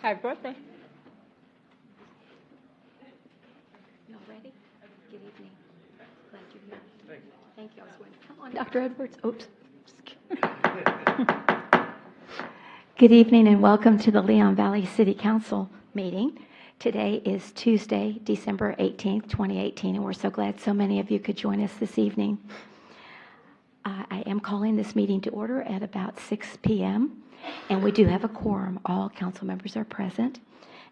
Happy birthday. Y'all ready? Good evening. Glad you're here. Thank you. I was going, come on, Dr. Edwards. Oops. Good evening and welcome to the Leon Valley City Council meeting. Today is Tuesday, December 18th, 2018, and we're so glad so many of you could join us this evening. I am calling this meeting to order at about 6 p.m., and we do have a quorum. All council members are present.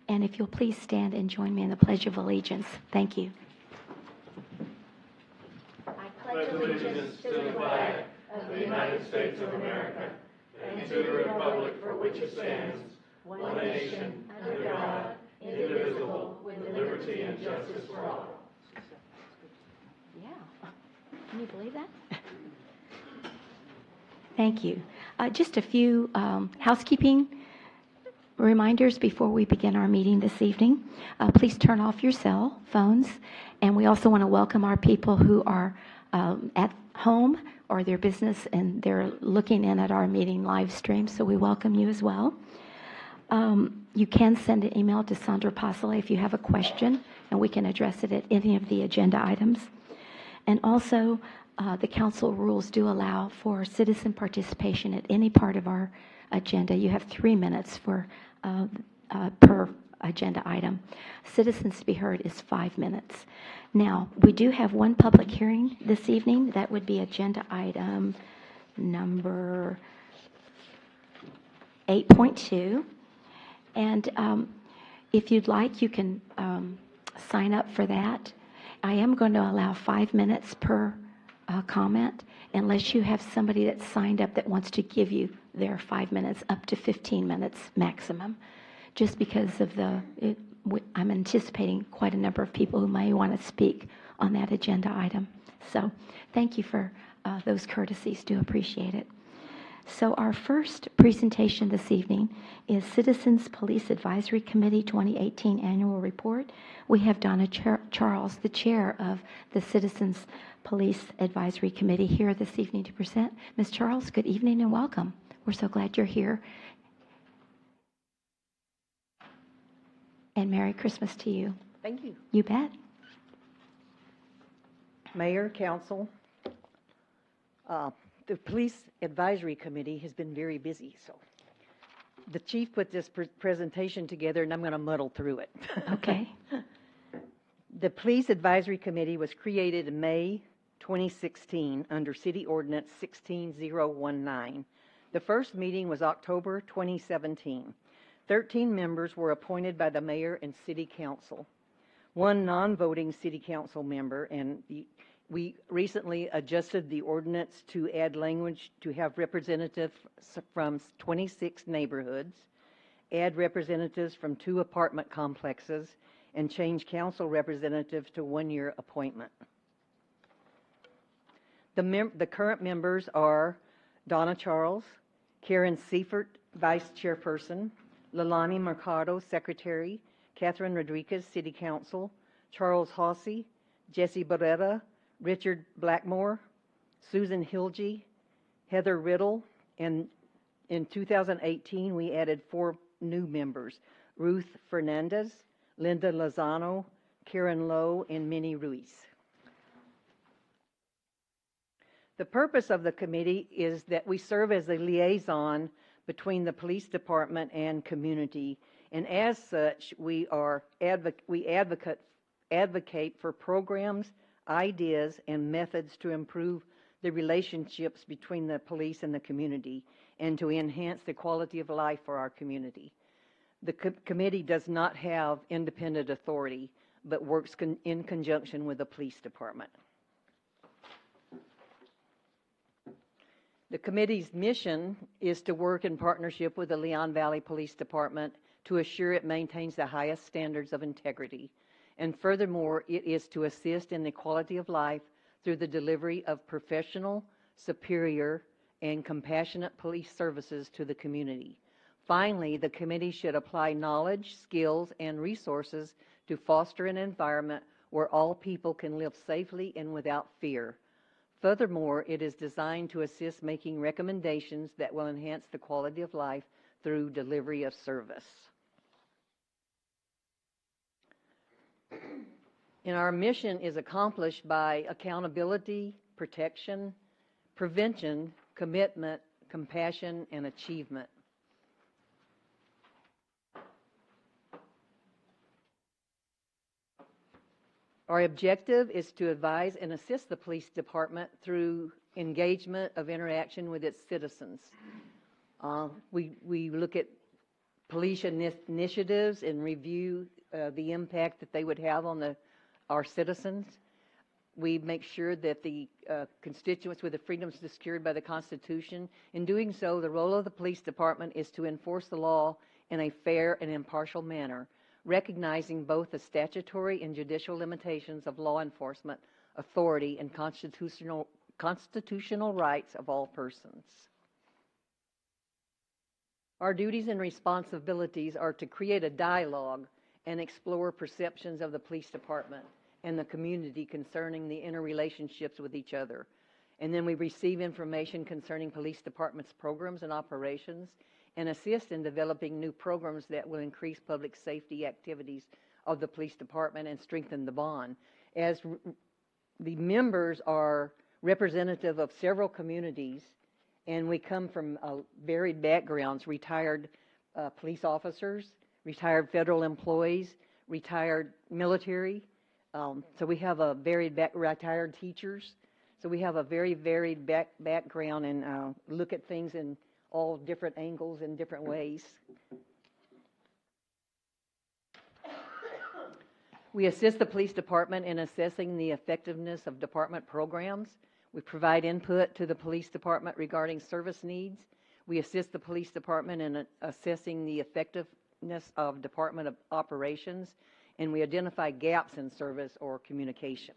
And if you'll please stand and join me in the Pledge of Allegiance. Thank you. I pledge allegiance to the flag of the United States of America and to the republic for which it stands, one nation, under God, indivisible, with liberty and justice for all. Yeah. Can you believe that? Thank you. Just a few housekeeping reminders before we begin our meeting this evening. Please turn off your cell phones, and we also want to welcome our people who are at home or their business and they're looking in at our meeting live stream, so we welcome you as well. You can send an email to Sandra Pasale if you have a question, and we can address it at any of the agenda items. And also, the council rules do allow for citizen participation at any part of our agenda. You have 3 minutes for per agenda item. Citizens to be heard is 5 minutes. Now, we do have one public hearing this evening. That would be agenda item number 8.2. And if you'd like, you can sign up for that. I am going to allow 5 minutes per comment, unless you have somebody that's signed up that wants to give you their 5 minutes, up to 15 minutes maximum, just because of I'm anticipating quite a number of people who may want to speak on that agenda item. So thank you for those courtesies. Do appreciate it. So our first presentation this evening is Citizens Police Advisory Committee 2018 Annual Report. We have Donna Charles, the chair of the Citizens Police Advisory Committee, here this evening to present. Ms. Charles, good evening and welcome. We're so glad you're here. And Merry Christmas to you. Thank you. You bet. Mayor, Council, the Police Advisory Committee has been very busy, so the chief put this presentation together, and I'm going to muddle through it. Okay. The Police Advisory Committee was created in May 2016 under City Ordinance 16019. The first meeting was October 2017. 13 members were appointed by the mayor and city council. One non-voting city council member, and we recently adjusted the ordinance to add language to have representatives from 26 neighborhoods, add representatives from 2 apartment complexes, and change council representatives to 1-year appointment. The current members are Donna Charles, Karen Seifert, Vice Chairperson, Lalani Mercado, Secretary, Catherine Rodriguez, City Council, Charles Hossie, Jesse Barrera, Richard Blackmore, Susan Hilge, Heather Riddle, and in 2018 we added 4 new members, Ruth Fernandez, Linda Lozano, Karen Lowe, and Minnie Ruiz. The purpose of the committee is that we serve as a liaison between the police department and community, and as such, we advocate for programs, ideas, and methods to improve the relationships between the police and the community, and to enhance the quality of life for our community. The committee does not have independent authority, but works in conjunction with the police department. The committee's mission is to work in partnership with the Leon Valley Police Department to assure it maintains the highest standards of integrity. And furthermore, it is to assist in the quality of life through the delivery of professional, superior, and compassionate police services to the community. Finally, the committee should apply knowledge, skills, and resources to foster an environment where all people can live safely and without fear. Furthermore, it is designed to assist making recommendations that will enhance the quality of life through delivery of service. And our mission is accomplished by accountability, protection, prevention, commitment, compassion, and achievement. Our objective is to advise and assist the police department through engagement of interaction with its citizens. We look at police initiatives and review the impact that they would have on our citizens. We make sure that the constituents with the freedoms secured by the Constitution. In doing so, the role of the police department is to enforce the law in a fair and impartial manner, recognizing both the statutory and judicial limitations of law enforcement authority and constitutional rights of all persons. Our duties and responsibilities are to create a dialogue and explore perceptions of the police department and the community concerning the interrelationships with each other. And then we receive information concerning police department's programs and operations, and assist in developing new programs that will increase public safety activities of the police department and strengthen the bond. As the members are representative of several communities, and we come from varied backgrounds, retired police officers, retired federal employees, retired military, so we have a varied retired teachers, so we have a very varied background and look at things in all different angles and different ways. We assist the police department in assessing the effectiveness of department programs. We provide input to the police department regarding service needs. We assist the police department in assessing the effectiveness of department of operations, and we identify gaps in service or communication.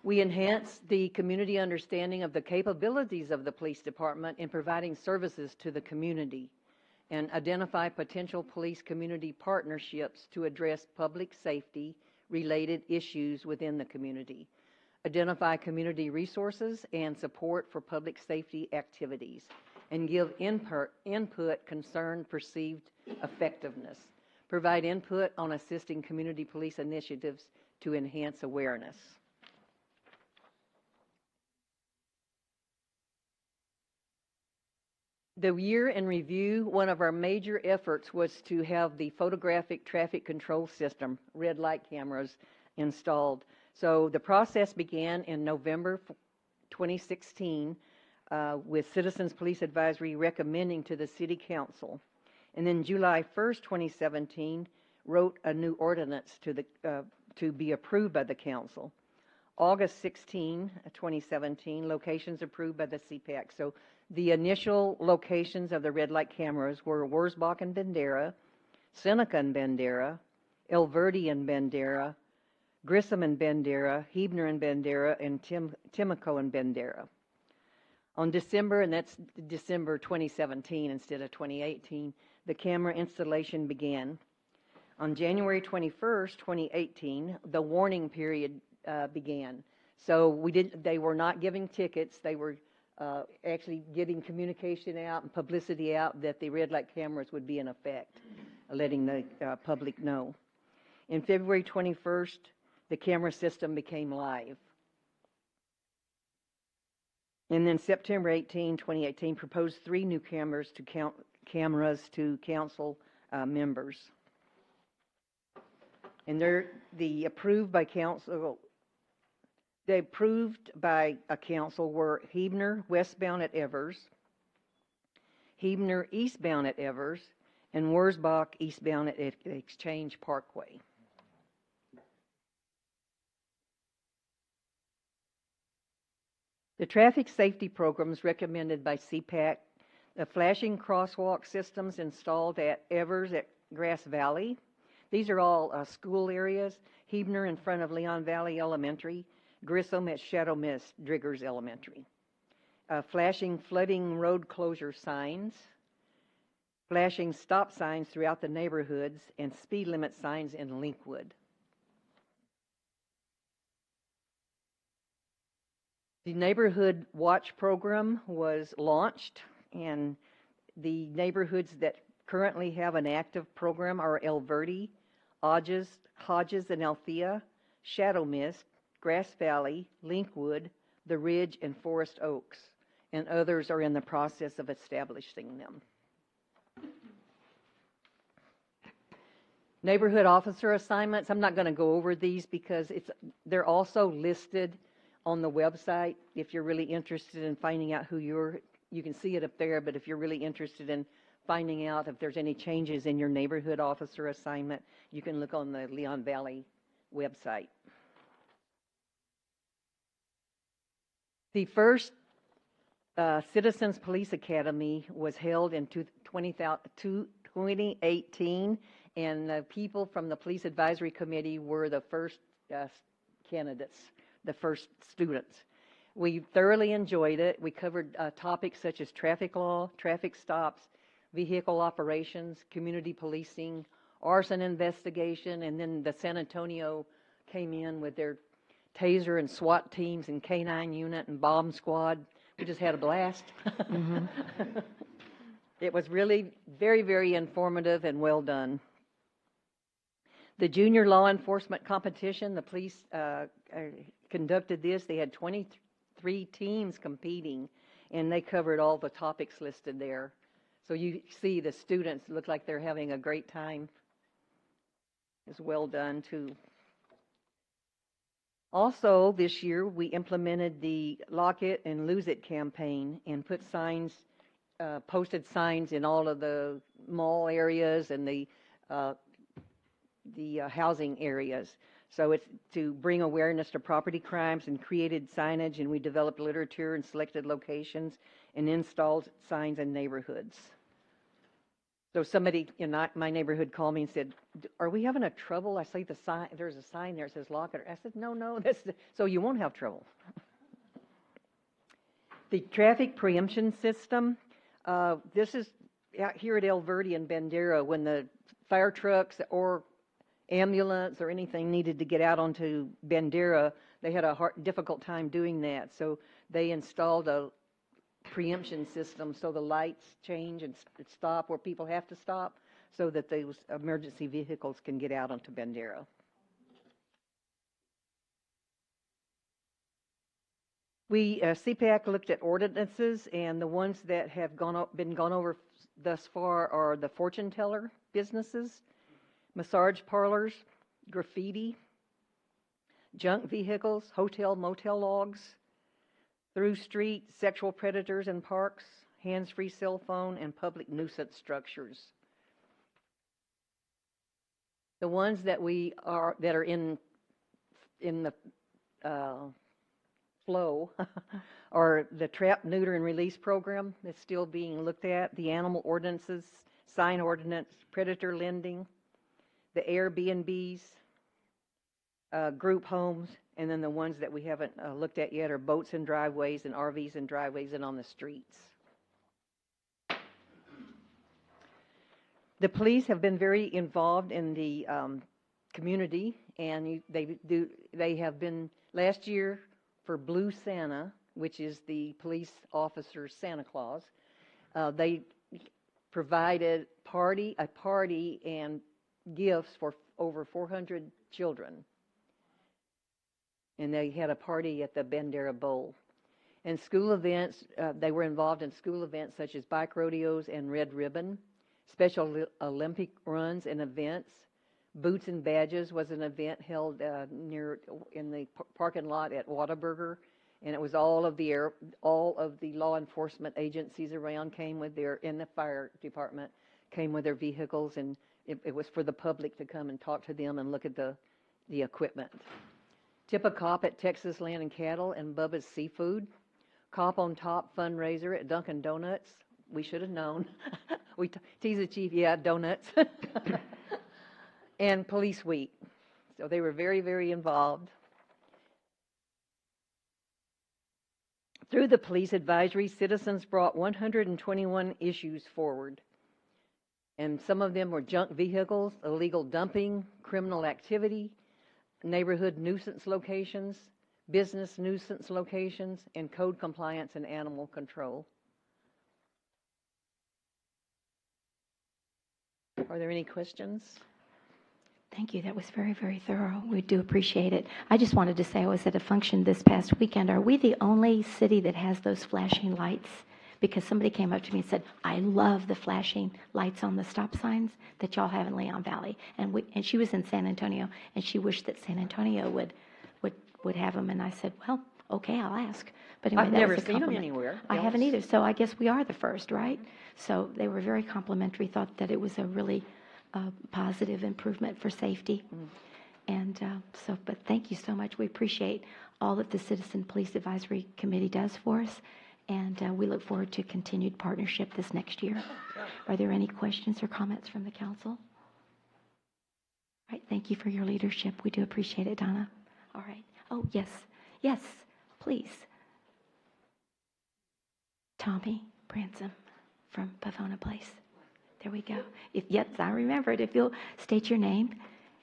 We enhance the community understanding of the capabilities of the police department in providing services to the community, and identify potential police community partnerships to address public safety related issues within the community. Identify community resources and support for public safety activities, and give input concern perceived effectiveness. Provide input on assisting community police initiatives to enhance awareness. The year in review, one of our major efforts was to have the photographic traffic control system, red light cameras, installed. So the process began in November 2016 with Citizens Police Advisory recommending to the City Council. And then July 1st, 2017, wrote a new ordinance to be approved by the Council. August 16, 2017, locations approved by the CPAC. So the initial locations of the red light cameras were Wurzbach and Bandera, Seneca and Bandera, El Verde and Bandera, Grissom and Bandera, Hebner and Bandera, and Timico and Bandera. On December, and that's December 2017 instead of 2018, the camera installation began. On January 21st, 2018, the warning period began. So they were not giving tickets. They were actually getting communication out and publicity out that the red light cameras would be in effect, letting the public know. In February 21st, the camera system became live. And then September 18, 2018, proposed 3 new cameras to council members. And they're approved by council. They approved by a council were Hebner westbound at Evers, Hebner eastbound at Evers, and Wurzbach eastbound at Exchange Parkway. The traffic safety programs recommended by CPAC, the flashing crosswalk systems installed at Evers at Grass Valley. These are all school areas. Hebner in front of Leon Valley Elementary, Grissom at Shadow Mist, Driggers Elementary. Flashing flooding road closure signs, flashing stop signs throughout the neighborhoods, and speed limit signs in Linkwood. The Neighborhood Watch program was launched, and the neighborhoods that currently have an active program are El Verde, Hodges and Althea, Shadow Mist, Grass Valley, Linkwood, The Ridge, and Forest Oaks, and others are in the process of establishing them. Neighborhood officer assignments, I'm not going to go over these because they're also listed on the website. If you're really interested in finding out who you can see it up there, but if you're really interested in finding out if there's any changes in your neighborhood officer assignment, you can look on the Leon Valley website. The first Citizens Police Academy was held in 2018, and the people from the Police Advisory Committee were the first candidates, the first students. We thoroughly enjoyed it. We covered topics such as traffic law, traffic stops, vehicle operations, community policing, arson investigation, and then the San Antonio came in with their taser and SWAT teams and K9 unit and bomb squad. We just had a blast. Mm-hmm. It was really very, very informative and well done. The junior law enforcement competition, the police conducted this. They had 23 teams competing, and they covered all the topics listed there. So you see the students look like they're having a great time. It's well done, too. Also, this year, we implemented the Lock It and Lose It campaign and put signs, posted signs in all of the mall areas and the housing areas. So it's to bring awareness to property crimes, and created signage, and we developed literature and selected locations and installed signs in neighborhoods. So somebody in my neighborhood called me and said, "Are we having a trouble? I see the sign. There's a sign there that says lock it." I said, "No, so you won't have trouble." The traffic preemption system. This is out here at El Verde and Bandera. When the fire trucks or ambulance or anything needed to get out onto Bandera, they had a difficult time doing that. So they installed a preemption system so the lights change and stop where people have to stop so that those emergency vehicles can get out onto Bandera. CPAC looked at ordinances, and the ones that have been gone over thus far are the fortune teller businesses, massage parlors, graffiti, junk vehicles, hotel motel logs, through street, sexual predators in parks, hands-free cell phone, and public nuisance structures. The ones that are in the flow are the trap, neuter, and release program that's still being looked at, the animal ordinances, sign ordinance, predator lending, the Airbnbs, group homes, and then the ones that we haven't looked at yet are boats and driveways and RVs and driveways and on the streets. The police have been very involved in the community, and they have been last year for Blue Santa, which is the police officer's Santa Claus. They provided a party and gifts for over 400 children. And they had a party at the Bandera Bowl. And school events, they were involved in school events such as bike rodeos and Red Ribbon, Special Olympic runs and events. Boots and Badges was an event held in the parking lot at Whataburger, and it was all of the law enforcement agencies around came with and the fire department came with their vehicles, and it was for the public to come and talk to them and look at the equipment. Tip a Cop at Texas Land and Cattle and Bubba's Seafood. Cop on Top fundraiser at Dunkin' Donuts. We should have known. We tease the chief, yeah, donuts. And Police Week. So they were very, very involved. Through the police advisory, citizens brought 121 issues forward. And some of them were junk vehicles, illegal dumping, criminal activity, neighborhood nuisance locations, business nuisance locations, and code compliance and animal control. Are there any questions? Thank you. That was very, very thorough. We do appreciate it. I just wanted to say I was at a function this past weekend. Are we the only city that has those flashing lights? Because somebody came up to me and said, "I love the flashing lights on the stop signs that y'all have in Leon Valley." And she was in San Antonio, and she wished that San Antonio would have them. And I said, "Well, okay, I'll ask." But anyway, I've that never was a seen them compliment. anywhere. I haven't either. So I guess we are the first, right? So they were very complimentary. Thought that it was a really positive improvement for safety. And but thank you so much. We appreciate all that the Citizen Police Advisory Committee does for us, and we look forward to continued partnership this next year. Are there any questions or comments from the council? All right, thank you for your leadership. We do appreciate it, Donna. All right. Oh, yes, please. Tommy Bransom from Pavona Place. There we go. Yes, I remembered. If you'll state your name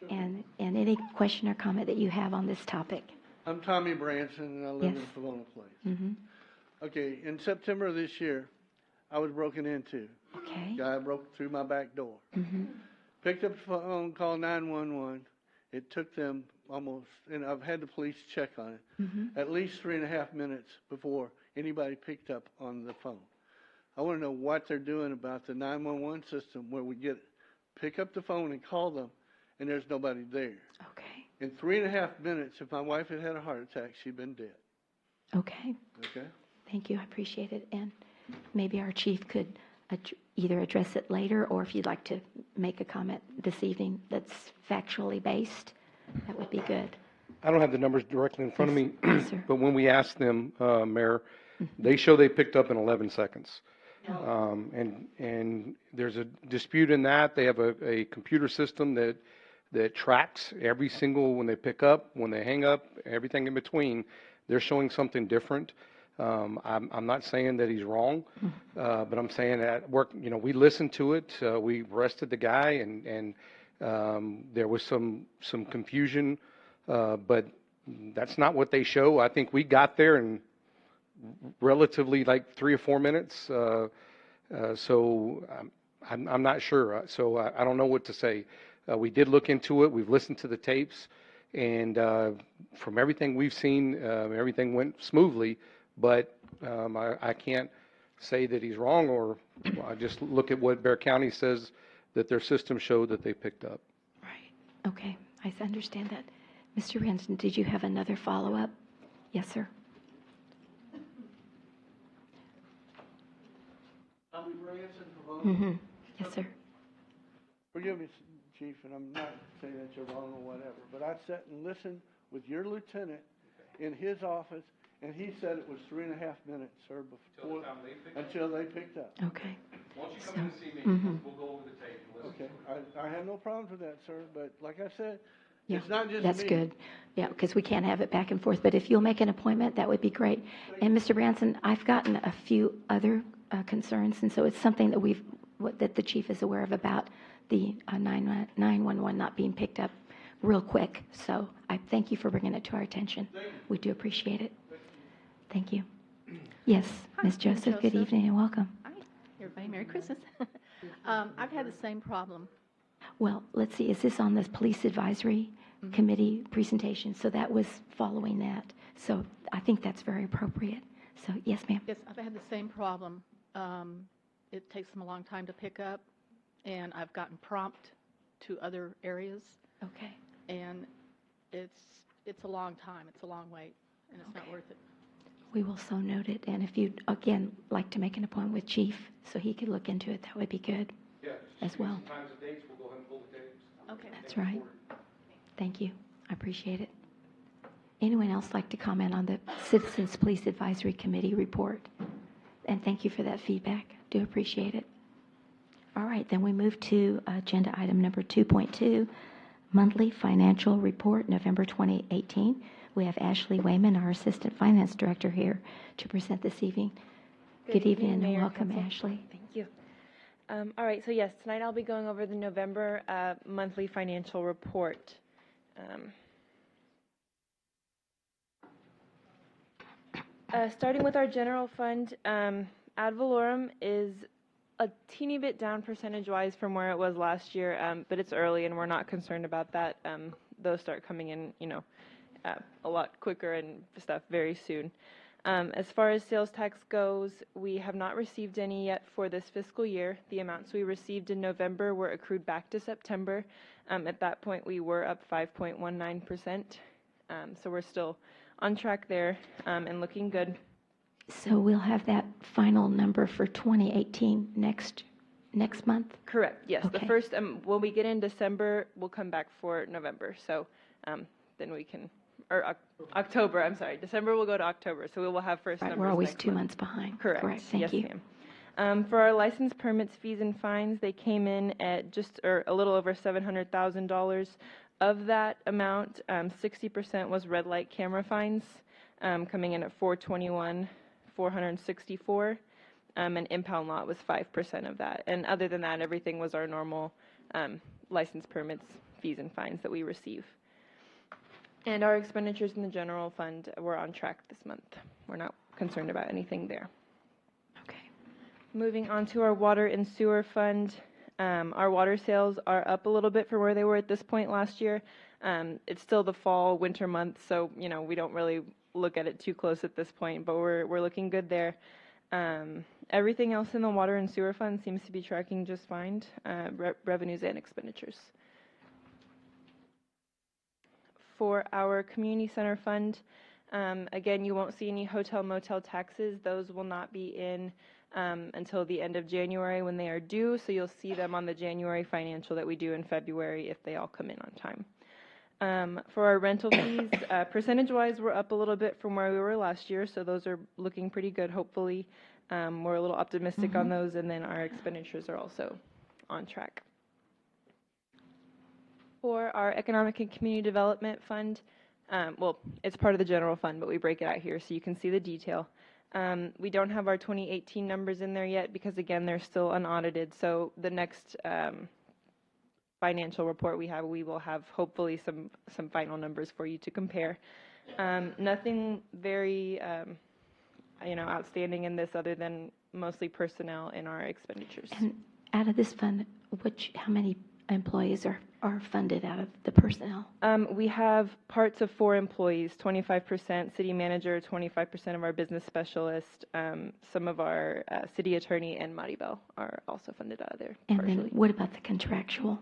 and any question or comment that you have on this topic. I'm Tommy Branson, and I live in Pavona Place. Mm-hmm. Okay, in September of this year, I was broken into. Okay. Guy broke through my back door. Mm-hmm. Picked up the phone, called 911. It took them almost, and I've had the police check on it, at least 3.5 minutes before anybody picked up on the phone. I want to know what they're doing about the 911 system where we pick up the phone and call them, and there's nobody there. Okay. In 3.5 minutes, if my wife had had a heart attack, she'd been dead. Okay. Okay? Thank you. I appreciate it. And maybe our chief could either address it later, or if you'd like to make a comment this evening that's factually based, that would be good. I don't have the numbers directly in front of me, Yes, sir. but when we asked them, Mayor, they show they picked up in 11 seconds. And there's a dispute in that. They have a computer system that tracks every single, when they pick up, when they hang up, everything in between. They're showing something different. I'm not saying that he's wrong, but I'm saying at work, we listened to it. We arrested the guy, and there was some confusion, but that's not what they show. I think we got there in relatively like 3 or 4 minutes. So I'm not sure. So I don't know what to say. We did look into it. We've listened to the tapes, and from everything we've seen, everything went smoothly. But I can't say that he's wrong, or I just look at what Bear County says that their system showed that they picked up. Right. Okay. I understand that. Mr. Ranson, did you have another follow-up? Yes, sir. I'm Ranson from Mm-hmm. Yes, sir. Forgive me, Chief, and I'm not saying that you're wrong or whatever, but I sat and listened with your lieutenant in his office, and he said it was 3.5 minutes, sir, before, until they picked up. Okay. Once you So, come in and see me, mhm. we'll go over the tape and listen Okay, to it. I have no problems with that, sir, but like I said, Yeah, it's not just that's me. good. Yeah, because we can't have it back and forth. But if you'll make an appointment, that would be great. And Mr. Branson, I've gotten a few other concerns, and so it's something that that the chief is aware of about the 911 not being picked up real quick. So I thank you for bringing it to our attention. We do appreciate it. Thank you. Yes, Ms. Joseph, good evening and welcome. Hi, everybody. Merry Christmas. I've had the same problem. Well, let's see, is this on the Police Advisory Committee presentation? So that was following that. So I think that's very appropriate. So, yes, ma'am. Yes, I've had the same problem. It takes them a long time to pick up, and I've gotten prompt to other areas, Okay. and it's a long time. It's a long wait, and it's not Okay. worth it. We will so note it. And if you'd, again, like to make an appointment with Chief so he could look into it, that would be good. Yeah, As just give me well. some times and dates, we'll go ahead and pull the tapes. Okay. That's right. Thank you. I appreciate it. Anyone else like to comment on the Citizens Police Advisory Committee report? And thank you for that feedback. Do appreciate it. All right, then we move to agenda item number 2.2, monthly financial report, November 2018. We have Ashley Wayman, our Assistant Finance Director, here to present this evening. Good evening and Mayor, welcome, Council. Ashley. Thank you. All right, so yes, tonight I'll be going over the November monthly financial report. Starting with our general fund, ad valorem is a teeny bit down percentage-wise from where it was last year, but it's early and we're not concerned about that. Those start coming in, a lot quicker and stuff very soon. As far as sales tax goes, we have not received any yet for this fiscal year. The amounts we received in November were accrued back to September. At that point, we were up 5.19%. So we're still on track there and looking good. So we'll have that final number for 2018 next month? Correct, yes. Okay. The first, when we get in December, we'll come back for November. So then we can, or October, I'm sorry. December will go to October, so we will have first Right, numbers we're always next 2 month. months behind. Correct. Thank Yes, you. ma'am. For our license permits, fees, and fines, they came in at just or a little over $700,000. Of that amount, 60% was red light camera fines, coming in at $421,464, and impound lot was 5% of that. And other than that, everything was our normal license permits, fees, and fines that we receive. And our expenditures in the general fund were on track this month. We're not concerned about anything there. Okay. Moving on to our water and sewer fund, our water sales are up a little bit from where they were at this point last year. It's still the fall, winter months, so we don't really look at it too close at this point, but we're looking good there. Everything else in the water and sewer fund seems to be tracking just fine, revenues and expenditures. For our community center fund, again, you won't see any hotel motel taxes. Those will not be in until the end of January when they are due, so you'll see them on the January financial that we do in February if they all come in on time. For our rental fees, percentage-wise, we're up a little bit from where we were last year, so those are looking pretty good, hopefully. We're a little optimistic on those, and then our expenditures are also on track. For our Economic and Community Development Fund, well, it's part of the general fund, but we break it out here so you can see the detail. We don't have our 2018 numbers in there yet because, again, they're still unaudited. So the next financial report we will have hopefully some final numbers for you to compare. Nothing very outstanding in this other than mostly personnel in our expenditures. And out of this fund, how many employees are funded out of the personnel? We have parts of 4 employees, 25% city manager, 25% of our business specialist, some of our city attorney and Maribel are also funded out of there And partially. then what about the contractual?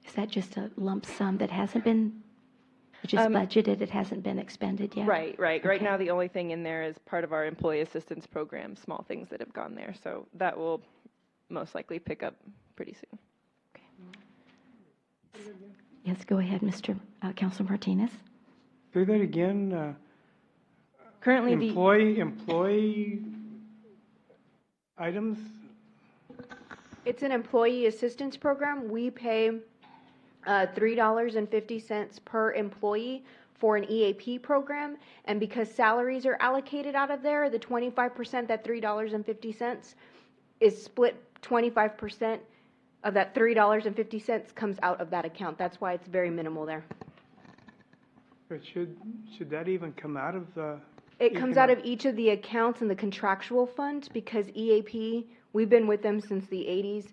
Is that just a lump sum that hasn't been just budgeted, it hasn't been expended yet? Right. Right Okay. now, the only thing in there is part of our employee assistance program, small things that have gone there. So that will most likely pick up pretty soon. Yes, go ahead, Mr. Councilor Martinez. Say that again. Currently, Employee items? It's an employee assistance program. We pay $3.50 per employee for an EAP program. And because salaries are allocated out of there, the 25%, that $3.50 is split 25% of that $3.50 comes out of that account. That's why it's very minimal there. But should that even come out of the? It comes out of each of the accounts in the contractual fund because EAP, we've been with them since the 80s,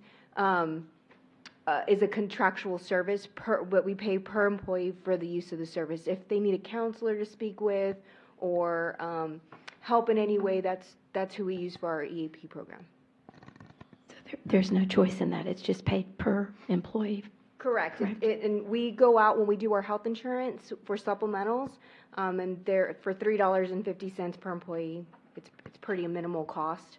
is a contractual service, but we pay per employee for the use of the service. If they need a counselor to speak with or help in any way, that's who we use for our EAP program. So there's no choice in that. It's just paid per employee. Correct. Correct. And we go out when we do our health insurance for supplementals, and they're for $3.50 per employee. It's pretty a minimal cost.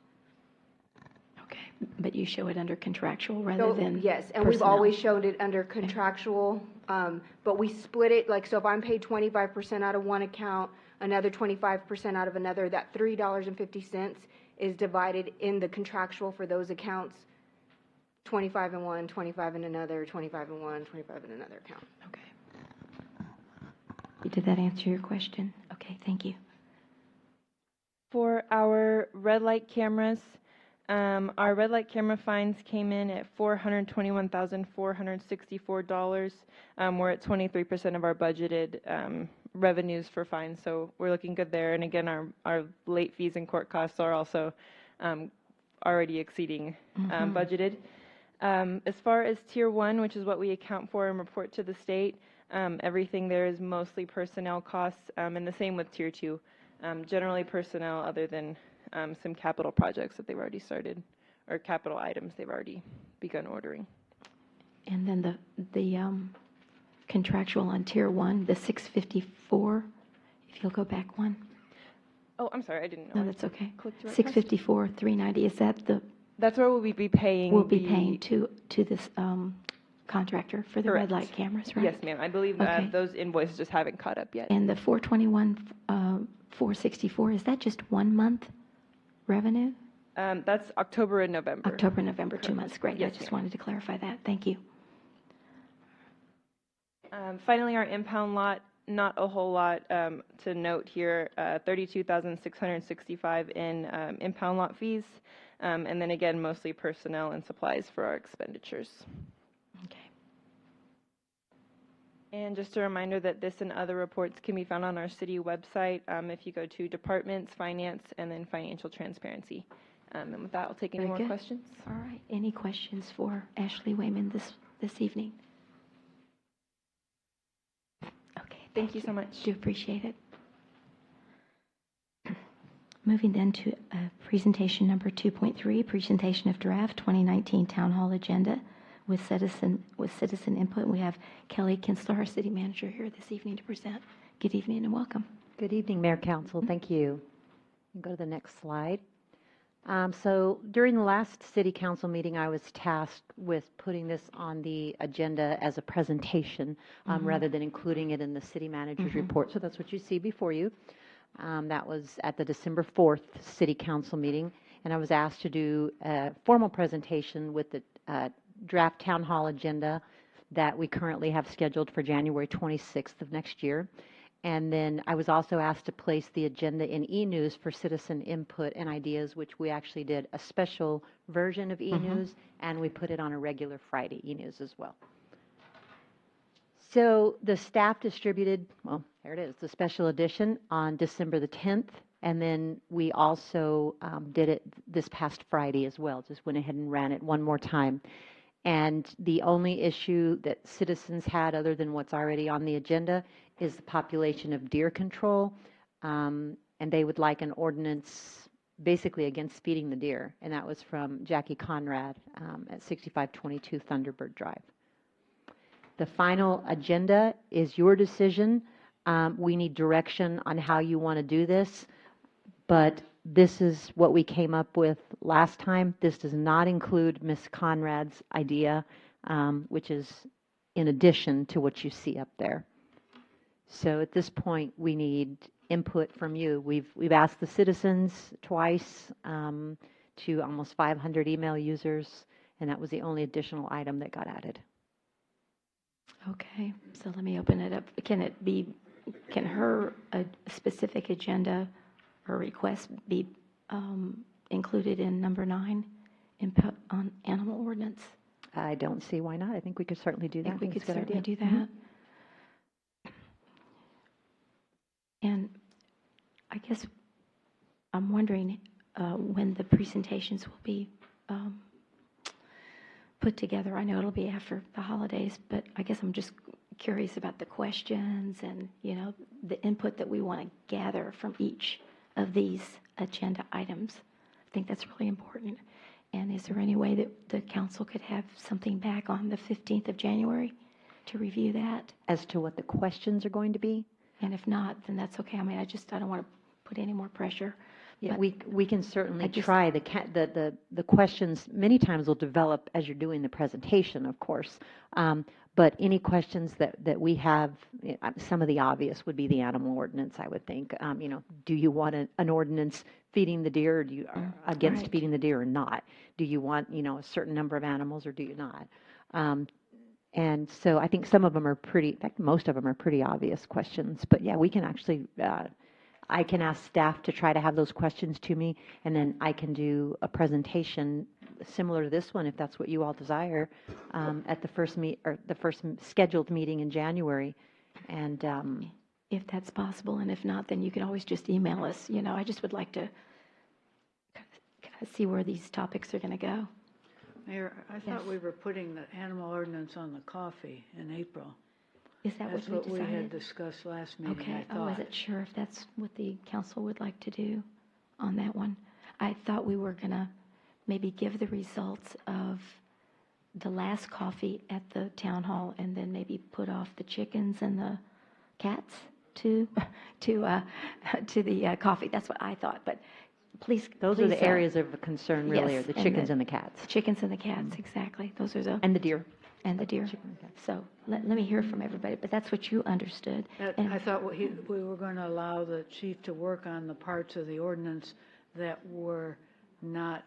Okay, but you show it under contractual rather So, than yes, and we've personnel. always showed it under contractual, but we split it, like, so if I'm paid 25% out of one account, another 25% out of another, that $3.50 is divided in the contractual for those accounts, 25 in one, 25 in another, 25 in one, 25 in another account. Okay. Did that answer your question? Okay, thank you. For our red light cameras, our red light camera fines came in at $421,464. We're at 23% of our budgeted revenues for fines, so we're looking good there. And again, our late fees and court costs are also already exceeding budgeted. As far as Tier 1, which is what we account for and report to the state, everything there is mostly personnel costs, and the same with Tier 2. Generally personnel other than some capital projects that they've already started, or capital items they've already begun ordering. And then the contractual on Tier 1, the 654, if you'll go back one. Oh, I'm sorry, I didn't know. No, that's okay. Clicked the right 654, 390, is that That's where we'll be paying. we'll be paying to this contractor for the red Correct. light cameras, right? Yes, ma'am. I believe Okay. those invoices just haven't caught up yet. And the 421, 464, is that just 1 month revenue? That's October and November. October, November, 2 months, great. I Yes, just ma'am. wanted to clarify that. Thank you. Finally, our impound lot, not a whole lot to note here, $32,665 in impound lot fees, and then again, mostly personnel and supplies for our expenditures. Okay. And just a reminder that this and other reports can be found on our city website if you go to departments, finance, and then financial transparency. And with that, I'll take any Very more good. questions. All right. Any questions for Ashley Wayman this evening? Okay. Thank you so much. Do appreciate it. Moving then to presentation number 2.3, presentation of draft 2019 Town Hall agenda with citizen input. We have Kelly Kinsler, our city manager, here this evening to present. Good evening and welcome. Good evening, Mayor Council. Thank you. Go to the next slide. So during the last city council meeting, I was tasked with putting this on the agenda as a presentation rather than including it in the city manager's report. So that's what you see before you. That was at the December 4th city council meeting. and I was asked to do a formal presentation with the draft town hall agenda that we currently have scheduled for January 26th of next year. And then I was also asked to place the agenda in e-news for citizen input and ideas, which we actually did a special version of e-news, and we put it on a regular Friday e-news as well. So the staff distributed, well, there it is, the special edition on December the 10th, and then we also did it this past Friday as well, just went ahead and ran it one more time. And the only issue that citizens had, other than what's already on the agenda, is the population of deer control. And they would like an ordinance basically against feeding the deer. And that was from Jackie Conrad at 6522 Thunderbird Drive. The final agenda is your decision. We need direction on how you want to do this. But this is what we came up with last time. This does not include Ms. Conrad's idea, which is in addition to what you see up there. So at this point, we need input from you. We've asked the citizens twice to almost 500 email users, and that was the only additional item that got added. Okay, so let me open it up. Can her specific agenda or request be included in number 9, input on animal ordinance? I don't see why not. I think we could certainly do that. I think we could That's a good certainly idea. do that. And I guess I'm wondering when the presentations will be put together. I know it'll be after the holidays, but I guess I'm just curious about the questions and, the input that we want to gather from each of these agenda items. I think that's really important. And is there any way that the council could have something back on the 15th of January to review that? As to what the questions are going to be? And if not, then that's okay. I mean, I don't want to put any more pressure. Yeah, But we can certainly I just- try. The questions many times will develop as you're doing the presentation, of course. But any questions that we have, some of the obvious would be the animal ordinance, I would think. Do you want an ordinance feeding the deer, or do you against Right. feeding the deer or not? Do you want a certain number of animals, or do you not? And so I think some of them are in fact, most of them are pretty obvious questions. But yeah, we can actually, I can ask staff to try to have those questions to me, and then I can do a presentation similar to this one, if that's what you all desire, at the first scheduled meeting in January. And if that's possible, and if not, then you can always just email us. I just would like to kind of see where these topics are going to go. Mayor, I thought Yes. we were putting the animal ordinance on the coffee in April. Is that That's what we what we had decided? discussed last meeting, Okay, I I thought. wasn't sure if that's what the council would like to do on that one. I thought we were going to maybe give the results of the last coffee at the town hall and then maybe put off the chickens and the cats to the coffee. That's what I thought, but please. those are the please, areas of concern, really, yes, are the and chickens the- and the cats. Chickens and the cats, exactly. Those are the, And the deer. and the deer. Chicken and cats. So let me hear from everybody, but that's what you understood. And- I thought we were going to allow the chief to work on the parts of the ordinance that were not,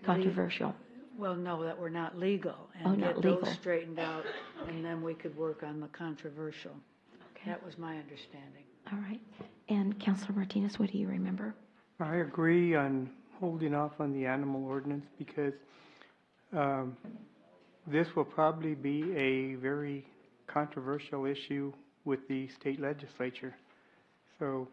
Controversial. well, no, that were not legal. Oh, And not get legal. those straightened out, and then we could work on the controversial. Okay. That was my understanding. All right. And Councilor Martinez, what do you remember? I agree on holding off on the animal ordinance because this will probably be a very controversial issue with the state legislature. So,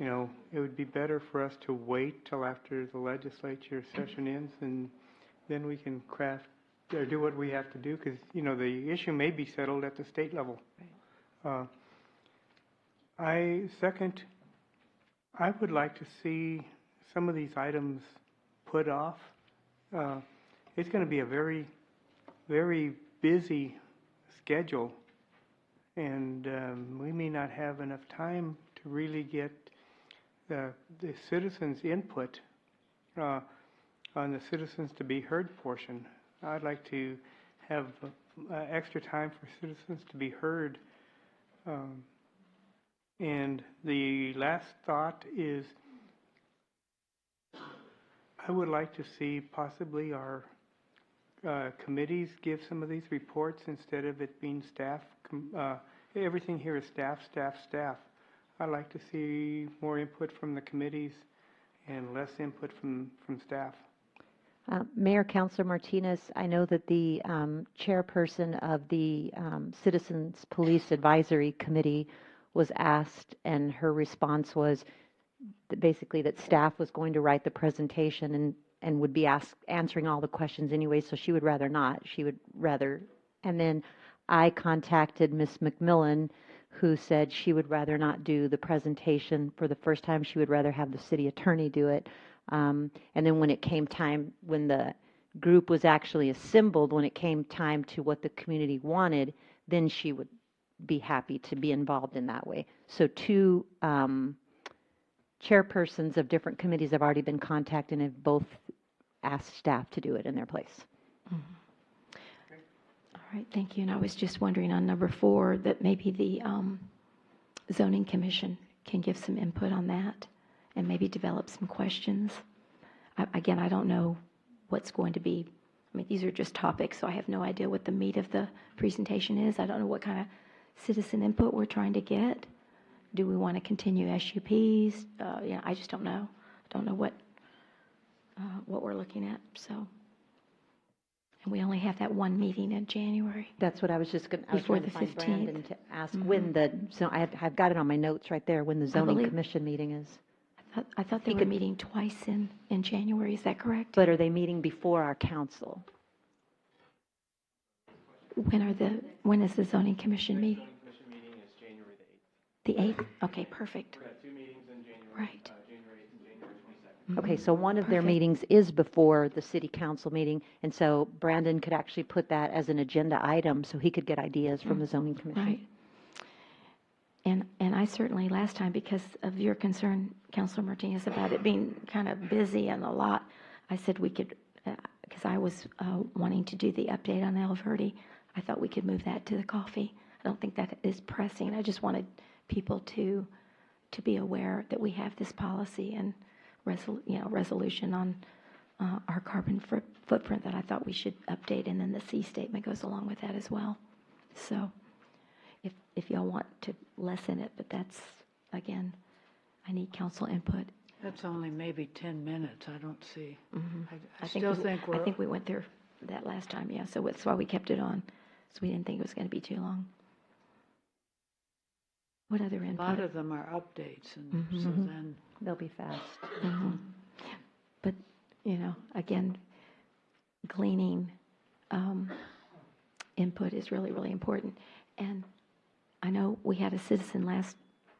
it would be better for us to wait till after the legislature session ends, and then we can craft or do what we have to do because, the issue may be settled at the state level. I would like to see some of these items put off. It's going to be a very, very busy schedule, and we may not have enough time to really get the citizens' input on the citizens to be heard portion. I'd like to have extra time for citizens to be heard. And the last thought is I would like to see possibly our committees give some of these reports instead of it being staff. Everything here is staff, staff, staff. I'd like to see more input from the committees and less input from staff. Mayor, Councilor Martinez, I know that the chairperson of the Citizens Police Advisory Committee was asked, and her response was that basically that staff was going to write the presentation and would be answering all the questions anyway, so she would rather not. She would rather, and then I contacted Ms. McMillan, who said she would rather not do the presentation for the first time. She would rather have the city attorney do it. And then when it came time, when the group was actually assembled, when it came time to what the community wanted, then she would be happy to be involved in that way. So two chairpersons of different committees have already been contacted and have both asked staff to do it in their place. All right, thank you. And I was just wondering on number 4 that maybe the zoning commission can give some input on that and maybe develop some questions. Again, I don't know what's going to be, I mean, these are just topics, so I have no idea what the meat of the presentation is. I don't know what kind of citizen input we're trying to get. Do we want to continue SUPs? Yeah, I just don't know. I don't know what we're looking at, so. And we only have that one meeting in January. That's what I was just going to, Before to the find 15th. Brandon to ask when the, so I've got it on my notes right there, when the zoning believe- commission meeting is. I thought they were meeting twice in January, is that correct? But are they meeting before our council? When is the zoning commission meeting? Commission meeting is January the 8th. The 8th? Okay, perfect. We're going to have 2 meetings in January. Right. January 8th and January 22nd. Okay, so one of their Perfect. meetings is before the city council meeting, and so Brandon could actually put that as an agenda item, so he could get ideas from the zoning commission. Right. And I certainly, last time, because of your concern, Councilor Martinez, about it being kind of busy and a lot, I said we could, because I was wanting to do the update on El Verde, I thought we could move that to the coffee. I don't think that is pressing. I just wanted people to be aware that we have this policy and resolution on our carbon footprint that I thought we should update, and then the C statement goes along with that as well. So if y'all want to lessen it, but that's, again, I need council input. That's only maybe 10 minutes, I don't see. I think still think I think we went through that last time, yeah, so that's why we kept it on, so we didn't think it was going to be too long. What other a input? lot of them are updates, and so then, They'll be fast. But, again, gleaning input is really, really important. And I know we had a citizen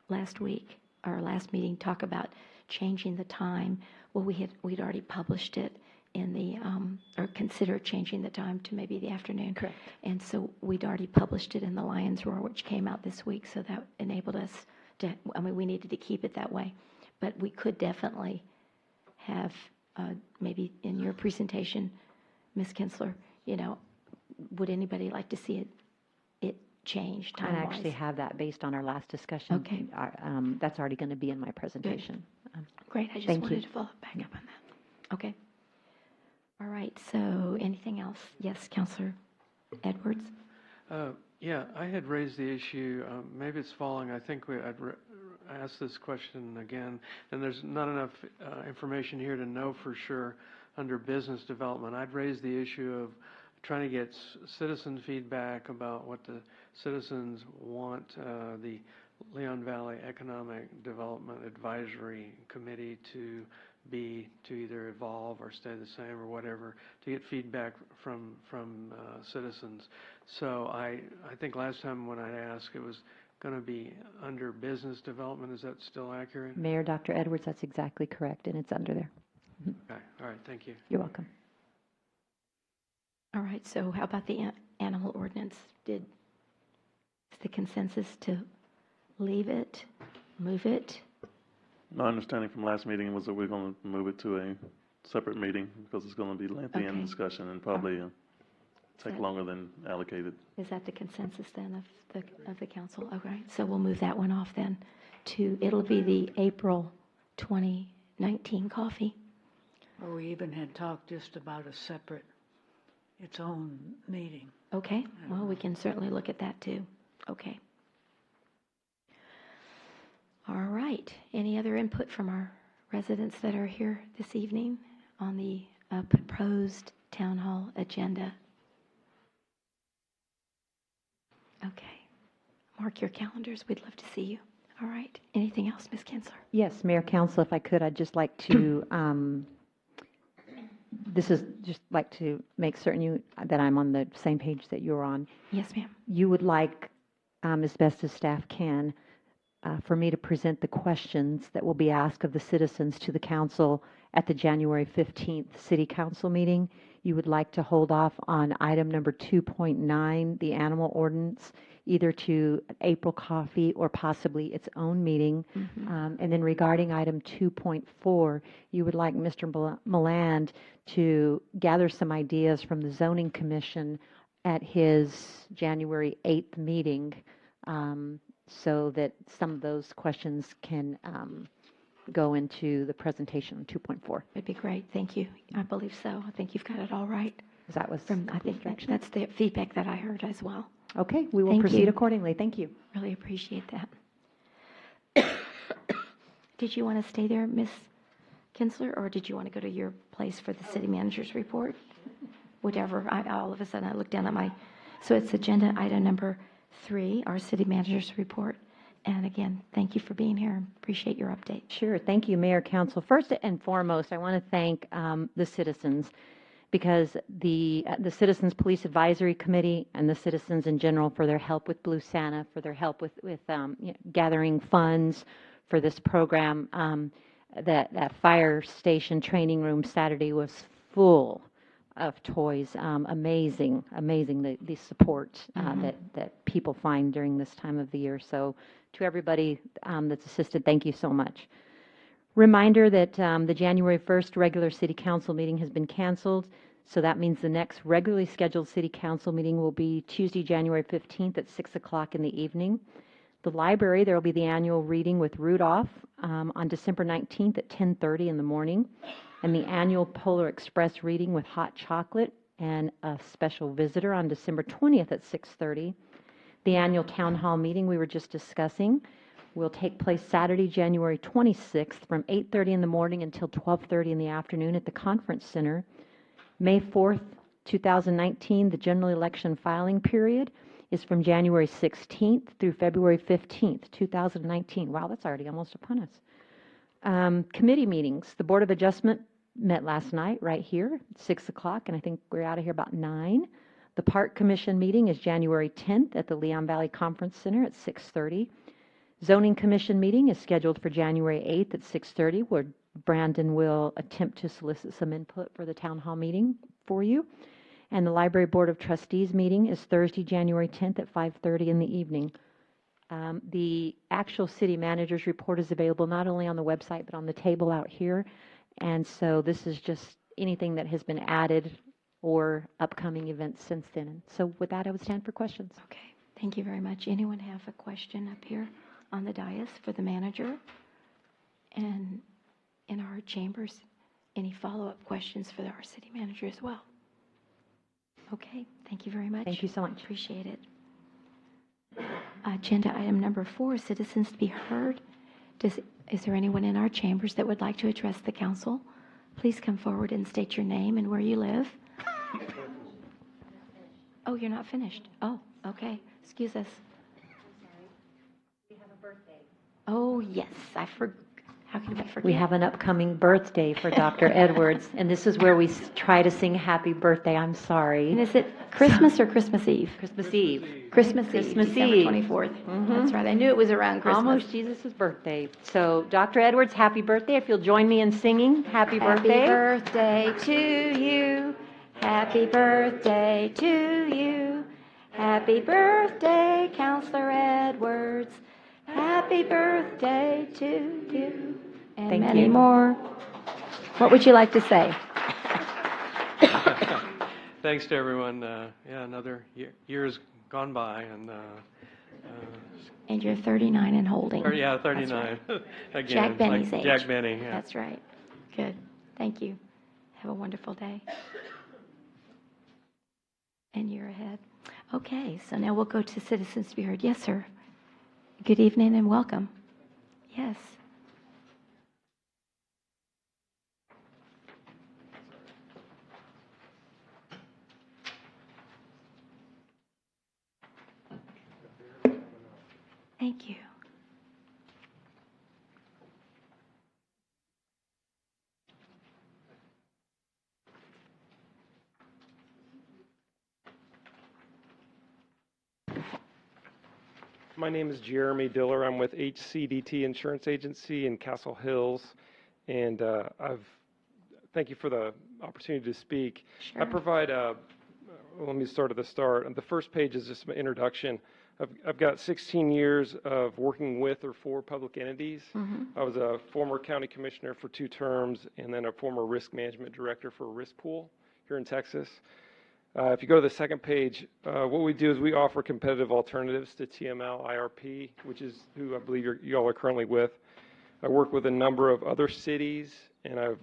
last week, our last meeting, talk about changing the time. Well, we'd already published it in the, or considered changing the time to maybe the afternoon. Correct. And so we'd already published it in the Lion's Roar, which came out this week, so that enabled us to, we needed to keep it that way. But we could definitely have, maybe in your presentation, Ms. Kinsler, would anybody like to see it change I time-wise? actually have that based on our last discussion. Okay. That's already going to be in my presentation. Great, I just Thank wanted you. to follow back up on that. Okay. All right, so anything else? Yes, Counselor Edwards? Yeah, I had raised the issue, maybe it's falling, I think I'd ask this question again, and there's not enough information here to know for sure under business development. I'd raised the issue of trying to get citizen feedback about what the citizens want the Leon Valley Economic Development Advisory Committee to be, to either evolve or stay the same or whatever, to get feedback from citizens. So I think last time when I asked, it was going to be under business development. Is that still accurate? Mayor, Dr. Edwards, that's exactly correct, and it's under there. Okay, all right, thank you. You're welcome. All right, so how about the animal ordinance? Is the consensus to leave it, move it? My understanding from last meeting was that we're going to move it to a separate meeting because it's going to be lengthy in Okay. discussion and probably take that- longer than allocated. Is that the consensus then of the council? Okay, so we'll move that one off then to, it'll be the April 2019 coffee. Or we even had talked just about a separate, its own meeting. Okay, well, we can certainly look at that too. Okay. All right. Any other input from our residents that are here this evening on the proposed town hall agenda? Okay. Mark your calendars. We'd love to see you. All right. Anything else, Ms. Kinsler? Yes, Mayor, Council, if I could, I'd just like to, this is just like to make certain that I'm on the same page that you're on. Yes, ma'am. You would like, as best as staff can, for me to present the questions that will be asked of the citizens to the council at the January 15th city council meeting. You would like to hold off on item number 2.9, the animal ordinance, either to April coffee or possibly its own meeting. And then regarding item 2.4, you would like Mr. Milland to gather some ideas from the zoning commission at his January 8th meeting, so that some of those questions can go into the presentation on 2.4. That'd be great. Thank you. I believe so. I think you've got it all right. That was I think that's the feedback that I heard as well. Okay, we will Thank proceed you. accordingly. Thank you. Really appreciate that. Did you want to stay there, Ms. Kinsler, or did you want to go to your place for the city manager's report? Whatever. All of a sudden, I looked down at so it's agenda item number 3, our city manager's report. And again, thank you for being here. Appreciate your update. Sure. Thank you, Mayor, Council. First and foremost, I want to thank the citizens, because the Citizens Police Advisory Committee and the citizens in general for their help with Blue Santa, for their help with gathering funds for this program. That fire station training room Saturday was full of toys. Amazing the support that people find during this time of the year. So to everybody that's assisted, thank you so much. Reminder that the January 1st regular city council meeting has been canceled. So that means the next regularly scheduled city council meeting will be Tuesday, January 15th at 6 o'clock in the evening. The library, there will be the annual reading with Rudolph on December 19th at 10:30 in the morning, and the annual Polar Express reading with hot chocolate and a special visitor on December 20th at 6:30. The annual town hall meeting we were just discussing will take place Saturday, January 26th from 8:30 in the morning until 12:30 in the afternoon at the Conference Center. May 4th, 2019, the general election filing period is from January 16th through February 15th, 2019. Wow, that's already almost upon us. Committee meetings. The Board of Adjustment met last night right here at 6 o'clock, and I think we're out of here about 9. The Park Commission meeting is January 10th at the Leon Valley Conference Center at 6:30. Zoning Commission meeting is scheduled for January 8th at 6:30, where Brandon will attempt to solicit some input for the town hall meeting for you. And the Library Board of Trustees meeting is Thursday, January 10th at 5:30 in the evening. The actual city manager's report is available not only on the website, but on the table out here. And so this is just anything that has been added or upcoming events since then. And so with that, I would stand for questions. Okay. Thank you very much. Anyone have a question up here on the dais for the manager? And in our chambers, any follow-up questions for our city manager as well? Okay, thank you very much. Thank you so much. Appreciate it. Agenda item number 4, citizens to be heard. Is there anyone in our chambers that would like to address the council? Please come forward and state your name and where you live. Oh, you're not finished. Oh, okay. Excuse us. We have a birthday. Oh, yes, how could I forget? We have an upcoming birthday for Dr. Edwards, and this is where we try to sing happy birthday. I'm sorry. And is it Christmas or Christmas Eve? Christmas Eve. Christmas Eve, Christmas December Eve. 24th. That's right. I knew it was around Christmas. Almost Jesus' birthday. So, Dr. Edwards, happy birthday. If you'll join me in singing happy birthday. Happy birthday to you. Happy birthday to you. Happy birthday, Counselor Edwards. Happy birthday to you. And Thank many you. more. What would you like to say? Thanks to everyone. Another year has gone by, and And you're 39 and holding. 39 That's right. again. Jack Benny's like age. Jack Benny. Yeah. That's right. Good. Thank you. Have a wonderful day. And year ahead. Okay, so now we'll go to citizens to be heard. Yes, sir. Good evening and welcome. Yes. Thank you. My name is Jeremy Diller. I'm with HCDT Insurance Agency in Castle Hills, and thank you for the opportunity to speak. Sure. I provide let me start at the start. The first page is just an introduction. I've got 16 years of working with or for public entities. I was a former county commissioner for 2 terms, and then a former risk management director for a risk pool here in Texas. If you go to the second page, what we do is we offer competitive alternatives to TML IRP, which is who I believe you all are currently with. I work with a number of other cities, and I've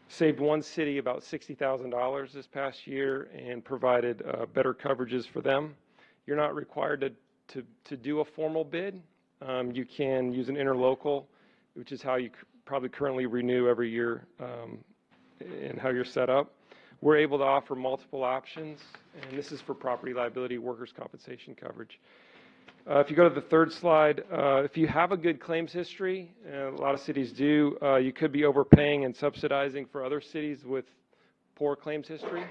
saved one city about $60,000 this past year and provided better coverages for them. You're not required to do a formal bid. You can use an interlocal, which is how you probably currently renew every year and how you're set up. We're able to offer multiple options, and this is for property liability, workers' compensation coverage. If you go to the third slide, if you have a good claims history, a lot of cities do, you could be overpaying and subsidizing for other cities with poor claims history.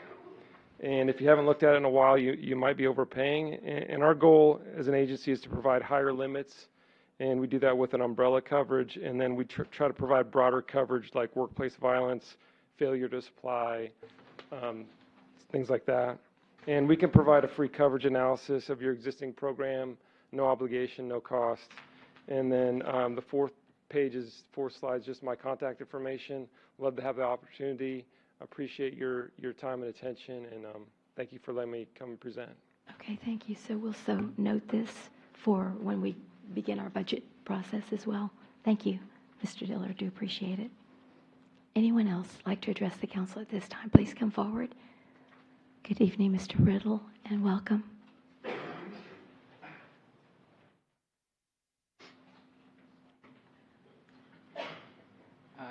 And if you haven't looked at it in a while, you might be overpaying. And our goal as an agency is to provide higher limits, and we do that with an umbrella coverage, and then we try to provide broader coverage like workplace violence, failure to supply, things like that. And we can provide a free coverage analysis of your existing program, no obligation, no cost. And then the fourth slide is just my contact information. Love to have the opportunity. Appreciate your time and attention, and thank you for letting me come and present. Okay, thank you. So we'll note this for when we begin our budget process as well. Thank you, Mr. Diller. Do appreciate it. Anyone else like to address the council at this time? Please come forward. Good evening, Mr. Riddle, and welcome.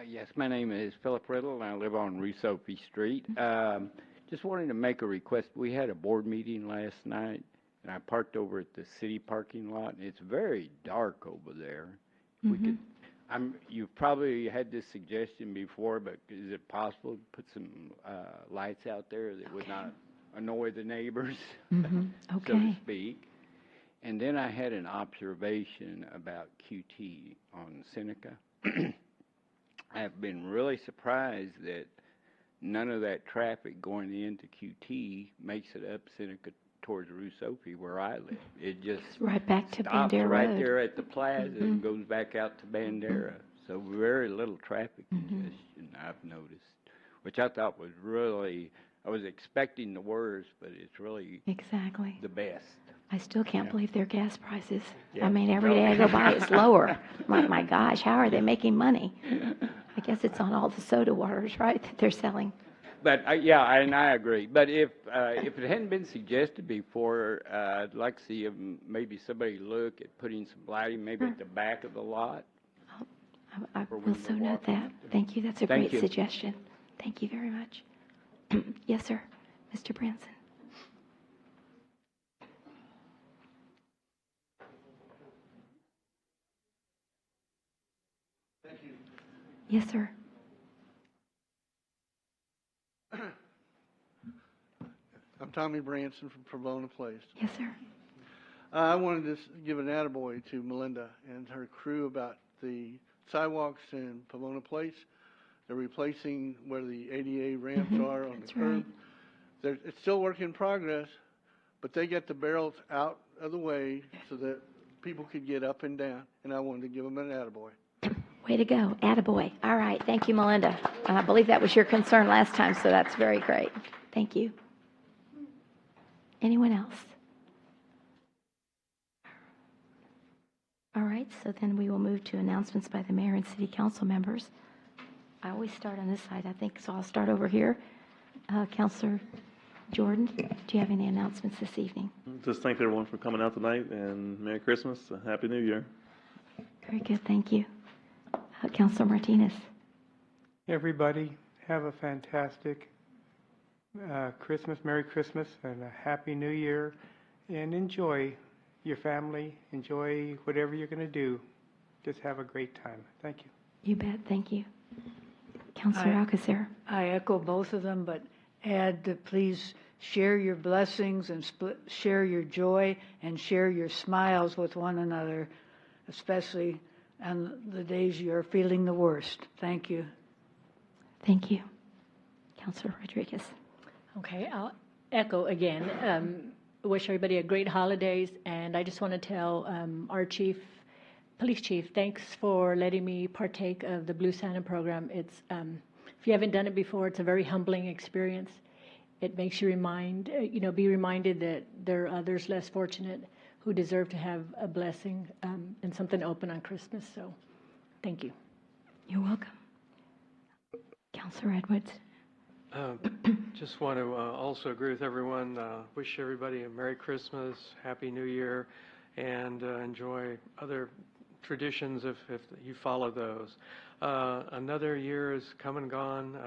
Yes, my name is Philip Riddle, and I live on Rusofi Street. Just wanted to make a request. We had a board meeting last night, and I parked over at the city parking lot. It's very dark over there. We could. You've probably had this suggestion before, but is it possible to put some lights out there that would not annoy the neighbors, so to speak? And then I had an observation about QT on Seneca. I've been really surprised that none of that traffic going into QT makes it up Seneca towards Rusofi, where I live. It just right back to stops Bandera right Road. there at the plaza and goes back out to Bandera. So very little traffic congestion I've noticed, which I thought was really, I was expecting the worst, but it's really Exactly. the best. I still can't believe their gas prices. Yeah. I mean, every day I go by, it's lower. I'm like, my gosh, how are they making money? I guess it's on all the soda waters, right, that they're selling. But yeah, and I agree. But if it hadn't been suggested before, I'd like to see maybe somebody look at putting some lighting maybe at the back of the lot. I will so note that. Thank you. That's a Thank great you. suggestion. Thank you very much. Yes, sir. Mr. Branson. Thank you. Yes, sir. I'm Tommy Branson from Pomona Place. Yes, sir. I wanted to give an attaboy to Melinda and her crew about the sidewalks in Pomona Place. They're replacing where the ADA ramps are on the curb. Right. It's still work in progress, but they get the barrels out of the way so that people could get up and down, and I wanted to give them an attaboy. Way to go. Attaboy. All right. Thank you, Melinda. I believe that was your concern last time, so that's very great. Thank you. Anyone else? All right. So then we will move to announcements by the mayor and city council members. I always start on this side, I think, so I'll start over here. Counselor Jordan, do you have any announcements this evening? Just thank everyone for coming out tonight, and Merry Christmas, and Happy New Year. Very good, thank you. Counselor Martinez. Everybody, have a fantastic Christmas, Merry Christmas, and a Happy New Year, and enjoy your family, enjoy whatever you're going to do. Just have a great time. Thank you. You bet, thank you. Counselor Alcacer. I echo both of them, but add to please share your blessings and share your joy and share your smiles with one another, especially on the days you're feeling the worst. Thank you. Thank you. Counselor Rodriguez. Okay, I'll echo again. Wish everybody a great holidays, and I just want to tell our police chief, thanks for letting me partake of the Blue Santa program. It's if you haven't done it before, it's a very humbling experience. It makes you be reminded that there are others less fortunate who deserve to have a blessing and something open on Christmas. So, thank you. You're welcome. Counselor Edwards. Just want to also agree with everyone. Wish everybody a Merry Christmas, Happy New Year, and enjoy other traditions if you follow those. Another year is come and gone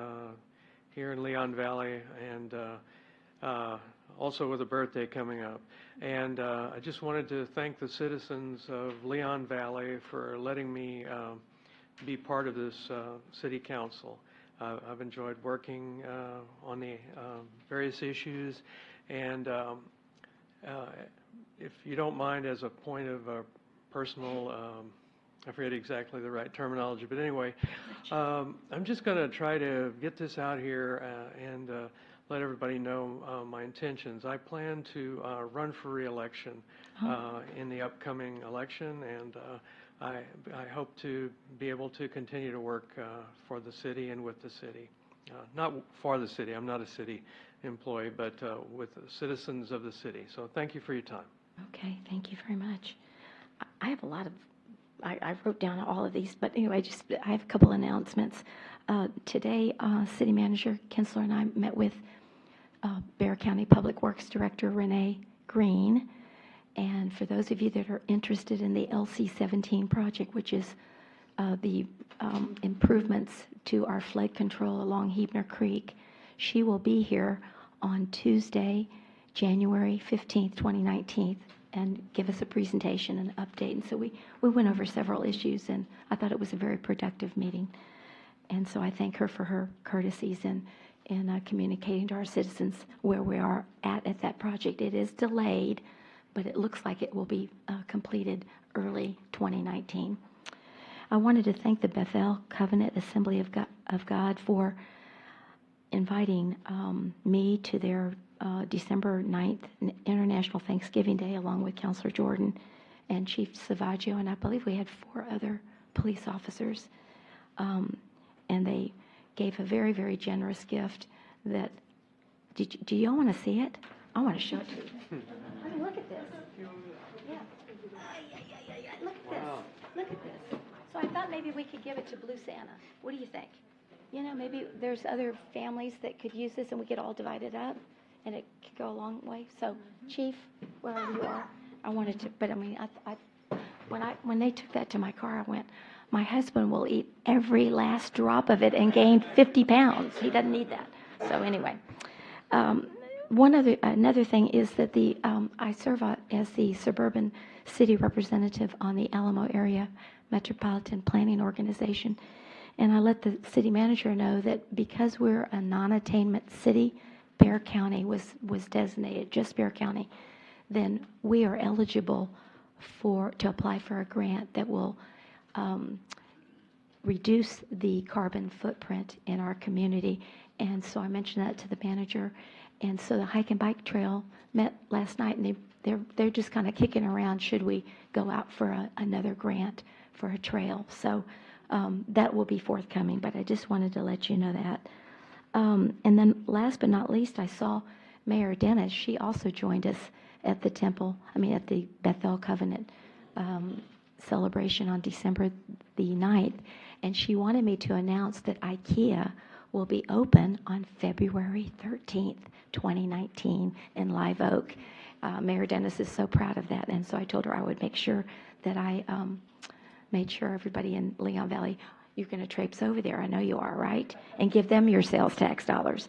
here in Leon Valley, and also with a birthday coming up. And I just wanted to thank the citizens of Leon Valley for letting me be part of this city council. I've enjoyed working on the various issues, and if you don't mind, as a point of personal, I forget exactly the right terminology, but anyway, I'm just going to try to get this out here and let everybody know my intentions. I plan to run for re-election in the upcoming election, and I hope to be able to continue to work for the city and with the city. Not for the city, I'm not a city employee, but with the citizens of the city. So thank you for your time. Okay, thank you very much. I have a lot of, I wrote down all of these, but anyway, I have a couple announcements. Today, City Manager Kinsler and I met with Bexar County Public Works Director Renee Green. And for those of you that are interested in the LC-17 project, which is the improvements to our flood control along Hebner Creek, she will be here on Tuesday, January 15th, 2019, and give us a presentation and update. And so we went over several issues, and I thought it was a very productive meeting. And so I thank her for her courtesies in communicating to our citizens where we are at that project. It is delayed, but it looks like it will be completed early 2019. I wanted to thank the Bethel Covenant Assembly of God for inviting me to their December 9th International Thanksgiving Day, along with Counselor Jordan and Chief Savaggio, and I believe we had 4 other police officers. And they gave a very, very generous gift that, do you all want to see it? I want to show it to you. I mean, look at this. Yeah. Look at this. Look at this. So I thought maybe we could give it to Blue Santa. What do you think? You know, maybe there's other families that could use this, and we could all divide it up, and it could go a long way. So, Chief, wherever you are, I wanted to, but I mean, when they took that to my car, I went, my husband will eat every last drop of it and gain 50 pounds. He doesn't need that. So anyway, another thing is that I serve as the suburban city representative on the Alamo Area Metropolitan Planning Organization, and I let the city manager know that because we're a non-attainment city, Bexar County was designated, just Bexar County, then we are eligible to apply for a grant that will reduce the carbon footprint in our community. And so I mentioned that to the manager. And so the hike and bike trail met last night, and they're just kind of kicking around, should we go out for another grant for a trail. So that will be forthcoming, but I just wanted to let you know that. And then last but not least, I saw Mayor Dennis. She also joined us at the at the Bethel Covenant celebration on December the 9th. and she wanted me to announce that IKEA will be open on February 13th, 2019 in Live Oak. Mayor Dennis is so proud of that, and so I told her I would make sure that I made sure everybody in Leon Valley, you're going to traipse over there, I know you are, right? And give them your sales tax dollars.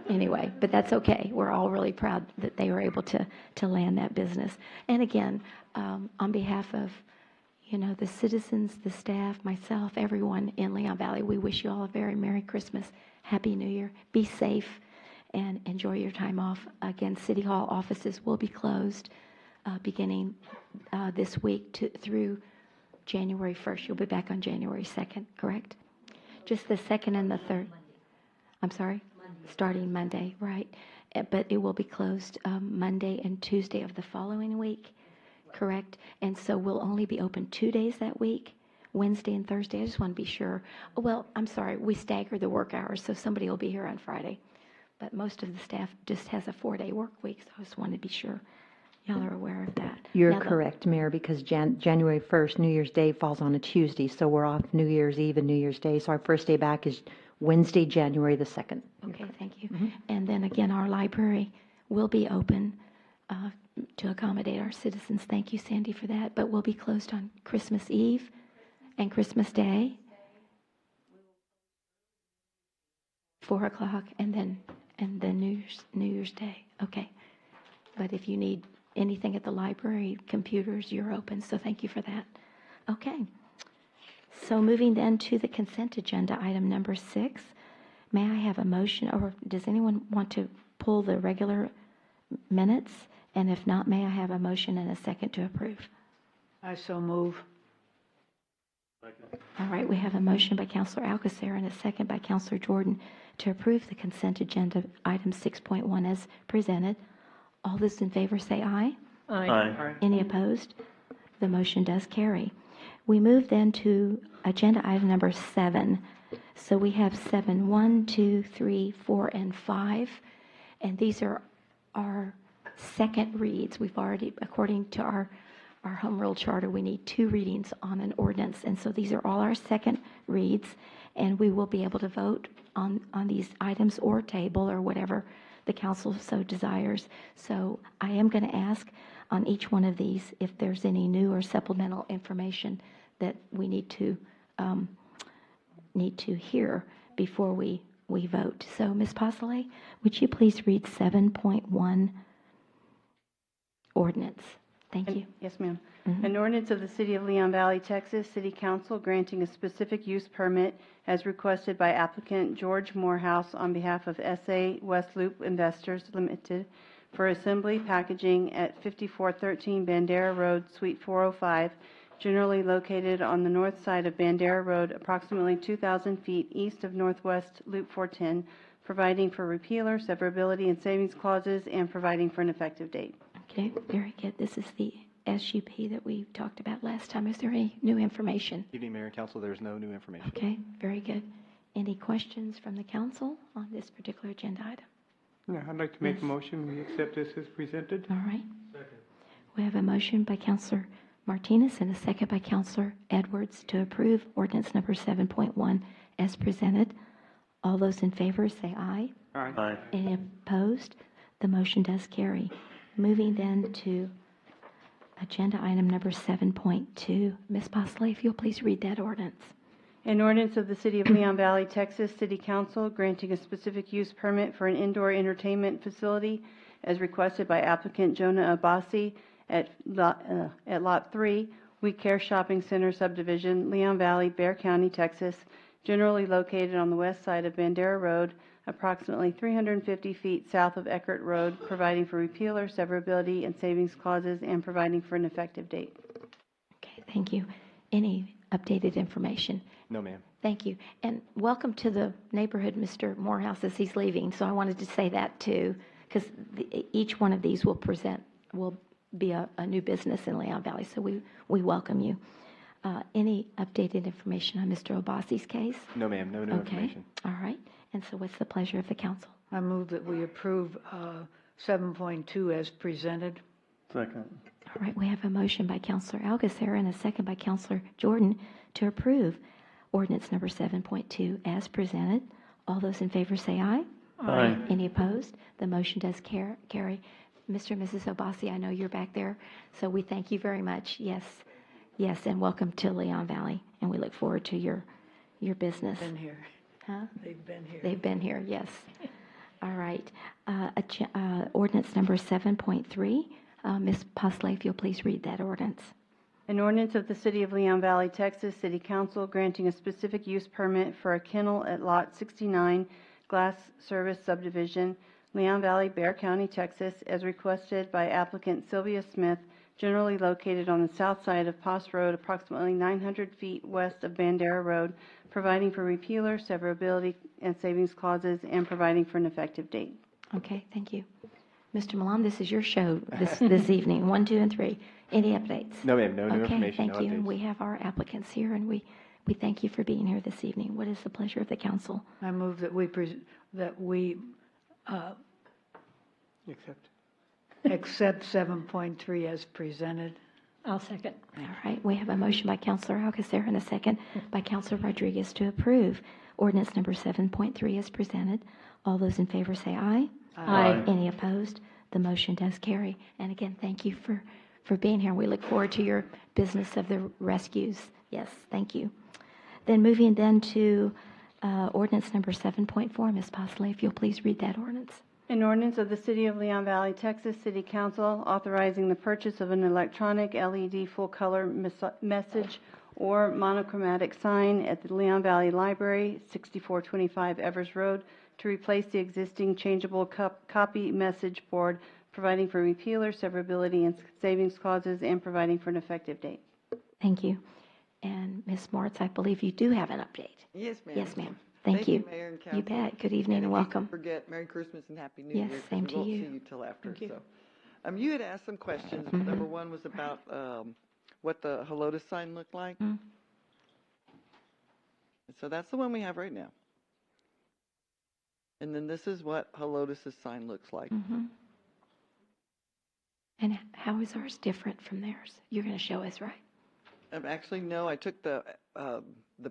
Anyway, but that's okay. We're all really proud that they were able to land that business. And again, on behalf of, you know, the citizens, the staff, myself, everyone in Leon Valley, we wish you all a very Merry Christmas, Happy New Year. Be safe and enjoy your time off. Again, City Hall offices will be closed beginning this week through January 1st. You'll be back on January 2nd, correct? Just the 2nd and the 3rd. I'm sorry? Starting Monday, right? But it will be closed Monday and Tuesday of the following week, correct? And so we'll only be open 2 days that week, Wednesday and Thursday. I just want to be sure. Well, I'm sorry, we stagger the work hours, so somebody will be here on Friday. But most of the staff just has a 4-day work week, so I just want to be sure y'all are aware of that. You're Now, correct, Mayor, because January 1st, New Year's Day, falls on a Tuesday, so we're off New Year's Eve and New Year's Day. So our first day back is Wednesday, January the 2nd. Okay, thank you. And then again, our library will be open to accommodate our citizens. Thank you, Sandy, for that. But we'll be closed on Christmas Eve and Christmas Day, 4 o'clock, and then New Year's Day. Okay. But if you need anything at the library, computers, you're open. So thank you for that. Okay. So moving then to the consent agenda, item number 6. May I have a motion, or does anyone want to pull the regular minutes? And if not, may I have a motion and a second to approve? I so move. All right, we have a motion by Councilor Alcacer and a second by Councilor Jordan to approve the consent agenda, item 6.1 as presented. All those in favor say aye. Aye. Any opposed? The motion does carry. We move then to agenda item number 7. So we have 7, 1, 2, 3, 4, and 5. And these are our second reads. We've already, according to our home rule charter, we need 2 readings on an ordinance. And so these are all our second reads. And we will be able to vote on these items or table or whatever the council so desires. So I am going to ask on each one of these if there's any new or supplemental information that we need to hear before we vote. So Ms. Pasolé, would you please read 7.1 ordinance? Thank you. Yes, ma'am. An ordinance of the City of Leon Valley, Texas, City Council granting a specific use permit as requested by applicant George Morehouse on behalf of SA West Loop Investors Limited for assembly packaging at 5413 Bandera Road, Suite 405, generally located on the north side of Bandera Road, approximately 2,000 feet east of Northwest Loop 410, providing for repealer, severability, and savings clauses, and providing for an effective date. Okay, very good. This is the SUP that we talked about last time. Is there any new information? Evening, Mayor and Council. There's no new information. Okay, very good. Any questions from the council on this particular agenda item? Yeah, I'd like to make a motion. We accept this as presented. All right. Second. We have a motion by Councilor Martinez and a second by Councilor Edwards to approve ordinance number 7.1 as presented. All those in favor say aye. Aye. Aye. Any opposed? The motion does carry. Moving then to agenda item number 7.2. Ms. Pasolé, if you'll please read that ordinance. An ordinance of the City of Leon Valley, Texas, City Council granting a specific use permit for an indoor entertainment facility as requested by applicant Jonah Abbasi at Lot 3, We Care Shopping Center Subdivision, Leon Valley, Bexar County, Texas, generally located on the west side of Bandera Road, approximately 350 feet south of Eckert Road, providing for repealer, severability, and savings clauses, and providing for an effective date. Okay, thank you. Any updated information? No, ma'am. Thank you. And welcome to the neighborhood, Mr. Morehouse, as he's leaving. So I wanted to say that too, because each one of these will be a new business in Leon Valley. So we welcome you. Any updated information on Mr. Abbasi's case? No, ma'am. No new information. All right. And so what's the pleasure of the council? I move that we approve 7.2 as presented. Second. All right. We have a motion by Councilor Alcacer and a second by Councilor Jordan to approve ordinance number 7.2 as presented. All those in favor say aye. Aye. Any opposed? The motion does carry. Mr. and Mrs. Obasi, I know you're back there, so we thank you very much. Yes, yes, and welcome to Leon Valley, and we look forward to your business. Been here. Huh? They've been here. They've been here, yes. All right. Ordinance number 7.3. Ms. Posley, if you'll please read that ordinance. An ordinance of the City of Leon Valley, Texas, City Council granting a specific use permit for a kennel at Lot 69, Glass Service Subdivision, Leon Valley, Bexar County, Texas, as requested by applicant Sylvia Smith, generally located on the south side of Post Road, approximately 900 feet west of Bandera Road, providing for repealer, severability, and savings clauses, and providing for an effective date. Okay, thank you. Mr. Milan, this is your show this evening, 1, 2, and 3. Any updates? No, ma'am, no new information, Okay, thank no you. updates. We have our applicants here, and we thank you for being here this evening. What is the pleasure of the council? I move that we accept 7.3 as presented. I'll second. All right, we have a motion by Councilor Alcacer and a second by Councilor Rodriguez to approve ordinance number 7.3 as presented. All those in favor say aye. Aye. Any opposed? The motion does carry. And again, thank you for being here. We look forward to your business of the rescues. Yes, thank you. Then moving then to ordinance number 7.4. Ms. Posley, if you'll please read that ordinance. An ordinance of the City of Leon Valley, Texas, City Council authorizing the purchase of an electronic LED full-color message or monochromatic sign at the Leon Valley Library, 6425 Evers Road, to replace the existing changeable copy message board, providing for repealer, severability, and savings clauses, and providing for an effective date. Thank you. And Ms. Moritz, I believe you do have an update. Yes, ma'am. Yes, ma'am. Thank you. Mayor and Council. You bet. Good evening and welcome. Forget Merry Christmas and Happy New Yes, Year. 'Cause same we to won't you. see you till after. Thank you. So, you had asked some questions. Number one was about what the Helotus sign looked like. So that's the one we have right now. And then this is what Helotus's sign looks like. And how is ours different from theirs? You're going to show us, right? Actually, no, I took the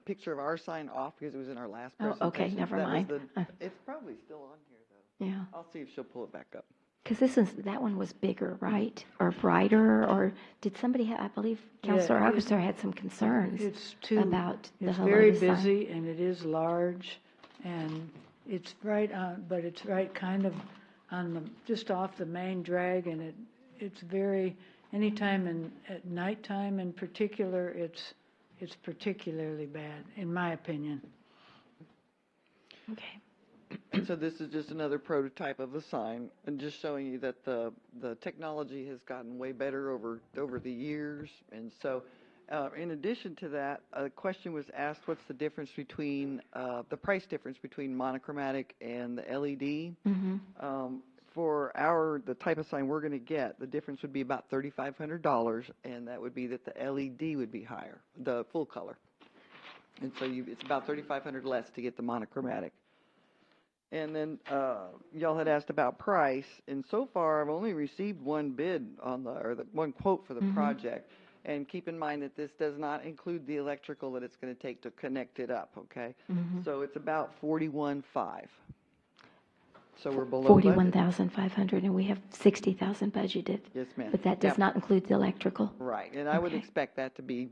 picture of our sign off because it was in our last Oh, presentation. okay, never That was mind. it's probably still on here, though. Yeah. I'll see if she'll pull it back up. Because that one was bigger, right? Or brighter, or did somebody have, I believe Councilor Yeah, Alcacer had some concerns about the It's very Helotus sign. busy, and it is large, and it's right on, but it's right kind of on the, just off the main drag, and it's very, anytime at nighttime in particular, it's particularly bad, in my opinion. Okay. And so this is just another prototype of a sign, and just showing you that the technology has gotten way better over the years. And so, in addition to that, a question was asked: what's the difference between the price difference between monochromatic and the LED? For the type of sign we're going to get, the difference would be about $3,500, and that would be that the LED would be higher, the full color. And so it's about $3,500 less to get the monochromatic. And then y'all had asked about price, and so far I've only received one bid one quote for the project. And keep in mind that this does not include the electrical that it's going to take to connect it up. Okay, so it's about $41,500. So we're below budget. 41,500, and we have 60,000 budgeted. Yes, ma'am. But that does not include the electrical. Right, and I would expect that to be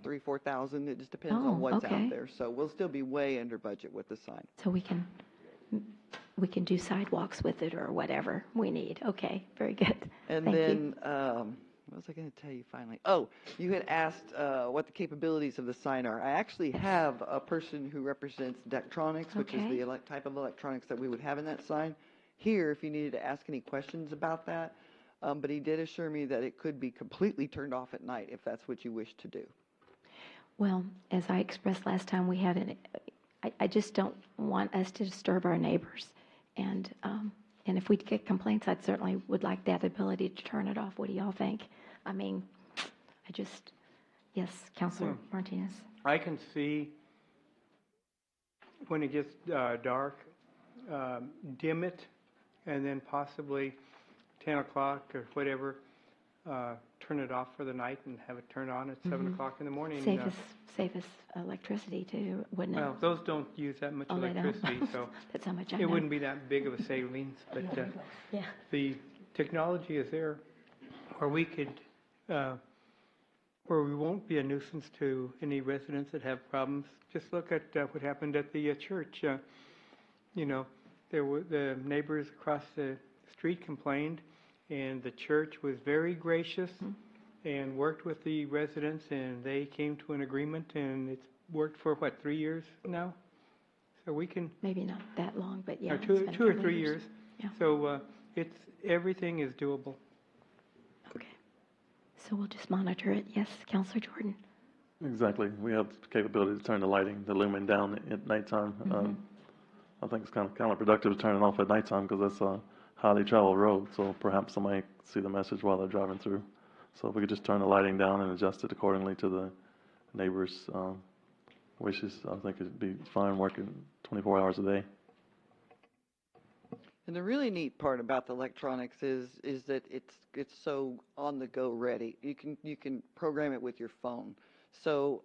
3,000-4,000. It just depends on what's okay. out there. So we'll still be way under budget with the sign. So we can do sidewalks with it or whatever we need. Okay, very good. And Thank then, you. what was I going to tell you finally? Oh, you had asked what the capabilities of the sign are. I actually have a person who represents Dec18, which is the type of electronics that we would have in that sign, here if you needed to ask any questions about that. But he did assure me that it could be completely turned off at night if that's what you wish to do. Well, as I expressed last time, we had I just don't want us to disturb our neighbors. And if we get complaints, I certainly would like that ability to turn it off. What do y'all think? I mean, yes, Councilor Martinez. I can see when it gets dark, dim it, and then possibly 10 o'clock or whatever, turn it off for the night and have it turned on at 7 o'clock in the morning. Save us electricity too, wouldn't it? Well, those don't use that much Oh, they don't? electricity, so That's how much I it know. wouldn't be that big of a savings. But Yeah. the technology is there where we could, where we won't be a nuisance to any residents that have problems. Just look at what happened at the church. You know, there were the neighbors across the street complained, and the church was very gracious and worked with the residents, and they came to an agreement, and it's worked for what, 3 years now? So we can Maybe not that long, but yeah. or it's two been a or couple 3 years. Yeah. So it's everything is doable. Okay. So we'll just monitor it. Yes, Counselor Jordan. Exactly. We have the capability to turn the lighting, the lumen down at nighttime. I think it's kind of counterproductive to turn it off at nighttime because that's a highly traveled road. So perhaps somebody see the message while they're driving through. So if we could just turn the lighting down and adjust it accordingly to the neighbors' wishes, I think it'd be fine working 24 hours a day. And the really neat part about the electronics is that it's so on the go ready. You can program it with your phone. So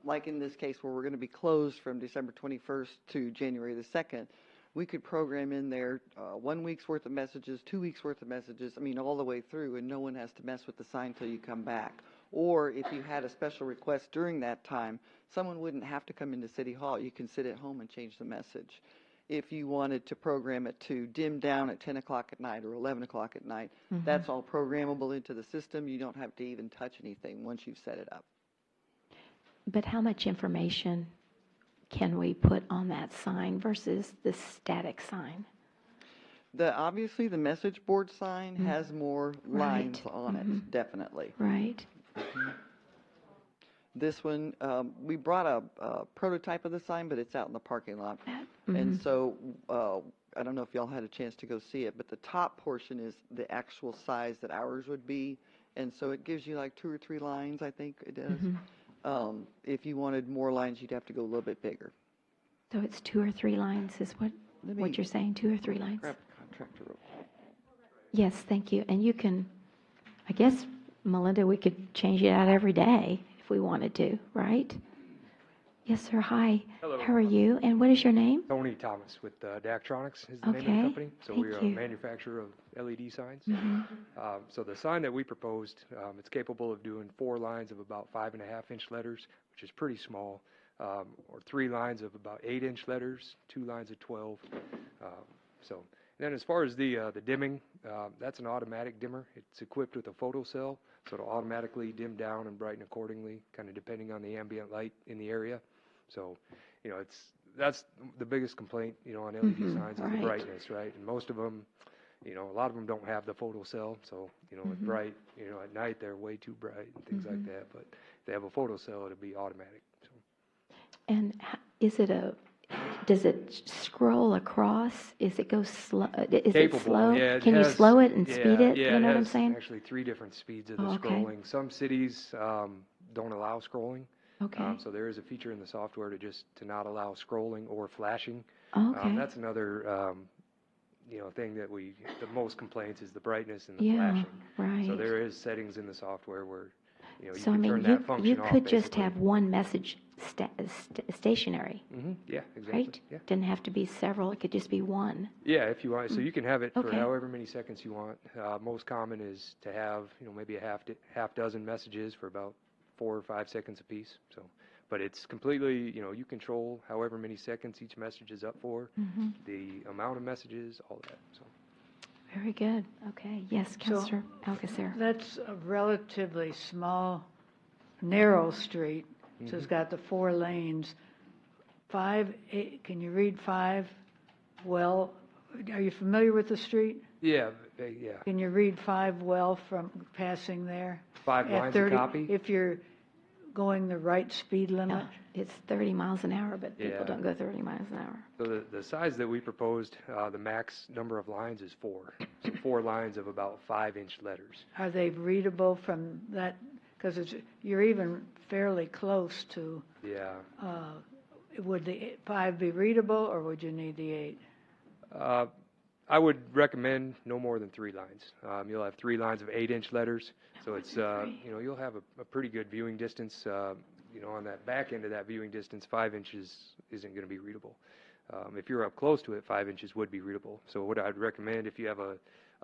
like in this case where we're going to be closed from December 21st to January the 2nd, we could program in there 1 week's worth of messages, 2 weeks worth of messages, I mean all the way through, and no one has to mess with the sign till you come back. Or if you had a special request during that time, someone wouldn't have to come into City Hall. You can sit at home and change the message. If you wanted to program it to dim down at 10 o'clock at night or 11 o'clock at night, that's all programmable into the system. You don't have to even touch anything once you've set it up. But how much information can we put on that sign versus the static sign? Obviously, the message board sign has more lines on it, definitely. Right. This one, we brought a prototype of the sign, but it's out in the parking lot. And so I don't know if y'all had a chance to go see it, but the top portion is the actual size that ours would be. And so it gives you like 2 or 3 lines, I think it does. If you wanted more lines, you'd have to go a little bit bigger. So it's 2 or 3 lines is what you're saying, 2 or 3 lines? Grab the contractor real quick. Yes, thank you. And you can, I guess, Melinda, we could change it out every day if we wanted to, right? Yes, sir. Hi. Hello. How are you? And what is your name? Tony Thomas with Dec18 is the name of the company. So we're a manufacturer of LED signs. So the sign that we proposed, it's capable of doing 4 lines of about 5.5-inch letters, which is pretty small, or 3 lines of about 8-inch letters, 2 lines of 12. So then as far as the dimming, that's an automatic dimmer. It's equipped with a photo cell, so it'll automatically dim down and brighten accordingly, kind of depending on the ambient light in the area. So, you know, that's the biggest complaint, you know, on LED signs is the brightness, right? And most of them, you know, a lot of them don't have the photo cell, so, you know, at bright, you know, at night they're way too bright and things like that. But if they have a photo cell, it'll be automatic. So. And does it scroll across? Is it go slow? Is Capable, it slow? yeah, Can you slow it and speed it? Yeah, You know it what I'm has saying? actually 3 different speeds of the scrolling. Some cities don't allow scrolling. Okay. So there is a feature in the software to not allow scrolling or flashing. Okay. That's another you know, thing that the most complaints is the brightness and the flashing. Right. So there is settings in the software where, you know, you So, can turn that function you off. could just basically. have one message stationary. Yeah, exactly. Right? Yeah. Didn't have to be several. It could just be one. Yeah, if you want. So you can have it for Okay. however many seconds you want. Most common is to have, you know, maybe a half dozen messages for about 4 or 5 seconds apiece. So, but it's completely, you know, you control however many seconds each message is up for, the amount of messages, all that. So. Very good. Okay. Yes, Councilor Alcacer. That's a relatively small, narrow street. So it's got the 4 lanes. 5, 8, can you read 5? Well, are you familiar with the street? Yeah, yeah. Can you read 5 well from passing there? 5 At lines 30, of copy? If you're going the right speed limit? It's 30 miles an hour, but people Yeah. don't go 30 miles an hour. So the size that we proposed, the max number of lines is 4. So 4 lines of about 5-inch letters. Are they readable from that? Because you're even fairly close to. Yeah. Would the 5 be readable, or would you need the 8? I would recommend no more than 3 lines. You'll have 3 lines of 8-inch letters, so it's, you'll have a pretty good viewing distance. On that back end of that viewing distance, 5 inches isn't going to be readable. If you're up close to it, 5 inches would be readable. So what I'd recommend if you have a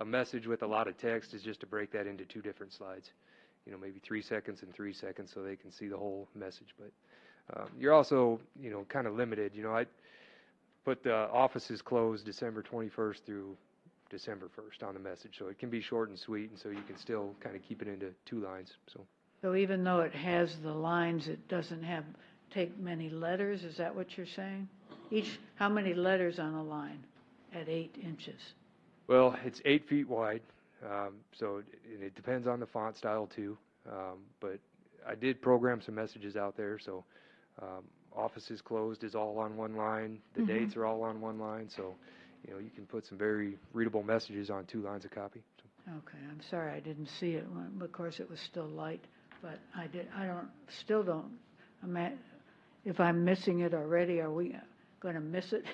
message with a lot of text is just to break that into 2 different slides. Maybe 3 seconds and 3 seconds so they can see the whole message. But you're also, kind of limited. I put the offices closed December 21st through December 1st on the message. So it can be short and sweet, and so you can still kind of keep it into 2 lines. So even though it has the lines, it doesn't take many letters, is that what you're saying? How many letters on a line at 8 inches? Well, it's 8 feet wide, so it depends on the font style too. But I did program some messages out there, so offices closed is all on 1 line. The dates are all on 1 line, so you can put some very readable messages on 2 lines of copy. Okay, I'm sorry I didn't see it. Of course, it was still light, but still don't. If I'm missing it already, are we going to miss it?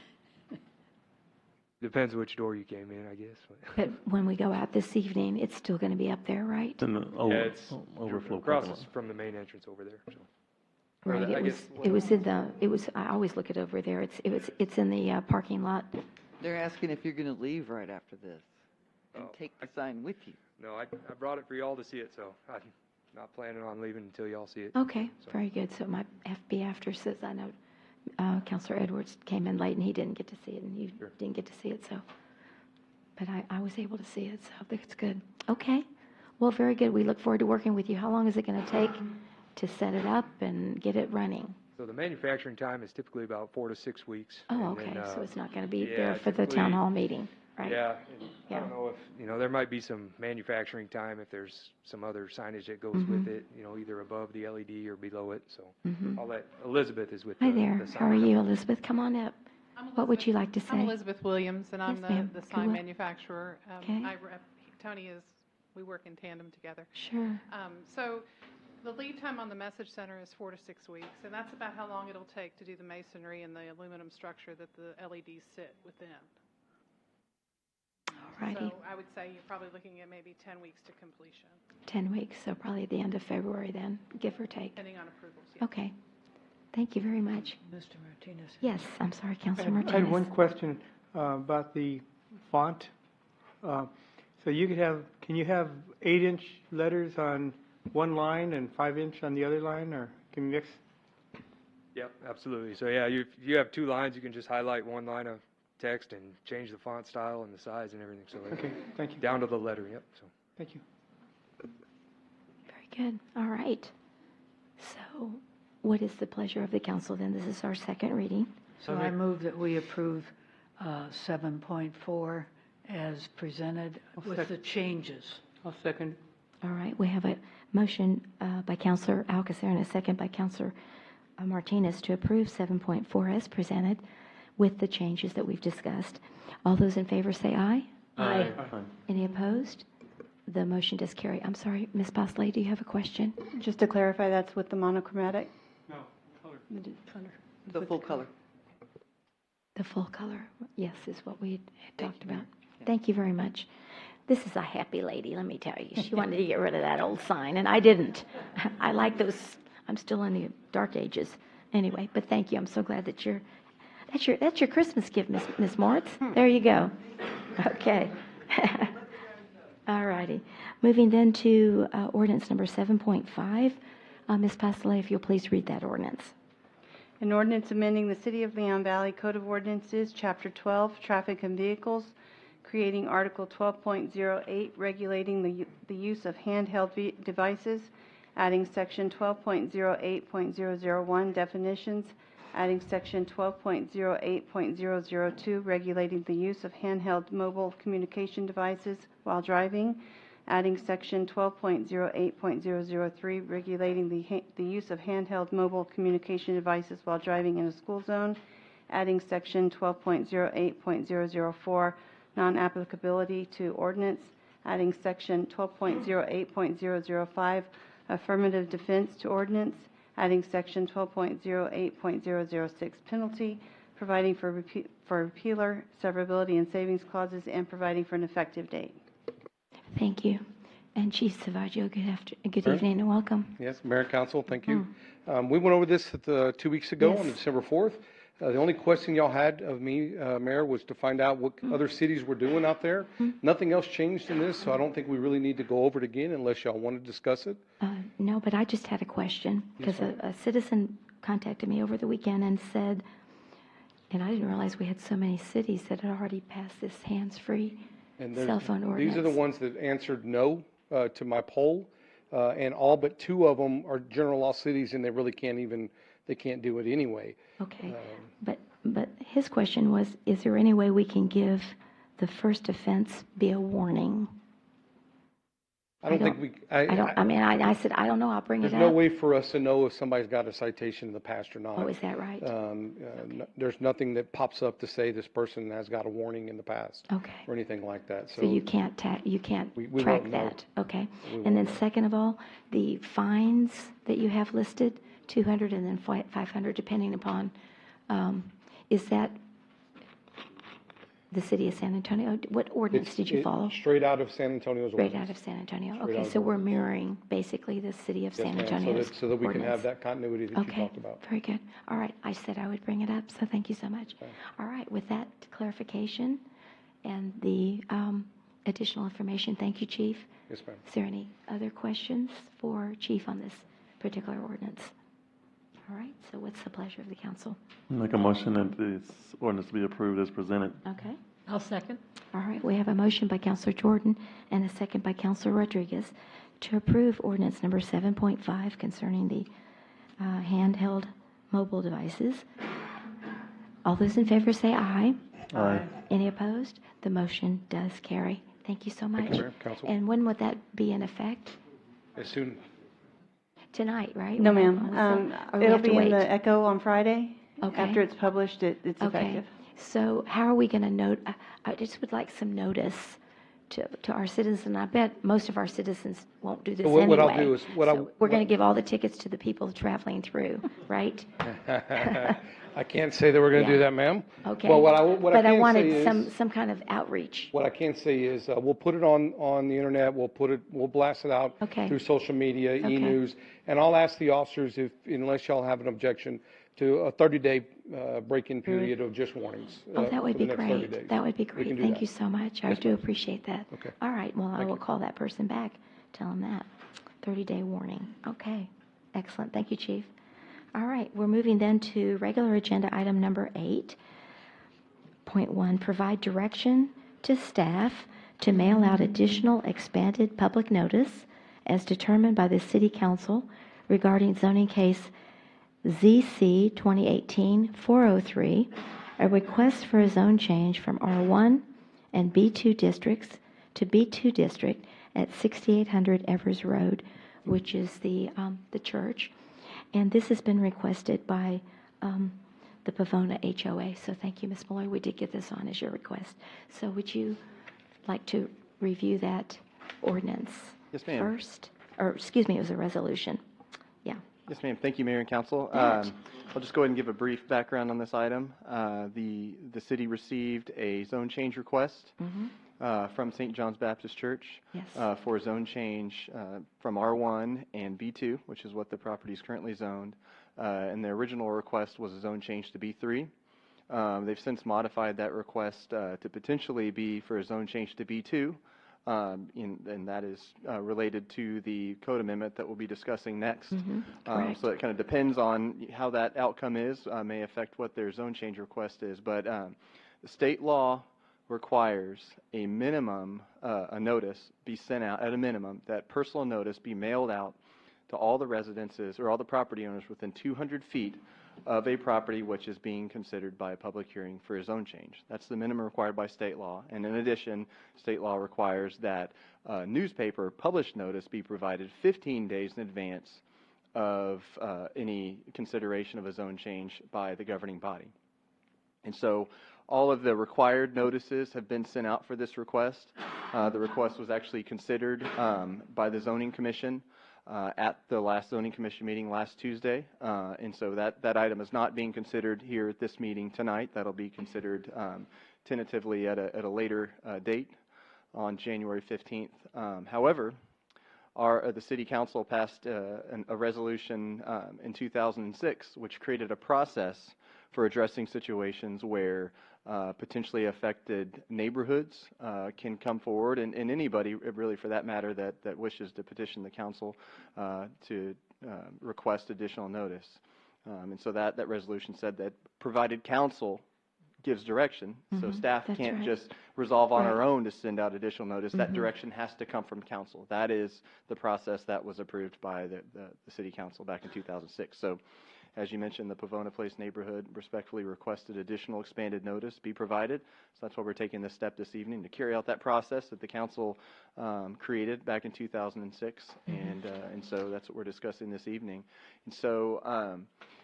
Depends which door you came in, I guess. But when we go out this evening, it's still going to be up there, right? It's in the It's overflow across parking lot. from the main entrance over there. So. Right, I always look it over there. It's in the parking lot. They're asking if you're going to leave right after this and take the sign with you. No, I brought it for y'all to see it, so I'm not planning on leaving until y'all see it. Okay, very good. So my FB after says, I know Councilor Edwards came in late and he didn't get to see it, and you didn't get to see it, so. But I was able to see it, so I think it's good. Okay, well, very good. We look forward to working with you. How long is it going to take to set it up and get it running? So the manufacturing time is typically about 4 to 6 weeks. Oh, okay, so it's not going to be there for the town hall meeting, right? Yeah, I don't know if, there might be some manufacturing time if there's some other signage that goes with it, either above the LED or below it, so I'll let Elizabeth is with Hi the there, how are you, Elizabeth? Come on up. What would you like to say? I'm Elizabeth Williams, and I'm Yes, ma'am. the Go sign up. manufacturer. Okay. Tony we work in tandem together. Sure. So the lead time on the message center is 4 to 6 weeks, and that's about how long it'll take to do the masonry and the aluminum structure that the LEDs sit within. Alrighty. So I would say you're probably looking at maybe 10 weeks to completion. 10 weeks, so probably at the end of February then, give or take. Depending on approvals, yes. Okay. Thank you very much. Mr. Martinez. Yes, I'm sorry, Councilor I Martinez. had one question about the font. So can you have 8-inch letters on 1 line and 5-inch on the other line, or can you mix? Yep, absolutely. So yeah, if you have 2 lines, you can just highlight 1 line of text and change the font style and the size and everything. So Okay, thank you. Down to the letter, yep. So. Thank you. Very good. All right. So what is the pleasure of the council then? This is our second reading. So I move that we approve 7.4 as presented with the changes. I'll second. All right, we have a motion by Councilor Alcacer and a second by Councilor Martinez to approve 7.4 as presented with the changes that we've discussed. All those in favor say aye. Aye. Any opposed? The motion does carry. I'm sorry, Ms. Bosley, do you have a question? Just to clarify, that's with the monochromatic? No, color. The full color. The full color, yes, is what we had talked about. Thank you very much. This is a happy lady, let me tell you. She wanted to get rid of that old sign, and I didn't. I like those. I'm still in the dark ages. Anyway, but thank you. I'm so glad that that's your Christmas gift, Miss Moritz. There you go. Okay. All righty. Moving then to ordinance number 7.5. Ms. Pasolay, if you'll please read that ordinance. An ordinance amending the City of Leon Valley Code of Ordinances, Chapter 12, Traffic and Vehicles, creating Article 12.08, regulating the use of handheld devices, adding Section 12.08.001, definitions, adding Section 12.08.002, regulating the use of handheld mobile communication devices while driving, adding Section 12.08.003, regulating the use of handheld mobile communication devices while driving in a school zone, adding Section 12.08.004, non-applicability to ordinance, adding Section 12.08.005, affirmative defense to ordinance, adding Section 12.08.006, penalty, providing for repealer, severability, and savings clauses, and providing for an effective date. Thank you. And Chief Savaggio, good Mayor? evening and welcome. Yes, Mayor and Council, thank you. We went over this 2 weeks ago on Yes. December 4th. The only question y'all had of me, Mayor, was to find out what other cities were doing out there. Nothing else changed in this, so I don't think we really need to go over it again unless y'all want to discuss it. No, but I just had a question because a citizen contacted me over the weekend and said, and I didn't realize we had so many cities that had already passed this hands-free And cell phone ordinance. these are the ones that answered no to my poll, and all but 2 of them are general law cities, and they really can't do it anyway. Okay, but his question was, is there any way we can give the first offense be a warning? I don't think we. I said, I don't know, I'll bring it up. There's no way for us to know if somebody's got a citation in the past or not. Oh, is that right? There's nothing that pops up to say this person has got a warning in the past. Okay. Or anything like that. So you can't track won't know. that, okay? We And then won't know. second of all, the fines that you have listed, 200 and then 500 depending upon, is that the city of San Antonio? What ordinance did you follow? Straight out of San Antonio's Straight ordinance. out of San Antonio. Straight Okay, out of so we're ordinance. mirroring basically the city of Yes, San ma'am, Antonio's so that we can have ordinance. that continuity that you Okay, talked about. very good. All right, I said I would bring it up, so thank you so much. All right, with that clarification and the additional information, thank you, Chief. Yes, ma'am. Is there any other questions for Chief on this particular ordinance? All right, so what's the pleasure of the council? Make a motion that this ordinance be approved as presented. Okay. I'll second. All right, we have a motion by Councilor Jordan and a second by Councilor Rodriguez to approve ordinance number 7.5 concerning the handheld mobile devices. All those in favor say aye. Aye. Any opposed? The motion does carry. Thank you so much. Thank you, Mayor, Council. And when would that be in effect? As soon, Tonight, right? No, Or ma'am. or we It'll have to be in wait? the Echo on Friday. Okay. After it's published, it's Okay, effective. so how are we going to note, I just would like some notice to our citizens, and I bet most of our citizens won't do this So what I'll anyway. do is- So we're going to give all the tickets to the people traveling through, right? I can't say that we're going to do Yeah. that, ma'am. Okay. Well, what I But I can say wanted is, some kind of outreach. what I can say is, we'll put it on the internet, we'll blast it out Okay. through social media, Okay. e-news, and I'll ask the officers if, unless y'all have an objection, to a 30-day break-in period of just warnings. Oh, that would for be the next 30 great. days. That would be We great. can do Thank that. you so much. I Yes, do ma'am. appreciate that. Okay. All right, well, I Thank will you. call that person back, tell them that. 30-day warning. Okay, excellent. Thank you, Chief. All right, we're moving then to regular agenda item number 8.1, provide direction to staff to mail out additional expanded public notice as determined by the City Council regarding zoning case ZC 2018-403, a request for a zone change from R1 and B2 districts to B2 district at 6800 Evers Road, which is the church. And this has been requested by the Pavona HOA. So thank you, Ms. Muller. We did get this on as your request. So would you like to review that ordinance Yes, ma'am. first? Or, excuse me, it was a resolution. Yeah. Yes, ma'am. Thank you, Mayor and Council. Yes. I'll just go ahead and give a brief background on this item. The city received a zone change request from St. John's Baptist Church Yes. for a zone change from R1 and B2, which is what the property is currently zoned. And the original request was a zone change to B3. They've since modified that request to potentially be for a zone change to B2. And that is related to the code amendment that we'll be discussing next. Correct. So it kind of depends on how that outcome is, may affect what their zone change request is. But the state law requires a minimum, a notice be sent out at a minimum, that personal notice be mailed out to all the residences or all the property owners within 200 feet of a property which is being considered by a public hearing for a zone change. That's the minimum required by state law. And in addition, state law requires that newspaper published notice be provided 15 days in advance of any consideration of a zone change by the governing body. And so all of the required notices have been sent out for this request. The request was actually considered by the Zoning Commission. at the last zoning commission meeting last Tuesday. And so that item is not being considered here at this meeting tonight. That'll be considered tentatively at a later date on January 15th. However, the City Council passed a resolution in 2006, which created a process for addressing situations where potentially affected neighborhoods can come forward, and anybody, really for that matter, that wishes to petition the council to request additional notice. And so that resolution said that provided council gives direction, so staff can't just resolve on our own to send out additional notice. That direction has to come from council. That is the process that was approved by the City Council back in 2006. So, as you mentioned, the Pavona Place neighborhood respectfully requested additional expanded notice be provided. So that's why we're taking this step this evening to carry out that process that the council created back in 2006, and so that's what we're discussing this evening. And so,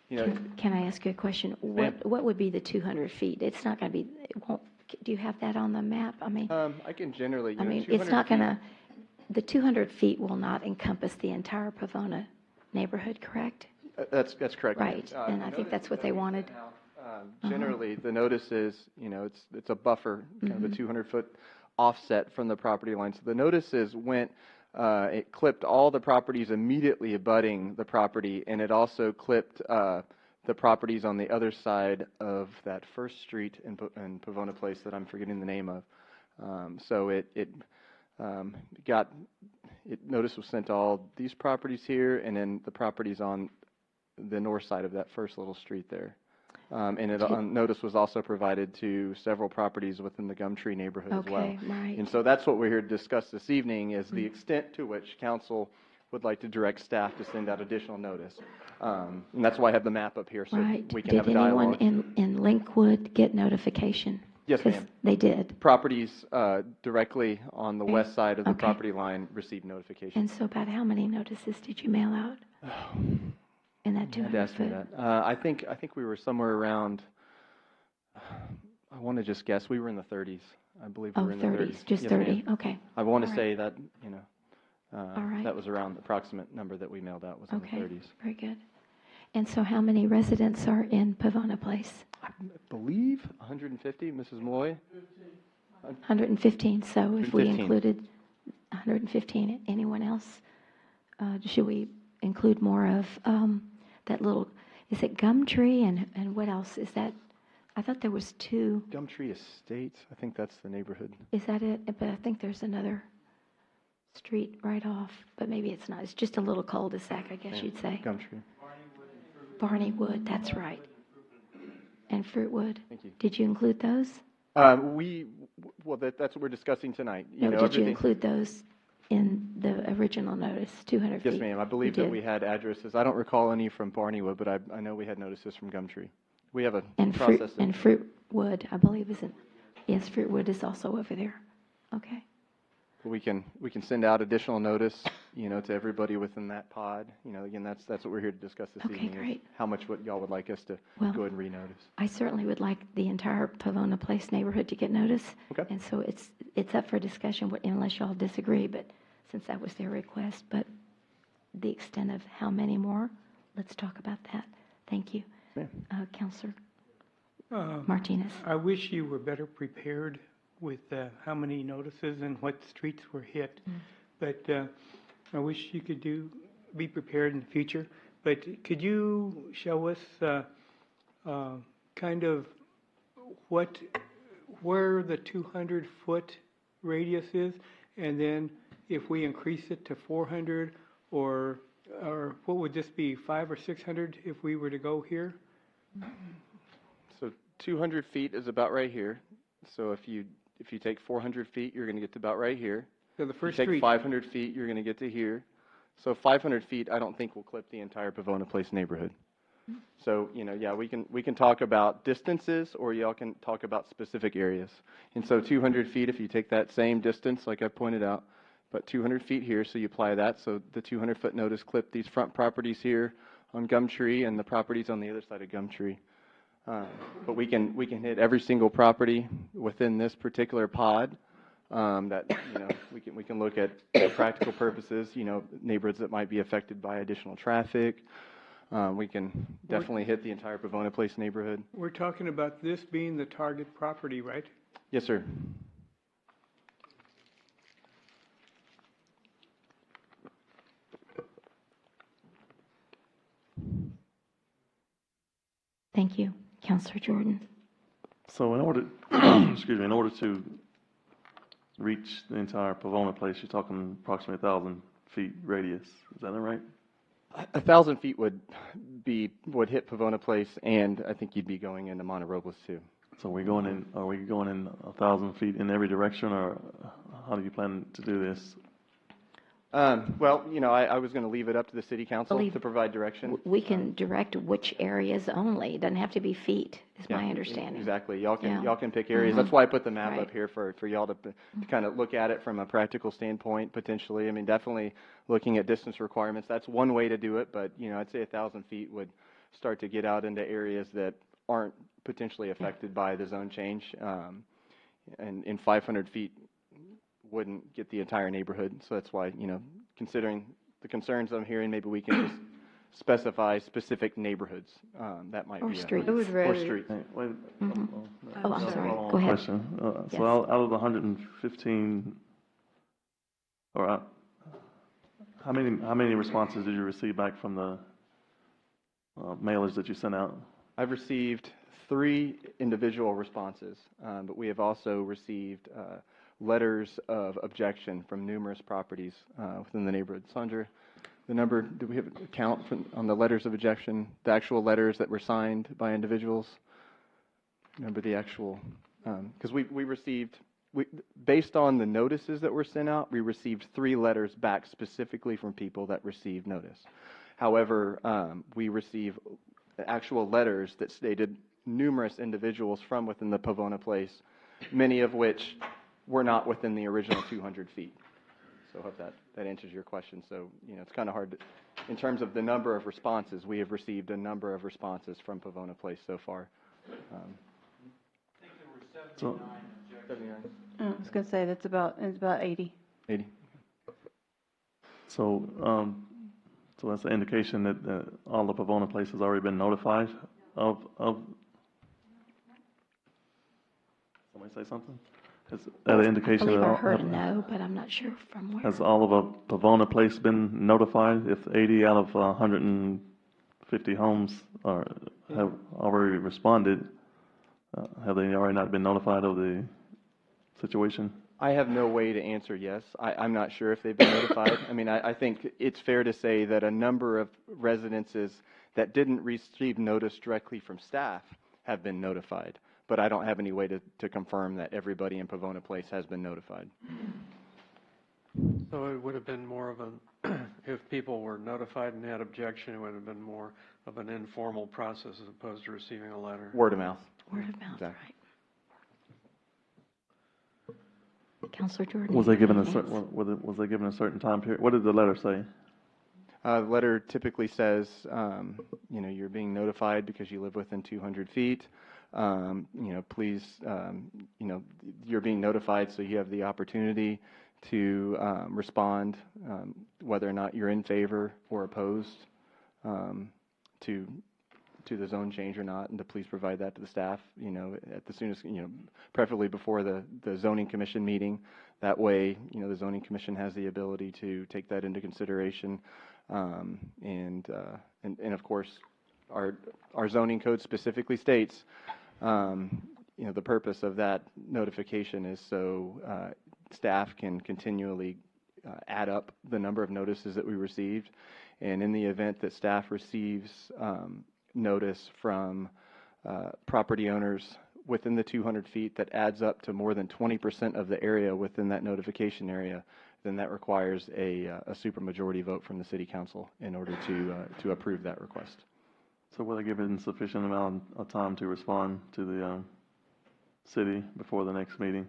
you know, Can I ask you a question? What would be the 200 feet? It's not going to be. It won't. Do you have that on the map? I mean, I can generally. I mean, it's not going to. The 200 feet will not encompass the entire Pavona neighborhood, correct? That's correct. Right, and I think that's what they wanted. Generally, the notice is, you know, it's a buffer, kind of a 200-foot offset from the property line. So the notices went, it clipped all the properties immediately abutting the property, and it also clipped the properties on the other side of that first street in Pavona Place that I'm forgetting the name of. So notice was sent to all these properties here, and then the properties on the north side of that first little street there. And notice was also provided to several properties within the Gumtree neighborhood as well. Right. And so that's what we're here to discuss this evening, is the extent to which council would like to direct staff to send out additional notice. And that's why I have the map up here, so we can have a dialogue. Did anyone in Linkwood get notification? Yes, ma'am. They did. Properties directly on the west side of the property line received notification. And so about how many notices did you mail out? In that 200 foot? I think we were somewhere around, I want to just guess, we were in the 30s. I believe we were in the 30s. Just Yes, 30, ma'am. okay. I want to All say that, you know, All right. that was around the approximate number that we mailed out was in the 30s. Very good. And so how many residents are in Pavona Place? I believe 150, Mrs. Malloy? 115, so if we 115. included 115, anyone else? Should we include more of that little, is it Gumtree and what else is that? I thought there was two. Gumtree Estates, I think that's the neighborhood. Is that it? But I think there's another street right off, but maybe it's not. It's just a little cul-de-sac, I guess you'd say. Gumtree. Barneywood, that's right. And Fruitwood. Thank you. Did you include those? Well, that's what we're discussing tonight. No, did you include those in the original notice, 200 feet? Yes, ma'am. I believe that we had addresses. I don't recall any from Barneywood, but I know we had notices from Gumtree. We have a process. And Fruitwood, I believe, isn't. Yes, Fruitwood is also over there. Okay. We can send out additional notice, you know, to everybody within that pod. You know, again, that's what we're here to discuss this evening. Okay, great. How much what y'all would like us to go ahead and renotice. I certainly would like the entire Pavona Place neighborhood to get notice. Okay. And so it's up for discussion unless y'all disagree, but since that was their request. But the extent of how many more, let's talk about that. Thank you. Yeah. Councilor Martinez. I wish you were better prepared with how many notices and what streets were hit. But I wish you could be prepared in the future. But could you show us kind of where the 200-foot radius is, and then if we increase it to 400, or what would this be, 500 or 600 if we were to go here? So 200 feet is about right here. So if you take 400 feet, you're going to get to about right here. So the first you take street. 500 feet, you're going to get to here. So 500 feet, I don't think will clip the entire Pavona Place neighborhood. So, you know, yeah, we can talk about distances, or y'all can talk about specific areas. And so 200 feet, if you take that same distance, like I pointed out, but 200 feet here, so you apply that. So the 200-foot notice clip these front properties here on Gumtree and the properties on the other side of Gumtree. But we can hit every single property within this particular pod that, we can look at for practical purposes, neighborhoods that might be affected by additional traffic. We can definitely hit the entire Pavona Place neighborhood. We're talking about this being the target property, right? Yes, sir. Thank you. Councilor Jordan. So in order, excuse me, in order to reach the entire Pavona Place, you're talking approximately 1,000 feet radius. Is that right? 1,000 feet would hit Pavona Place, and I think you'd be going into Monte Robles too. So are we going in 1,000 feet in every direction, or how do you plan to do this? Well, I was going to leave it up to the city council to provide direction. We can direct which areas only. It doesn't have to be feet, is my understanding. Exactly. Y'all can pick areas. Mm-hmm. That's why I put the map Right. up here for y'all to kind of look at it from a practical standpoint, potentially. I mean, definitely looking at distance requirements. That's one way to do it, but, I'd say 1,000 feet would start to get out into areas that aren't potentially affected by the zone change. And 500 feet wouldn't get the entire neighborhood. So that's why, considering the concerns I'm hearing, maybe we can just specify specific neighborhoods. That might be streets. or streets. Hey, wait, Oh, I'm sorry. follow-on Go ahead. question. Yes. So out of the 115, or how many responses did you receive back from the mailers that you sent out? I've received 3 individual responses, but we have also received letters of objection from numerous properties within the neighborhood. Sandra, the number, do we have a count on the letters of objection, the actual letters that were signed by individuals? Remember the actual, because we received, based on the notices that were sent out, we received 3 letters back specifically from people that received notice. However, we received actual letters that stated numerous individuals from within the Pavona Place, many of which were not within the original 200 feet. So I hope that answers your question. So, it's kind of hard to, in terms of the number of responses, we have received a number of responses from Pavona Place so far. I was going to say it's about 80. 80. So, so that's an indication that all the Pavona Place has already been notified of. Somebody say something? Is that an indication? I believe that I all, heard a no, but I'm not sure from where. has all of a Pavona Place been notified? If 80 out of 150 homes have already responded, have they already not been notified of the situation? I have no way to answer yes. I'm not sure if they've been notified. I mean, I think it's fair to say that a number of residences that didn't receive notice directly from staff have been notified. But I don't have any way to confirm that everybody in Pavona Place has been notified. So it would have been more of if people were notified and had objection, it would have been more of an informal process as opposed to receiving a letter. Word of mouth. Word of mouth, Exactly. right. Councilor Jordan. Was they given a Yes. certain was they given a certain time period? What did the letter say? The letter typically says, you're being notified because you live within 200 feet. Please, you're being notified, so you have the opportunity to respond whether or not you're in favor or opposed to the zone change or not, and to please provide that to the staff, at the soonest, preferably before the zoning commission meeting. That way, the zoning commission has the ability to take that into consideration. And of course, our zoning code specifically states, the purpose of that notification is so staff can continually add up the number of notices that we received. And in the event that staff receives notice from property owners within the 200 feet that adds up to more than 20% of the area within that notification area, then that requires a supermajority vote from the city council in order to approve that request. So were they given sufficient amount of time to respond to the city before the next meeting?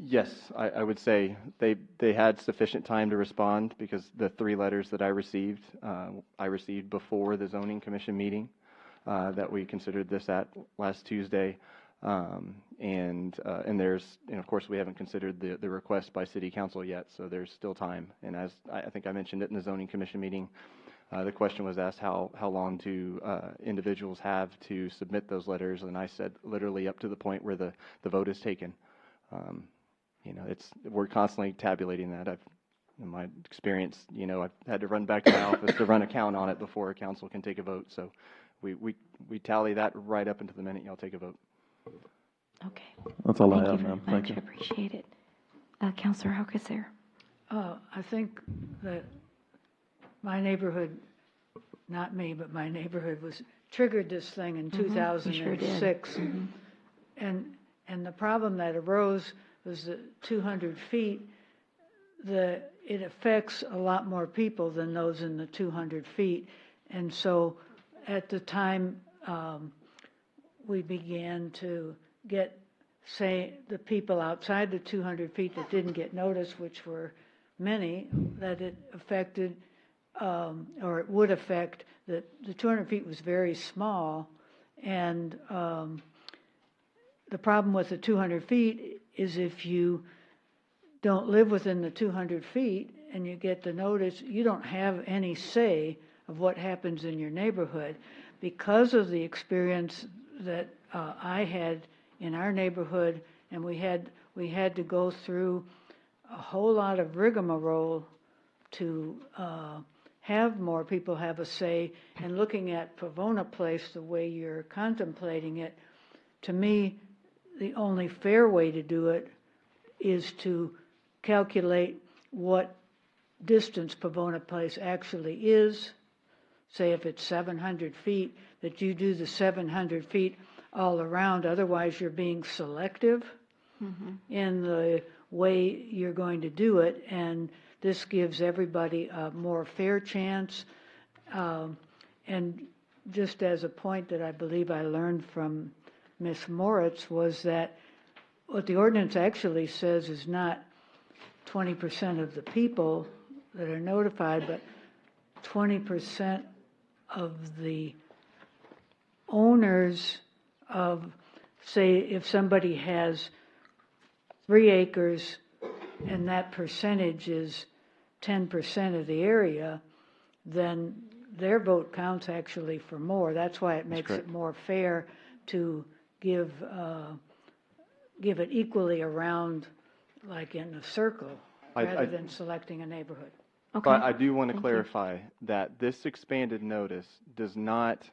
Yes, I would say they had sufficient time to respond because the 3 letters that I received before the zoning commission meeting that we considered this at last Tuesday. And there's, and of course, we haven't considered the request by City Council yet, so there's still time. And as I think I mentioned it in the Zoning Commission meeting, the question was asked, how long do individuals have to submit those letters? And I said literally up to the point where the vote is taken. We're constantly tabulating that. In my experience, I've had to run back to my office to run a count on it before a council can take a vote. So we tally that right up until the minute y'all take a vote. Okay. That's all I Thank have, you very ma'am. Thank much. you. I appreciate it. Councilor Alcacer. I think that my neighborhood, not me, but my neighborhood triggered this thing in 2006. Sure did. And the problem that arose was that 200 feet, it affects a lot more people than those in the 200 feet. And so at the time, we began to get, say, the people outside the 200 feet that didn't get noticed, which were many, that it affected, or it would affect, the 200 feet was very small. And the problem with the 200 feet is if you don't live within the 200 feet and you get the notice, you don't have any say of what happens in your neighborhood. Because of the experience that I had in our neighborhood, and we had to go through a whole lot of rigmarole to have more people have a say. And looking at Pavona Place the way you're contemplating it, to me, the only fair way to do it is to calculate what distance Pavona Place actually is. Say if it's 700 feet, that you do the 700 feet all around. Otherwise, you're being selective in the way you're going to do it. And this gives everybody a more fair chance. And just as a point that I believe I learned from Ms. Moritz was that what the ordinance actually says is not 20% of the people that are notified, but 20% of the owners of, say, if somebody has 3 acres and that percentage is 10% of the area, then their vote counts actually for more. That's why it makes it more fair to give it equally around, like in a circle, rather than selecting a neighborhood. Okay. But I do want to clarify that this expanded notice does not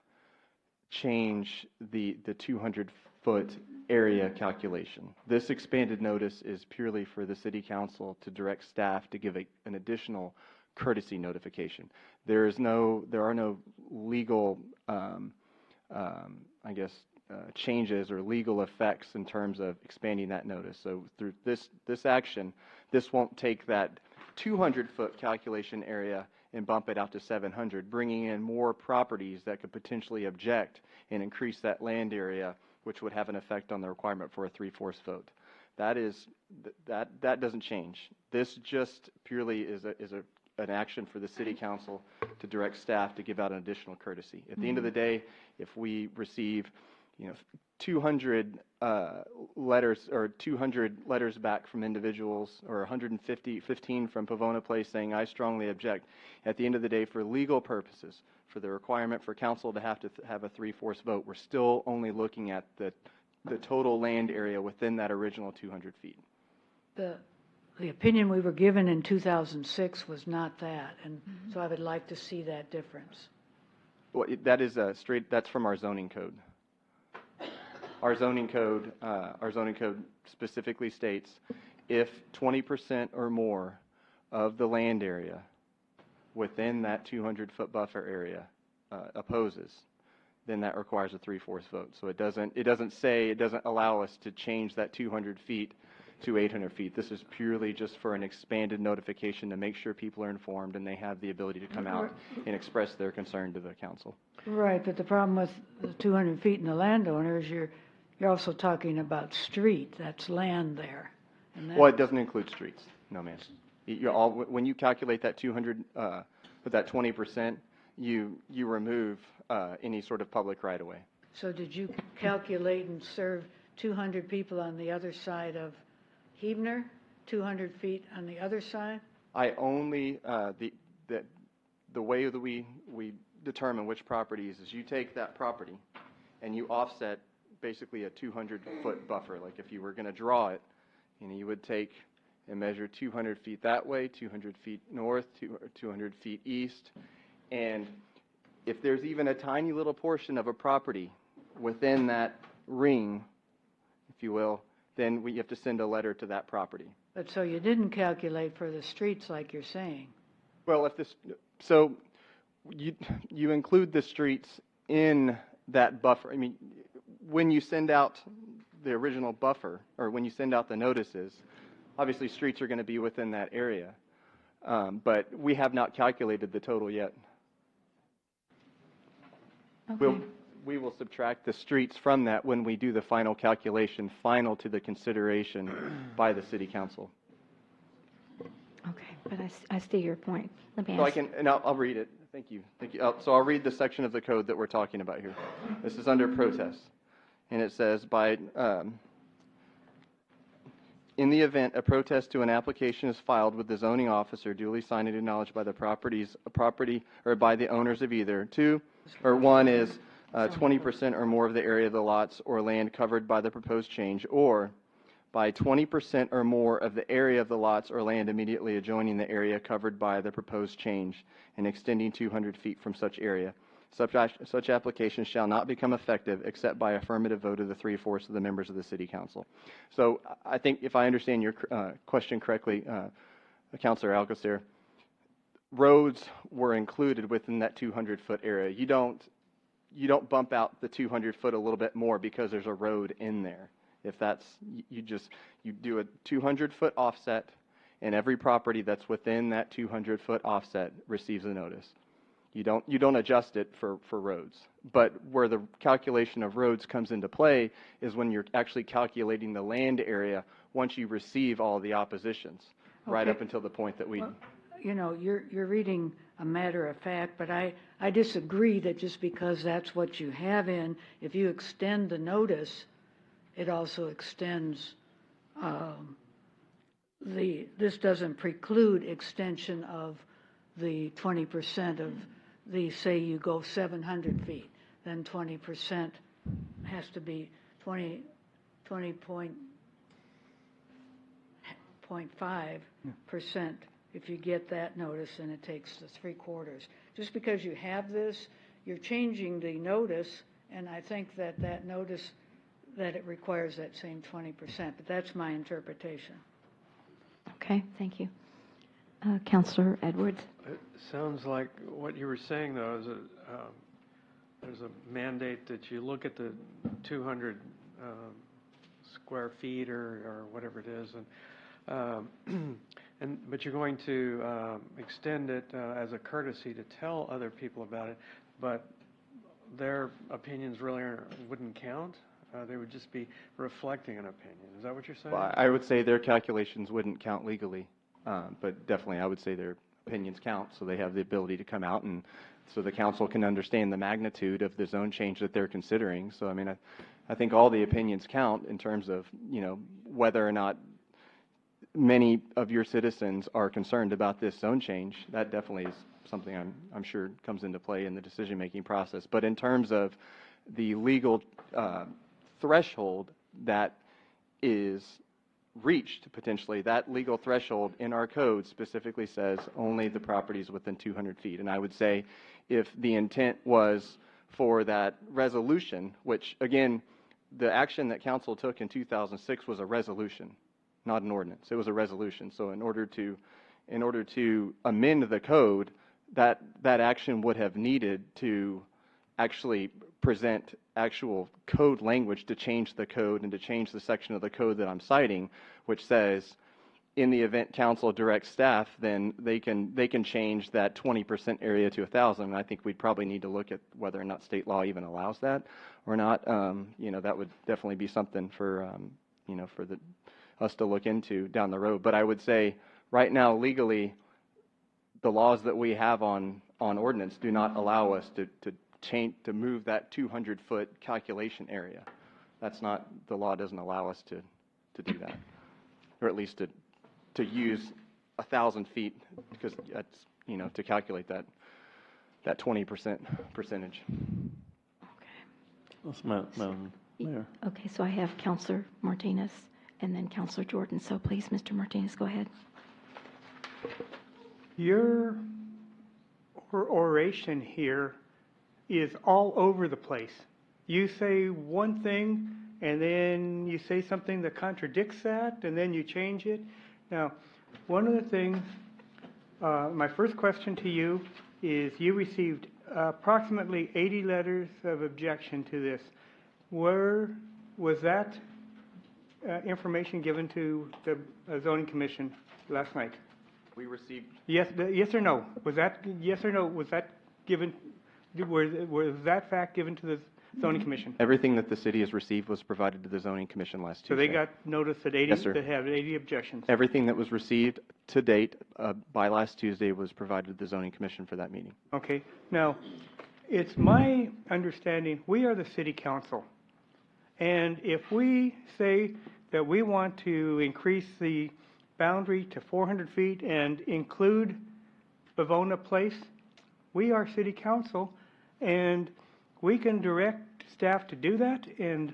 change the 200-foot area calculation. This expanded notice is purely for the City Council to direct staff to give an additional courtesy notification. There are no legal, changes or legal effects in terms of expanding that notice. So through this action, this won't take that 200-foot calculation area and bump it out to 700, bringing in more properties that could potentially object and increase that land area, which would have an effect on the requirement for a 3/4 vote. That doesn't change. This just purely is an action for the City Council to direct staff to give out an additional courtesy. At the end of the day, if we receive 200 letters or 200 letters back from individuals, or 115 from Pavona Place saying I strongly object, at the end of the day, for legal purposes, for the requirement for council to have a 3/4 vote, we're still only looking at the total land area within that original 200 feet. The opinion we were given in 2006 was not that, and so I would like to see that difference. Well, that's from our zoning code. Our zoning code specifically states if 20% or more of the land area within that 200-foot buffer area opposes, then that requires a 3/4 vote. So it doesn't allow us to change that 200 feet to 800 feet. This is purely just for an expanded notification to make sure people are informed and they have the ability to come out and express their concern to the council. Right, but the problem with the 200 feet and the landowner is you're also talking about street. That's land there. Well, it doesn't include streets. No, ma'am. When you calculate that 200 with that 20%, you remove any sort of public right-of-way. So did you calculate and serve 200 people on the other side of Huebner, 200 feet on the other side? I only, the way that we determine which properties is you take that property and you offset basically a 200-foot buffer. Like if you were going to draw it, you would take and measure 200 feet that way, 200 feet north, 200 feet east. And if there's even a tiny little portion of a property within that ring, if you will, then you have to send a letter to that property. But so you didn't calculate for the streets like you're saying? Well, so you include the streets in that buffer. I mean, when you send out the original buffer, or when you send out the notices, obviously streets are going to be within that area. But we have not calculated the total yet. Okay. We will subtract the streets from that when we do the final calculation, final to the consideration by the City Council. Okay, but I see your point. Let me So ask. I'll read it. Thank you. Thank you. So I'll read the section of the code that we're talking about here. This is under protest. And it says, in the event a protest to an application is filed with the zoning officer duly signed and acknowledged by the property or by the owners of either one is 20% or more of the area of the lots or land covered by the proposed change, or by 20% or more of the area of the lots or land immediately adjoining the area covered by the proposed change and extending 200 feet from such area. Such application shall not become effective except by affirmative vote of the 3/4 of the members of the City Council. So I think if I understand your question correctly, Councilor Alcocer, roads were included within that 200-foot area. You don't bump out the 200 foot a little bit more because there's a road in there. If that's, you do a 200-foot offset, and every property that's within that 200-foot offset receives a notice. You don't adjust it for roads. But where the calculation of roads comes into play is when you're actually calculating the land area once you receive all the oppositions, right up until the point that we... Well, you're reading a matter of fact, but I disagree that just because that's what you have in, if you extend the notice, it also extends, this doesn't preclude extension of the 20% of say you go 700 feet, then 20% has to be 20.5% if you get that notice, and it takes the 3/4. Just because you have this, you're changing the notice, and I think that notice, that it requires that same 20%, but that's my interpretation. Okay, thank you. Councilor Edwards? It sounds like what you were saying, though, is there's a mandate that you look at the 200 square feet or whatever it is, but you're going to extend it as a courtesy to tell other people about it, but their opinions really wouldn't count? They would just be reflecting an opinion. Is that what you're saying? Well, I would say their calculations wouldn't count legally, but definitely I would say their opinions count, so they have the ability to come out and so the council can understand the magnitude of the zone change that they're considering. So, I mean, I think all the opinions count in terms of, whether or not many of your citizens are concerned about this zone change. That definitely is something I'm sure comes into play in the decision-making process. But in terms of the legal threshold that is reached, potentially, that legal threshold in our code specifically says only the properties within 200 feet. And I would say if the intent was for that resolution, which, again, the action that council took in 2006 was a resolution, not an ordinance. It was a resolution. So in order to amend the code, that action would have needed to actually present actual code language to change the code and to change the section of the code that I'm citing, which says in the event council directs staff, then they can change that 20% area to 1,000. And I think we'd probably need to look at whether or not state law even allows that or not. That would definitely be something for us to look into down the road. But I would say right now legally, the laws that we have on ordinance do not allow us to move that 200-foot calculation area. That's not, the law doesn't allow us to do that, or at least to use 1,000 feet, because that's, you know, to calculate that 20% percentage. That's Madam Mayor. Okay, so I have Counselor Martinez and then Counselor Jordan. So please, Mr. Martinez, go ahead. Your oration here is all over the place. You say one thing, and then you say something that contradicts that, and then you change it. Now, one of the things, my first question to you is, you received approximately 80 letters of objection to this. Where was that information given to the zoning commission last night? We received. Yes or no? Was that, yes or no, was that given, was that fact given to the zoning commission? Everything that the city has received was provided to the zoning commission last Tuesday. So they got notice that 80, Yes, sir. that have 80 objections? Everything that was received to date by last Tuesday was provided to the zoning commission for that meeting. Okay. Now, it's my understanding, we are the city council. And if we say that we want to increase the boundary to 400 feet and include Bavona Place, we are city council, and we can direct staff to do that, and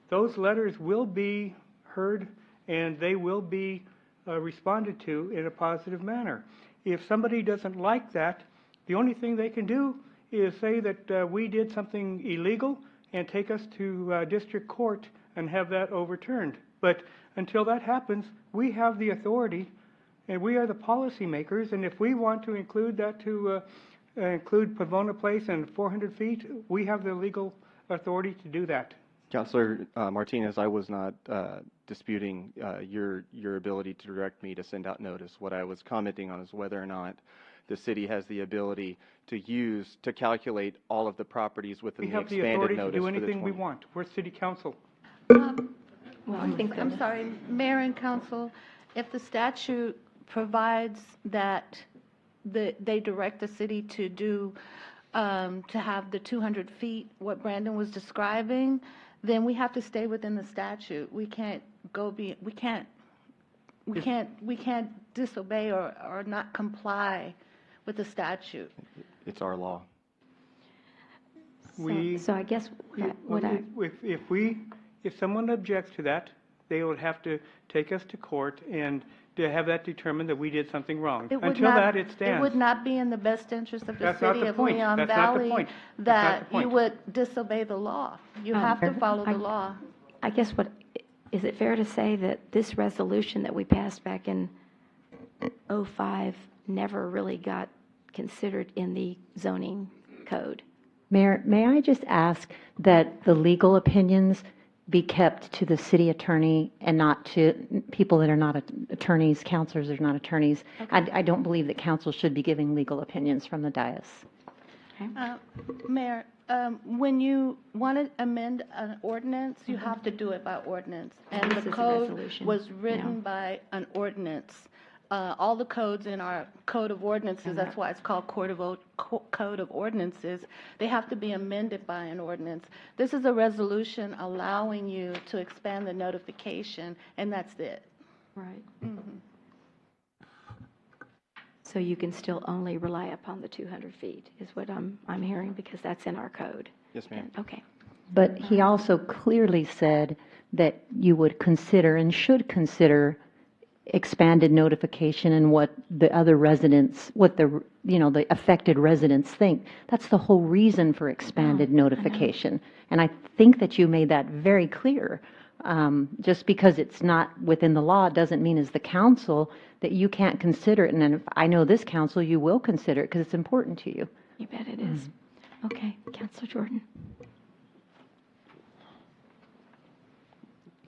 those letters will be heard and they will be responded to in a positive manner. If somebody doesn't like that, the only thing they can do is say that we did something illegal and take us to district court and have that overturned. But until that happens, we have the authority, and we are the policymakers, and if we want to include that to include Pavona Place and 400 feet, we have the legal authority to do that. Councilor Martinez, I was not disputing your ability to direct me to send out notice. What I was commenting on is whether or not the city has the ability to calculate all of the properties within the expanded notice. We have the authority to do anything we want. We're city council. Well, I think I'm sorry, Mayor and Council, if the statute provides that they direct the city to do, to have the 200 feet, what Brandon was describing, then we have to stay within the statute. We can't we can't disobey or not comply with the statute. It's our law. So I guess what I... If someone objects to that, they would have to take us to court and to have that determined that we did something wrong. Until that, it stands. It would not be in the best interest of the That's not city the of point. Leon That's not the Valley point. That's not that the point. you would disobey the law. You have to follow the law. I guess is it fair to say that this resolution that we passed back in '05 never really got considered in the zoning code? Mayor, may I just ask that the legal opinions be kept to the city attorney and not to people that are not attorneys, counselors that are not attorneys? Okay. I don't believe that council should be giving legal opinions from the dais. Mayor, when you want to amend an ordinance, you have to do it by ordinance. And This the is a code resolution was written now. by an ordinance. All the codes in our Code of Ordinances, that's why it's called Code of Ordinances, they have to be amended by an ordinance. This is a resolution allowing you to expand the notification, and that's it. Right. So you can still only rely upon the 200 feet, is what I'm hearing, because that's in our code. Yes, ma'am. Okay. But he also clearly said that you would consider and should consider expanded notification and what the other residents, what the affected residents think. That's the whole reason for expanded notification. And I think that you made that very clear. Just because it's not within the law doesn't mean as the council that you can't consider it. And if I know this council, you will consider it because it's important to you. You bet it is. Okay, Councilor Jordan.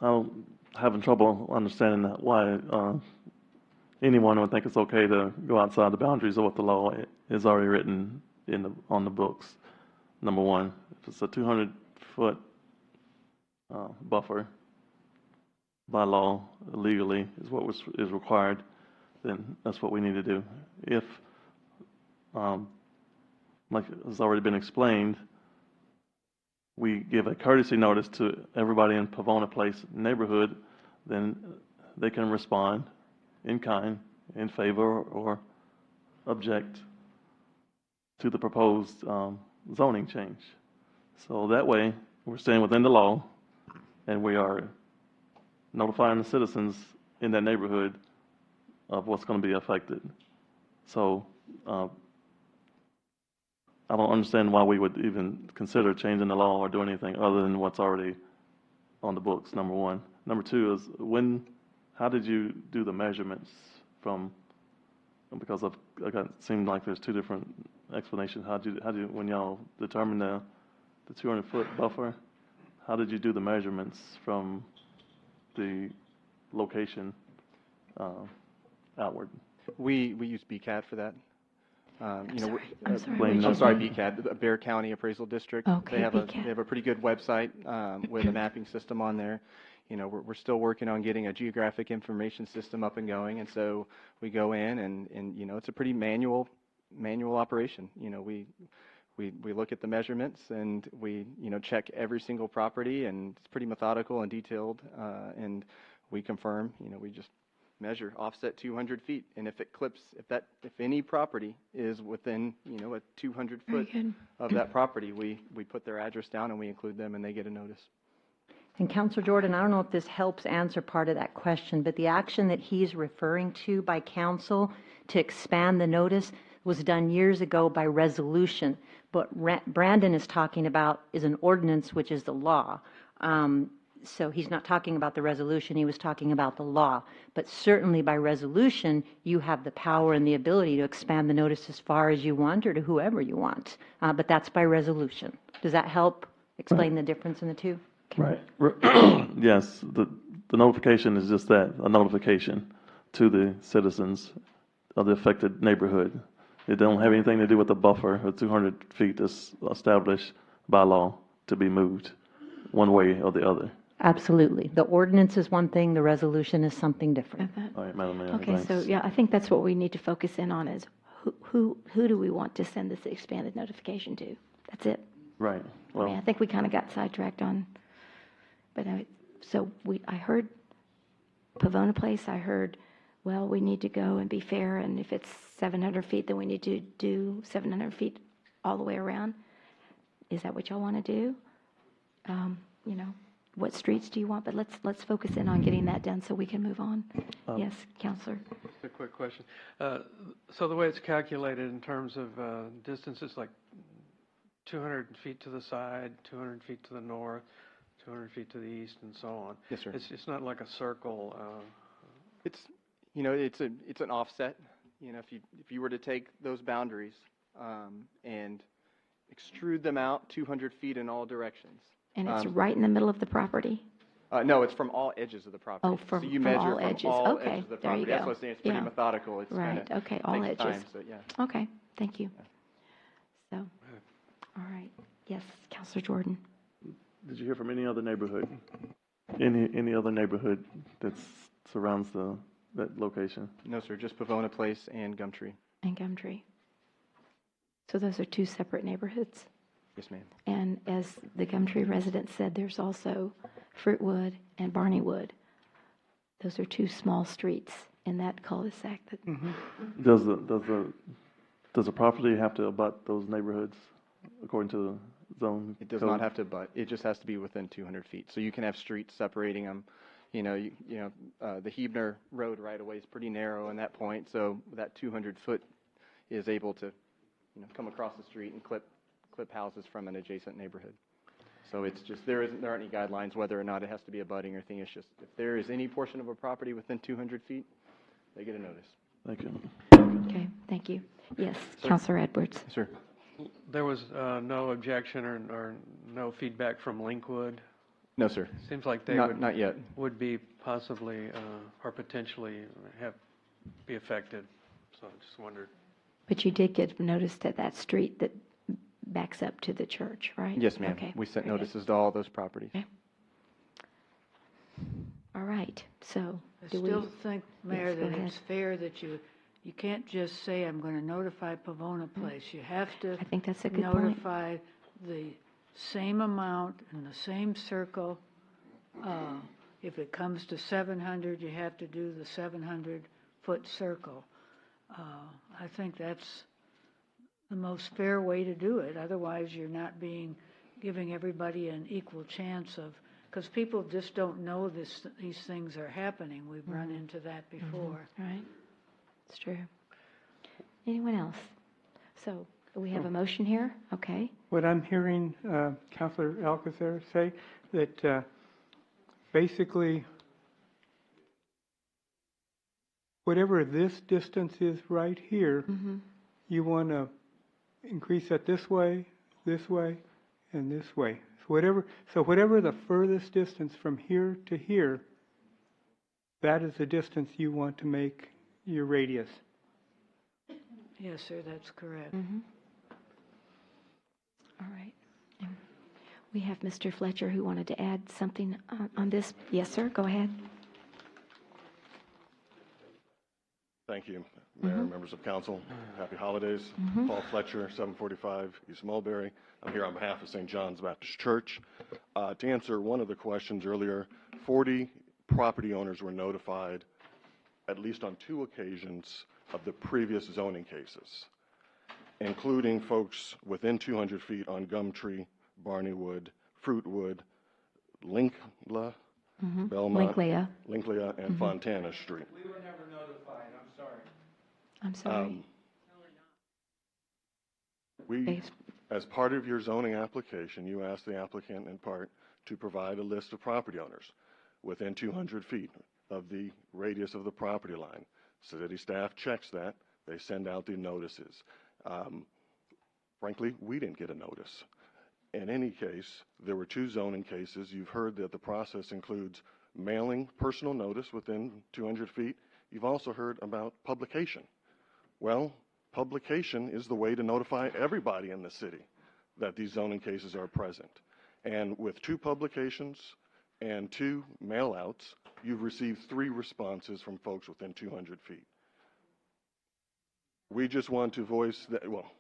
I'm having trouble understanding that why anyone would think it's okay to go outside the boundaries of what the law is already written on the books. Number one, if it's a 200-foot buffer by law, legally, is what is required, then that's what we need to do. If, like has already been explained, we give a courtesy notice to everybody in Pavona Place neighborhood, then they can respond in kind, in favor, or object to the proposed zoning change. So that way, we're staying within the law, and we are notifying the citizens in that neighborhood of what's going to be affected. So I don't understand why we would even consider changing the law or doing anything other than what's already on the books, number one. Number two is how did you do the measurements from, because it seemed like there's two different explanations. How do you, when y'all determine the 200-foot buffer, how did you do the measurements from the location outward? We use BCAD for that. I'm sorry, BCAD, the Bear County Appraisal District. Okay, they have a pretty good website with a mapping system on there. We're still working on getting a geographic information system up and going, and so we go in and it's a pretty manual operation. We look at the measurements and we check every single property, and it's pretty methodical and detailed, and we confirm. We just measure offset 200 feet, and if any property is within a 200 foot of that property, we put their address down and we include them, and they get a notice. And Councilor Jordan, I don't know if this helps answer part of that question, but the action that he's referring to by council to expand the notice was done years ago by resolution. What Brandon is talking about is an ordinance, which is the law. So he's not talking about the resolution, he was talking about the law. But certainly by resolution, you have the power and the ability to expand the notice as far as you want or to whoever you want. But that's by resolution. Does that help explain the difference in the two? Right. Yes, the notification is just that, a notification to the citizens of the affected neighborhood. It don't have anything to do with the buffer of 200 feet that's established by law to be moved one way or the other. Absolutely. The ordinance is one thing, the resolution is something different. All right, Madam Mayor. Okay, so yeah, I think that's what we need to focus in on is who do we want to send this expanded notification to? That's it. Right. I mean, I think we kind of got sidetracked on, but I heard Pavona Place, I heard, well, we need to go and be fair, and if it's 700 feet, then we need to do 700 feet all the way around. Is that what y'all want to do? What streets do you want? But let's focus in on getting that done so we can move on. Yes, Counselor. A quick question. So the way it's calculated in terms of distances, like 200 feet to the side, 200 feet to the north, 200 feet to the east, and so on. Yes, sir. It's not like a circle. It's an offset. If you were to take those boundaries and extrude them out 200 feet in all directions. And it's right in the middle of the property? No, it's from all edges of the property. Oh, so from you measure all from edges. all Okay, edges of the there you property. That's go. what I'm saying. It's pretty methodical. It's right. Okay, all takes edges. time, so, yeah. Okay, thank you. So, all right. Yes, Counselor Jordan. Did you hear from any other neighborhood? Any other neighborhood that surrounds that location? No, sir. Just Pavona Place and Gumtree. And Gumtree. So those are two separate neighborhoods? Yes, ma'am. And as the Gumtree resident said, there's also Fruitwood and Barneywood. Those are two small streets in that cul-de-sac. Does the property have to abut those neighborhoods according to the zone? It does code? not have to abut. It just has to be within 200 feet. So you can have streets separating them. The Hebner Road right away is pretty narrow in that point. So that 200 foot is able to, come across the street and clip houses from an adjacent neighborhood. So it's just, there aren't any guidelines whether or not it has to be abutting or anything. It's just, if there is any portion of a property within 200 feet, they get a notice. Thank you. Okay, thank you. Yes, Councilor Edwards. Sir. There was no objection or no feedback from Linkwood? No, sir. Seems like they not yet. Would be possibly or potentially be affected. So I just wondered. But you did get notice to that street that backs up to the church, right? Yes, ma'am. Okay. We sent very notices to all those properties. Okay. All right. So I do still we? think, Mayor, Yes, go that ahead. it's fair that you can't just say, I'm going to notify Pavona Place. You have to I think that's a good point. notify the same amount in the same circle. If it comes to 700, you have to do the 700-foot circle. I think that's the most fair way to do it. Otherwise, you're not giving everybody an equal chance of, because people just don't know these things are happening. We've run into that before. Right. It's true. Anyone else? So we have a motion here. Okay. What I'm hearing Councilor Alcacer say, that basically whatever this distance is right here, you want to increase that this way, and this way. So whatever the furthest distance from here to here, that is the distance you want to make your radius. Yes, sir, that's correct. All right. And we have Mr. Fletcher who wanted to add something on this. Yes, sir, go ahead. Thank you, Mayor, members of council. Happy holidays. Paul Fletcher, 745 East Mulberry. I'm here on behalf of St. John's Baptist Church. To answer one of the questions earlier, 40 property owners were notified, at least on 2 occasions, of the previous zoning cases, including folks within 200 feet on Gumtree, Barneywood, Fruitwood, Linkla, Belmont, Linklea, and Fontana Street. We were never notified, I'm sorry. I'm sorry. As part of your zoning application, you asked the applicant in part to provide a list of property owners within 200 feet of the radius of the property line. City staff checks that. They send out the notices. Frankly, we didn't get a notice. In any case, there were 2 zoning cases. You've heard that the process includes mailing personal notice within 200 feet. You've also heard about publication. Well, publication is the way to notify everybody in the city that these zoning cases are present. And with 2 publications and 2 mail-outs, you've received 3 responses from folks within 200 feet. We just want to voice that, well,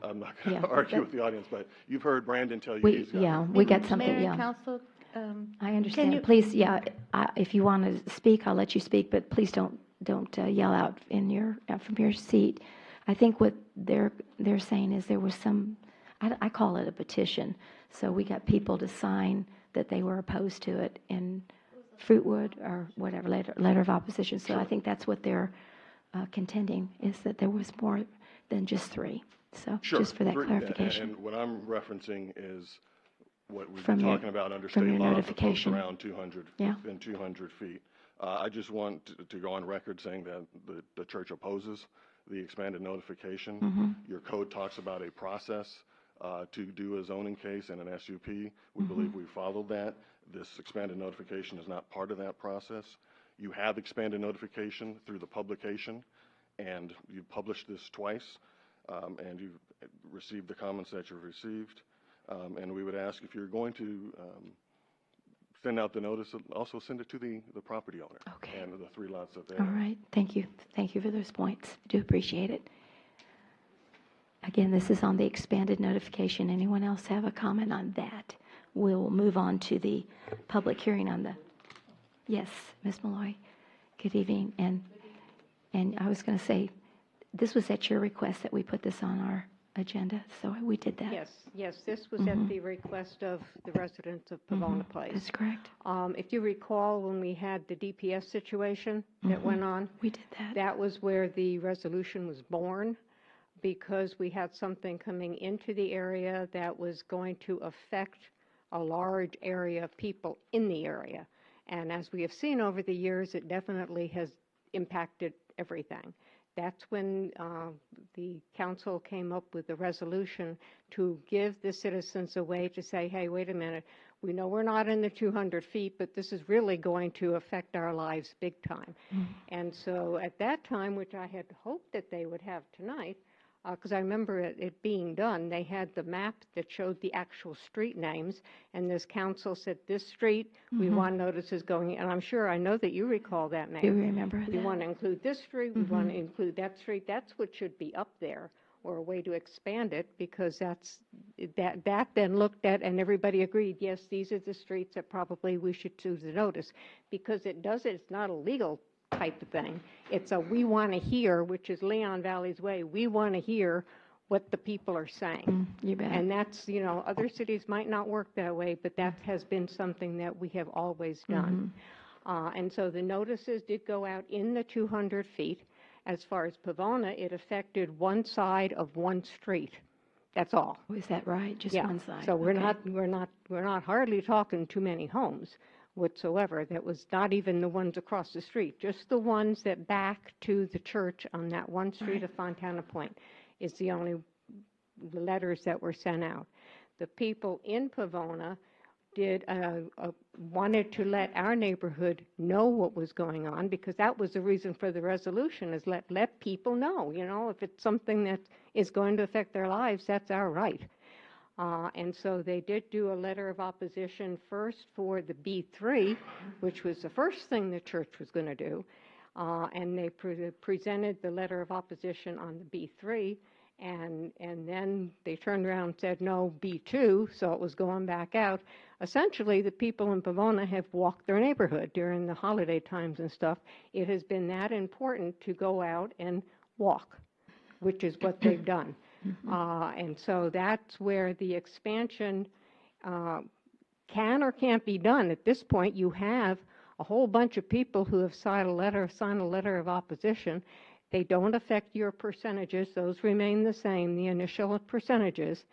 I'm not going to argue with the audience, but you've heard Brandon tell you he's got we got something, Mayor and Council, I understand. Please, if you want to speak, I'll let you speak, but please don't yell out from your seat. I think what they're saying is there was some, I call it a petition. So we got people to sign that they were opposed to it in Fruitwood or whatever, letter of opposition. So I think that's what they're contending, is that there was more than just 3. So just for that clarification. And what I'm referencing is what we've been talking about under state law for folks around 200, within 200 feet. I just want to go on record saying that the church opposes the expanded notification. Your code talks about a process to do a zoning case and an SUP. We believe we followed that. This expanded notification is not part of that process. You have expanded notification through the publication, and you published this twice, and you've received the comments that you've received. And we would ask, if you're going to send out the notice, also send it to the property owner and the 3 lots that they All right. Thank you. Thank you for those points. I do appreciate it. Again, this is on the expanded notification. Anyone else have a comment on that? We'll move on to the public hearing on the, yes, Ms. Malloy. Good evening. And I was going to say, this was at your request that we put this on our agenda, so we did that. Yes, this was at the request of the residents of Pavona Place. That's correct. If you recall, when we had the DPS situation that went on, we did that. That was where the resolution was born, because we had something coming into the area that was going to affect a large area of people in the area. And as we have seen over the years, it definitely has impacted everything. That's when the council came up with the resolution to give the citizens a way to say, hey, wait a minute, we know we're not in the 200 feet, but this is really going to affect our lives big time. And so at that time, which I had hoped that they would have tonight, because I remember it being done, they had the map that showed the actual street names, and this council said, this street, we want notices going, and I'm sure, I know that you recall that, Mayor. Do remember We that. want to include this street, we want to include that street. That's what should be up there or a way to expand it, because that then looked at and everybody agreed, yes, these are the streets that probably we should choose to notice, because it's not a legal type of thing. It's a we want to hear, which is Leon Valley's way. We want to hear what the people are saying. You bet. And that's, other cities might not work that way, but that has been something that we have always done. And so the notices did go out in the 200 feet. As far as Pavona, it affected one side of one street. That's all. Is that right? Just one side? So we're not hardly talking too many homes whatsoever. That was not even the ones across the street, just the ones that back to the church on that one street of Fontana Point is the only letters that were sent out. The people in Pavona wanted to let our neighborhood know what was going on, because that was the reason for the resolution, is let people know, if it's something that is going to affect their lives, that's our right. And so they did do a letter of opposition first for the B3, which was the first thing the church was going to do, and they presented the letter of opposition on the B3, and then they turned around and said, no, B2, so it was going back out. Essentially, the people in Pavona have walked their neighborhood during the holiday times and stuff. It has been that important to go out and walk, which is what they've done. And so that's where the expansion can or can't be done. At this point, you have a whole bunch of people who have signed a letter of opposition. They don't affect your percentages. Those remain the same, the initial percentages.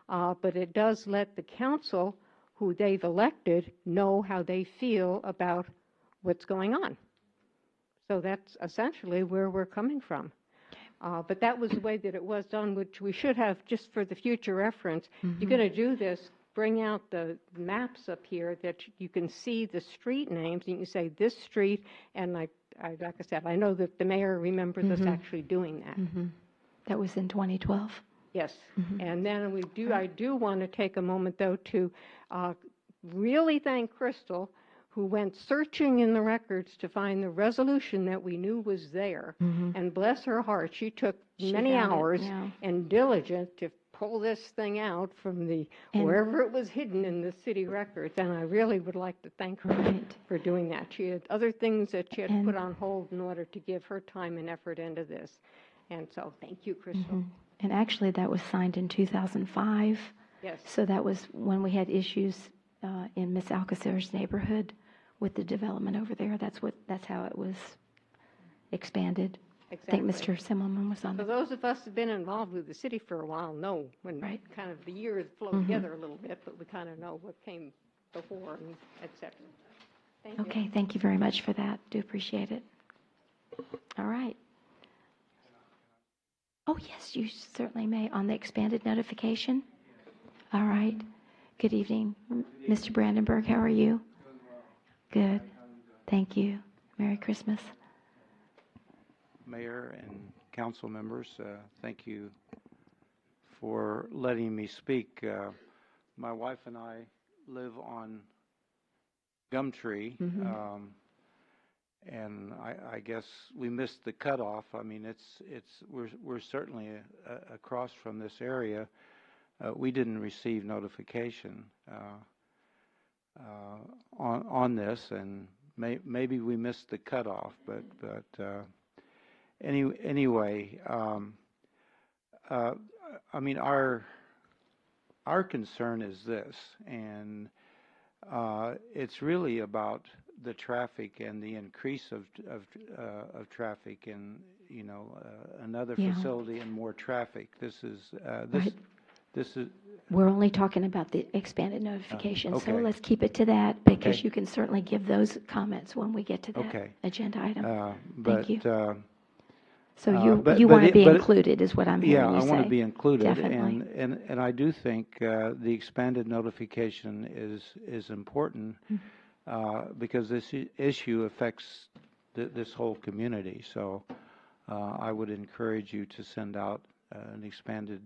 But it does let the council, who they've elected, know how they feel about what's going on. So that's essentially where we're coming from. But that was the way that it was done, which we should have, just for the future reference. You're going to do this, bring out the maps up here that you can see the street names, and you can say this street, and like I said, I know that the mayor remembers us actually doing that. That was in 2012. Yes, and then I do want to take a moment, though, to really thank Crystal, who went searching in the records to find the resolution that we knew was there. And bless her heart, she took many hours and diligence to pull this thing out from wherever it was hidden in the city records. And I really would like to thank her for doing that. She had other things that she had put on hold in order to give her time and effort into this. And so thank you, Crystal. And actually, that was signed in 2005. Yes. So that was when we had issues in Miss Alcacer's neighborhood with the development over there. That's how it was expanded. Exactly. I think Mr. Simmelman was on. So those of us who've been involved with the city for a while know when kind of the years flow together a little bit, but we kind of know what came before and et cetera. Thank you. Okay, thank you very much for that. Do appreciate it. All right. Oh, yes, you certainly may. On the expanded notification? All right. Good evening, Mr. Brandenburg. How are you? Good. Thank you. Merry Christmas. Mayor and council members, thank you for letting me speak. My wife and I live on Gumtree, and I guess we missed the cutoff. I mean, we're certainly across from this area. We didn't receive notification on this, and maybe we missed the cutoff, but anyway, I mean, our concern is this, and it's really about the traffic and the increase of traffic, and another facility and more traffic. This is. We're only talking about the expanded notification, so okay. let's keep it to that, because you can certainly give those comments when we get to that agenda item. Thank you. So you want to be included, is what I'm hearing you say. Yeah, I want to be included. Definitely. And I do think the expanded notification is important because this issue affects this whole community. So I would encourage you to send out an expanded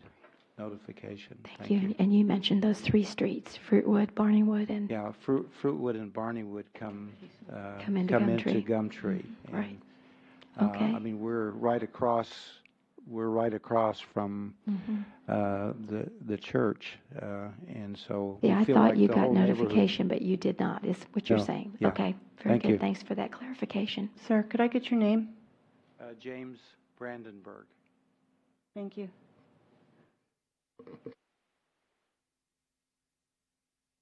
notification. Thank you. And you mentioned those three streets, Fruitwood, Barneywood, and... Yeah, Fruitwood and Barneywood come into Gumtree. Gumtree. Right. I mean, we're right across we're right across from the church, and so we Yeah, I feel thought like you the got whole neighborhood- notification, but you did not, is what you're No, saying. yeah. Okay, very Thank good. you. Thanks for that clarification. Sir, could I get your name? James Brandenburg. Thank you.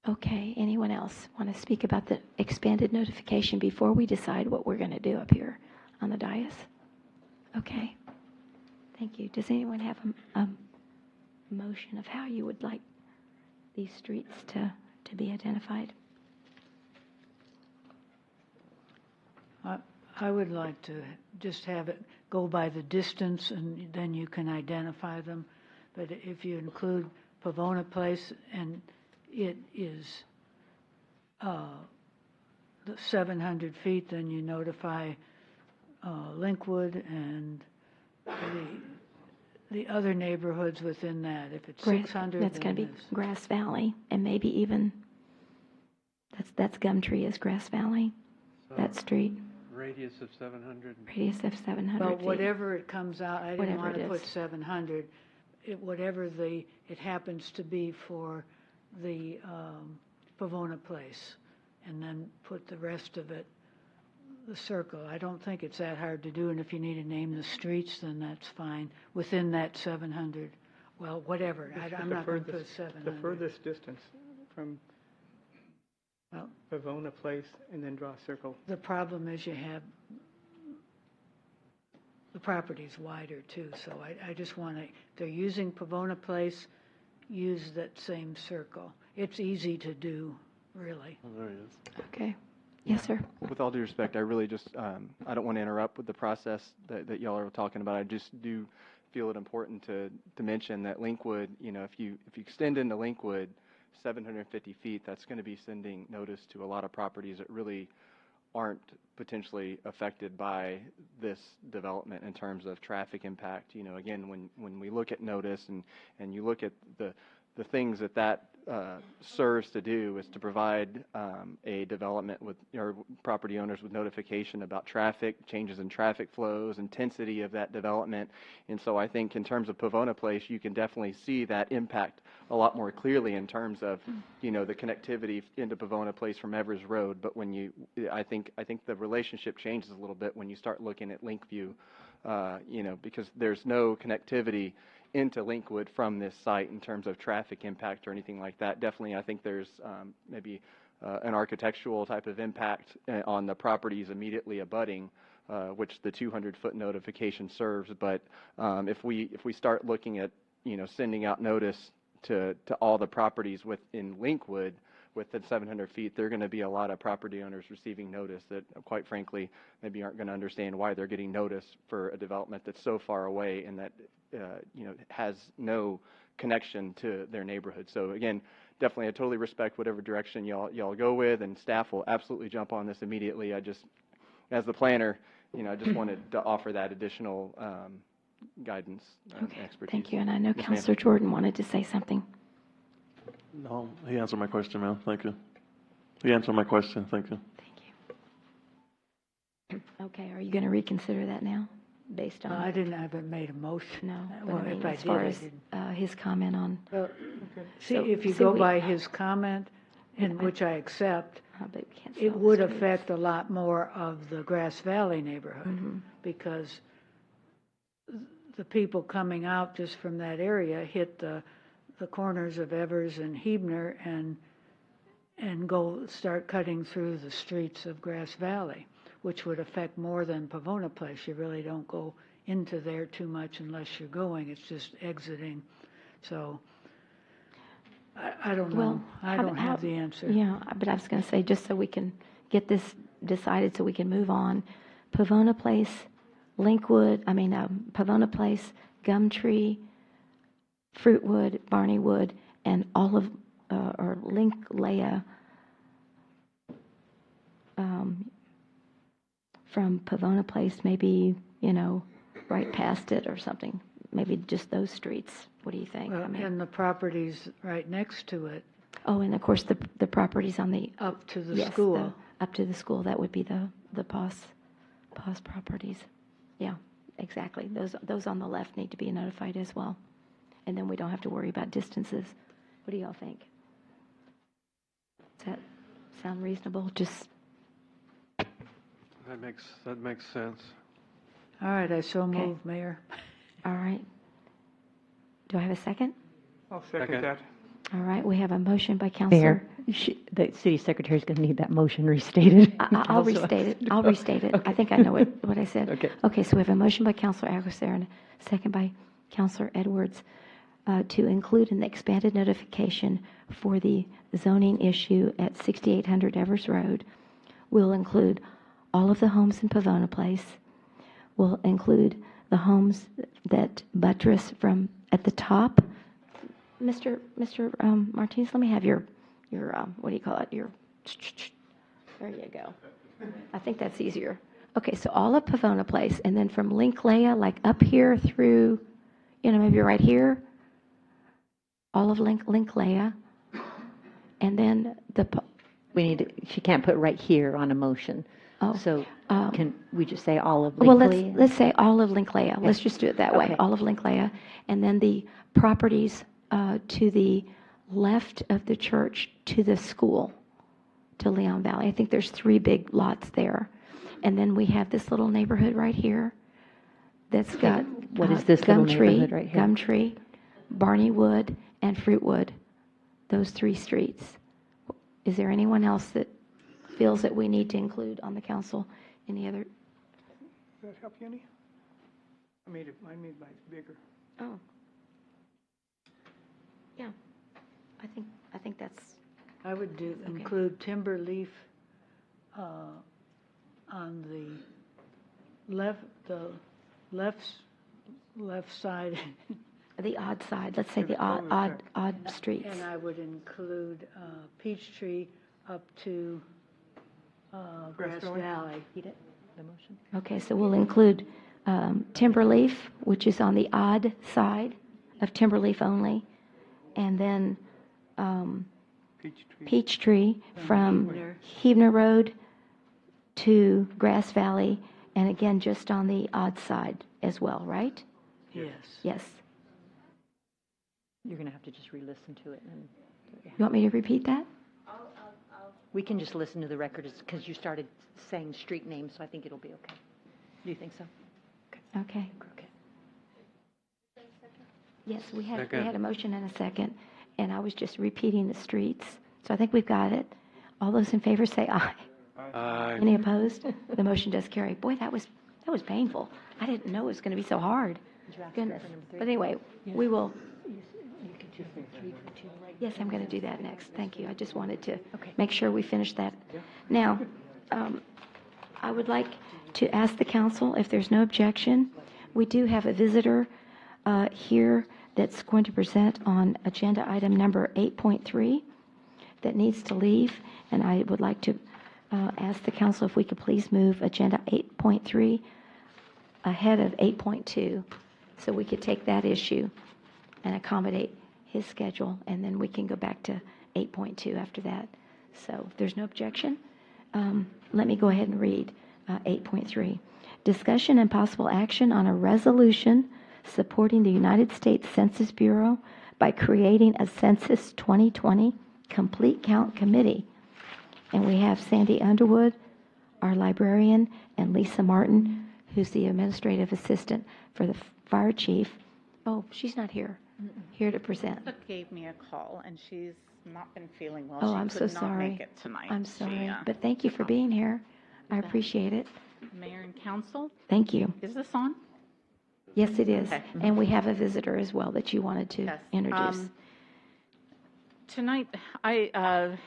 Okay, anyone else want to speak about the expanded notification before we decide what we're going to do up here on the dais? Okay, thank you. Does anyone have a motion of how you would like these streets to be identified? I would like to just have it go by the distance, and then you can identify them. But if you include Pavona Place and it is the 700 feet, then you notify Linkwood and the other neighborhoods within that. If it's 600, That's going to be it's Grass Valley, and maybe even, that's Gumtree is Grass Valley, that street. Radius of 700. Radius of 700 well, feet. whatever it comes out, I didn't Whatever want to it put is. 700. Whatever it happens to be for the Pavona Place, and then put the rest of it, the circle. I don't think it's that hard to do, and if you need to name the streets, then that's fine, within that 700. Well, whatever, I'm not going to put 700. The furthest distance from Well, Pavona Place and then draw a circle. the problem is you have, the property's wider too, so I just want to, if they're using Pavona Place, use that same circle. It's easy to do, really. Oh, there he is. Okay. Yes, sir. With all due respect, I really just, I don't want to interrupt with the process that y'all are talking about. I just do feel it important to mention that Linkwood, if you extend into Linkwood 750 feet, that's going to be sending notice to a lot of properties that really aren't potentially affected by this development in terms of traffic impact. Again, when we look at notice and you look at the things that serves to do is to provide a development with or property owners with notification about traffic, changes in traffic flows, intensity of that development. And so I think in terms of Pavona Place, you can definitely see that impact a lot more clearly in terms of, the connectivity into Pavona Place from Evers Road. But I think the relationship changes a little bit when you start looking at Linkview, because there's no connectivity into Linkwood from this site in terms of traffic impact or anything like that. Definitely, I think there's maybe an architectural type of impact on the properties immediately abutting, which the 200-foot notification serves. But if we start looking at sending out notice to all the properties within Linkwood within 700 feet, there are going to be a lot of property owners receiving notice that, quite frankly, maybe aren't going to understand why they're getting notice for a development that's so far away and that has no connection to their neighborhood. So again, definitely I totally respect whatever direction y'all go with, and staff will absolutely jump on this immediately. I just, as the planner, I just wanted to offer that additional guidance and expertise. Thank you, and I know Yes, ma'am. Councilor Jordan wanted to say something. No, he answered my question, ma'am. Thank you. He answered my question. Thank you. Okay, are you going to reconsider that now, based on? I haven't made a motion. No, Well, but I mean, if I as far did, I as didn't. his comment on. Well, see, So- if you so go we- by his comment, in which I accept, but we can't it sell would the streets. affect a lot more of the Grass Valley neighborhood, Mhm. because the people coming out just from that area hit the corners of Evers and Hebner and go start cutting through the streets of Grass Valley, which would affect more than Pavona Place. You really don't go into there too much unless you're going. It's just exiting. So I don't know. Well, I don't have the answer. Yeah, but I was going to say, just so we can get this decided so we can move on, Pavona Place, Pavona Place, Gumtree, Fruitwood, Barneywood, and all of, or Linklea, from Pavona Place, maybe, right past it or something. Maybe just those streets. What do you think? Well, and the properties right next to it. Oh, and of course, the properties on the... Up to the yes, school. Up to the school, that would be the POS properties. Yeah, exactly. Those on the left need to be notified as well. And then we don't have to worry about distances. What do y'all think? Does that sound reasonable? Just That makes sense. All right, I so move, Mayor. all right. Do I have a second? I'll second that. All right, we have a motion by Counselor. Mayor, the city secretary is going to need that motion restated. I'll restate it. I'll restate it. I think I know what I said. Okay. Okay, so we have a motion by Counselor Aguilar and a second by Counselor Edwards to include an expanded notification for the zoning issue at 6800 Evers Road. We'll include all of the homes in Pavona Place. We'll include the homes that buttress from at the top. Mr. Martinez, let me have your what do you call it? There you go. I think that's easier. Okay, so all of Pavona Place, and then from Linklea, like up here through, maybe right here, all of Linklea, and then She can't put right here on a motion. Oh, So can we just say all of well, Linklea? let's say all of Linklea. Okay. Let's just do it that way. Okay. All of Linklea, and then the properties to the left of the church to the school, to Leon Valley. I think there's 3 big lots there, and then we have this little neighborhood right here that's got What is this little Gumtree, neighborhood right here? Gumtree, Barney Wood, and Fruitwood. Those 3 streets. Is there anyone else that feels that we need to include on the council? Any other? Does that help you any? I made mine bigger. Oh. Yeah. I think that's. I would include timber leaf on the left side. The odd side, let's say the odd streets. And I would include Peachtree up to Grass Valley. The motion? Okay, so we'll include Timberleaf, which is on the odd side of Timberleaf only, and then Peachtree from Huebner Road to Grass Valley, and again, just on the odd side as well, right? Yes. Yes. You're going to have to just re-listen to it. You want me to repeat that? We can just listen to the record because you started saying street names, so I think it'll be okay. Do you think so? Okay. Okay. Yes, we had Second. a motion and a second, and I was just repeating the streets. So I think we've got it. All those in favor say aye. Aye. Any opposed? The motion does carry. Boy, that was painful. I didn't know it was going to be so hard. Goodness. But anyway, we will. Yes, I'm going to do that next. Thank you. I just wanted to make sure we finish that. Now, I would like to ask the council, if there's no objection, we do have a visitor here that's going to present on agenda item number 8.3 that needs to leave, and I would like to ask the council if we could please move agenda 8.3 ahead of 8.2 so we could take that issue and accommodate his schedule, and then we can go back to 8.2 after that. So if there's no objection, let me go ahead and read 8.3. Discussion and possible action on a resolution supporting the United States Census Bureau by creating a Census 2020 Complete Count Committee. And we have Sandy Underwood, our librarian, and Lisa Martin, who's the administrative assistant for the fire chief. Oh, she's not here. Here to present. Lisa gave me a call, and she's not been feeling well. Oh, She I'm could so not sorry. make it tonight. I'm sorry. She, But thank you for being here. I appreciate it. Mayor and council, Thank you. is this on? Yes, it is. Okay. And we have a visitor as well that you wanted to Yes. introduce. Tonight, I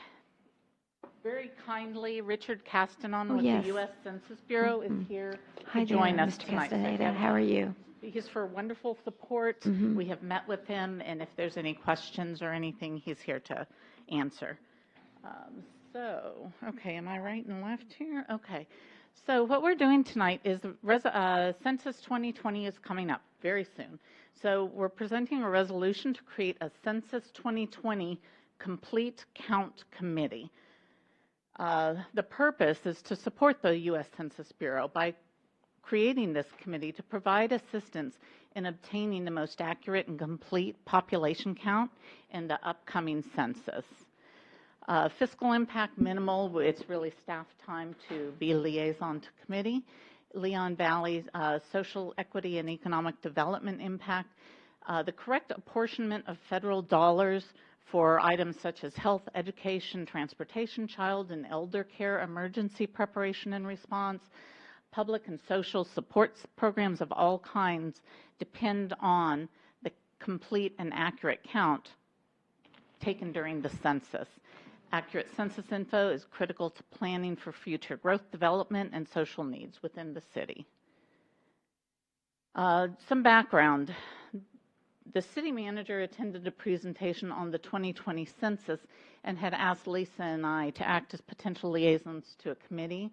very kindly, Richard Castanon Oh, with yes. the U.S. Census Bureau is here Hi to join there, us Mr. tonight. Castaneda. How are you? He's for wonderful support. Mhm. We have met with him, and if there's any questions or anything, he's here to answer. Okay, am I right and left here? Okay. So what we're doing tonight is Census 2020 is coming up very soon. So we're presenting a resolution to create a Census 2020 Complete Count Committee. The purpose is to support the U.S. Census Bureau by creating this committee to provide assistance in obtaining the most accurate and complete population count in the upcoming census. Fiscal impact minimal, it's really staff time to be liaison to committee. Leon Valley's social equity and economic development impact, the correct apportionment of federal dollars for items such as health, education, transportation, child and elder care, emergency preparation and response, public and social support programs of all kinds depend on the complete and accurate count taken during the census. Accurate census info is critical to planning for future growth, development, and social needs within the city. Some background. The city manager attended a presentation on the 2020 census and had asked Lisa and I to act as potential liaisons to a committee.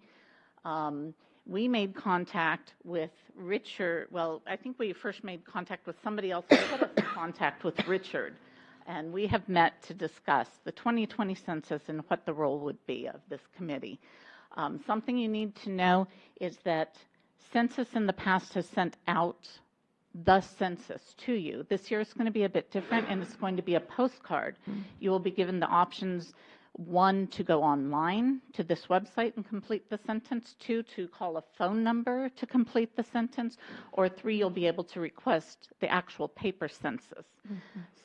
We made contact with Richard. Well, I think we first made contact with somebody else who put us in contact with Richard. And we have met to discuss the 2020 census and what the role would be of this committee. Something you need to know is that census in the past has sent out the census to you. This year is going to be a bit different, and it's going to be a postcard. You will be given the options, 1, to go online to this website and complete the sentence, 2, to call a phone number to complete the sentence, or 3, you'll be able to request the actual paper census.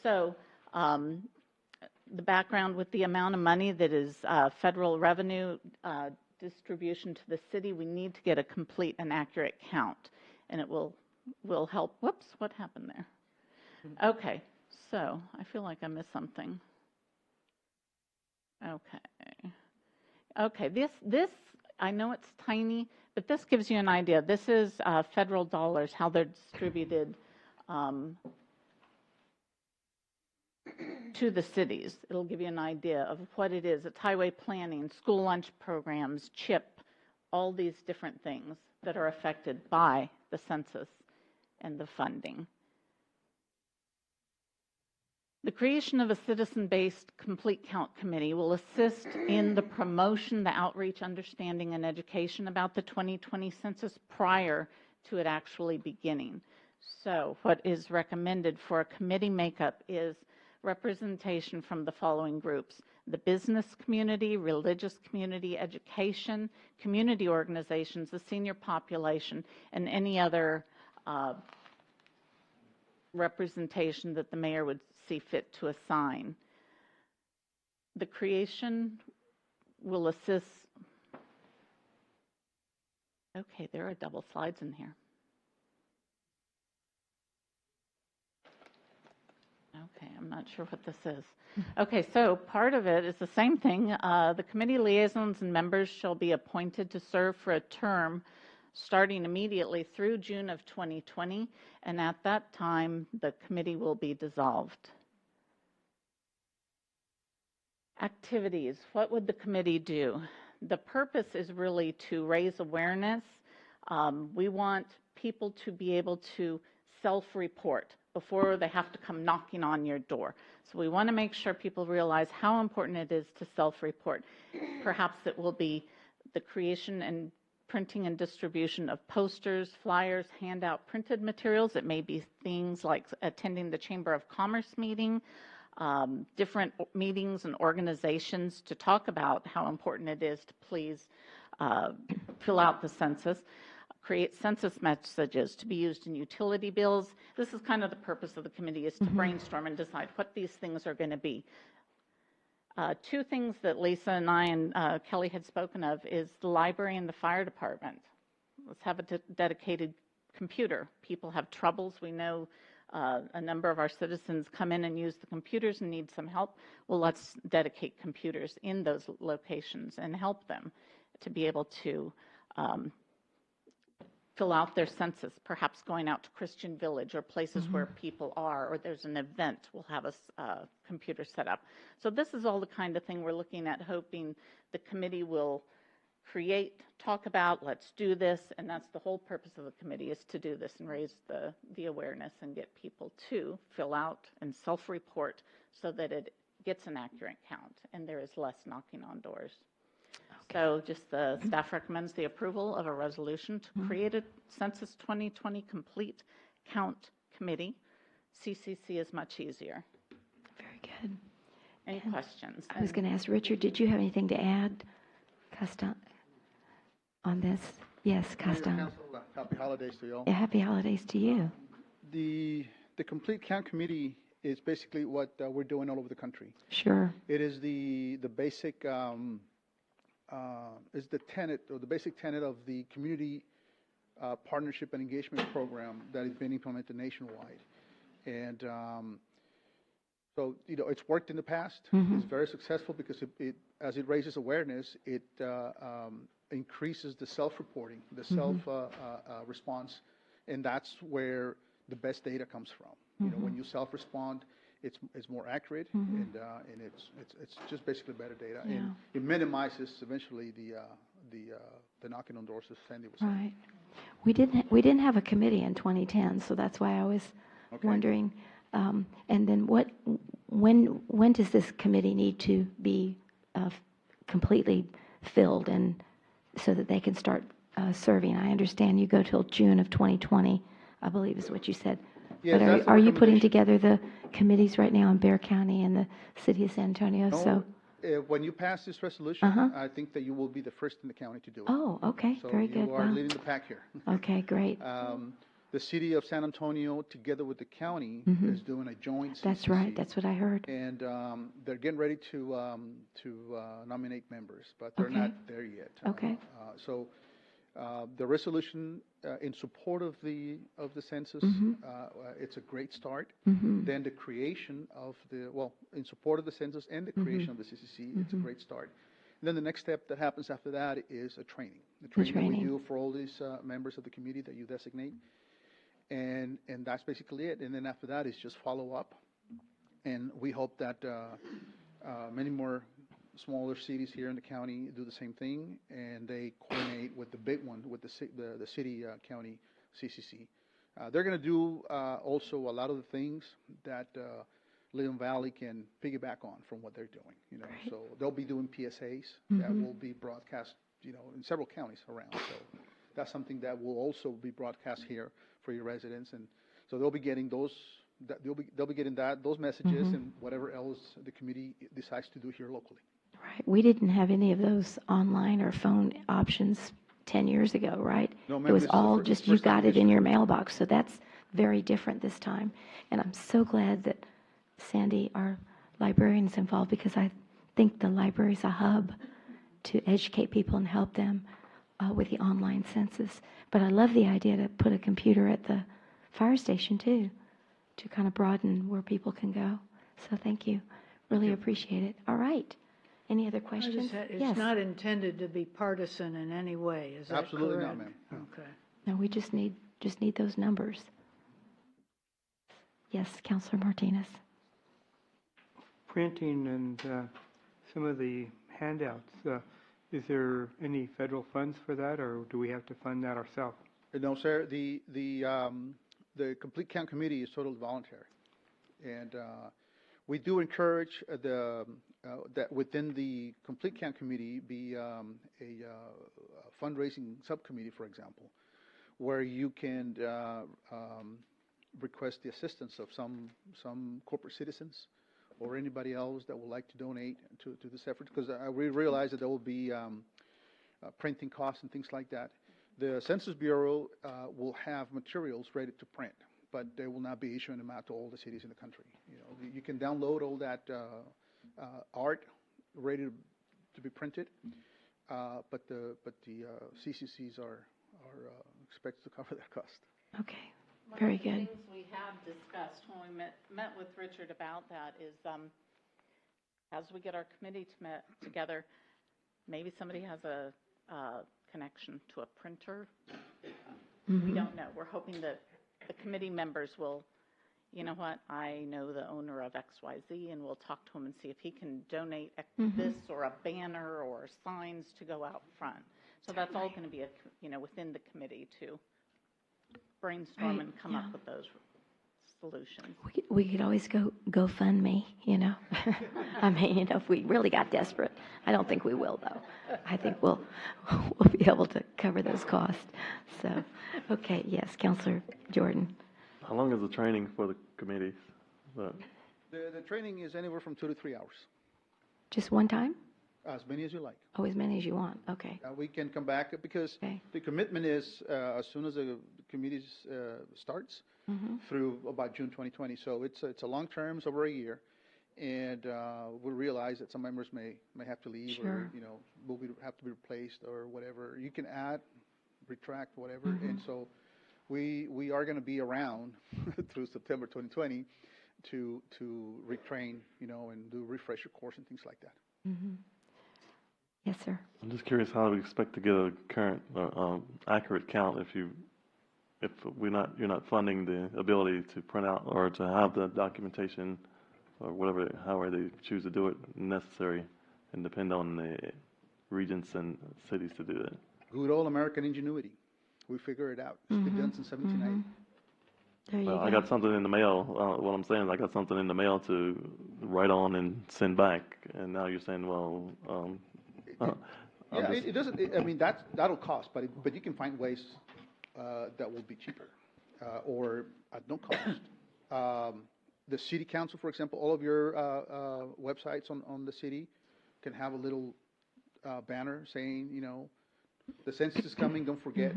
So the background with the amount of money that is federal revenue distribution to the city, we need to get a complete and accurate count, and it will help. Whoops, what happened there? Okay, so I feel like I missed something. Okay, this I know it's tiny, but this gives you an idea. This is federal dollars, how they're distributed to the cities. It'll give you an idea of what it is. It's highway planning, school lunch programs, CHIP, all these different things that are affected by the census and the funding. The creation of a citizen-based complete count committee will assist in the promotion, the outreach, understanding, and education about the 2020 census prior to it actually beginning. So what is recommended for a committee makeup is representation from the following groups: the business community, religious community, education, community organizations, the senior population, and any other representation that the mayor would see fit to assign. The creation will assist. Okay, there are double slides in here. Okay, I'm not sure what this is. Okay, so part of it is the same thing. The committee liaisons and members shall be appointed to serve for a term starting immediately through June of 2020, and at that time, the committee will be dissolved. Activities, what would the committee do? The purpose is really to raise awareness. We want people to be able to self-report before they have to come knocking on your door. So we want to make sure people realize how important it is to self-report. Perhaps it will be the creation and printing and distribution of posters, flyers, handout printed materials. It may be things like attending the Chamber of Commerce meeting, different meetings and organizations to talk about how important it is to please fill out the census. Create census messages to be used in utility bills. This is kind of the purpose of the committee, is to brainstorm and decide what these things are going to be. 2 things that Lisa and I and Kelly had spoken of is the library and the fire department. Let's have a dedicated computer. People have troubles. We know a number of our citizens come in and use the computers and need some help. Well, let's dedicate computers in those locations and help them to be able to fill out their census, perhaps going out to Christian Village or places where people are, or there's an event, we'll have a computer set up. So this is all the kind of thing we're looking at, hoping the committee will create, talk about, let's do this, and that's the whole purpose of the committee, is to do this and raise the awareness and get people to fill out and self-report so that it gets an accurate count and there is less knocking on doors. So just the staff recommends the approval of a resolution to create a Census 2020 Complete Count Committee. CCC is much easier. Very good. Any questions? I was going to ask Richard, did you have anything to add, Custom, on this? Yes, Custom. Council, happy holidays to you all. Yeah, happy holidays to you. The Complete Count Committee is basically what we're doing all over the country. Sure. It is the basic is the tenet or the basic tenet of the community partnership and engagement program that is being implemented nationwide. And so, it's worked in the past. It's very successful because as it raises awareness, it increases the self-reporting, the self-response, and that's where the best data comes from. When you self-respond, it's more accurate, and it's just basically better data, and it minimizes eventually the knocking on doors, as Sandy was saying. Right. We didn't have a committee in 2010, so that's why I was wondering. And then when does this committee need to be completely filled, and so that they can start serving? I understand you go till June of 2020, I believe is what you said. Yes, but are you putting together the committees right now in Bexar County and the city of San Antonio? No, So when you pass this resolution, I think that you will be the first in the county to do it. Oh, okay, So very good. you are leading the pack here. Okay, great. The city of San Antonio, together with the county, is doing a joint CCC. That's right. That's what I heard. And they're getting ready to nominate members, but they're not there yet. Okay. So the resolution in support of the census, it's a great start. Then the creation of in support of the census and the creation of the CCC, it's a great start. And then the next step that happens after that is a training. The training that we do for all these members of the committee that you designate. And that's basically it. And then after that is just follow up. And we hope that many more smaller cities here in the county do the same thing, and they coordinate with the big one, with the city county CCC. They're going to do also a lot of the things that Leon Valley can piggyback on from what they're doing. So they'll be doing PSAs that will be broadcast, in several counties around. So that's something that will also be broadcast here for your residents, and so they'll be getting those. They'll be getting those messages and whatever else the committee decides to do here locally. Right. We didn't have any of those online or phone options 10 years ago, right? No, ma'am, it was this is all the just you first time got in it in history. your mailbox, so that's very different this time. And I'm so glad that Sandy, our librarian, is involved, because I think the library is a hub to educate people and help them with the online census. But I love the idea to put a computer at the fire station too, to kind of broaden where people can go. So thank you. Really appreciate it. All right. Any other questions? It's not intended to be partisan in any way, is that correct? Absolutely not, ma'am. Okay. No, we just need those numbers. Yes, Councilor Martinez. Printing and some of the handouts, is there any federal funds for that, or do we have to fund that ourselves? No, sir. The Complete Count Committee is totally voluntary, and we do encourage that within the Complete Count Committee be a fundraising subcommittee, for example, where you can request the assistance of some corporate citizens or anybody else that would like to donate to this effort, because we realize that there will be printing costs and things like that. The Census Bureau will have materials ready to print, but they will not be issuing them out to all the cities in the country. You can download all that art ready to be printed, but the CCCs are expected to cover that cost. Okay, very good. One of the things we have discussed when we met with Richard about that is, as we get our committee together, maybe somebody has a connection to a printer. We don't know. We're hoping that the committee members will, you know what, I know the owner of XYZ, and we'll talk to him and see if he can donate this or a banner or signs to go out front. So that's all going to be, within the committee to brainstorm and come up with those solutions. We could always go fund me, you know. I mean, you know, if we really got desperate. I don't think we will, though. I think we'll be able to cover those costs. So, okay, yes, Councilor Jordan. How long is the training for the committees? The training is anywhere from 2 to 3 hours, Just one time? as many as you like. Oh, as many as you want. Okay. We can come back because the commitment is as soon as the committee starts through about June 2020. So it's a long term, it's over a year, and we'll realize that some members may have to leave or will have to be replaced or whatever. You can add, retract, whatever, and so we are going to be around through September 2020 to retrain, and do refresher course and things like that. Yes, sir. I'm just curious how we expect to get a current, accurate count if you're not funding the ability to print out or to have the documentation or however they choose to do it necessary, and depend on the regions and cities to do that. Good old American ingenuity. We figure it out. It's been done since 1790. There you go. I got something in the mail. What I'm saying is I got something in the mail to write on and send back, and now you're saying, well, it doesn't. I mean, that'll cost, but you can find ways that will be cheaper or at no cost. The city council, for example, all of your websites on the city can have a little banner saying, the census is coming, don't forget.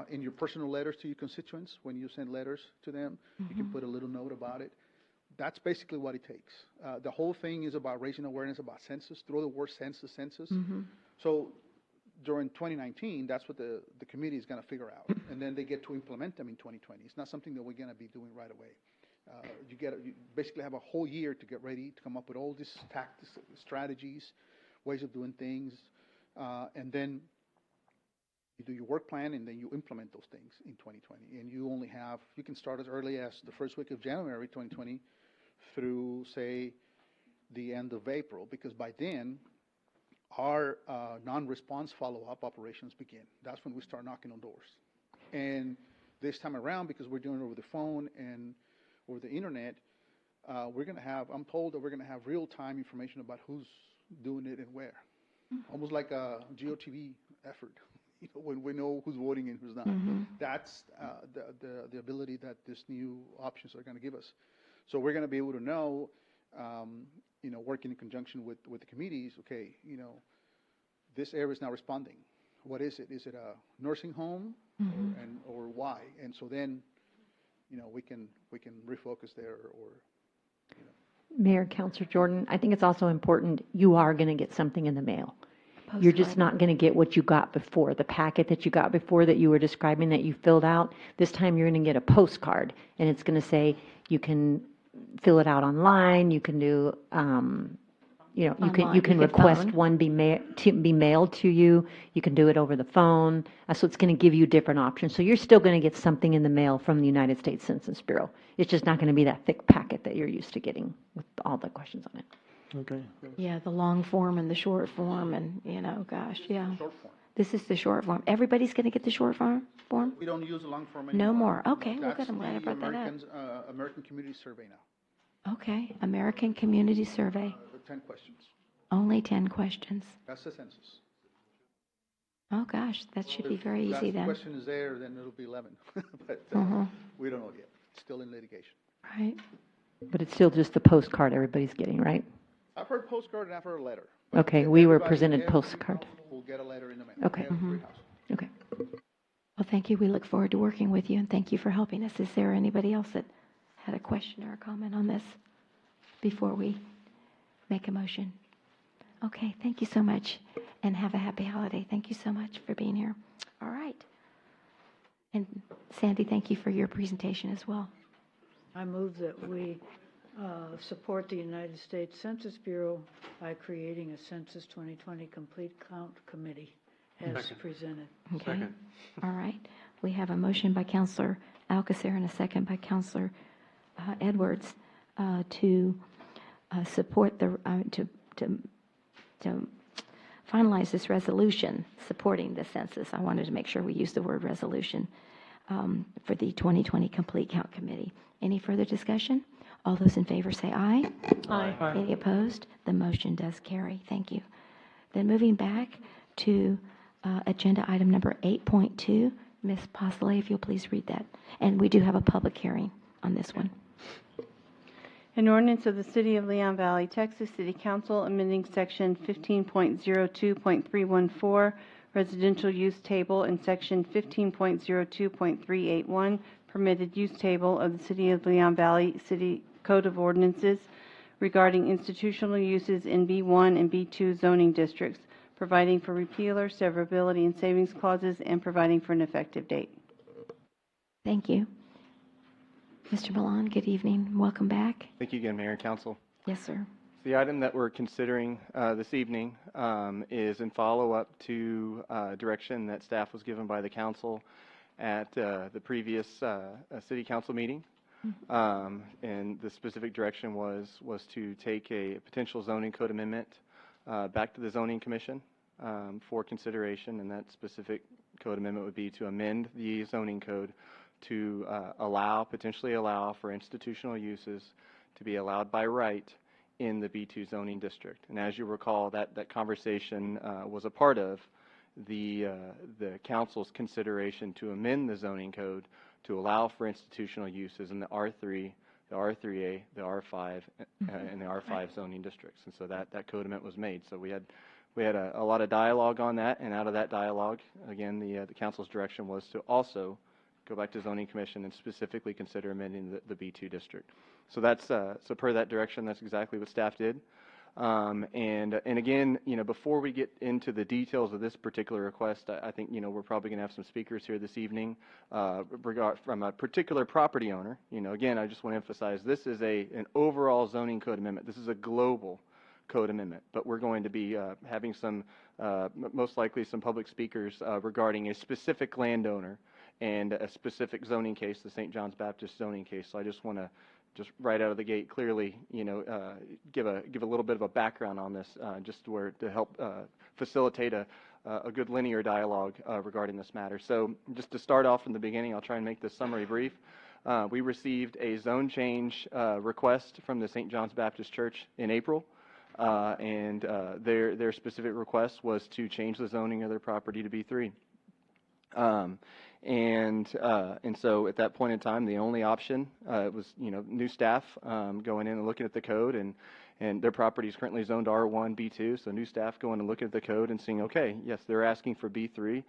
In your personal letters to your constituents, when you send letters to them, you can put a little note about it. That's basically what it takes. The whole thing is about raising awareness about census. Throw the word census. So during 2019, that's what the committee is going to figure out. And then they get to implement them in 2020. It's not something that we're going to be doing right away. You basically have a whole year to get ready to come up with all these tactics, strategies, ways of doing things, and then you do your work plan, and then you implement those things in 2020. And you can start as early as the first week of January 2020 through, say, the end of April, because by then, our non-response follow-up operations begin. That's when we start knocking on doors. And this time around, because we're doing it over the phone and over the internet, I'm told that we're going to have real-time information about who's doing it and where. Almost like a GeoTV effort. When we know who's voting and who's not. That's the ability that these new options are going to give us. So we're going to be able to know, working in conjunction with the committees, okay, this area is now responding. What is it? Is it a nursing home or why? And so then, we can refocus there or. Mayor, Councilor Jordan, I think it's also important, you are going to get something in the mail. You're just not going to get what you got before, the packet that you got before that you were describing that you filled out. This time you're going to get a postcard, and it's going to say you can fill it out online. You can do, you can request one be mailed to you. You can do it over the phone. So it's going to give you different options. So you're still going to get something in the mail from the United States Census Bureau. It's just not going to be that thick packet that you're used to getting with all the questions on it. Okay. Yeah, the long form and the short form, and gosh, yeah. Short form. This is the short form. Everybody's going to get the short form? We don't use the long form anymore. No more. Okay, well, That's good. I'm glad I brought that up. American Community Survey now. Okay, American Community Survey. 10 questions. Only 10 questions. That's the census. Oh, gosh, that should be very easy If the then. question is there, then it'll be 11. But we don't know yet. It's still in litigation. Right. But it's still just the postcard everybody's getting, right? I've heard postcard and I've heard a letter. Okay, we were presented postcard. We'll get a letter in the mail. Okay. Okay. Well, thank you. We look forward to working with you, and thank you for helping us. Is there anybody else that had a question or a comment on this before we make a motion? Okay, thank you so much, and have a happy holiday. Thank you so much for being here. All right. And Sandy, thank you for your presentation as well. I move that we support the United States Census Bureau by creating a Census 2020 Complete Count Committee as presented. Okay. All right. We have a motion by Councilor Alcacer and a second by Councilor Edwards to support to finalize this resolution supporting the census. I wanted to make sure we use the word resolution. for the 2020 Complete Count Committee. Any further discussion? All those in favor say aye. Aye. Aye. Any opposed? The motion does carry. Thank you. Then moving back to agenda item number 8.2. Ms. Posley, if you'll please read that. And we do have a public hearing on this one. An ordinance of the City of Leon Valley, Texas City Council amending Section 15.02.314 Residential Use Table and Section 15.02.381 Permitted Use Table of the City of Leon Valley City Code of Ordinances regarding institutional uses in B1 and B2 zoning districts, providing for repeal or severability and savings clauses, and providing for an effective date. Thank you. Mr. Milan, good evening. Welcome back. Thank you again, Mayor and Council. Yes, sir. The item that we're considering this evening is in follow-up to direction that staff was given by the council at the previous city council meeting. And the specific direction was to take a potential zoning code amendment back to the zoning commission for consideration, and that specific code amendment would be to amend the zoning code to potentially allow for institutional uses to be allowed by right in the B2 zoning district. And as you recall, that conversation was a part of the council's consideration to amend the zoning code to allow for institutional uses in the R3, the R3A, the R5, and the R5 zoning districts. And so that code amendment was made. So we had a lot of dialogue on that, and out of that dialogue, again, the council's direction was to also go back to zoning commission and specifically consider amending the B2 district. So that's so per that direction, that's exactly what staff did. And again, before we get into the details of this particular request, I think we're probably going to have some speakers here this evening from a particular property owner. Again, I just want to emphasize this is an overall zoning code amendment. This is a global code amendment, but we're going to be having some, most likely some public speakers regarding a specific landowner and a specific zoning case, the St. John's Baptist zoning case. So I just want to right out of the gate clearly, give a little bit of a background on this, just to help facilitate a good linear dialogue regarding this matter. So just to start off from the beginning, I'll try and make this summary brief. We received a zone change request from the St. John's Baptist Church in April. And their specific request was to change the zoning of their property to B3. And so at that point in time, the only option was new staff going in and looking at the code, and their property is currently zoned R1, B2. So new staff going and looking at the code and seeing, okay, yes, they're asking for B3,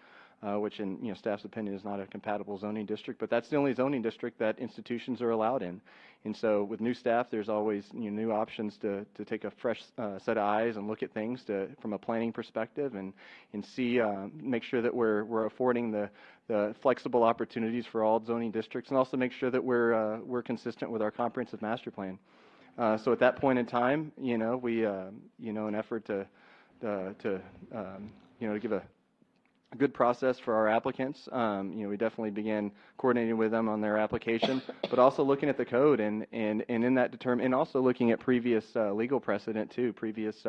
which in staff's opinion is not a compatible zoning district, but that's the only zoning district that institutions are allowed in. And so with new staff, there's always new options to take a fresh set of eyes and look at things from a planning perspective and see, make sure that we're affording the flexible opportunities for all zoning districts, and also make sure that we're consistent with our comprehensive master plan. So at that point in time, we an effort to give a good process for our applicants. We definitely began coordinating with them on their application, but also looking at the code and in that and also looking at previous legal precedent too, previous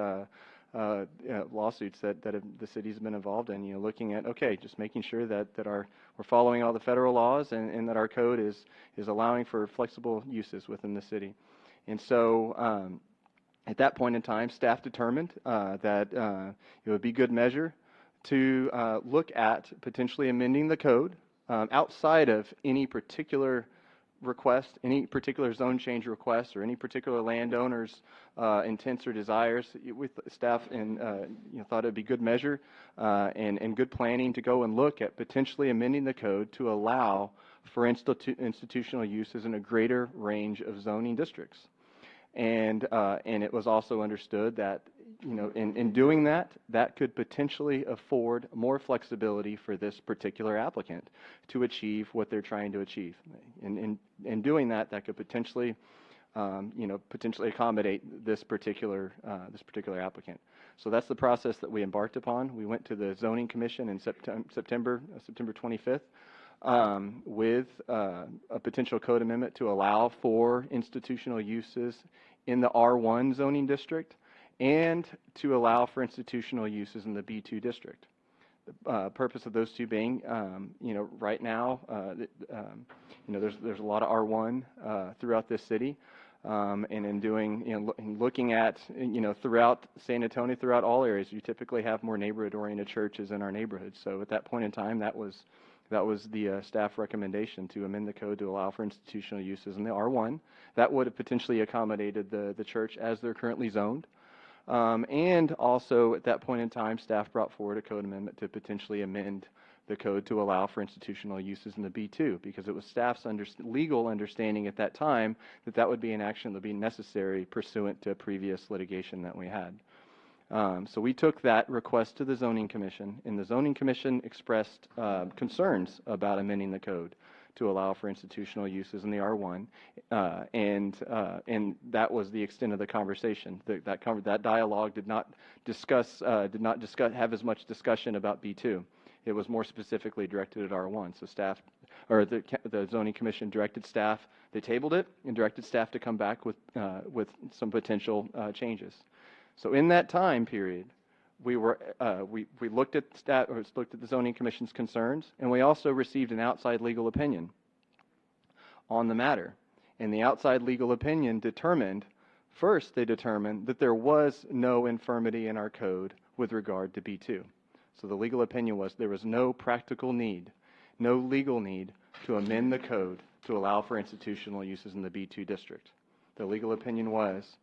lawsuits that the city's been involved in. Looking at just making sure that we're following all the federal laws and that our code is allowing for flexible uses within the city. And so at that point in time, staff determined that it would be good measure to look at potentially amending the code outside of any particular request, any particular zone change request, or any particular landowner's intents or desires. With staff and thought it'd be good measure and good planning to go and look at potentially amending the code to allow for institutional uses in a greater range of zoning districts. And it was also understood that in doing that could potentially afford more flexibility for this particular applicant to achieve what they're trying to achieve. In doing that could potentially accommodate this particular applicant. So that's the process that we embarked upon. We went to the Zoning Commission in September 25th. With a potential code amendment to allow for institutional uses in the R1 zoning district and to allow for institutional uses in the B2 district. Purpose of those two being, right now, there's a lot of R1 throughout this city. And in doing, in looking at, throughout San Antonio, throughout all areas, you typically have more neighborhood-oriented churches in our neighborhoods. So at that point in time, that was the staff recommendation to amend the code to allow for institutional uses in the R1. That would have potentially accommodated the church as they're currently zoned. And also at that point in time, staff brought forward a code amendment to potentially amend the code to allow for institutional uses in the B2, because it was staff's legal understanding at that time that that would be an action that would be necessary pursuant to previous litigation that we had. So we took that request to the Zoning Commission, and the Zoning Commission expressed concerns about amending the code to allow for institutional uses in the R1, and that was the extent of the conversation. That dialogue did not have as much discussion about B2. It was more specifically directed at R1. So staff, or the Zoning Commission directed staff, they tabled it and directed staff to come back with some potential changes. So in that time period, we looked at the Zoning Commission's concerns, and we also received an outside legal opinion on the matter. And the outside legal opinion determined that there was no infirmity in our code with regard to B2. So the legal opinion was there was no practical need, no legal need to amend the code to allow for institutional uses in the B2 district. The legal opinion was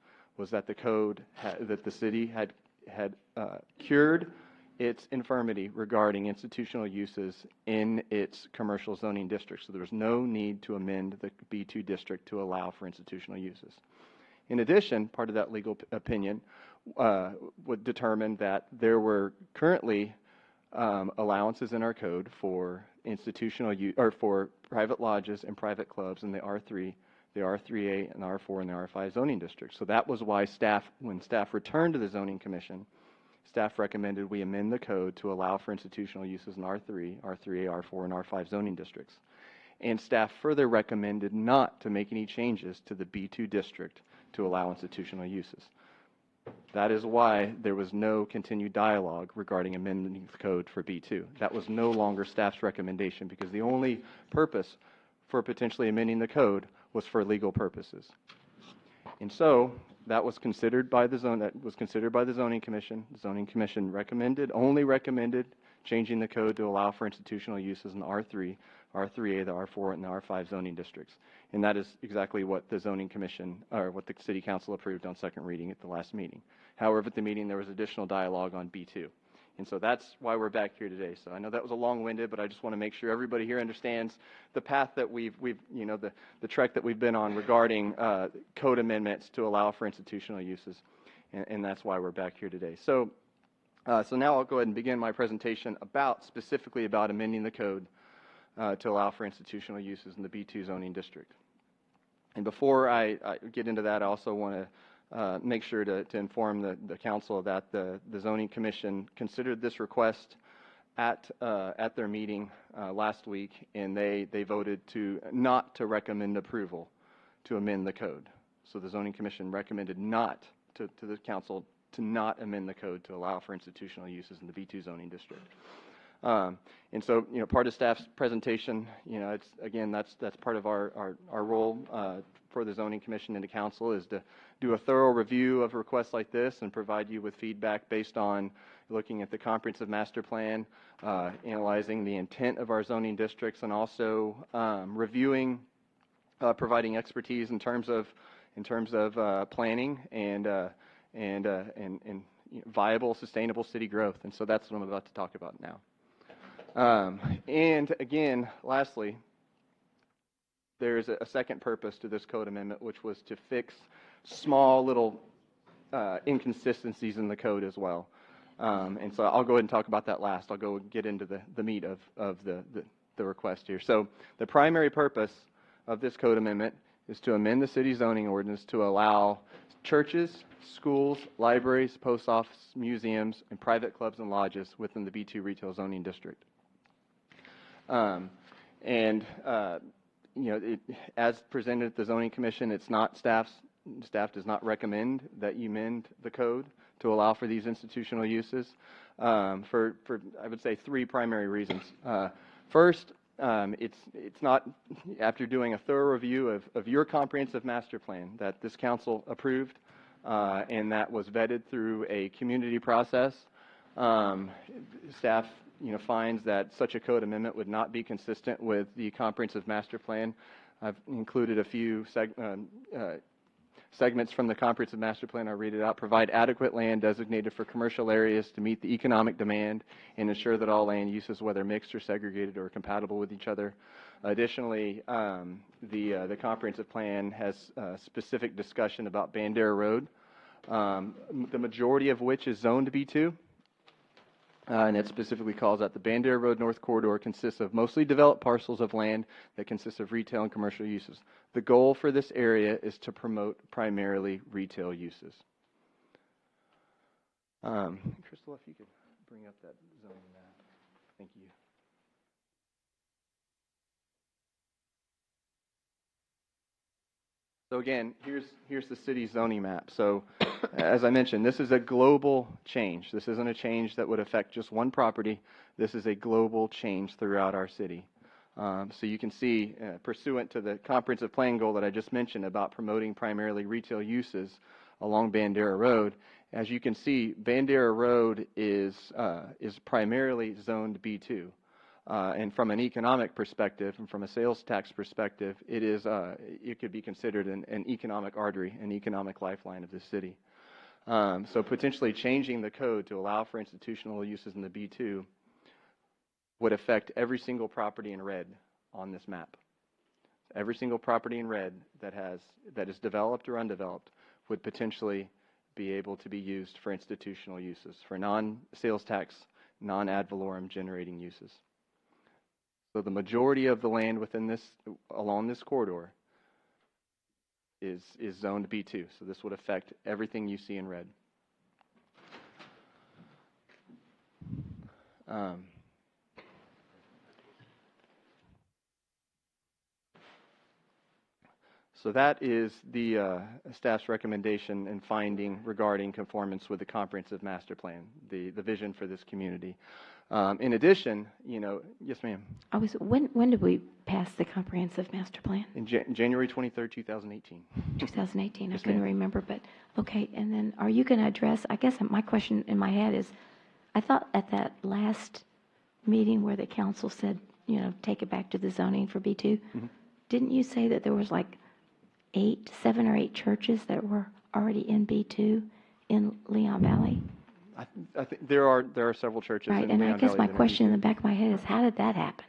that the code, that the city had cured its infirmity regarding institutional uses in its commercial zoning district. So there was no need to amend the B2 district to allow for institutional uses. In addition, part of that legal opinion would determine that there were currently allowances in our code for institutional use, or for private lodges and private clubs in the R3, the R3A, and the R4 and the R5 zoning districts. So that was why when staff returned to the Zoning Commission, staff recommended we amend the code to allow for institutional uses in R3, R3A, R4, and R5 zoning districts. And staff further recommended not to make any changes to the B2 district to allow institutional uses. That is why there was no continued dialogue regarding amending the code for B2. That was no longer staff's recommendation, because the only purpose for potentially amending the code was for legal purposes. And so that was considered by the Zoning Commission. The Zoning Commission only recommended changing the code to allow for institutional uses in the R3, R3A, the R4, and the R5 zoning districts. And that is exactly what the Zoning Commission, or what the City Council approved on second reading at the last meeting. However, at the meeting there was additional dialogue on B2. And so that's why we're back here today. So I know that was a long-winded, but I just want to make sure everybody here understands the path that we've the trek that we've been on regarding code amendments to allow for institutional uses. And that's why we're back here today. So now I'll go ahead and begin my presentation specifically about amending the code to allow for institutional uses in the B2 zoning district. And before I get into that, I also want to make sure to inform the council that the Zoning Commission considered this request at their meeting last week, and they voted not to recommend approval to amend the code. So the Zoning Commission recommended to the council to not amend the code to allow for institutional uses in the B2 zoning district. And so, part of staff's presentation, that's part of our role for the Zoning Commission and the council, is to do a thorough review of requests like this and provide you with feedback based on looking at the comprehensive master plan, analyzing the intent of our zoning districts, and also reviewing, providing expertise in terms of planning and viable, sustainable city growth. And so that's what I'm about to talk about now. And again, lastly, there's a second purpose to this code amendment, which was to fix small little inconsistencies in the code as well. And so I'll go ahead and talk about that last. I'll go get into the meat of the request here. So the primary purpose of this code amendment is to amend the city zoning ordinance to allow churches, schools, libraries, post office, museums, and private clubs and lodges within the B2 retail zoning district. As presented at the Zoning Commission, it's not staff's staff does not recommend that you amend the code to allow for these institutional uses for I would say 3 primary reasons. First, it's not, after doing a thorough review of your comprehensive master plan that this council approved and that was vetted through a community process, staff finds that such a code amendment would not be consistent with the comprehensive master plan. I've included a few segments from the comprehensive master plan. I'll read it out. Provide adequate land designated for commercial areas to meet the economic demand and ensure that all land uses, whether mixed or segregated, are compatible with each other. Additionally, the comprehensive plan has specific discussion about Bandera Road, the majority of which is zoned B2. And it specifically calls out the Bandera Road North Corridor consists of mostly developed parcels of land that consist of retail and commercial uses. The goal for this area is to promote primarily retail uses. Crystal, if you could bring up that zoning map. Thank you. So again, here's the city zoning map. So as I mentioned, this is a global change. This isn't a change that would affect just one property. This is a global change throughout our city. So you can see, pursuant to the comprehensive plan goal that I just mentioned about promoting primarily retail uses along Bandera Road, as you can see, Bandera Road is primarily zoned B2. And from an economic perspective and from a sales tax perspective, it could be considered an economic artery, an economic lifeline of the city. So potentially changing the code to allow for institutional uses in the B2 would affect every single property in red on this map. Every single property in red that is developed or undeveloped would potentially be able to be used for institutional uses, for non-sales tax, non-ad valorem generating uses. So the majority of the land along this corridor is zoned B2. So this would affect everything you see in red. So that is the staff's recommendation and finding regarding conformance with the comprehensive master plan, the vision for this community. In addition, yes, ma'am. When did we pass the comprehensive master plan? In January 23rd, 2018. 2018, Yes, I couldn't ma'am. remember, but okay. And then are you going to address, I guess my question in my head is, I thought at that last meeting where the council said, take it back to the zoning for B2, didn't you say that there was like 7 or 8 churches that were already in B2 in Leon Valley? I think there are several churches Right, in and I Leon guess Valley my that are question in the B2. back of my head is, how did that happen?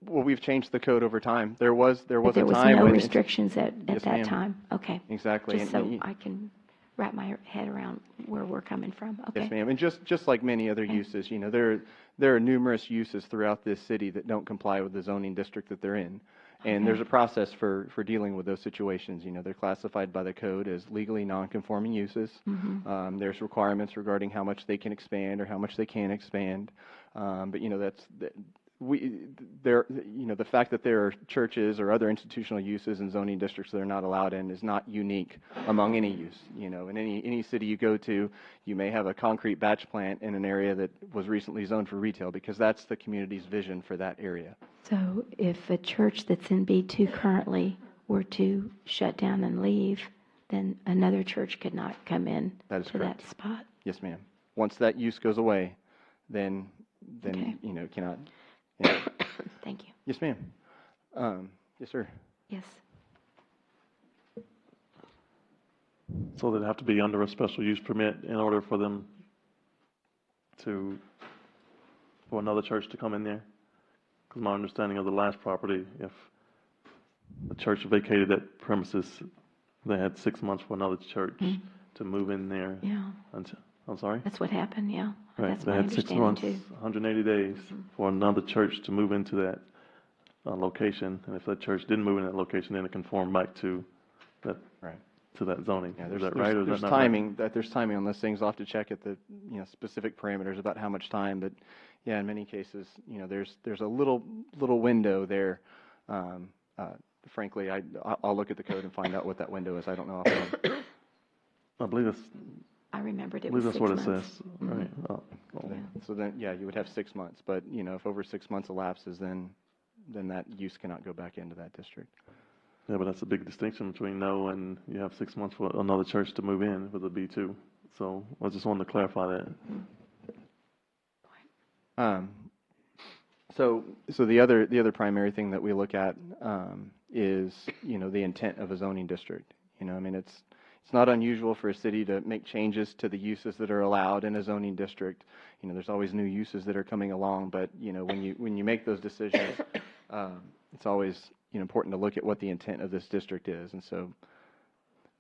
Well, we've changed the code over time. There was But a there was time no when restrictions at Yes, that ma'am. time? Okay. Exactly. Just so I can wrap my head around where we're coming from. Okay. Yes, ma'am. And just like many other uses, there are numerous uses throughout this city that don't comply with the zoning district that they're in. And there's a process for dealing with those situations. They're classified by the code as legally non-conforming uses. There's requirements regarding how much they can expand or how much they can't expand. But the fact that there are churches or other institutional uses in zoning districts that are not allowed in is not unique among any use. In any city you go to, you may have a concrete batch plant in an area that was recently zoned for retail because that's the community's vision for that area. So if a church that's in B2 currently were to shut down and leave, then another church could not come in That is to correct. that spot? Yes, ma'am. Once that use goes away, then Okay. Cannot. Thank you. Yes, ma'am. Yes, sir. Yes. So they'd have to be under a special use permit in order for them for another church to come in there? Because my understanding of the last property, if the church vacated that premises, they had 6 months for another church to move in there. Yeah. I'm sorry? That's what happened, yeah. Right. That's They my had 6 understanding months, too. 180 days for another church to move into that location. And if that church didn't move in that location, then it conformed back to that to that zoning. Yeah, Is that right, or is that not right? timing. There's timing on those things. I'll have to check at the specific parameters about how much time. But yeah, in many cases, there's a little window there frankly, I'll look at the code and find out what that window is. I don't know offhand. I believe it's, I remembered I it believe was that's 6 what months. it says, right? Yeah. So then, yeah, you would have 6 months. But, you know, if over 6 months elapses, then that use cannot go back into that district. Yeah, but that's a big distinction between no and you have 6 months for another church to move in with a B2. So I just wanted to clarify that. So the other primary thing that we look at is, you know, the intent of a zoning district. You know, I mean, it's not unusual for a city to make changes to the uses that are allowed in a zoning district. You know, there's always new uses that are coming along, but, you know, when you make those decisions, it's always, you know, important to look at what the intent of this district is. And so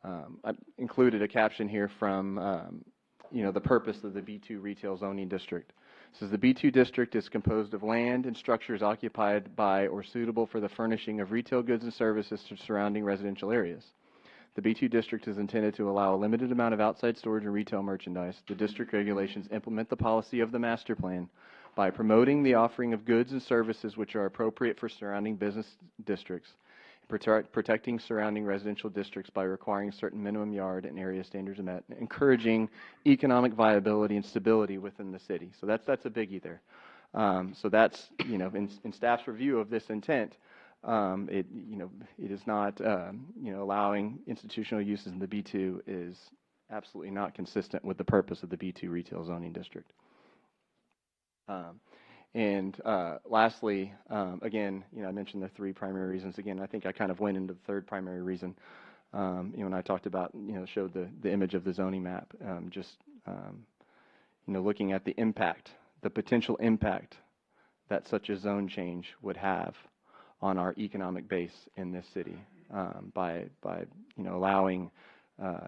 I included a caption here from, you know, the purpose of the B2 retail zoning district. It says the B2 district is composed of land and structures occupied by or suitable for the furnishing of retail goods and services to surrounding residential areas. The B2 district is intended to allow a limited amount of outside storage and retail merchandise. The district regulations implement the policy of the master plan by promoting the offering of goods and services which are appropriate for surrounding business districts, protecting surrounding residential districts by requiring certain minimum yard and area standards met, encouraging economic viability and stability within the city. So that's a biggie there. So that's, you know, in staff's review of this intent, it is not, you know, allowing institutional uses in the B2 is absolutely not consistent with the purpose of the B2 retail zoning district. And lastly, again, you know, I mentioned the 3 primary reasons. Again, I think I kind of went into the 3rd primary reason, you know, when I talked about, you know, showed the image of the zoning map, you know, looking at the impact, the potential impact that such a zone change would have on our economic base in this city by you know, allowing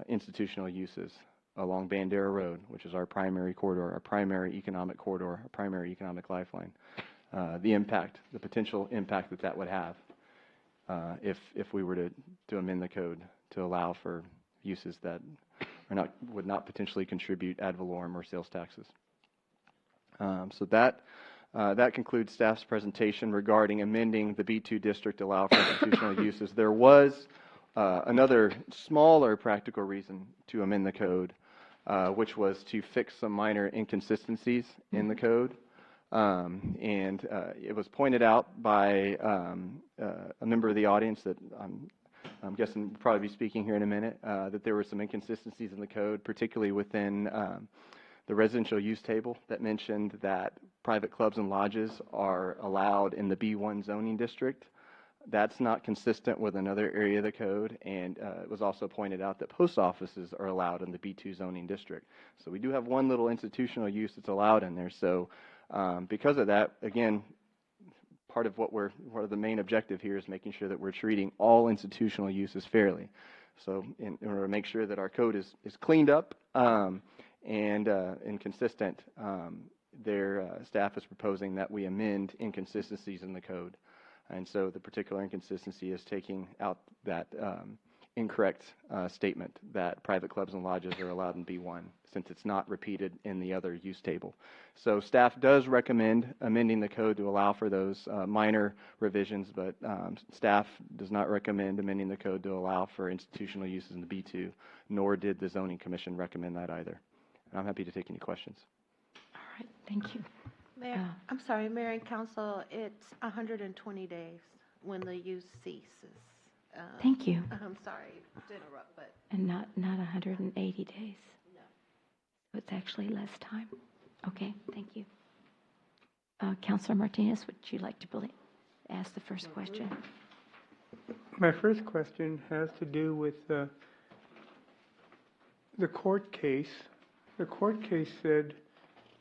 institutional uses along Bandera Road, which is our primary corridor, our primary economic corridor, our primary economic lifeline. The potential impact that would have if we were to amend the code to allow for uses that would not potentially contribute ad valorem or sales taxes. So that concludes staff's presentation regarding amending the B2 district to allow for institutional uses. There was another smaller practical reason to amend the code, which was to fix some minor inconsistencies in the code. And it was pointed out by a member of the audience that I'm guessing will probably be speaking here in a minute, that there were some inconsistencies in the code, particularly within the residential use table that mentioned that private clubs and lodges are allowed in the B1 zoning district. That's not consistent with another area of the code, and it was also pointed out that post offices are allowed in the B2 zoning district. So we do have one little institutional use that's allowed in there. So because of that, again, part of what the main objective here is making sure that we're treating all institutional uses fairly. So in order to make sure that our code is cleaned up and consistent, their staff is proposing that we amend inconsistencies in the code. And so the particular inconsistency is taking out that incorrect statement that private clubs and lodges are allowed in B1, since it's not repeated in the other use table. So staff does recommend amending the code to allow for those minor revisions, but staff does not recommend amending the code to allow for institutional uses in the B2, nor did the Zoning Commission recommend that either. And I'm happy to take any questions. All right, thank you. Mayor, I'm sorry, Mayor and Council, it's 120 days when the use ceases. Thank you. I'm sorry to interrupt, but. And not 180 days. No. So it's actually less time. Okay, thank you. Councilor Martinez, would you like to ask the first question? My first question has to do with the court case. The court case said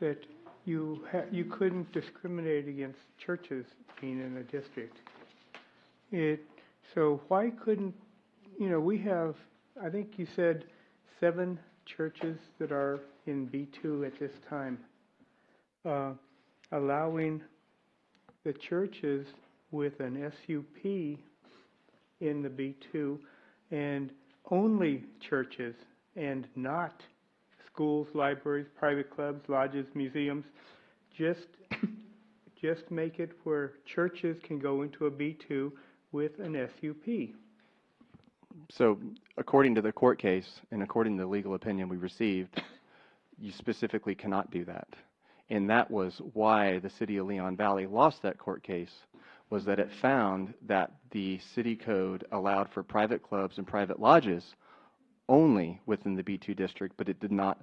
that you couldn't discriminate against churches being in a district. So why couldn't, you know, we have, I think you said 7 churches that are in B2 at this time, allowing the churches with an SUP in the B2 and only churches and not schools, libraries, private clubs, lodges, museums, just make it where churches can go into a B2 with an SUP. So according to the court case and according to the legal opinion we received, you specifically cannot do that. And that was why the city of Leon Valley lost that court case, was that it found that the city code allowed for private clubs and private lodges only within the B2 district, but it did not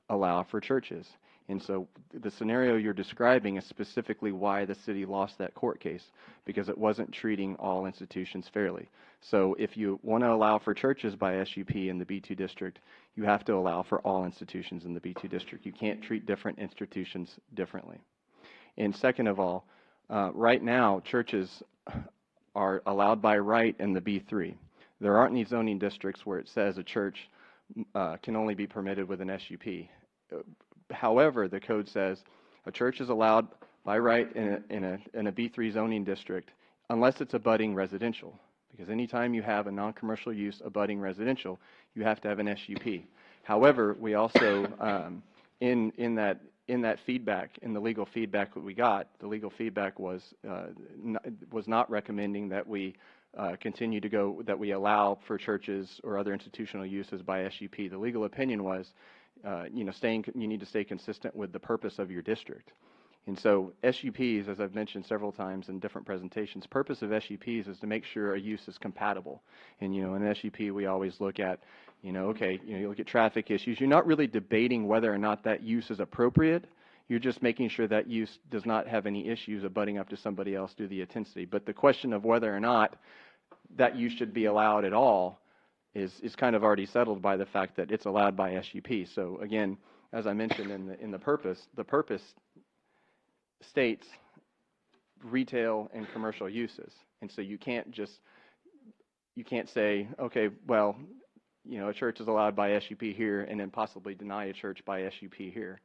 allow for churches. And so the scenario you're describing is specifically why the city lost that court case, because it wasn't treating all institutions fairly. So if you want to allow for churches by SUP in the B2 district, you have to allow for all institutions in the B2 district. You can't treat different institutions differently. And second of all, right now, churches are allowed by right in the B3. There aren't any zoning districts where it says a church can only be permitted with an SUP. However, the code says a church is allowed by right in a B3 zoning district unless it's abutting residential. Because anytime you have a non-commercial use abutting residential, you have to have an SUP. However, we also, in that feedback, in the legal feedback that we got, the legal feedback was not recommending that we continue to go, that we allow for churches or other institutional uses by SUP. The legal opinion was, you need to stay consistent with the purpose of your district. And so SUPs, as I've mentioned several times in different presentations, purpose of SUPs is to make sure a use is compatible. And, in an SUP, we always look at, you look at traffic issues. You're not really debating whether or not that use is appropriate. You're just making sure that use does not have any issues abutting up to somebody else due to the intensity. But the question of whether or not that use should be allowed at all is kind of already settled by the fact that it's allowed by SUP. So again, as I mentioned in the purpose states retail and commercial uses. And so you can't say, okay, well, a church is allowed by SUP here and then possibly deny a church by SUP here.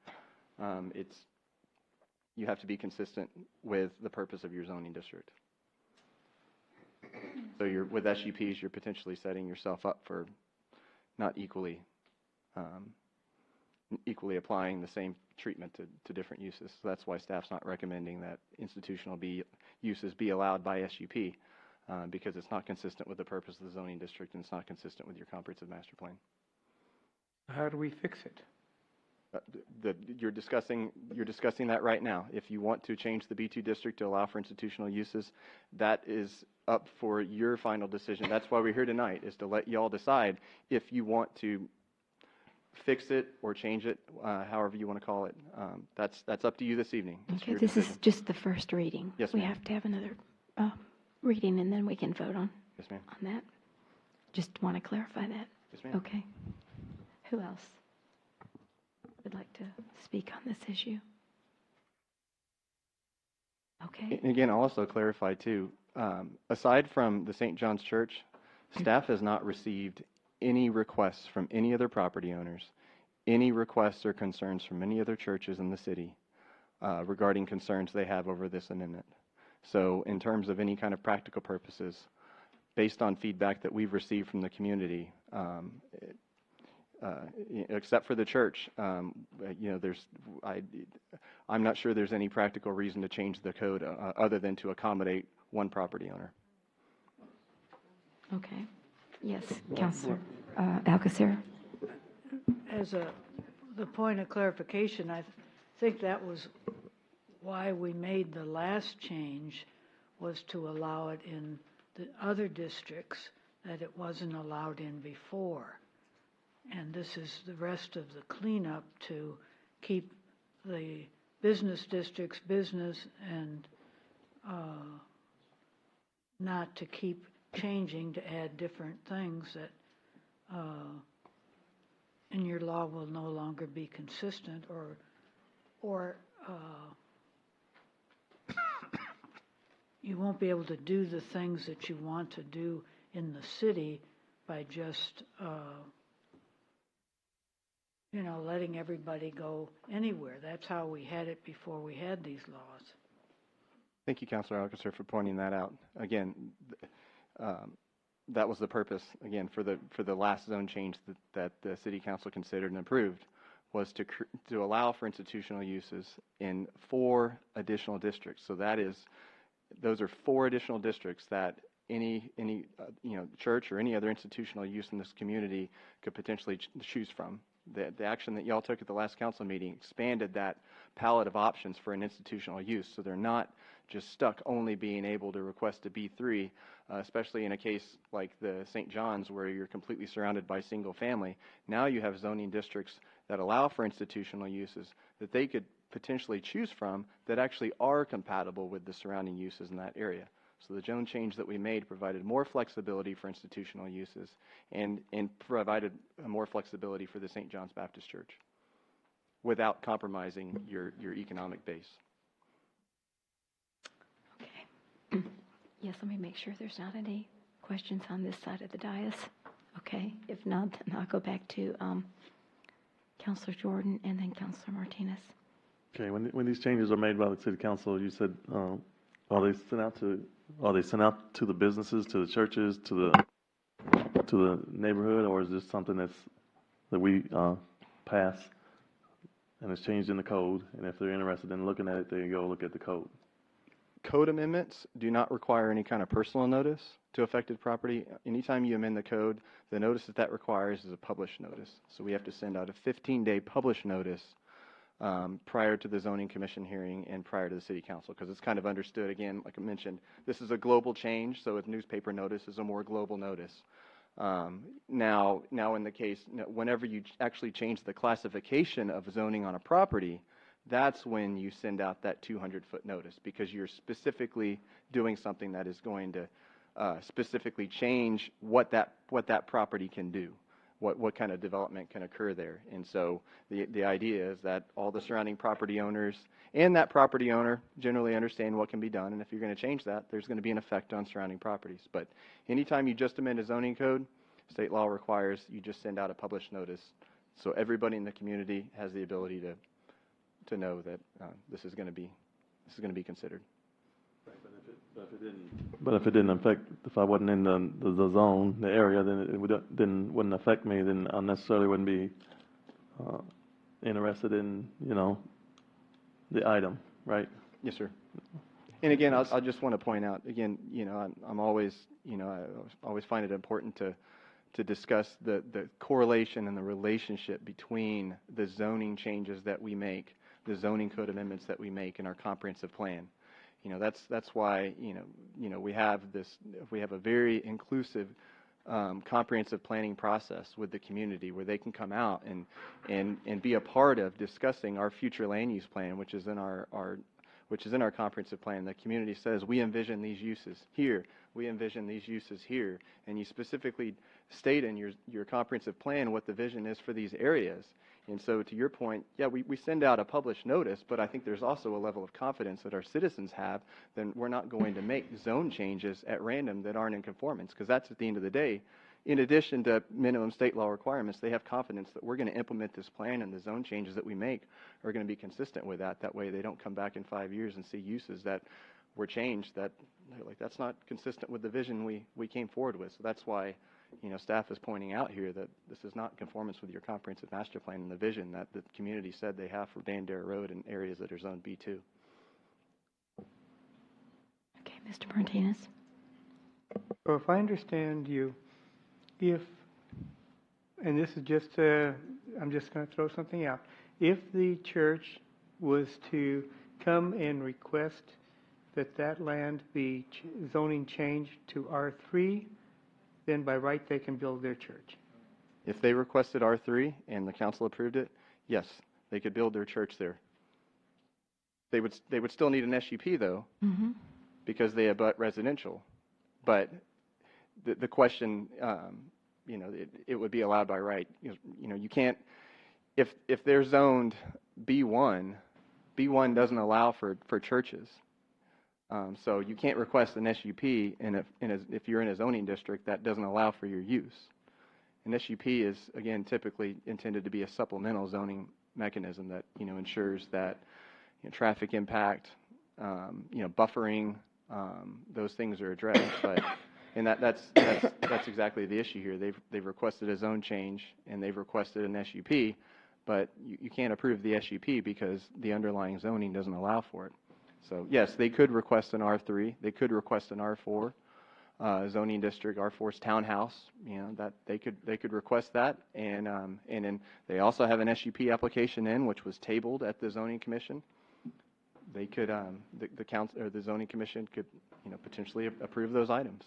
You have to be consistent with the purpose of your zoning district. So with SUPs, you're potentially setting yourself up for not equally applying the same treatment to different uses. So that's why staff's not recommending that institutional uses be allowed by SUP, because it's not consistent with the purpose of the zoning district and it's not consistent with your comprehensive master plan. How do we fix it? You're discussing that right now. If you want to change the B2 district to allow for institutional uses, that is up for your final decision. That's why we're here tonight, is to let you all decide if you want to fix it or change it, however you want to call it. That's up to you this evening. Okay, this is just the first reading. Yes, we ma'am. have to have another reading, and then we can vote on Yes, ma'am. on that. Just want to clarify that. Yes, ma'am. Okay. Who else would like to speak on this issue? Okay. And again, I'll also clarify too, aside from the St. John's Church, staff has not received any requests from any other property owners, any requests or concerns from any other churches in the city regarding concerns they have over this amendment. So in terms of any kind of practical purposes, based on feedback that we've received from the community, except for the church, I'm not sure there's any practical reason to change the code other than to accommodate one property owner. Okay. Yes, Councilor Alcacer. As the point of clarification, I think that was why we made the last change, was to allow it in the other districts that it wasn't allowed in before. And this is the rest of the cleanup to keep the business districts business and not to keep changing to add different things that in your law will no longer be consistent, or you won't be able to do the things that you want to do in the city by just letting everybody go anywhere. That's how we had it before we had these laws. Thank you, Councilor Alcacer, for pointing that out. Again, that was the purpose, again, for the last zone change that the City Council considered and approved, was to allow for institutional uses in 4 additional districts. So those are 4 additional districts that church or any other institutional use in this community could potentially choose from. The action that y'all took at the last council meeting expanded that palette of options for an institutional use, so they're not just stuck only being able to request a B3, especially in a case like the St. John's where you're completely surrounded by single family. Now you have zoning districts that allow for institutional uses that they could potentially choose from that actually are compatible with the surrounding uses in that area. So the zone change that we made provided more flexibility for institutional uses and provided more flexibility for the St. John's Baptist Church without compromising your economic base. Okay. Yes, let me make sure there's not any questions on this side of the dais. Okay. If not, then I'll go back to Councilor Jordan and then Councilor Martinez. Okay, when these changes are made by the city council, you said, are they sent out to the businesses, to the churches, to the neighborhood, or is this something that we pass and it's changed in the code, and if they're interested in looking at it, they go look at the code? Code amendments do not require any kind of personal notice to affected property. Anytime you amend the code, the notice that requires is a published notice. So we have to send out a 15-day published notice prior to the zoning commission hearing and prior to the city council, because it's kind of understood, again, like I mentioned, this is a global change, so a newspaper notice is a more global notice. Now in the case, whenever you actually change the classification of zoning on a property, that's when you send out that 200-foot notice, because you're specifically doing something that is going to specifically change what that property can do. What kind of development can occur there. And so the idea is that all the surrounding property owners and that property owner generally understand what can be done, and if you're going to change that, there's going to be an effect on surrounding properties. But anytime you just amend a zoning code, state law requires you just send out a published notice so everybody in the community has the ability to know that this is going to be considered. But if it didn't affect, if I wasn't in the zone, the area, then it wouldn't affect me. Then I necessarily wouldn't be interested in, the item, right? Yes, sir. And again, I just want to point out again, I'm always, I always find it important to discuss the correlation and the relationship between the zoning changes that we make, the zoning code amendments that we make in our comprehensive plan. That's why we have a very inclusive comprehensive planning process with the community where they can come out and be a part of discussing our future land use plan, which is in our comprehensive plan. The community says we envision these uses here, we envision these uses here, and you specifically state in your comprehensive plan what the vision is for these areas. And so to your point, yeah, we send out a published notice, but I think there's also a level of confidence that our citizens have that we're not going to make zone changes at random that aren't in conformance, because that's at the end of the day, in addition to minimum state law requirements, they have confidence that we're going to implement this plan and the zone changes that we make are going to be consistent with that. That way they don't come back in 5 years and see uses that were changed that they're like, that's not consistent with the vision we came forward with. So that's why staff is pointing out here that this is not in conformance with your comprehensive master plan and the vision that the community said they have for Bandera Road and areas that are zoned B2. Okay, Mr. Martinez. So if I understand you, and this is just, I'm just going to throw something out. If the church was to come and request that land be zoning changed to R3, then by right they can build their church. If they requested R3 and the council approved it, yes, they could build their church there. They would still need an SUP though, because they abut residential. But the question, it would be allowed by right. You can't, if they're zoned B1 doesn't allow for churches. So you can't request an SUP if you're in a zoning district that doesn't allow for your use. An SUP is, again, typically intended to be a supplemental zoning mechanism that ensures that traffic impact, buffering, those things are addressed. And that's exactly the issue here. They've requested a zone change and they've requested an SUP, but you can't approve the SUP because the underlying zoning doesn't allow for it. So yes, they could request an R3, they could request an R4, zoning district, R4's townhouse, that they could request that. And then they also have an SUP application in, which was tabled at the zoning commission. They could, the council or the zoning commission could, potentially approve those items.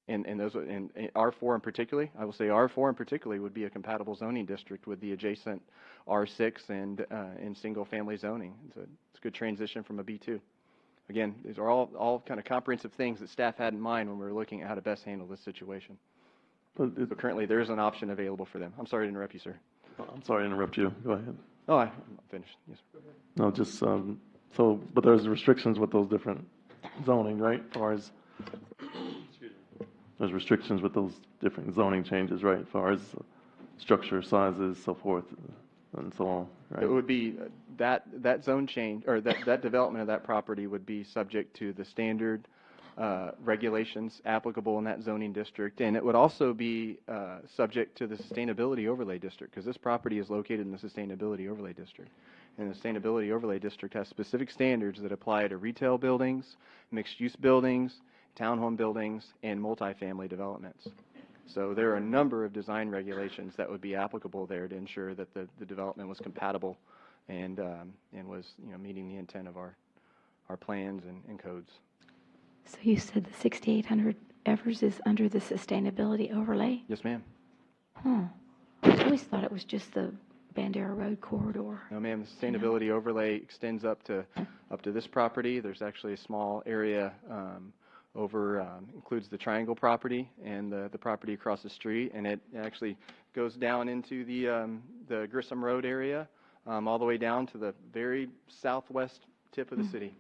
And those, and R4 in particular, I will say R4 in particular would be a compatible zoning district with the adjacent R6 and single-family zoning. It's a good transition from a B2. Again, these are all kind of comprehensive things that staff had in mind when we were looking at how to best handle this situation. But currently, there is an option available for them. I'm sorry to interrupt you, sir. I'm sorry to interrupt you. Go ahead. Oh, I'm finished. Yes, sir. No, just, but there's restrictions with those different zoning, right? As far as, there's restrictions with those different zoning changes, right? As far as structure, sizes, so forth, and so on, right? It would be that zone change, or that development of that property would be subject to the standard regulations applicable in that zoning district. And it would also be subject to the sustainability overlay district, because this property is located in the sustainability overlay district. And the sustainability overlay district has specific standards that apply to retail buildings, mixed-use buildings, townhome buildings, and multifamily developments. So there are a number of design regulations that would be applicable there to ensure that the development was compatible and was meeting the intent of our plans and codes. So you said the 6,800 Evers is under the sustainability overlay? Yes, ma'am. I always thought it was just the Bandera Road corridor. No, ma'am. The sustainability overlay extends up to this property. There's actually a small area includes the Triangle property and the property across the street, and it actually goes down into the Grissom Road area, all the way down to the very southwest tip of the city.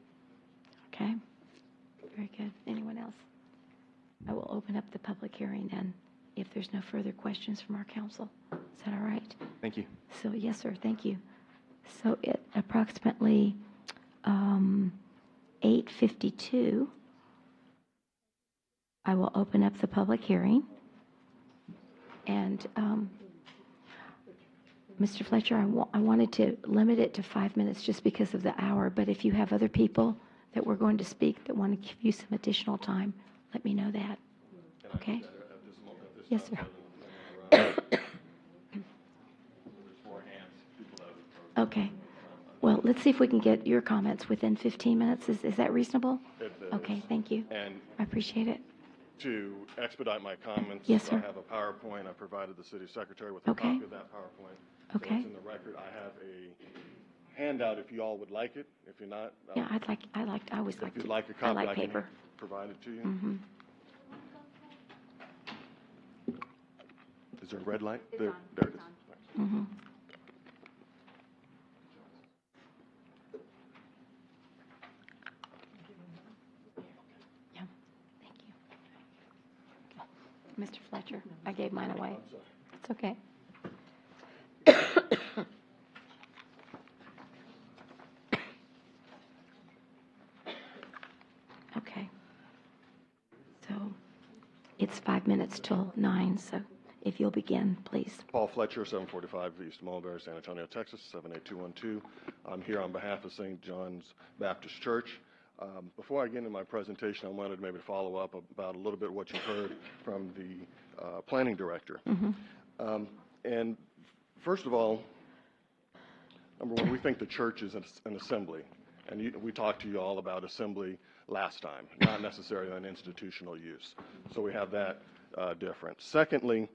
Okay. Very good. Anyone else? I will open up the public hearing then, if there's no further questions from our council. Is that all right? Thank you. So, yes, sir. Thank you. So at approximately 8:52, I will open up the public hearing. And Mr. Fletcher, I wanted to limit it to 5 minutes just because of the hour, but if you have other people that we're going to speak that want to give you some additional time, let me know that. Okay? Yes, sir. Okay. Well, let's see if we can get your comments within 15 minutes. Is that reasonable? It is. Okay, thank you. And I appreciate it. to expedite my comments, Yes, sir. I have a PowerPoint. I provided the city secretary with a Okay. copy of that PowerPoint. Okay. So it's in the record. I have a handout if you all would like it. If you're not, Yeah, I always like if you'd to. like a I copy, like I can paper. provide it to you. Mm-hmm. Is there a red light? There it is. Mm-hmm. Yeah, thank you. Mr. Fletcher, I gave mine away. It's okay. Okay. So it's 5 minutes till 9, so if you'll begin, please. Paul Fletcher, 745 East Mulberry, San Antonio, Texas, 78212. I'm here on behalf of St. John's Baptist Church. Before I get into my presentation, I wanted maybe to follow up about a little bit what you heard from the planning director. Mm-hmm. And first of all, number one, we think the church is an assembly. And we talked to you all about assembly last time, not necessarily an institutional use. So we have that difference. Secondly,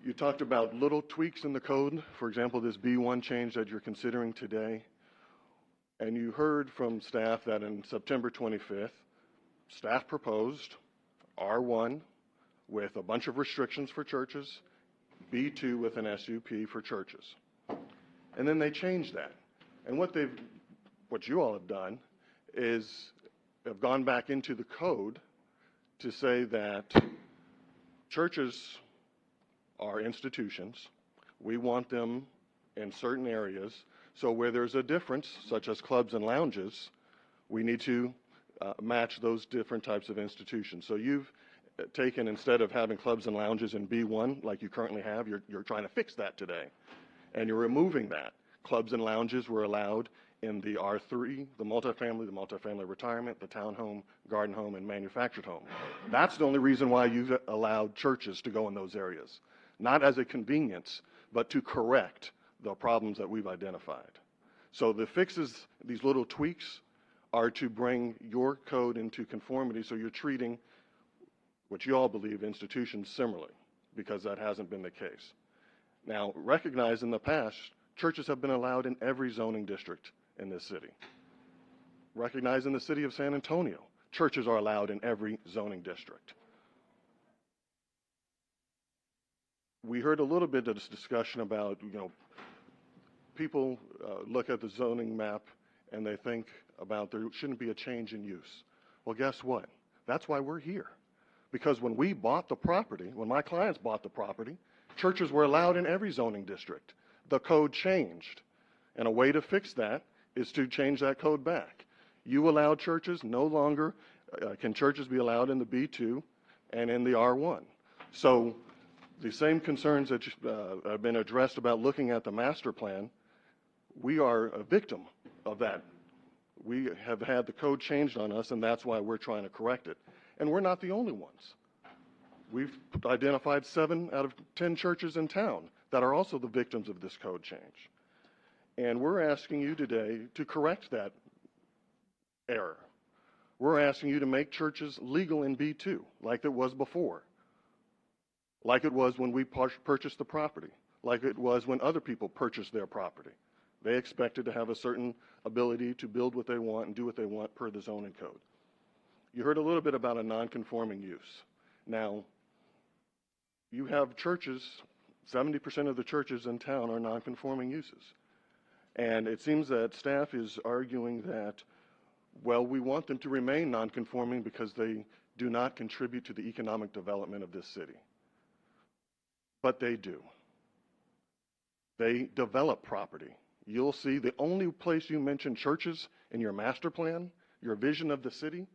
you talked about little tweaks in the code. For example, this B1 change that you're considering today. And you heard from staff that in September 25th, staff proposed R1 with a bunch of restrictions for churches, B2 with an SUP for churches. And then they changed that. And what you all have done is have gone back into the code to say that churches are institutions. We want them in certain areas. So where there's a difference, such as clubs and lounges, we need to match those different types of institutions. So you've taken, instead of having clubs and lounges in B1 like you currently have, you're trying to fix that today. And you're removing that. Clubs and lounges were allowed in the R3, the multifamily retirement, the townhome, garden home, and manufactured home. That's the only reason why you've allowed churches to go in those areas. Not as a convenience, but to correct the problems that we've identified. So the fixes, these little tweaks, are to bring your code into conformity so you're treating what you all believe institutions similarly, because that hasn't been the case. Now, recognize in the past, churches have been allowed in every zoning district in this city. Recognize in the city of San Antonio, churches are allowed in every zoning district. We heard a little bit of this discussion about, people look at the zoning map and they think about there shouldn't be a change in use. Well, guess what? That's why we're here. Because when we bought the property, when my clients bought the property, churches were allowed in every zoning district. The code changed. And a way to fix that is to change that code back. You allow churches, no longer can churches be allowed in the B2 and in the R1. So the same concerns that have been addressed about looking at the master plan, we are a victim of that. We have had the code changed on us, and that's why we're trying to correct it. And we're not the only ones. We've identified 7 out of 10 churches in town that are also the victims of this code change. And we're asking you today to correct that error. We're asking you to make churches legal in B2, like it was before, like it was when we purchased the property, like it was when other people purchased their property. They expected to have a certain ability to build what they want and do what they want per the zoning code. You heard a little bit about a non-conforming use. Now, you have churches, 70% of the churches in town are non-conforming uses. And it seems that staff is arguing that, well, we want them to remain non-conforming because they do not contribute to the economic development of this city. But they do. They develop property. You'll see the only place you mention churches in your master plan, your vision of the city,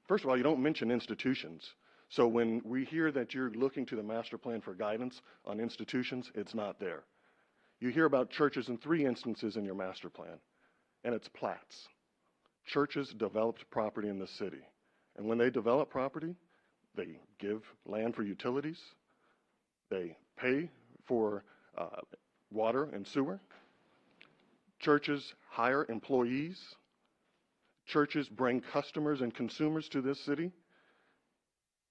first of all, you don't mention institutions. So when we hear that you're looking to the master plan for guidance on institutions, it's not there. You hear about churches in 3 instances in your master plan, and it's plats. Churches developed property in the city. And when they develop property, they give land for utilities, they pay for water and sewer. Churches hire employees. Churches bring customers and consumers to this city.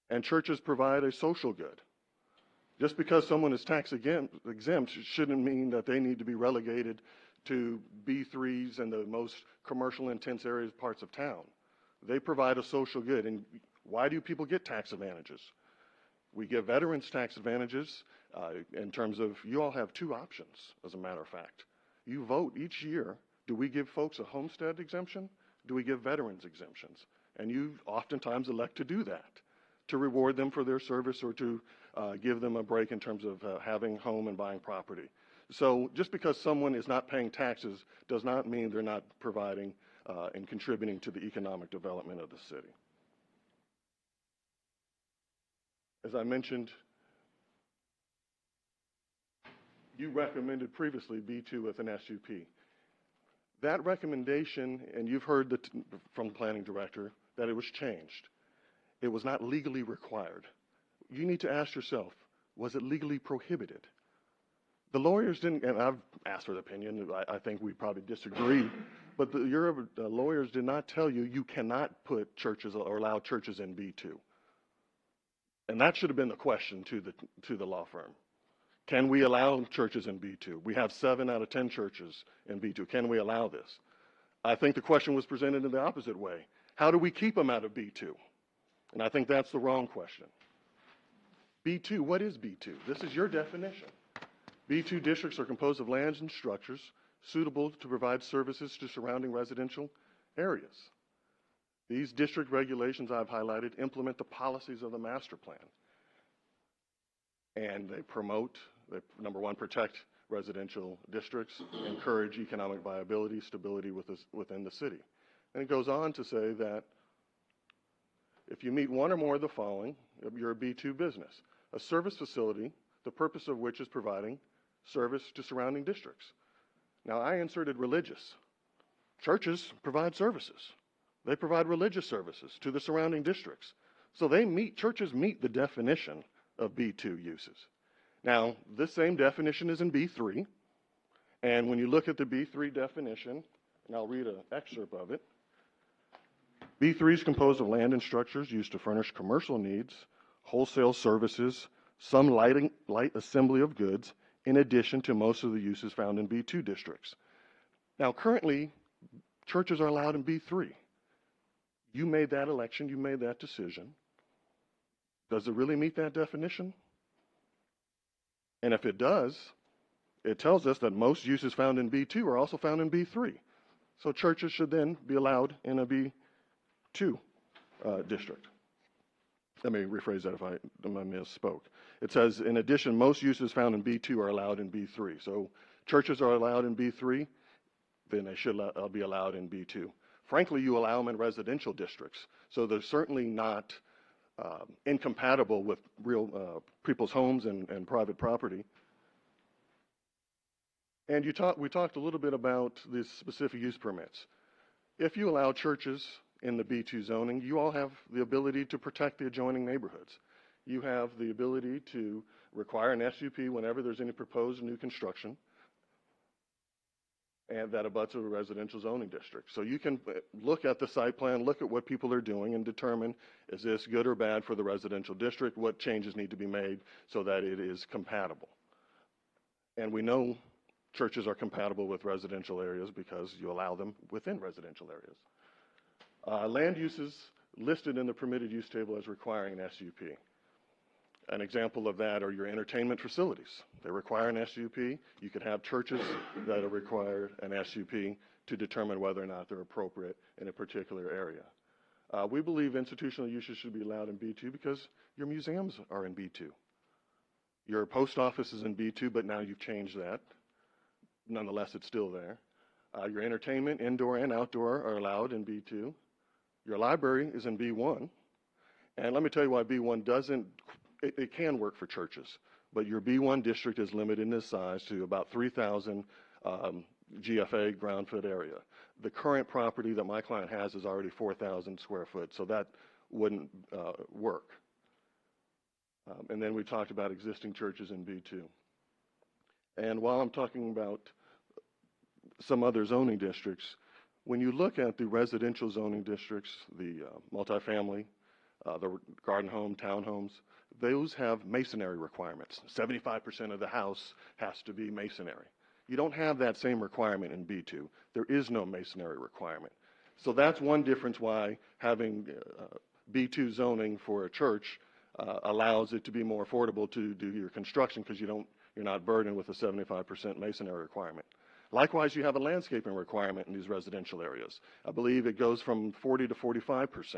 And churches provide a social good. Just because someone is tax exempt shouldn't mean that they need to be relegated to B3s and the most commercial intense areas, parts of town. They provide a social good. And why do people get tax advantages? We give veterans tax advantages in terms of, you all have 2 options, as a matter of fact. You vote each year, do we give folks a homestead exemption? Do we give veterans exemptions? And you oftentimes elect to do that, to reward them for their service or to give them a break in terms of having home and buying property. So just because someone is not paying taxes does not mean they're not providing and contributing to the economic development of the city. As I mentioned, you recommended previously B2 with an SUP. That recommendation, and you've heard from the planning director, that it was changed. It was not legally required. You need to ask yourself, was it legally prohibited? The lawyers didn't, and I've asked for the opinion, I think we probably disagree, but your lawyers did not tell you you cannot put churches or allow churches in B2. And that should have been the question to the law firm. Can we allow churches in B2? We have 7 out of 10 churches in B2. Can we allow this? I think the question was presented in the opposite way. How do we keep them out of B2? And I think that's the wrong question. B2, what is B2? This is your definition. B2 districts are composed of lands and structures suitable to provide services to surrounding residential areas. These district regulations I've highlighted implement the policies of the master plan. And they promote, number 1, protect residential districts, encourage economic viability, stability within the city. And it goes on to say that if you meet one or more of the following, you're a B2 business. A service facility, the purpose of which is providing service to surrounding districts. Now, I inserted religious. Churches provide services. They provide religious services to the surrounding districts. So churches meet the definition of B2 uses. Now, this same definition is in B3, and when you look at the B3 definition, and I'll read an excerpt of it, B3 is composed of land and structures used to furnish commercial needs, wholesale services, some light assembly of goods, in addition to most of the uses found in B2 districts. Now, currently, churches are allowed in B3. You made that election, you made that decision. Does it really meet that definition? And if it does, it tells us that most uses found in B2 are also found in B3. So churches should then be allowed in a B2 district. Let me rephrase that if I misspoke. It says, in addition, most uses found in B2 are allowed in B3. So churches are allowed in B3, then they should be allowed in B2. Frankly, you allow them in residential districts. So they're certainly not incompatible with real people's homes and private property. And we talked a little bit about the specific use permits. If you allow churches in the B2 zoning, you all have the ability to protect the adjoining neighborhoods. You have the ability to require an SUP whenever there's any proposed new construction, and that abuts a residential zoning district. So you can look at the site plan, look at what people are doing, and determine, is this good or bad for the residential district? What changes need to be made so that it is compatible? And we know churches are compatible with residential areas because you allow them within residential areas. Land uses listed in the permitted use table as requiring an SUP. An example of that are your entertainment facilities. They require an SUP. You could have churches that require an SUP to determine whether or not they're appropriate in a particular area. We believe institutional uses should be allowed in B2 because your museums are in B2. Your post office is in B2, but now you've changed that. Nonetheless, it's still there. Your entertainment, indoor and outdoor, are allowed in B2. Your library is in B1. And let me tell you why B1 doesn't. It can work for churches, but your B1 district is limited in its size to about 3,000 GFA ground foot area. The current property that my client has is already 4,000 square foot, so that wouldn't work. And then we talked about existing churches in B2. And while I'm talking about some other zoning districts, when you look at the residential zoning districts, the multifamily, the garden home, townhomes, those have masonry requirements. 75% of the house has to be masonry. You don't have that same requirement in B2. There is no masonry requirement. So that's one difference why having B2 zoning for a church allows it to be more affordable to do your construction because you're not burdened with a 75% masonry requirement. Likewise, you have a landscaping requirement in these residential areas. I believe it goes from 40 to 45%.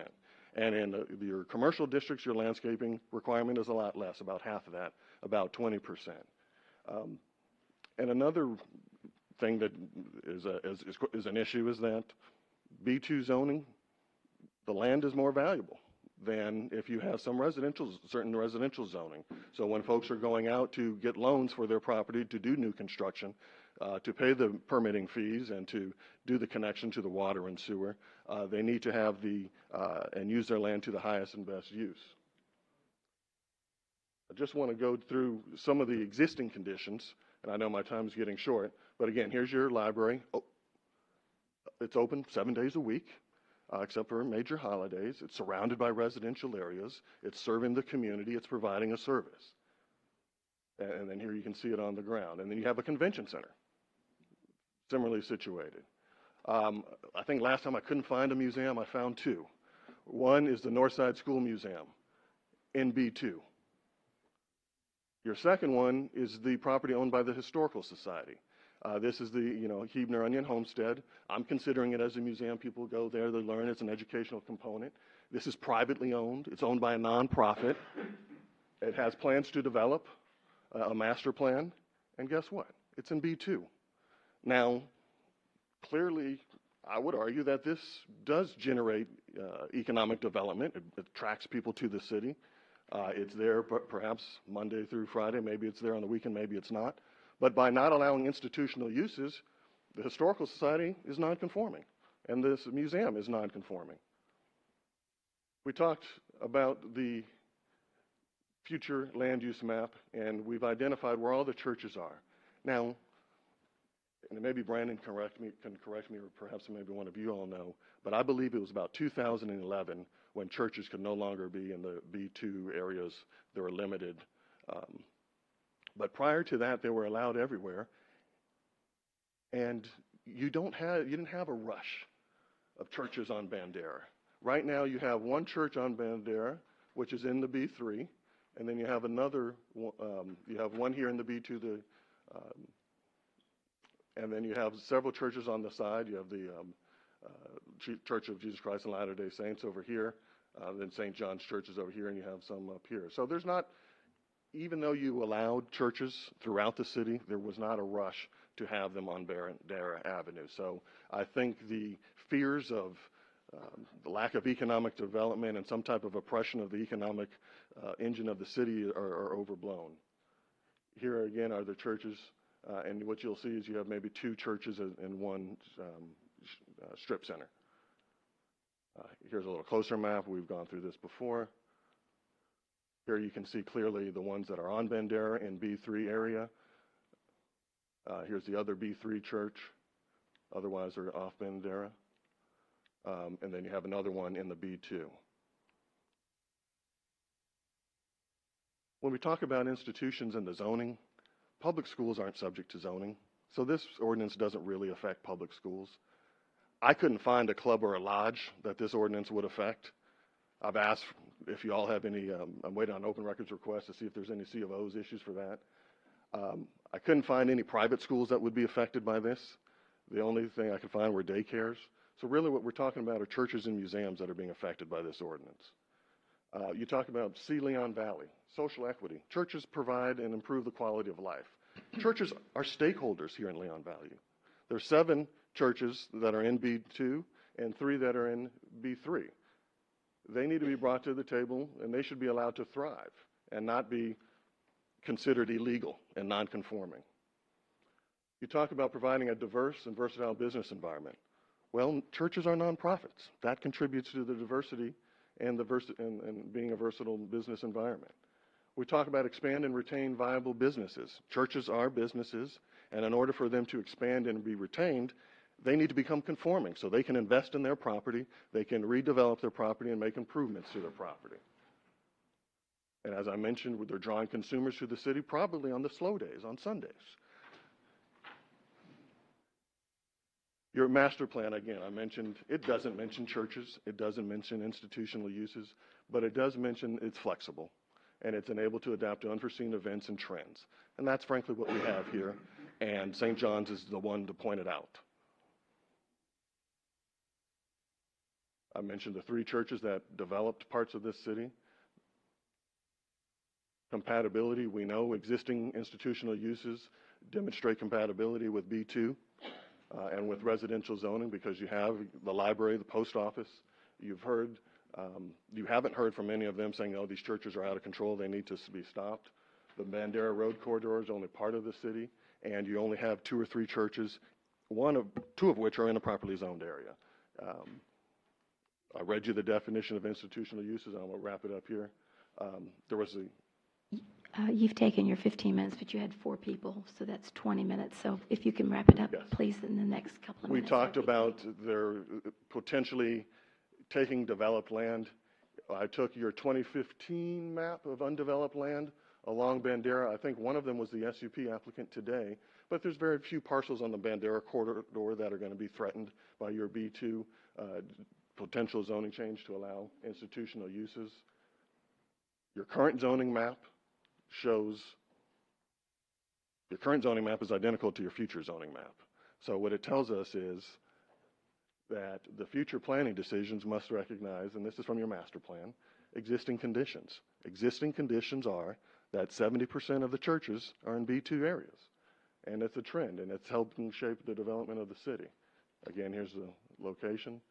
And in your commercial districts, your landscaping requirement is a lot less, about half of that, about 20%. And another thing that is an issue is that B2 zoning, the land is more valuable than if you have certain residential zoning. So when folks are going out to get loans for their property to do new construction, to pay the permitting fees and to do the connection to the water and sewer, they need to have and use their land to the highest and best use. I just want to go through some of the existing conditions, and I know my time is getting short, but again, here's your library. Oh, it's open 7 days a week, except for major holidays. It's surrounded by residential areas. It's serving the community. It's providing a service. And then here you can see it on the ground. And then you have a convention center, similarly situated. I think last time I couldn't find a museum, I found two. One is the Northside School Museum in B2. Your second one is the property owned by the Historical Society. This is the Huebner Onion Homestead. I'm considering it as a museum. People go there, they learn. It's an educational component. This is privately owned. It's owned by a nonprofit. It has plans to develop a master plan, and guess what? It's in B2. Now, clearly, I would argue that this does generate economic development. It attracts people to the city. It's there perhaps Monday through Friday. Maybe it's there on the weekend, maybe it's not. But by not allowing institutional uses, The Historical Society is non-conforming, and this museum is non-conforming. We talked about the future land use map, and we've identified where all the churches are. Now, and maybe Brandon can correct me, or perhaps maybe one of you all know, but I believe it was about 2011 when churches could no longer be in the B2 areas. They were limited. But prior to that, they were allowed everywhere. And you didn't have a rush of churches on Bandera. Right now, you have one church on Bandera, which is in the B3, and then you have another. You have one here in the B2. And then you have several churches on the side. You have the Church of Jesus Christ and Latter-day Saints over here. Then St. John's Church is over here, and you have some up here. So there's not, even though you allowed churches throughout the city, there was not a rush to have them on Bandera Avenue. So I think the fears of the lack of economic development and some type of oppression of the economic engine of the city are overblown. Here again are the churches, and what you'll see is you have maybe two churches in one strip center. Here's a little closer map. We've gone through this before. Here you can see clearly the ones that are on Bandera in B3 area. Here's the other B3 church. Otherwise, they're off Bandera. And then you have another one in the B2. When we talk about institutions and the zoning, public schools aren't subject to zoning. So this ordinance doesn't really affect public schools. I couldn't find a club or a lodge that this ordinance would affect. I've asked if you all have any, I'm waiting on open records requests to see if there's any C of O's issues for that. I couldn't find any private schools that would be affected by this. The only thing I could find were daycares. So really what we're talking about are churches and museums that are being affected by this ordinance. You talk about C. Leon Valley, social equity. Churches provide and improve the quality of life. Churches are stakeholders here in Leon Valley. There are 7 churches that are in B2 and 3 that are in B3. They need to be brought to the table, and they should be allowed to thrive and not be considered illegal and non-conforming. You talk about providing a diverse and versatile business environment. Well, churches are nonprofits. That contributes to the diversity and being a versatile business environment. We talk about expand and retain viable businesses. Churches are businesses, and in order for them to expand and be retained, they need to become conforming so they can invest in their property, they can redevelop their property and make improvements to their property. And as I mentioned, they're drawing consumers to the city probably on the slow days, on Sundays. Your master plan, again, I mentioned, it doesn't mention churches, it doesn't mention institutional uses, but it does mention it's flexible and it's enabled to adapt to unforeseen events and trends. And that's frankly what we have here, and St. John's is the one to point it out. I mentioned the 3 churches that developed parts of this city. Compatibility, we know existing institutional uses demonstrate compatibility with B2 and with residential zoning because you have the library, the post office. You've heard, you haven't heard from any of them saying, oh, these churches are out of control, they need to be stopped. The Bandera Road corridor is only part of the city, and you only have 2 or 3 churches, 2 of which are in a properly zoned area. I read you the definition of institutional uses. I'm going to wrap it up here. There was You've taken your 15 minutes, but you had 4 people, so that's 20 minutes. So if you can wrap it up, please, in the next couple of minutes. We talked about their potentially taking developed land. I took your 2015 map of undeveloped land along Bandera. I think one of them was the SUP applicant today, but there's very few parcels on the Bandera corridor that are going to be threatened by your B2 potential zoning change to allow institutional uses. Your current zoning map is identical to your future zoning map. So what it tells us is that the future planning decisions must recognize, and this is from your master plan, existing conditions. Existing conditions are that 70% of the churches are in B2 areas. And it's a trend, and it's helping shape the development of the city. Again, here's the location.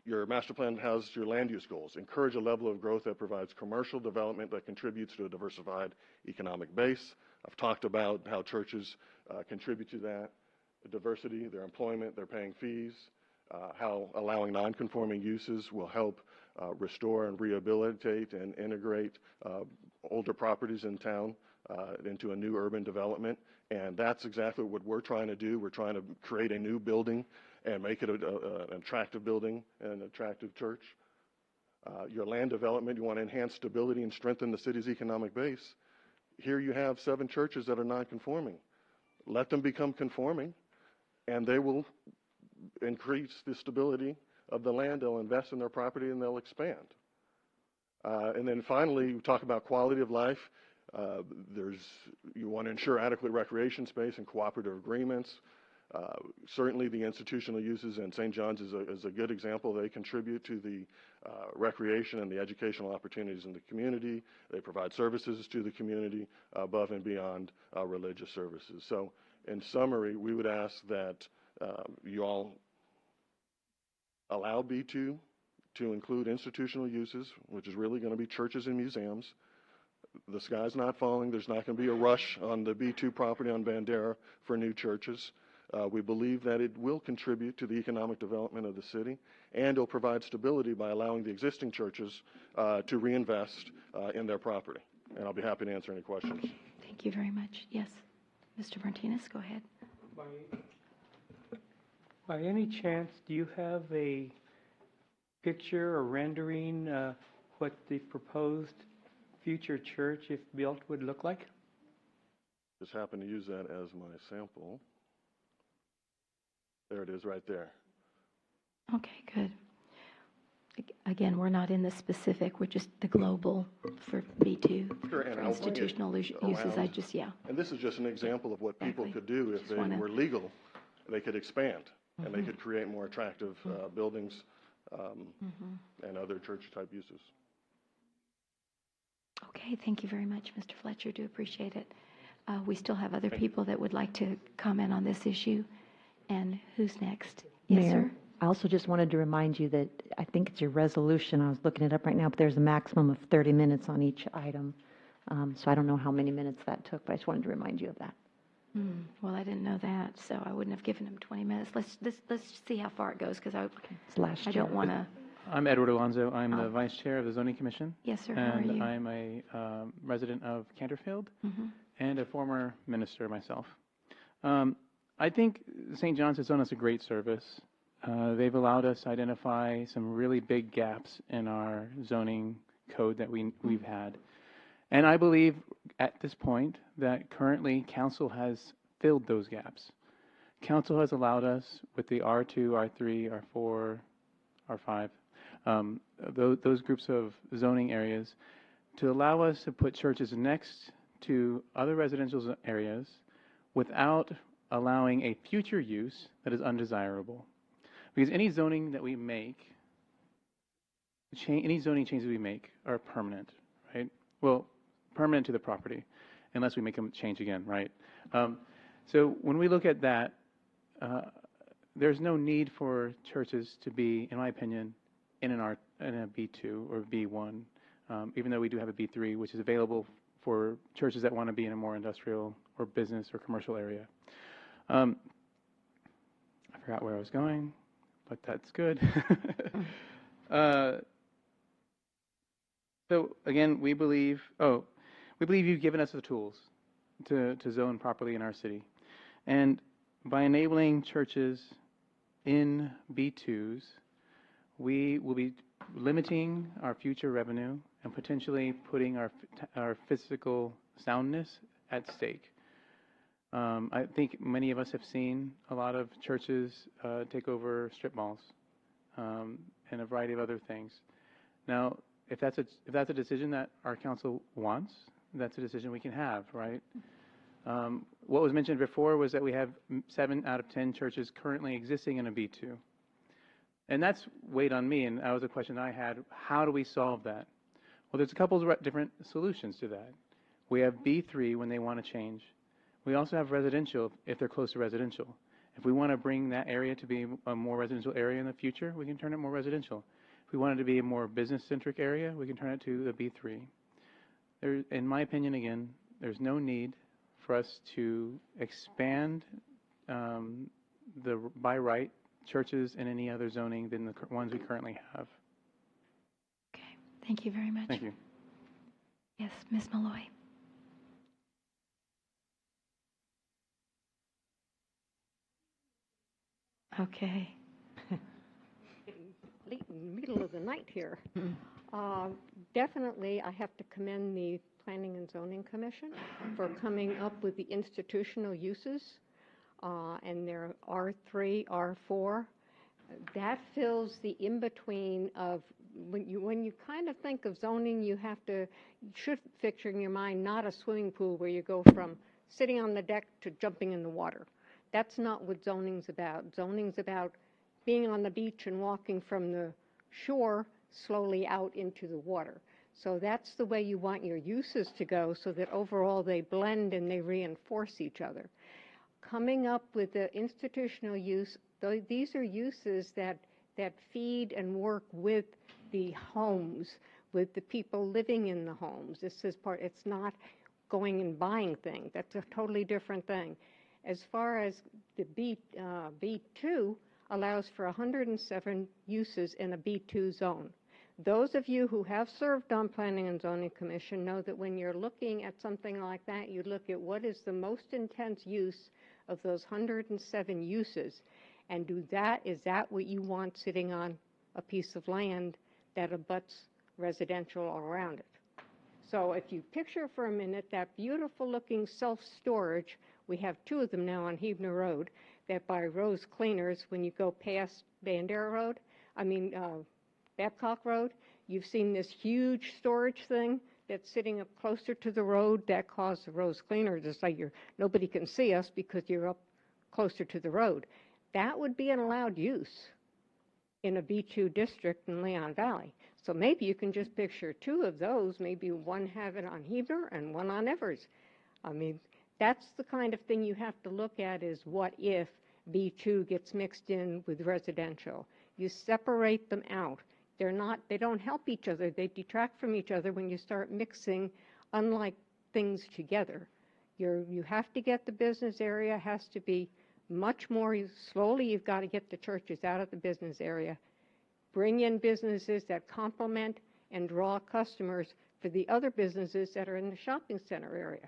Your master plan has your land use goals. Encourage a level of growth that provides commercial development that contributes to a diversified economic base. I've talked about how churches contribute to that. diversity, their employment, they're paying fees, how allowing non-conforming uses will help restore and rehabilitate and integrate older properties in town into a new urban development. And that's exactly what we're trying to do. We're trying to create a new building and make it an attractive building and an attractive church. Your land development, you want to enhance stability and strengthen the city's economic base. Here you have 7 churches that are non-conforming. Let them become conforming, and they will increase the stability of the land. They'll invest in their property, and they'll expand. And then finally, we talk about quality of life. You want to ensure adequate recreation space and cooperative agreements. Certainly the institutional uses, and St. John's is a good example. They contribute to the recreation and the educational opportunities in the community. They provide services to the community above and beyond religious services. So in summary, we would ask that you all allow B2 to include institutional uses, which is really going to be churches and museums. The sky's not falling. There's not going to be a rush on the B2 property on Bandera for new churches. We believe that it will contribute to the economic development of the city, and it'll provide stability by allowing the existing churches to reinvest in their property. And I'll be happy to answer any questions. Thank you very much. Yes, Mr. Martinez, go ahead. By any chance, do you have a picture or rendering what the proposed future church, if built, would look like? Just happen to use that as my sample. There it is right there. Okay, good. Again, we're not in the specific, we're just the global for B2. Sure, and for institutional uses, And this is just an example of what people Exactly. could do if Just they wanna- were legal. They could expand, and they could create more attractive buildings and other church-type uses. Okay, thank you very much, Mr. Fletcher. Do appreciate it. We still have other people that would like to comment on this issue. And who's next? Yes, Mayor, sir. I also just wanted to remind you that I think it's your resolution. I was looking it up right now, but there's a maximum of 30 minutes on each item. So I don't know how many minutes that took, but I just wanted to remind you of that. Well, I didn't know that, so I wouldn't have given him 20 minutes. Let's see how far it goes, because It's last I year. don't want to. I'm Edward Alonzo. I'm the Vice Chair of the Zoning Commission. Yes, sir. How are And you? I'm a resident of Canterfield and a former minister myself. I think St. John's has done us a great service. They've allowed us to identify some really big gaps in our zoning code that we've had. And I believe at this point that currently council has filled those gaps. Council has allowed us with the R2, R3, R4, R5, those groups of zoning areas to allow us to put churches next to other residential areas without allowing a future use that is undesirable. Because any zoning that we make, any zoning changes we make are permanent, right? Well, permanent to the property, unless we make them change again, right? So when we look at that, there's no need for churches to be, in my opinion, in a B2 or B1, even though we do have a B3, which is available for churches that want to be in a more industrial or business or commercial area. I forgot where I was going, but that's good. So again, we believe you've given us the tools to zone properly in our city. And by enabling churches in B2s, we will be limiting our future revenue and potentially putting our physical soundness at stake. I think many of us have seen a lot of churches take over strip malls and a variety of other things. Now, if that's a decision that our council wants, that's a decision we can have, right? What was mentioned before was that we have 7 out of 10 churches currently existing in a B2. And that's weighed on me, and that was a question I had. How do we solve that? Well, there's a couple of different solutions to that. We have B3 when they want to change. We also have residential if they're close to residential. If we want to bring that area to be a more residential area in the future, we can turn it more residential. If we want it to be a more business-centric area, we can turn it to the B3. In my opinion, again, there's no need for us to expand by right churches in any other zoning than the ones we currently have. Okay, thank you very much. Thank you. Yes, Ms. Malloy. Okay. Late in the middle of the night here. Definitely, I have to commend the Planning and Zoning Commission for coming up with the institutional uses, and there are R3, R4. That fills the in-between of, when you kind of think of zoning, you should picture in your mind not a swimming pool where you go from sitting on the deck to jumping in the water. That's not what zoning's about. Zoning's about being on the beach and walking from the shore slowly out into the water. So that's the way you want your uses to go, so that overall they blend and they reinforce each other. Coming up with the institutional use, these are uses that feed and work with the homes, with the people living in the homes. This is it's not going and buying things. That's a totally different thing. As far as the B2 allows for 107 uses in a B2 zone. Those of you who have served on Planning and Zoning Commission know that when you're looking at something like that, you look at what is the most intense use of those 107 uses, and is that what you want sitting on a piece of land that abuts residential all around it? So if you picture for a minute that beautiful looking self-storage, we have two of them now on Hebner Road, that by Rose Cleaners, when you go past Babcock Road, you've seen this huge storage thing that's sitting up closer to the road that caused the Rose Cleaners. It's like nobody can see us because you're up closer to the road. That would be an allowed use in a B2 district in Leon Valley. So maybe you can just picture two of those, maybe one have it on Hebner and one on Evers. I mean, that's the kind of thing you have to look at, is what if B2 gets mixed in with residential. You separate them out. They don't help each other. They detract from each other when you start mixing unlike things together. You have to get the business area, has to be much more slowly. You've got to get the churches out of the business area. Bring in businesses that complement and draw customers for the other businesses that are in the shopping center area.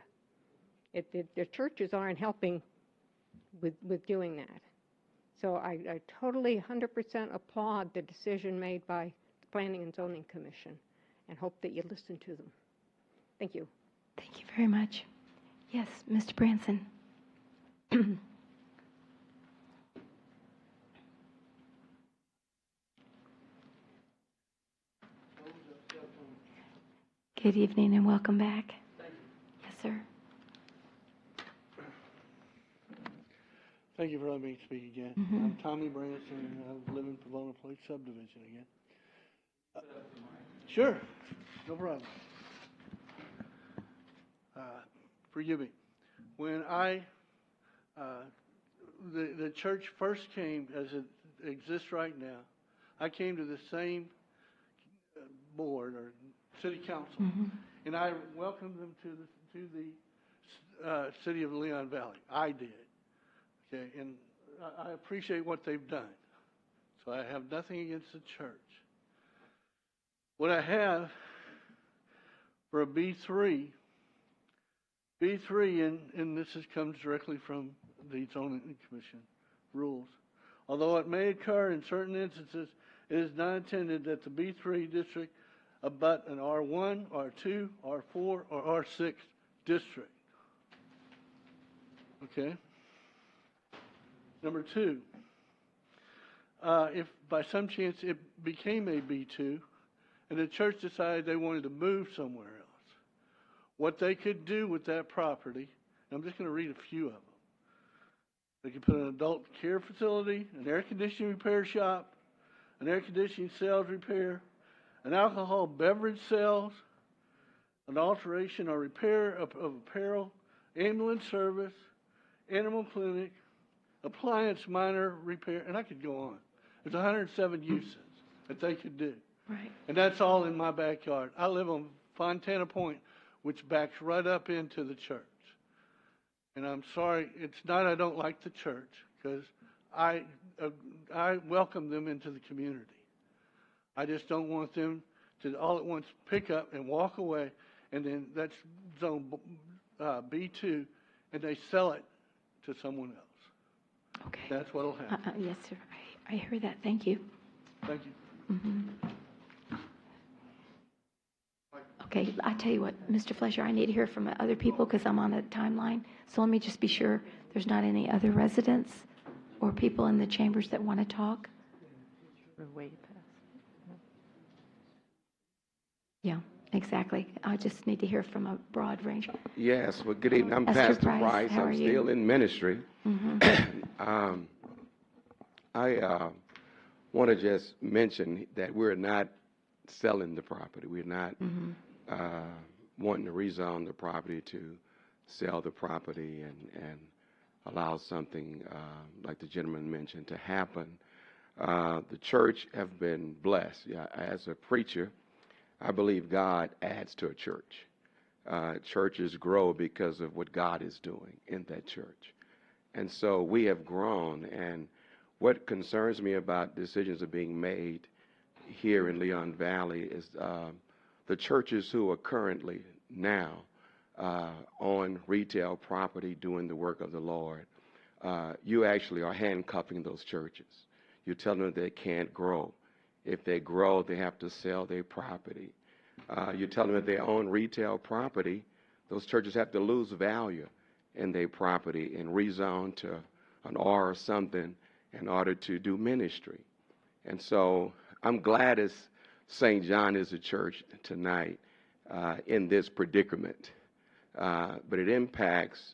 The churches aren't helping with doing that. So I totally 100% applaud the decision made by the Planning and Zoning Commission and hope that you listen to them. Thank you. Thank you very much. Yes, Mr. Branson. Good evening and welcome back. Yes, sir. Thank you for letting me speak again. Mm-hmm. I'm Tommy Branson. I live in Pavona Place subdivision again. Sure, no problem. Forgive me. When the church first came, as it exists right now, I came to the same board or city council, Mm-hmm. and I welcomed them to the city of Leon Valley. I did. Okay, and I appreciate what they've done. So I have nothing against the church. What I have for a B3, and this comes directly from the Zoning Commission rules. Although it may occur in certain instances, it is not intended that the B3 district abut an R1, R2, R4, or R6 district. Okay? Number two, if by some chance it became a B2 and the church decided they wanted to move somewhere else, what they could do with that property, and I'm just going to read a few of them. They could put an adult care facility, an air conditioning repair shop, an air conditioning sales repair, an alcohol beverage sales, an alteration or repair of apparel, ambulance service, animal clinic, appliance minor repair, and I could go on. There's 107 uses that they could do. Right. And that's all in my backyard. I live on Fontana Point, which backs right up into the church. And I'm sorry, it's not I don't like the church, because I welcome them into the community. I just don't want them to all at once pick up and walk away, and then that's zone B2, and they sell it to someone else. Okay. That's what'll happen. Yes, sir. I hear that. Thank you. Thank you. Okay, I tell you what, Mr. Fleischer, I need to hear from other people because I'm on a timeline. So let me just be sure there's not any other residents or people in the chambers that want to talk. We're way past. Yeah, exactly. I just need to hear from a broad range. Yes, well, good evening. I'm Esther Pastor Price. how are I'm you? still in ministry. I want to just mention that we're not selling the property. We're not wanting to rezone the property to sell the property and allow something like the gentleman mentioned to happen. The church have been blessed. Yeah, as a preacher, I believe God adds to a church. Churches grow because of what God is doing in that church. And so we have grown. And what concerns me about decisions that are being made here in Leon Valley is the churches who are currently now on retail property doing the work of the Lord. You actually are handcuffing those churches. You're telling them they can't grow. If they grow, they have to sell their property. You're telling them if they own retail property, those churches have to lose value in their property and rezone to an R or something in order to do ministry. And so I'm glad as St. John is a church tonight in this predicament. But it impacts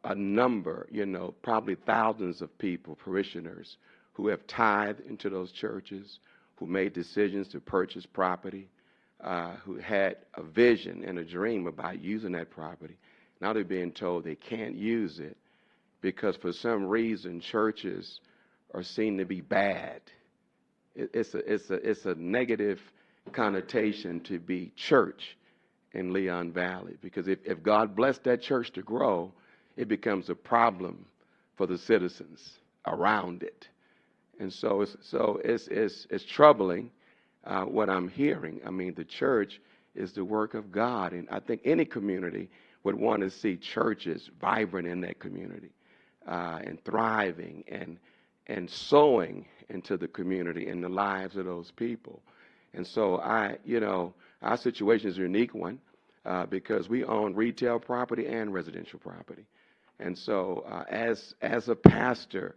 a number, probably thousands of people, parishioners, who have tithed into those churches, who made decisions to purchase property, who had a vision and a dream about using that property. Now they're being told they can't use it because for some reason churches are seen to be bad. It's a negative connotation to be church in Leon Valley, because if God blessed that church to grow, it becomes a problem for the citizens around it. And so it's troubling what I'm hearing. I mean, the church is the work of God, and I think any community would want to see churches vibrant in that community and thriving and sowing into the community and the lives of those people. And so our situation is a unique one because we own retail property and residential property. And so as a pastor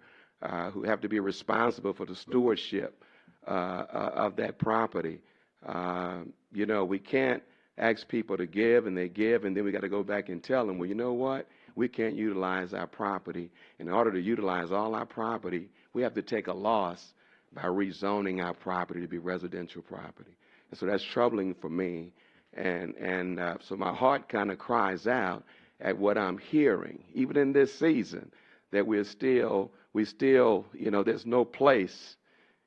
who have to be responsible for the stewardship of that property, we can't ask people to give, and they give, and then we got to go back and tell them, well, you know what? We can't utilize our property. In order to utilize all our property, we have to take a loss by rezoning our property to be residential property. And so that's troubling for me. And so my heart kind of cries out at what I'm hearing, even in this season, that we still, there's no place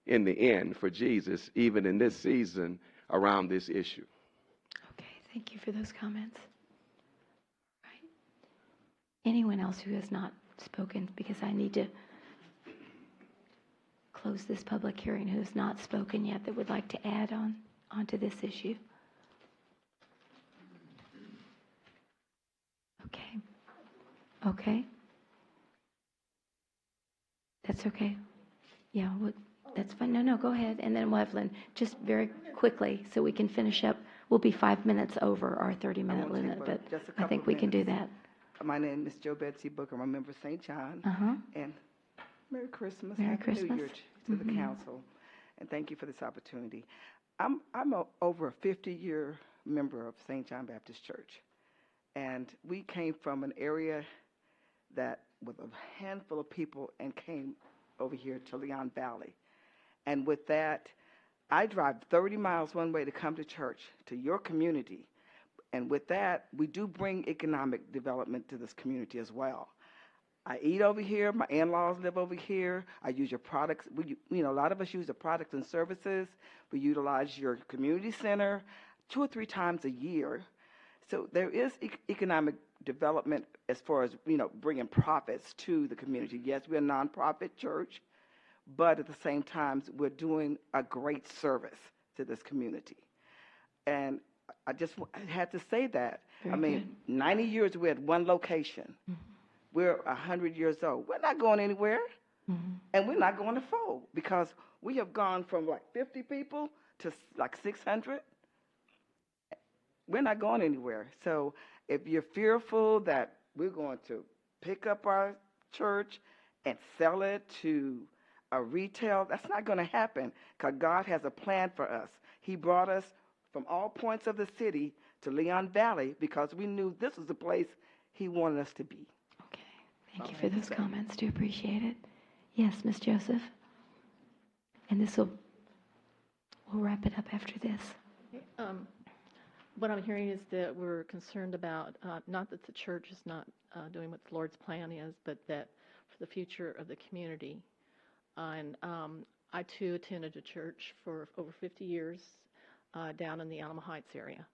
in the end for Jesus, even in this season around this issue. Okay, thank you for those comments. Right. Anyone else who has not spoken, because I need to close this public hearing, who has not spoken yet that would like to add onto this issue? Okay. That's okay. Yeah, that's fine. No, go ahead. And then we'll have Lynn, just very quickly so we can finish up. We'll be 5 minutes over our 30-minute limit, but I think we can do that. My name is Jo Betsy Booker. I'm a member of St. John. And Merry Christmas. Merry Happy Christmas. New Year to the council. And thank you for this opportunity. I'm over a 50-year member of St. John Baptist Church. And we came from an area that with a handful of people and came over here to Leon Valley. And with that, I drive 30 miles one way to come to church, to your community. And with that, we do bring economic development to this community as well. I eat over here. My in-laws live over here. I use your products. A lot of us use the products and services. We utilize your community center 2 or 3 times a year. So there is economic development as far as, bringing profits to the community. Yes, we're a nonprofit church, but at the same time, we're doing a great service to this community. And I had to say that. Very I mean, good. 90 years we're at one location. We're 100 years old. We're not going anywhere, and we're not going to fold because we have gone from like 50 people to like 600. We're not going anywhere. So if you're fearful that we're going to pick up our church and sell it to a retail, that's not going to happen because God has a plan for us. He brought us from all points of the city to Leon Valley because we knew this was the place He wanted us to be. Okay. Thank you for those comments. Do appreciate it. Yes, Ms. Joseph. And we'll wrap it up after this. What I'm hearing is that we're concerned about, not that the church is not doing what the Lord's plan is, but that for the future of the community. And I, too, attended a church for over 50 years down in the Alamo Heights area.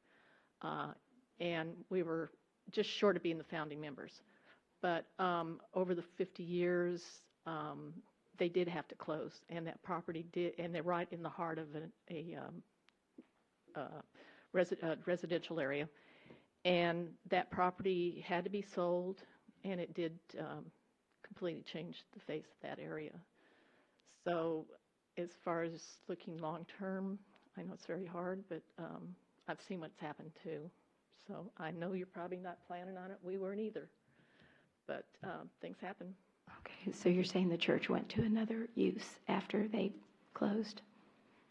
And we were just short of being the founding members. But over the 50 years, they did have to close, and that property did, and they're right in the heart of a residential area, and that property had to be sold, and it did completely change the face of that area. So as far as looking long term, I know it's very hard, but I've seen what's happened too. So I know you're probably not planning on it. We weren't either, but things happen. Okay, so you're saying the church went to another use after they closed?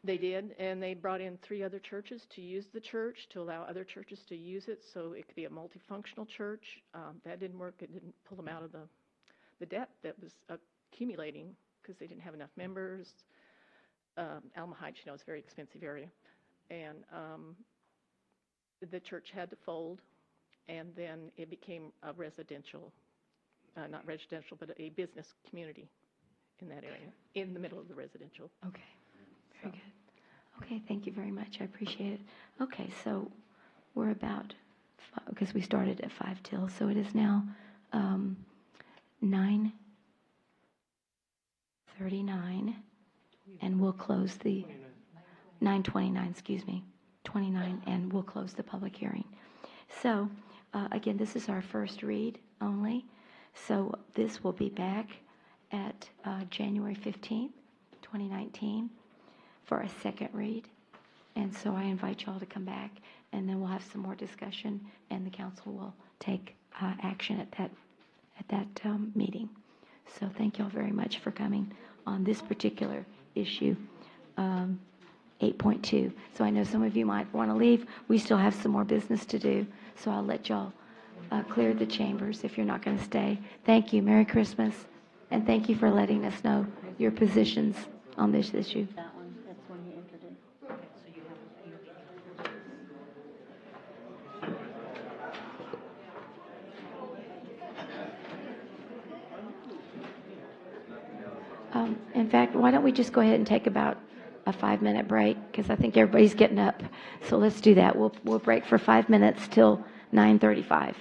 They did, and they brought in 3 other churches to use the church, to allow other churches to use it, so it could be a multifunctional church. That didn't work. It didn't pull them out of the debt that was accumulating because they didn't have enough members. Alamo Heights, is a very expensive area. And the church had to fold, and then it became a residential, not residential, but a business community in that area, in the middle of the residential. Okay. Very good. Okay, thank you very much. I appreciate it. Okay, so we're about, because we started at 5 till, so it is now 9:39, and we'll close the, 9:29, excuse me, 29, and we'll close the public hearing. So, again, this is our first read only, so this will be back at January 15th, 2019. For a second read. And so I invite you all to come back, and then we'll have some more discussion, and the council will take action at that meeting. So thank you all very much for coming on this particular issue, 8.2. So I know some of you might want to leave. We still have some more business to do, so I'll let y'all clear the chambers if you're not going to stay. Thank you. Merry Christmas, and thank you for letting us know your positions on this issue. In fact, why don't we just go ahead and take about a 5-minute break, because I think everybody's getting up. So let's do that. We'll break for 5 minutes till 9:35. Is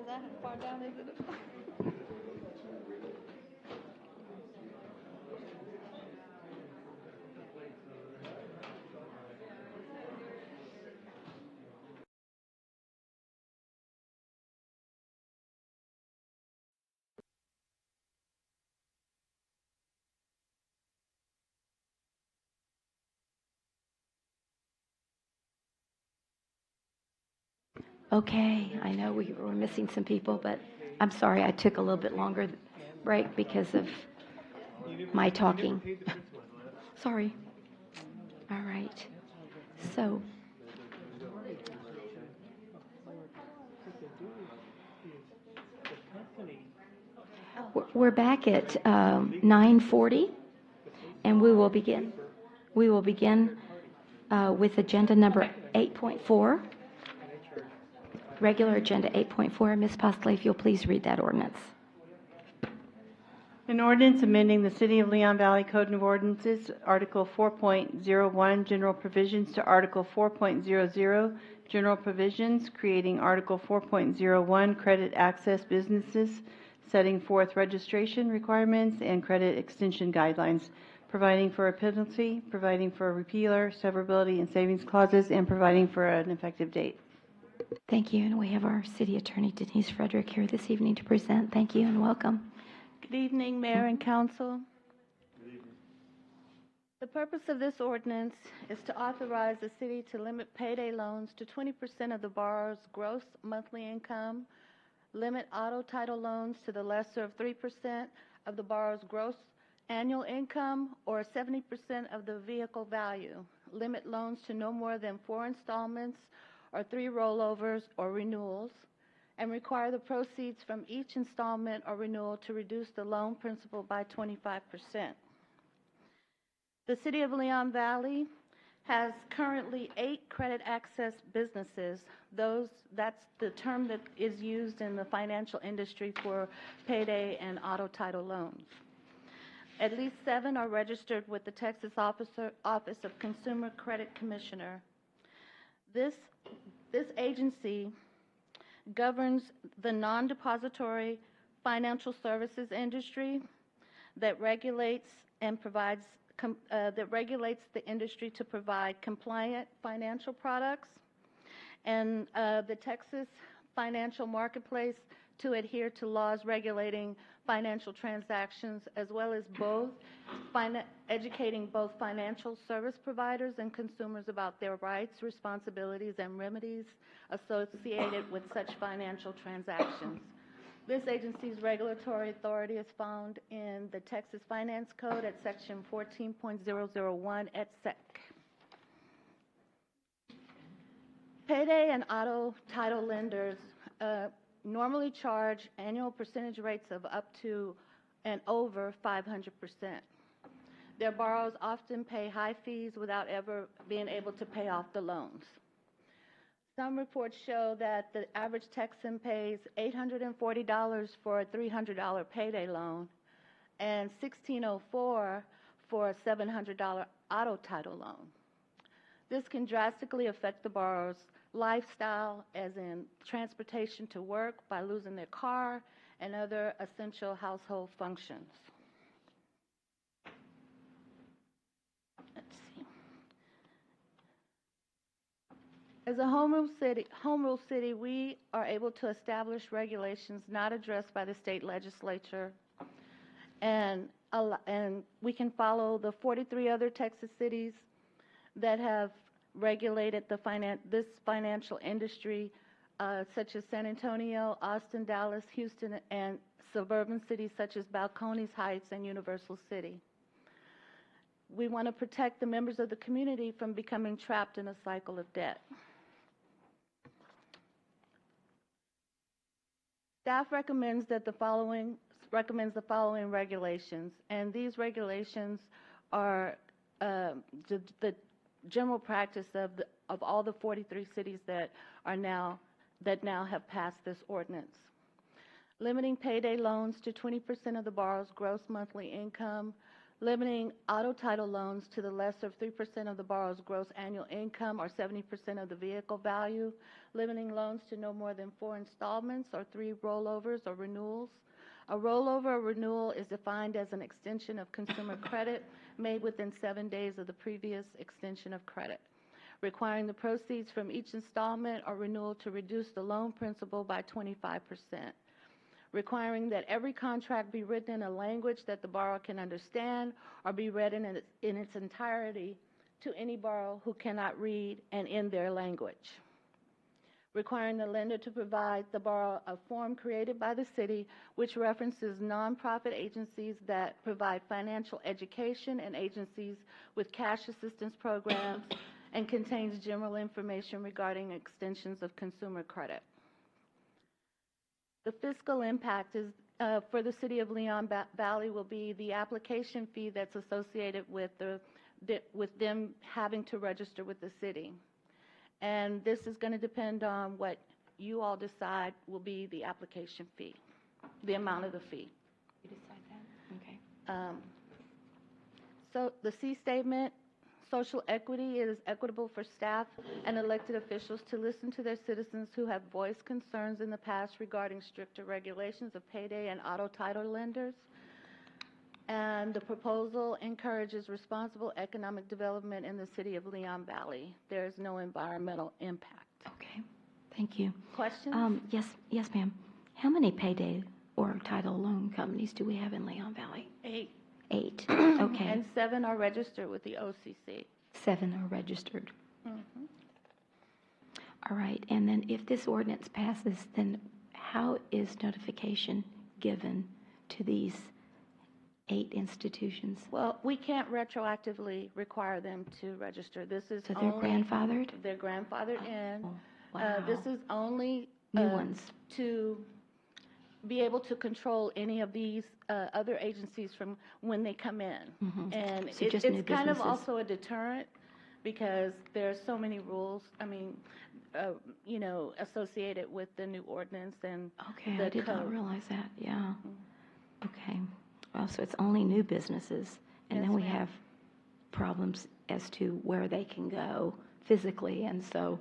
that how far down is it? Okay, I know we were missing some people, but I'm sorry I took a little bit longer break because of my talking. Sorry. All right. So, we're back at 9:40, and we will begin with agenda number 8.4. Regular agenda 8.4. Ms. Postley, if you'll please read that ordinance. An ordinance amending the City of Leon Valley Code of Ordinances, Article 4.01, General Provisions to Article 4.00, General Provisions, creating Article 4.01, Credit Access Businesses, setting forth registration requirements and credit extension guidelines, providing for a penalty, providing for a repealer, severability and savings clauses, and providing for an effective date. Thank you. And we have our City Attorney Denise Frederick here this evening to present. Thank you and welcome. Good evening, Mayor and Council. The purpose of this ordinance is to authorize the city to limit payday loans to 20% of the borrower's gross monthly income, limit auto title loans to the lesser of 3% of the borrower's gross annual income or 70% of the vehicle value, limit loans to no more than 4 installments or 3 rollovers or renewals, and require the proceeds from each installment or renewal to reduce the loan principal by 25%. The City of Leon Valley has currently 8 credit access businesses. That's the term that is used in the financial industry for payday and auto title loans. At least 7 are registered with the Texas Office of Consumer Credit Commissioner. This agency governs the non-depository financial services industry that regulates and provides that regulates the industry to provide compliant financial products, and the Texas financial marketplace to adhere to laws regulating financial transactions, as well as educating both financial service providers and consumers about their rights, responsibilities, and remedies associated with such financial transactions. This agency's regulatory authority is found in the Texas Finance Code at Section 14.001 et sec. Payday and auto title lenders normally charge annual percentage rates of up to and over 500%. Their borrowers often pay high fees without ever being able to pay off the loans. Some reports show that the average Texan pays $840 for a $300 payday loan and $1,604 for a $700 auto title loan. This can drastically affect the borrower's lifestyle, as in transportation to work by losing their car and other essential household functions. As a home rule city, we are able to establish regulations not addressed by the state legislature, and we can follow the 43 other Texas cities that have regulated this financial industry, such as San Antonio, Austin, Dallas, Houston, and suburban cities such as Balcones Heights and Universal City. We want to protect the members of the community from becoming trapped in a cycle of debt. Staff recommends the following regulations, and these regulations are the general practice of all the 43 cities that now have passed this ordinance. Limiting payday loans to 20% of the borrower's gross monthly income, limiting auto title loans to the lesser of 3% of the borrower's gross annual income or 70% of the vehicle value, limiting loans to no more than 4 installments or 3 rollovers or renewals. A rollover or renewal is defined as an extension of consumer credit made within 7 days of the previous extension of credit, requiring the proceeds from each installment or renewal to reduce the loan principal by 25%, requiring that every contract be written in a language that the borrower can understand or be read in its entirety to any borrower who cannot read and in their language, requiring the lender to provide the borrower a form created by the city which references nonprofit agencies that provide financial education and agencies with cash assistance programs and contains general information regarding extensions of consumer credit. The fiscal impact is for the City of Leon Valley will be the application fee that's associated with them having to register with the city. And this is going to depend on what you all decide will be the application fee, the amount of the fee. You decide that? So the C statement, social equity, it is equitable for staff and elected officials to listen to their citizens who have voiced concerns in the past regarding stricter regulations of payday and auto title lenders. And the proposal encourages responsible economic development in the city of Leon Valley. There is no environmental impact. Okay, thank you. Questions? Yes, ma'am. How many payday or title loan companies do we have in Leon Valley? 8. 8, okay. And 7 are registered with the OCC. 7 are registered. Mhm. All right, and then if this ordinance passes, then how is notification given to these 8 institutions? Well, we can't retroactively require them to register. This is So they're grandfathered? They're grandfathered in. Wow. This is only New ones. to be able to control any of these other agencies from when they come in. And So just new it's kind of businesses. also a deterrent because there's so many rules, associated with the new ordinance and Okay, the I did not code. realize that, yeah. Okay, well, so it's only new businesses, and Yes, then we ma'am. have problems as to where they can go physically, and so.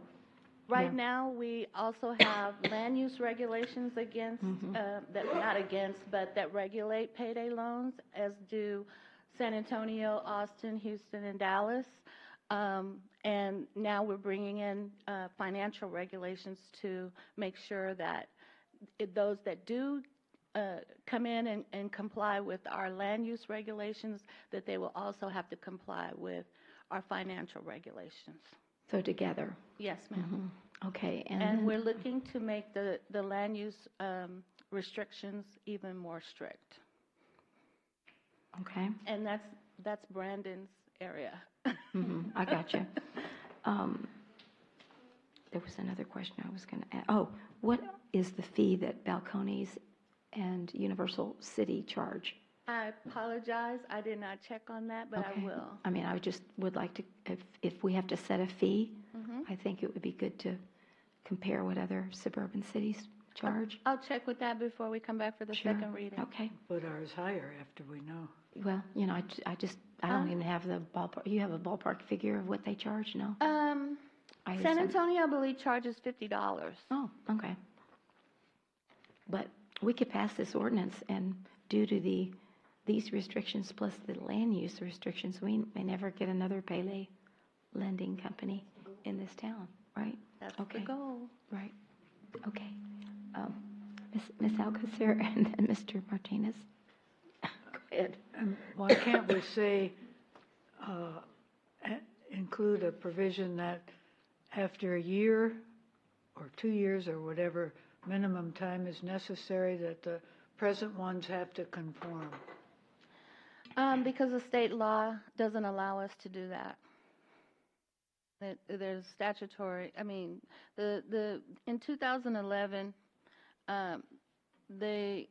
Right yeah. now, we also have land use regulations against, that regulate payday loans, as do San Antonio, Austin, Houston, and Dallas. And now we're bringing in financial regulations to make sure that those that do come in and comply with our land use regulations, that they will also have to comply with our financial regulations. So together. Yes, ma'am. Okay, And then- we're looking to make the land use restrictions even more strict. Okay. And that's Brandon's area. I got you. There was another question I was going to ask. Oh, what is the fee that Balcones and Universal City charge? I apologize, I did not check on that, but I will. I mean, I just would like to, if we have to set a fee, Mhm. I think it would be good to compare what other suburban cities charge. I'll check with that before we come back for the Sure. second reading. Okay. Put ours higher after we know. Well, I don't even have the ballpark. You have a ballpark figure of what they charge? No? I San assume- Antonio, I believe, charges $50. Oh, okay. But we could pass this ordinance, and due to these restrictions plus the land use restrictions, we may never get another payday lending company in this town, right? That's Okay. the goal. Right. Okay. Ms. Alcocer and then Mr. Martinez. Go ahead. Why can't we say, include a provision that after a year or 2 years or whatever minimum time is necessary, that the present ones have to conform? Because the state law doesn't allow us to do that. There's statutory, in 2011, the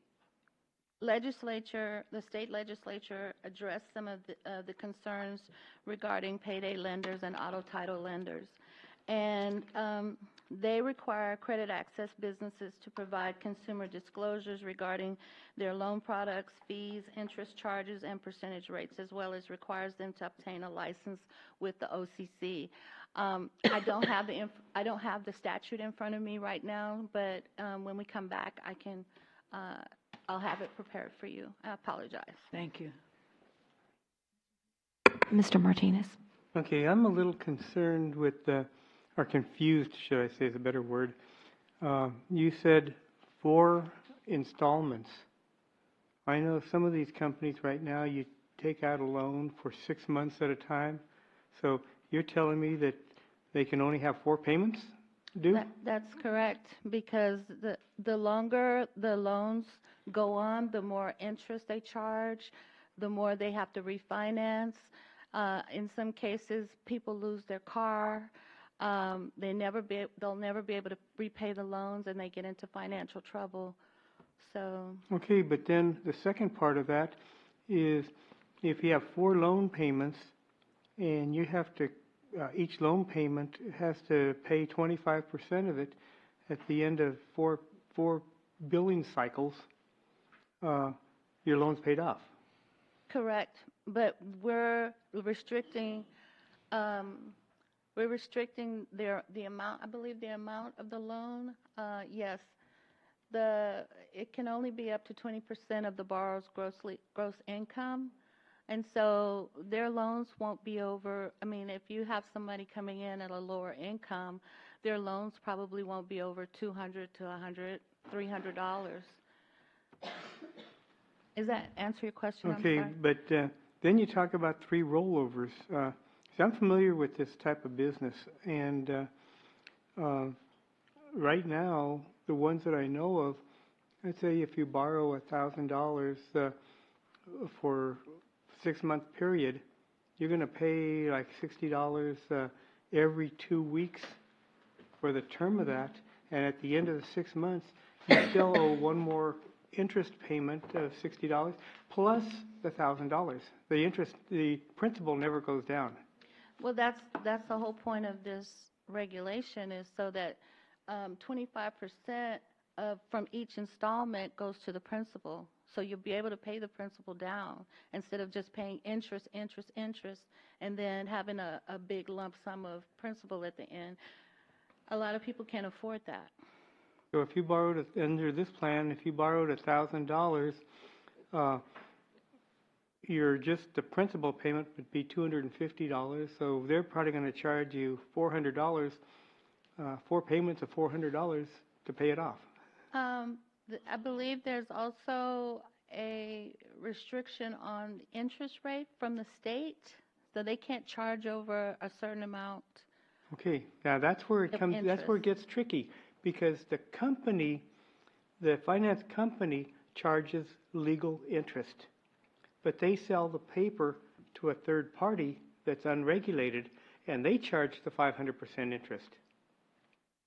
state legislature addressed some of the concerns regarding payday lenders and auto title lenders. And they require credit access businesses to provide consumer disclosures regarding their loan products, fees, interest charges, and percentage rates, as well as requires them to obtain a license with the OCC. I don't have the statute in front of me right now, but when we come back, I'll have it prepared for you. I apologize. Thank you. Mr. Martinez. Okay, I'm a little concerned with or confused, should I say is a better word. You said 4 installments. I know some of these companies right now, you take out a loan for 6 months at a time. So you're telling me that they can only have 4 payments due? That's correct, because the longer the loans go on, the more interest they charge, the more they have to refinance. In some cases, people lose their car. They'll never be able to repay the loans, and they get into financial trouble. So. Okay, but then the second part of that is if you have 4 loan payments and you have to, each loan payment has to pay 25% of it at the end of four billing cycles, your loan's paid off. Correct, but we're restricting, the amount, I believe the amount of the loan, yes. It can only be up to 20% of the borrower's gross income. And so their loans won't be over, I mean, if you have somebody coming in at a lower income, their loans probably won't be over $200 to $300. Does that answer your question? Okay, I'm sorry. but then you talk about 3 rollovers. So I'm familiar with this type of business, and right now, the ones that I know of, let's say if you borrow $1,000 for 6-month period, you're going to pay like $60 every 2 weeks for the term of that, and at the end of the 6 months, you still owe one more interest payment of $60 plus the $1,000. The principal never goes down. Well, that's the whole point of this regulation, is so that 25% from each installment goes to the principal. So you'll be able to pay the principal down instead of just paying interest, and then having a big lump sum of principal at the end. A lot of people can't afford that. So if you borrowed, under this plan, if you borrowed $1,000, the principal payment would be $250. So they're probably going to charge you $400, 4 payments of $400 to pay it off. I believe there's also a restriction on interest rate from the state, so they can't charge over a certain amount. Okay, now that's where it comes. That's where it gets tricky, because the finance company charges legal interest, but they sell the paper to a third party that's unregulated, and they charge the 500% interest.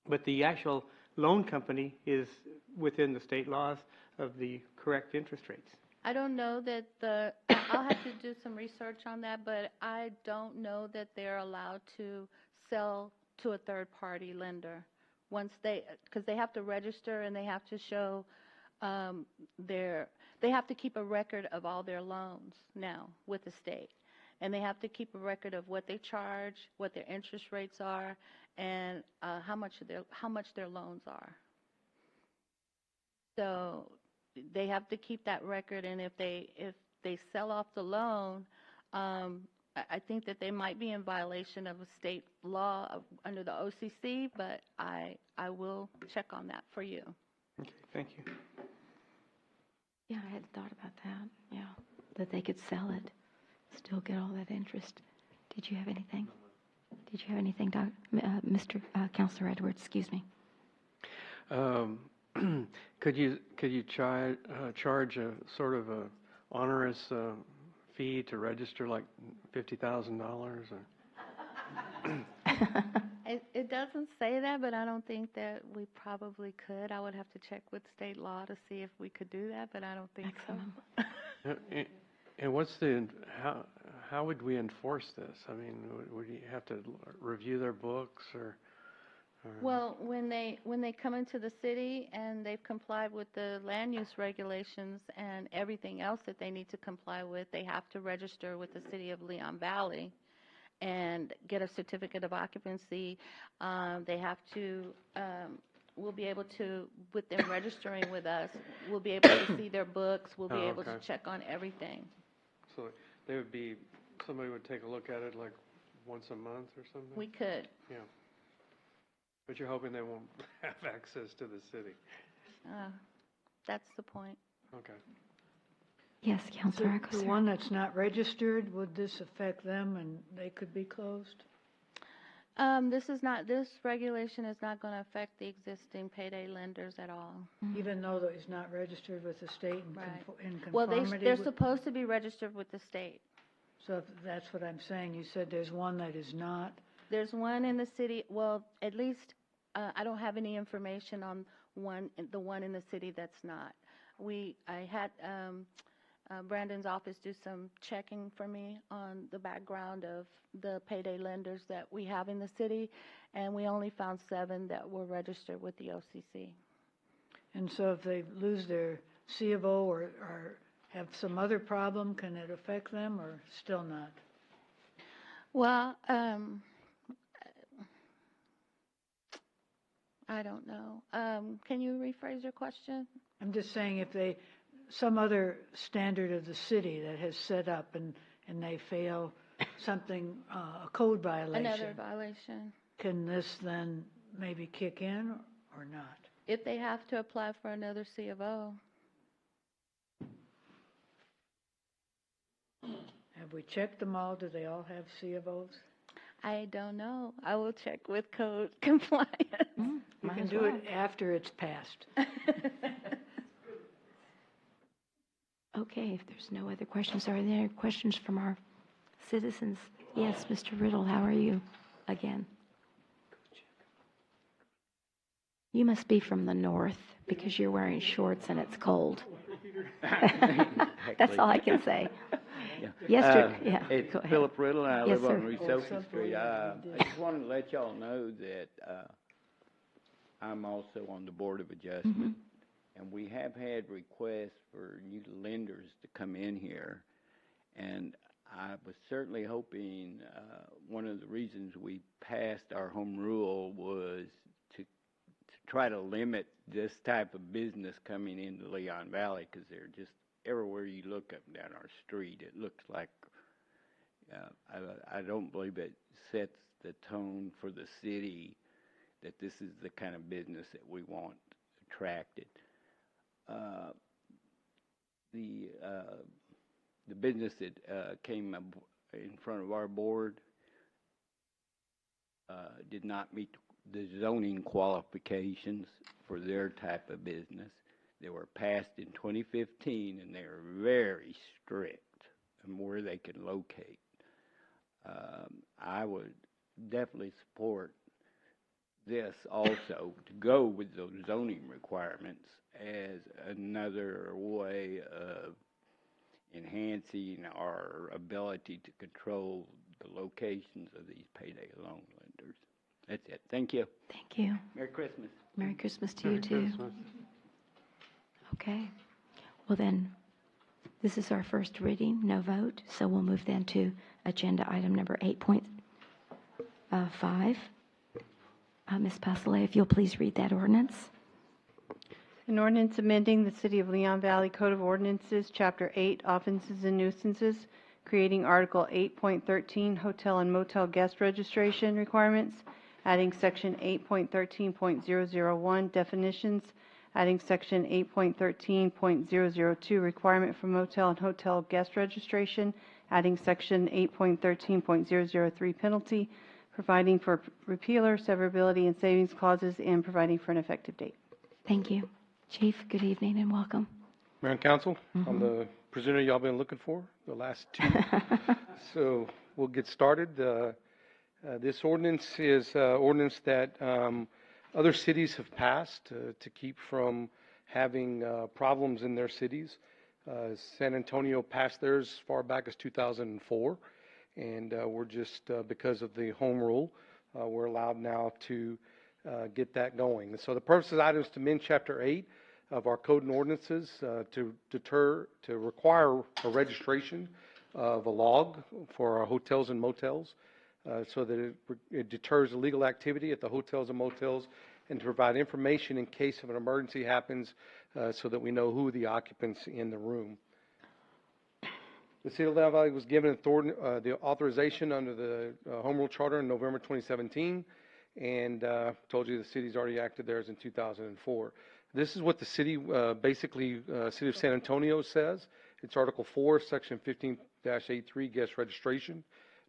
But the actual loan company is within the state laws of the correct interest rates. I don't know that I'll have to do some research on that, but I don't know that they're allowed to sell to a third-party lender because they have to register and they have to show they have to keep a record of all their loans now with the state. And they have to keep a record of what they charge, what their interest rates are, and how much their loans are. So they have to keep that record, and if they sell off the loan, I think that they might be in violation of a state law under the OCC, but I will check on that for you. Okay, thank you. Yeah, I hadn't thought about that. Yeah, that they could sell it, still get all that interest. Did you have anything? Did you have anything, Mr. Counselor Edwards? Excuse me. Could you charge a sort of a onerous fee to register, like $50,000 or? It doesn't say that, but I don't think that we probably could. I would have to check with state law to see if we could do that, but I don't think so. And how would we enforce this? I mean, would you have to review their books or? Well, when they come into the city and they've complied with the land use regulations and everything else that they need to comply with, they have to register with the city of Leon Valley and get a certificate of occupancy. They have to, we'll be able to, with them registering with us, we'll be able to see their books, we'll be able to check on everything. So somebody would take a look at it like once a month or something? We could. Yeah. But you're hoping they won't have access to the city. That's the point. Okay. Yes, Councilor The one that's not registered, would this affect them and they could be closed? This regulation is not going to affect the existing payday lenders at all. Even though it's not registered with the state in conformity? Well, they're supposed to be registered with the state. So that's what I'm saying. You said there's one that is not? There's one in the city, well, at least I don't have any information on the one in the city that's not. I had Brandon's office do some checking for me on the background of the payday lenders that we have in the city, and we only found 7 that were registered with the OCC. And so if they lose their C of O or have some other problem, can it affect them or still not? Well, I don't know. Can you rephrase your question? I'm just saying if they, some other standard of the city that has set up and they fail something, a code violation. Another violation. Can this then maybe kick in or not? If they have to apply for another C of O. Have we checked them all? Do they all have C of Os? I don't know. I will check with code compliance. You can do it after it's passed. Okay, if there's no other questions, are there questions from our citizens? Yes, Mr. Riddle, how are you again? You must be from the north because you're wearing shorts and it's cold. That's all I can say. Yeah. Yesterday, yeah. It's go ahead. Philip Riddle, and I Yes, live on sir. Resource Street. I just wanted to let y'all know that I'm also on the Board of Adjustment, and we have had requests for new lenders to come in here, and I was certainly hoping one of the reasons we passed our home rule was to try to limit this type of business coming into Leon Valley, because they're just everywhere you look up and down our street, it looks like, I don't believe it sets the tone for the city that this is the kind of business that we want attracted. The business that came up in front of our board did not meet the zoning qualifications for their type of business. They were passed in 2015, and they are very strict on where they can locate. I would definitely support this also to go with those zoning requirements as another way of enhancing our ability to control the locations of these payday loan lenders. That's it. Thank you. Thank you. Merry Christmas. Merry Christmas to you, too. Okay. Well, then, this is our first reading, no vote, so we'll move then to agenda item number 8.5. Ms. Pasolay, if you'll please read that ordinance. An ordinance amending the City of Leon Valley Code of Ordinances, Chapter 8, Offenses and Nuisances, creating Article 8.13, Hotel and Motel Guest Registration Requirements, adding Section 8.13.001, Definitions, adding Section 8.13.002, Requirement for Motel and Hotel Guest Registration, adding Section 8.13.003, Penalty, providing for repealer, severability, and savings clauses, and providing for an effective date. Thank you. Chief, good evening and welcome. Mayor and Council, I'm the presenter y'all been looking for, the last two. So we'll get started. This ordinance is ordinance that other cities have passed to keep from having problems in their cities. San Antonio passed theirs as far back as 2004, and we're just, because of the home rule, we're allowed now to get that going. And so the purpose of the item is to amend Chapter 8 of our code and ordinances to require a registration of a log for our hotels and motels so that it deters illegal activity at the hotels and motels, and to provide information in case of an emergency happens so that we know who are the occupants in the room. The City of Leon Valley was given the authorization under the Home Rule Charter in November 2017, and told you the city's already acted theirs in 2004. This is what the city, basically, City of San Antonio says. It's Article 4, Section 15-83, guest registration.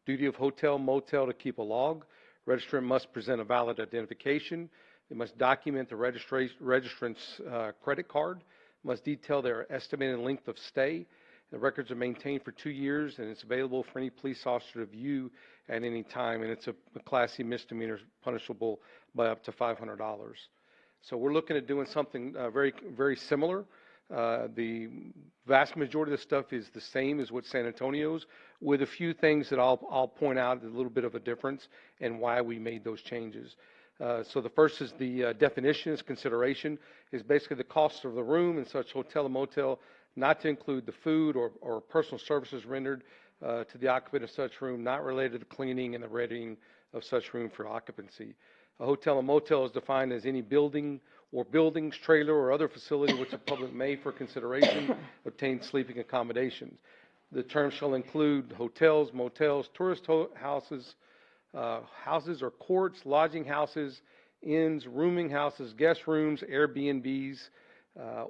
Duty of hotel, motel to keep a log. Registrant must present a valid identification. They must document the registrant's credit card. Must detail their estimated length of stay. The records are maintained for 2 years, and it's available for any police officer to view at any time. And it's a Class C misdemeanor, punishable by up to $500. So we're looking at doing something very, very similar. The vast majority of the stuff is the same as what San Antonio's, with a few things that I'll point out a little bit of a difference and why we made those changes. So the first is the definitions consideration is basically the cost of the room and such hotel and motel not to include the food or personal services rendered to the occupant of such room, not related to the cleaning and the readying of such room for occupancy. A hotel or motel is defined as any building or buildings, trailer, or other facility which the public may, for consideration, obtain sleeping accommodations. The term shall include hotels, motels, tourist houses, houses or courts, lodging houses, inns, rooming houses, guest rooms, Airbnbs,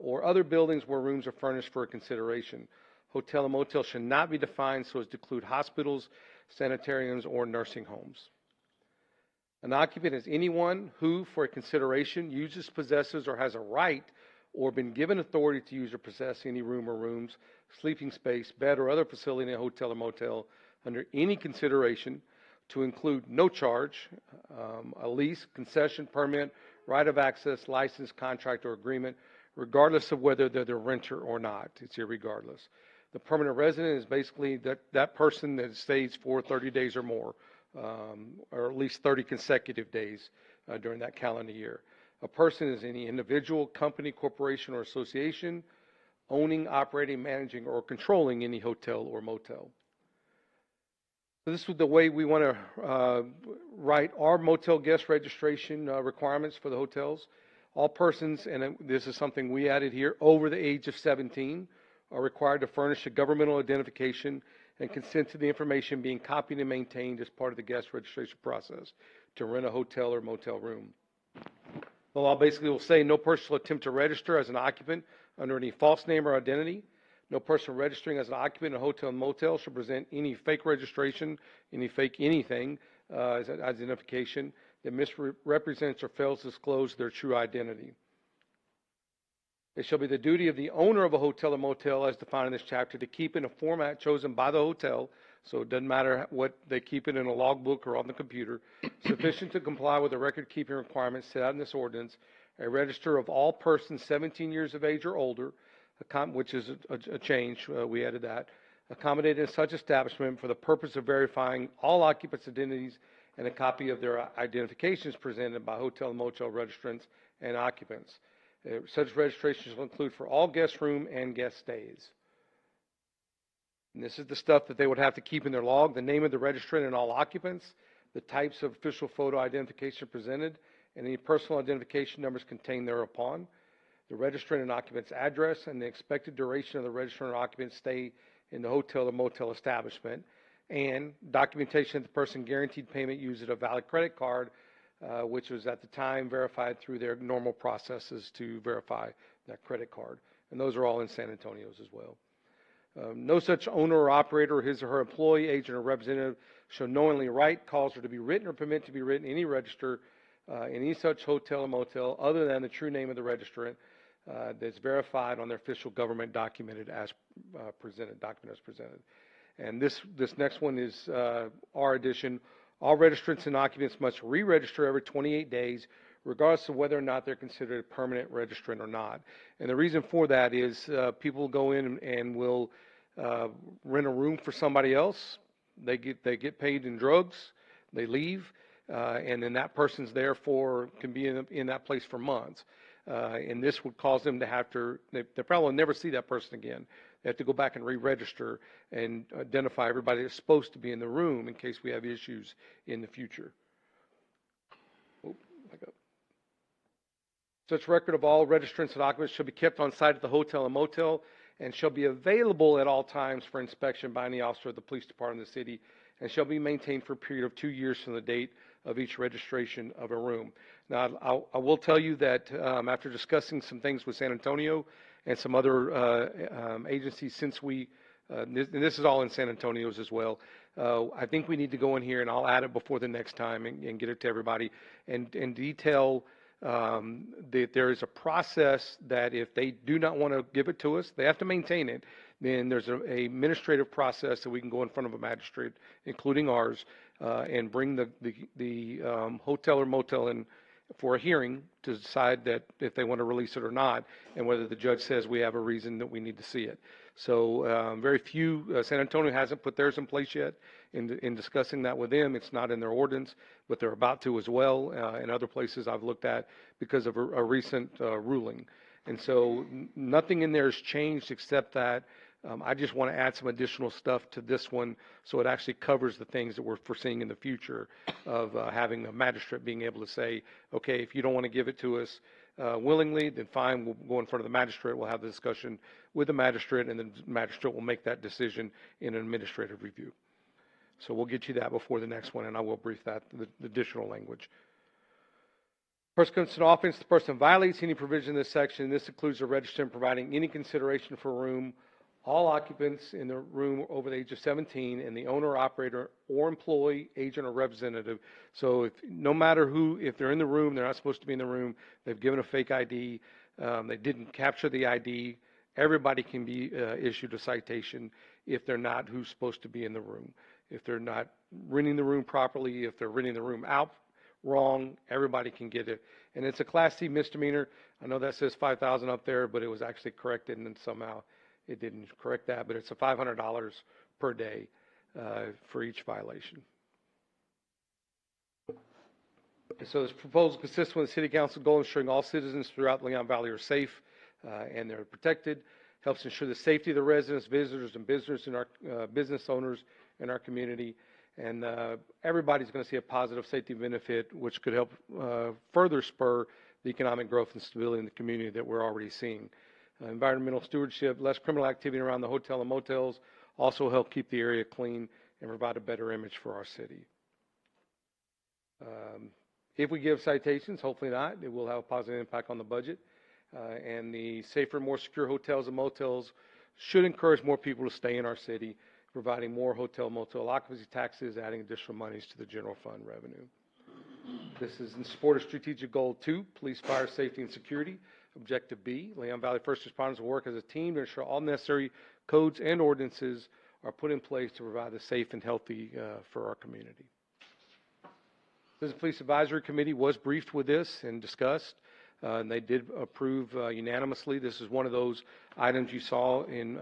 or other buildings where rooms are furnished for consideration. Hotel and motel should not be defined so as to include hospitals, sanitariums, or nursing homes. An occupant is anyone who, for a consideration, uses, possesses, or has a right or been given authority to use or possess any room or rooms, sleeping space, bed, or other facility in a hotel or motel under any consideration to include no charge, a lease, concession, permit, right of access, license, contract, or agreement, regardless of whether they're the renter or not. It's irregardless. The permanent resident is basically that person that stays for 30 days or more, or at least 30 consecutive days during that calendar year. A person is any individual, company, corporation, or association owning, operating, managing, or controlling any hotel or motel. So this is the way we want to write our motel guest registration requirements for the hotels. All persons, and this is something we added here, over the age of 17 are required to furnish a governmental identification and consent to the information being copied and maintained as part of the guest registration process to rent a hotel or motel room. The law basically will say no person will attempt to register as an occupant under any false name or identity. No person registering as an occupant in a hotel and motel shall present any fake registration, any fake anything as an identification that misrepresents or fails to disclose their true identity. It shall be the duty of the owner of a hotel or motel, as defined in this chapter, to keep in a format chosen by the hotel, so it doesn't matter what they keep it in a logbook or on the computer, sufficient to comply with the record-keeping requirements set out in this ordinance, a register of all persons 17 years of age or older, which is a change, we added that, accommodated in such establishment for the purpose of verifying all occupants' identities and a copy of their identifications presented by hotel and motel registrants and occupants. Such registrations will include for all guest room and guest stays. And this is the stuff that they would have to keep in their log: the name of the registrant and all occupants, the types of official photo identification presented, and any personal identification numbers contained thereupon, the registrant and occupant's address, and the expected duration of the registrant or occupant's stay in the hotel or motel establishment, and documentation that the person guaranteed payment uses a valid credit card, which was at the time verified through their normal processes to verify that credit card. And those are all in San Antonio's as well. No such owner or operator or his or her employee, agent, or representative shall knowingly write, cause, or to be written or permit to be written any register in any such hotel or motel other than the true name of the registrant that's verified on their official government document as presented. And this next one is our addition. All registrants and occupants must re-register every 28 days, regardless of whether or not they're considered a permanent registrant or not. And the reason for that is people go in and will rent a room for somebody else. They get paid in drugs. They leave, and then that person's can be in that place for months. And this would cause them to have to, they probably will never see that person again. They have to go back and re-register and identify everybody that's supposed to be in the room in case we have issues in the future. Such record of all registrants and occupants shall be kept on site at the hotel and motel and shall be available at all times for inspection by any officer of the police department of the city and shall be maintained for a period of 2 years from the date of each registration of a room. Now, I will tell you that after discussing some things with San Antonio and some other agencies since and this is all in San Antonio's as well, I think we need to go in here, and I'll add it before the next time and get it to everybody, and detail that there is a process that if they do not want to give it to us, they have to maintain it. Then there's a administrative process that we can go in front of a magistrate, including ours, and bring the hotel or motel in for a hearing to decide that if they want to release it or not, and whether the judge says we have a reason that we need to see it. So very few, San Antonio hasn't put theirs in place yet. In discussing that with them, it's not in their ordinance, but they're about to as well, in other places I've looked at because of a recent ruling. And so nothing in there has changed except that I just want to add some additional stuff to this one so it actually covers the things that we're foreseeing in the future of having a magistrate being able to say, okay, if you don't want to give it to us willingly, then fine, we'll go in front of the magistrate, we'll have the discussion with the magistrate, and then the magistrate will make that decision in an administrative review. So we'll get you that before the next one, and I will brief that, the additional language. Person comes to an offense, the person violates any provision in this section. This includes the registrant providing any consideration for a room, all occupants in the room over the age of 17, and the owner, operator, or employee, agent, or representative. So if, no matter who, if they're in the room, they're not supposed to be in the room, they've given a fake ID, they didn't capture the ID, everybody can be issued a citation if they're not who's supposed to be in the room. If they're not renting the room properly, if they're renting the room out wrong, everybody can get it. And it's a Class C misdemeanor. I know that says $5,000 up there, but it was actually corrected, and then somehow it didn't correct that. But it's a $500 per day for each violation. And so this proposal consists with the City Council goal of ensuring all citizens throughout the Leon Valley are safe and they're protected. Helps ensure the safety of the residents, visitors, and business owners in our community. And everybody's going to see a positive safety benefit, which could help further spur the economic growth and stability in the community that we're already seeing. Environmental stewardship, less criminal activity around the hotel and motels also help keep the area clean and provide a better image for our city. If we give citations, hopefully not, it will have a positive impact on the budget. And the safer, more secure hotels and motels should encourage more people to stay in our city, providing more hotel, motel occupancy taxes, adding additional monies to the general fund revenue. This is in support of strategic goal 2, police, fire, safety, and security. Objective B, Leon Valley First Responders will work as a team to ensure all necessary codes and ordinances are put in place to provide a safe and healthy for our community. The Police Advisory Committee was briefed with this and discussed, and they did approve unanimously. This is one of those items you saw in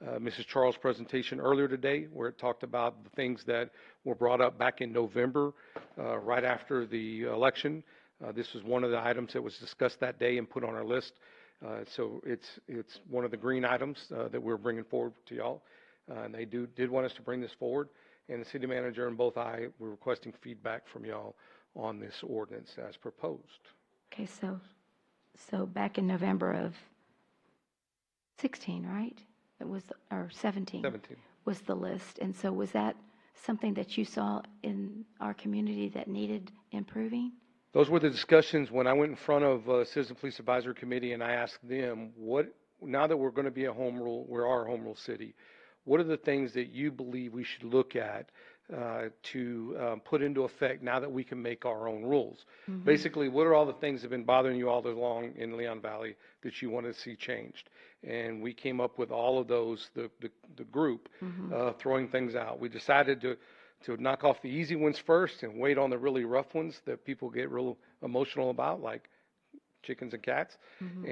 Mrs. Charles' presentation earlier today, where it talked about the things that were brought up back in November, right after the election. This was one of the items that was discussed that day and put on our list. So it's one of the green items that we're bringing forward to y'all. And they did want us to bring this forward. And the city manager and both I were requesting feedback from y'all on this ordinance as proposed. Okay, so back in November of 16, right? It was, or 17. 17. Was the list. And so was that something that you saw in our community that needed improving? Those were the discussions when I went in front of Citizen Police Advisory Committee and I asked them, now that we're going to be a home rule, we're our home rule city, what are the things that you believe we should look at to put into effect now that we can make our own rules? Mm-hmm. Basically, what are all the things that have been bothering you all along in Leon Valley that you want to see changed? And we came up with all of those, the group, mm-hmm. Throwing things out. We decided to knock off the easy ones first and wait on the really rough ones that people get real emotional about, like chickens and cats, mm-hmm.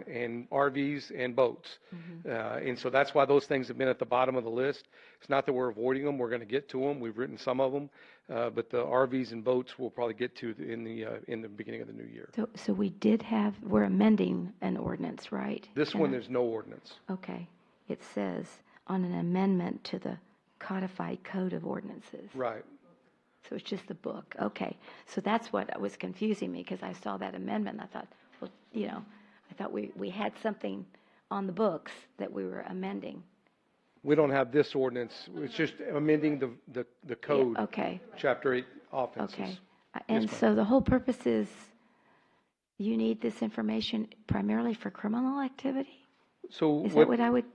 and RVs and boats. Mm-hmm. And so that's why those things have been at the bottom of the list. It's not that we're avoiding them. We're going to get to them. We've written some of them, but the RVs and boats we'll probably get to in the beginning of the new year. So we're amending an ordinance, right? This one, there's no ordinance. Okay. It says on an amendment to the codified code of ordinances. Right. So it's just the book. Okay. So that's what was confusing me, because I saw that amendment and I thought, well, I thought we had something on the books that we were amending. We don't have this ordinance. It's just amending the code. Yeah, okay. Chapter 8 offenses. Okay. And so the whole purpose is you need this information primarily for criminal activity? So is that what I would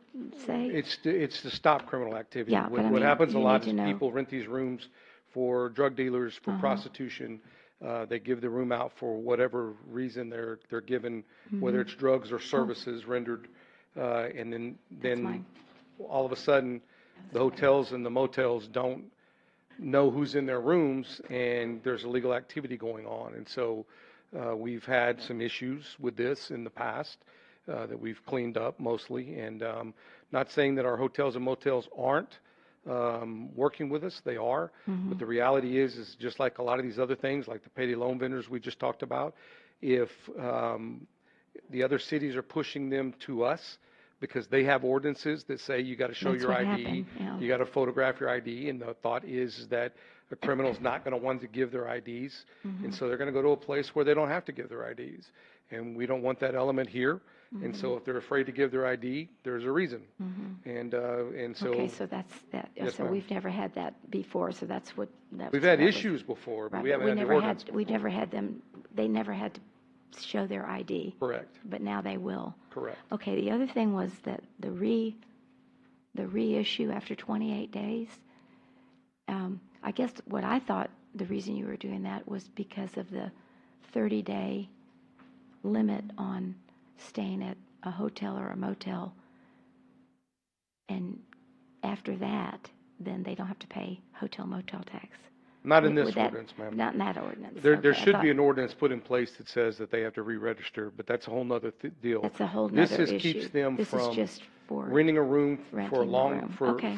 say? It's to stop criminal activity. Yeah, what happens a lot is people rent these rooms for drug dealers, for prostitution. They give the room out for whatever reason they're given, mm-hmm. whether it's drugs or services rendered, and then all of a sudden the hotels and the motels don't know who's in their rooms, and there's illegal activity going on. And so we've had some issues with this in the past that we've cleaned up mostly, and not saying that our hotels and motels aren't working with us. They are, mm-hmm. but the reality is just like a lot of these other things, like the payday loan vendors we just talked about, if The other cities are pushing them to us because they have ordinances that say you got to show That's your what ID, happened, yeah. you got to photograph your ID, and the thought is that a criminal's not going to want to give their IDs, Mhm. and so they're going to go to a place where they don't have to give their IDs, and we don't want that element here. And so if they're afraid to give their ID, there's a reason. And so Okay, so that's that. Yes, So ma'am. we've never had that before, so that's what. We've had issues before, but Right, we haven't had the never ordinance. we never had them, they never had to show their ID. Correct. But now they will. Correct. Okay, the other thing was that the reissue after 28 days. I guess what I thought the reason you were doing that was because of the 30-day limit on staying at a hotel or a motel. And after that, then they don't have to pay hotel motel tax. Not in this Would that- ordinance, ma'am. Not in that ordinance. There Okay, I should thought- be an ordinance put in place that says that they have to re-register, but that's a whole nother deal. That's a whole This nother is keeps issue. them This is from just for renting a room for a renting the long, room. for, Okay.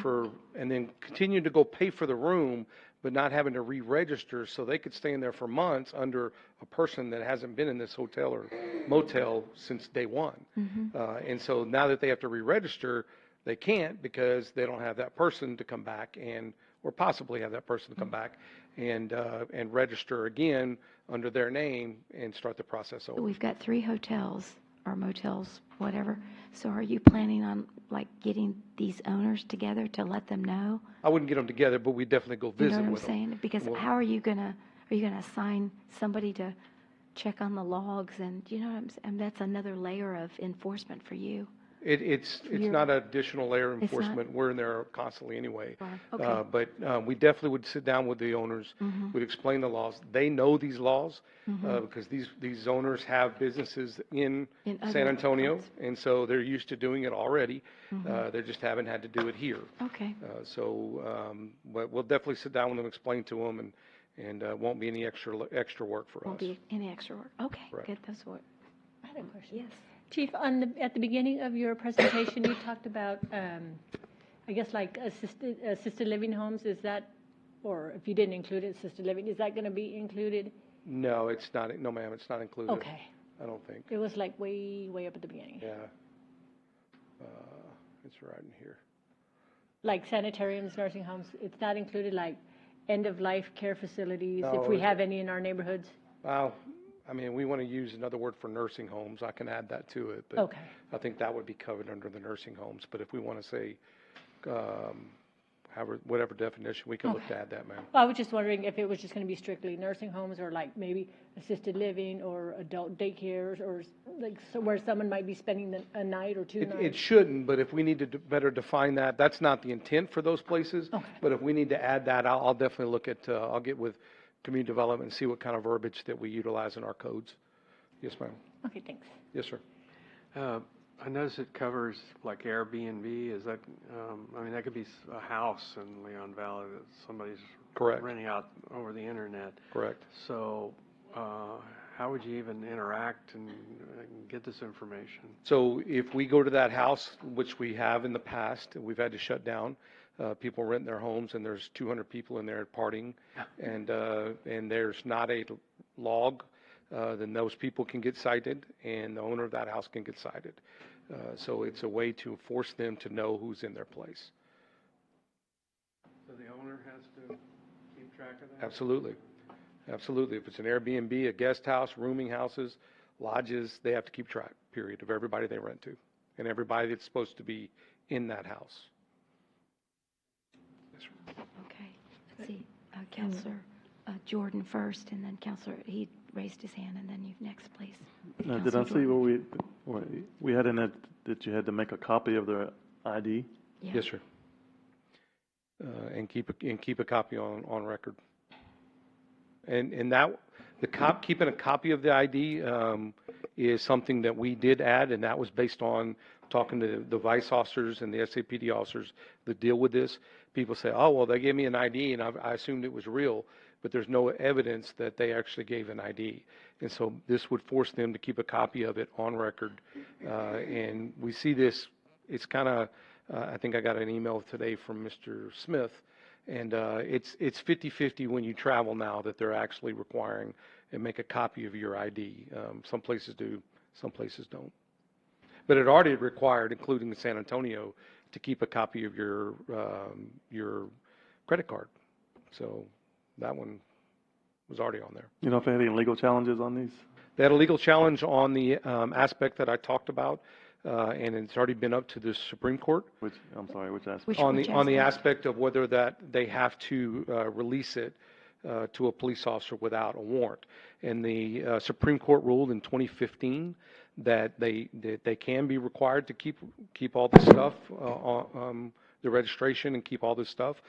and then continue to go pay for the room, but not having to re-register, so they could stay in there for months under a person that hasn't been in this hotel or motel since day one. And so now that they have to re-register, they can't because they don't have that person to come back or possibly have that person to come back and register again under their name and start the process over. We've got 3 hotels or motels, whatever. So are you planning on like getting these owners together to let them know? I wouldn't get them together, but we definitely go You know visit what I'm with them. saying? Because Well- how are you gonna assign somebody to check on the logs and you know what I'm saying? And that's another layer of enforcement for you. It's You're- not an additional layer of It's not? enforcement. We're in there constantly anyway. Right, okay. But we definitely would sit down with the owners, Mhm. would explain the laws. They know these laws Mhm. because these owners have businesses in In other San Antonio, parts. and so they're used to doing it already. Mhm. They just haven't had to do it here. Okay. But we'll definitely sit down with them, explain to them, and won't be any extra work for Won't us. be any extra work. Okay, Correct. good. That's what. I had a question. Yes. Chief, at the beginning of your presentation, you talked about, I guess, like assisted living homes. Is that, or if you didn't include it, assisted living, is that going to be included? No, it's not. No, ma'am, it's not included. Okay. I don't think. It was like way up at the beginning. Yeah. It's right in here. Like sanitariums, nursing homes, it's not included, like end-of-life care facilities, if No, we have any in our neighborhoods? Well, I mean, we want to use another word for nursing homes. I can add that to it. But Okay. I think that would be covered under the nursing homes. But if we want to say, whatever definition, we can look Okay. to add that, ma'am. Well, I was just wondering if it was just going to be strictly nursing homes or like maybe assisted living or adult daycares or like where someone might be spending a night or 2 It nights. shouldn't, but if we need to better define that, that's not the intent for those places. Okay. But if we need to add that, I'll definitely look at, I'll get with community development and see what kind of verbiage that we utilize in our codes. Yes, ma'am. Okay, thanks. Yes, sir. I notice it covers like Airbnb. Is that, I mean, that could be a house in Leon Valley that somebody's Correct. renting out over the internet. Correct. So, how would you even interact and get this information? So if we go to that house, which we have in the past, we've had to shut down. People rent their homes, and there's 200 people in there partying, and there's not a log. Then those people can get cited, and the owner of that house can get cited. So it's a way to force them to know who's in their place. So the owner has to keep track of that? Absolutely. Absolutely. If it's an Airbnb, a guest house, rooming houses, lodges, they have to keep track, period, of everybody they rent to and everybody that's supposed to be in that house. Okay. Let's see. Counselor Jordan first, and then Counselor, he raised his hand, and then you next, please. Now, did I see where we had in it that you had to make a copy of their ID? Yeah. Yes, sir. And keep a copy on record. And that keeping a copy of the ID is something that we did add, and that was based on talking to the vice officers and the SAPD officers that deal with this. People say, "Oh, well, they gave me an ID, and I assumed it was real," but there's no evidence that they actually gave an ID. And so this would force them to keep a copy of it on record. And we see this. It's kind of. I think I got an email today from Mr. Smith, and it's 50-50 when you travel now that they're actually requiring and make a copy of your ID. Some places do Some places don't. But it already required, including San Antonio, to keep a copy of your credit card. So that one was already on there. You know if they had any legal challenges on these? They had a legal challenge on the aspect that I talked about, and it's already been up to the Supreme Court. Which aspect? On the aspect of whether that they have to release it to a police officer without a warrant. And the Supreme Court ruled in 2015 that they can be required to keep all this stuff, the registration, and keep all this stuff.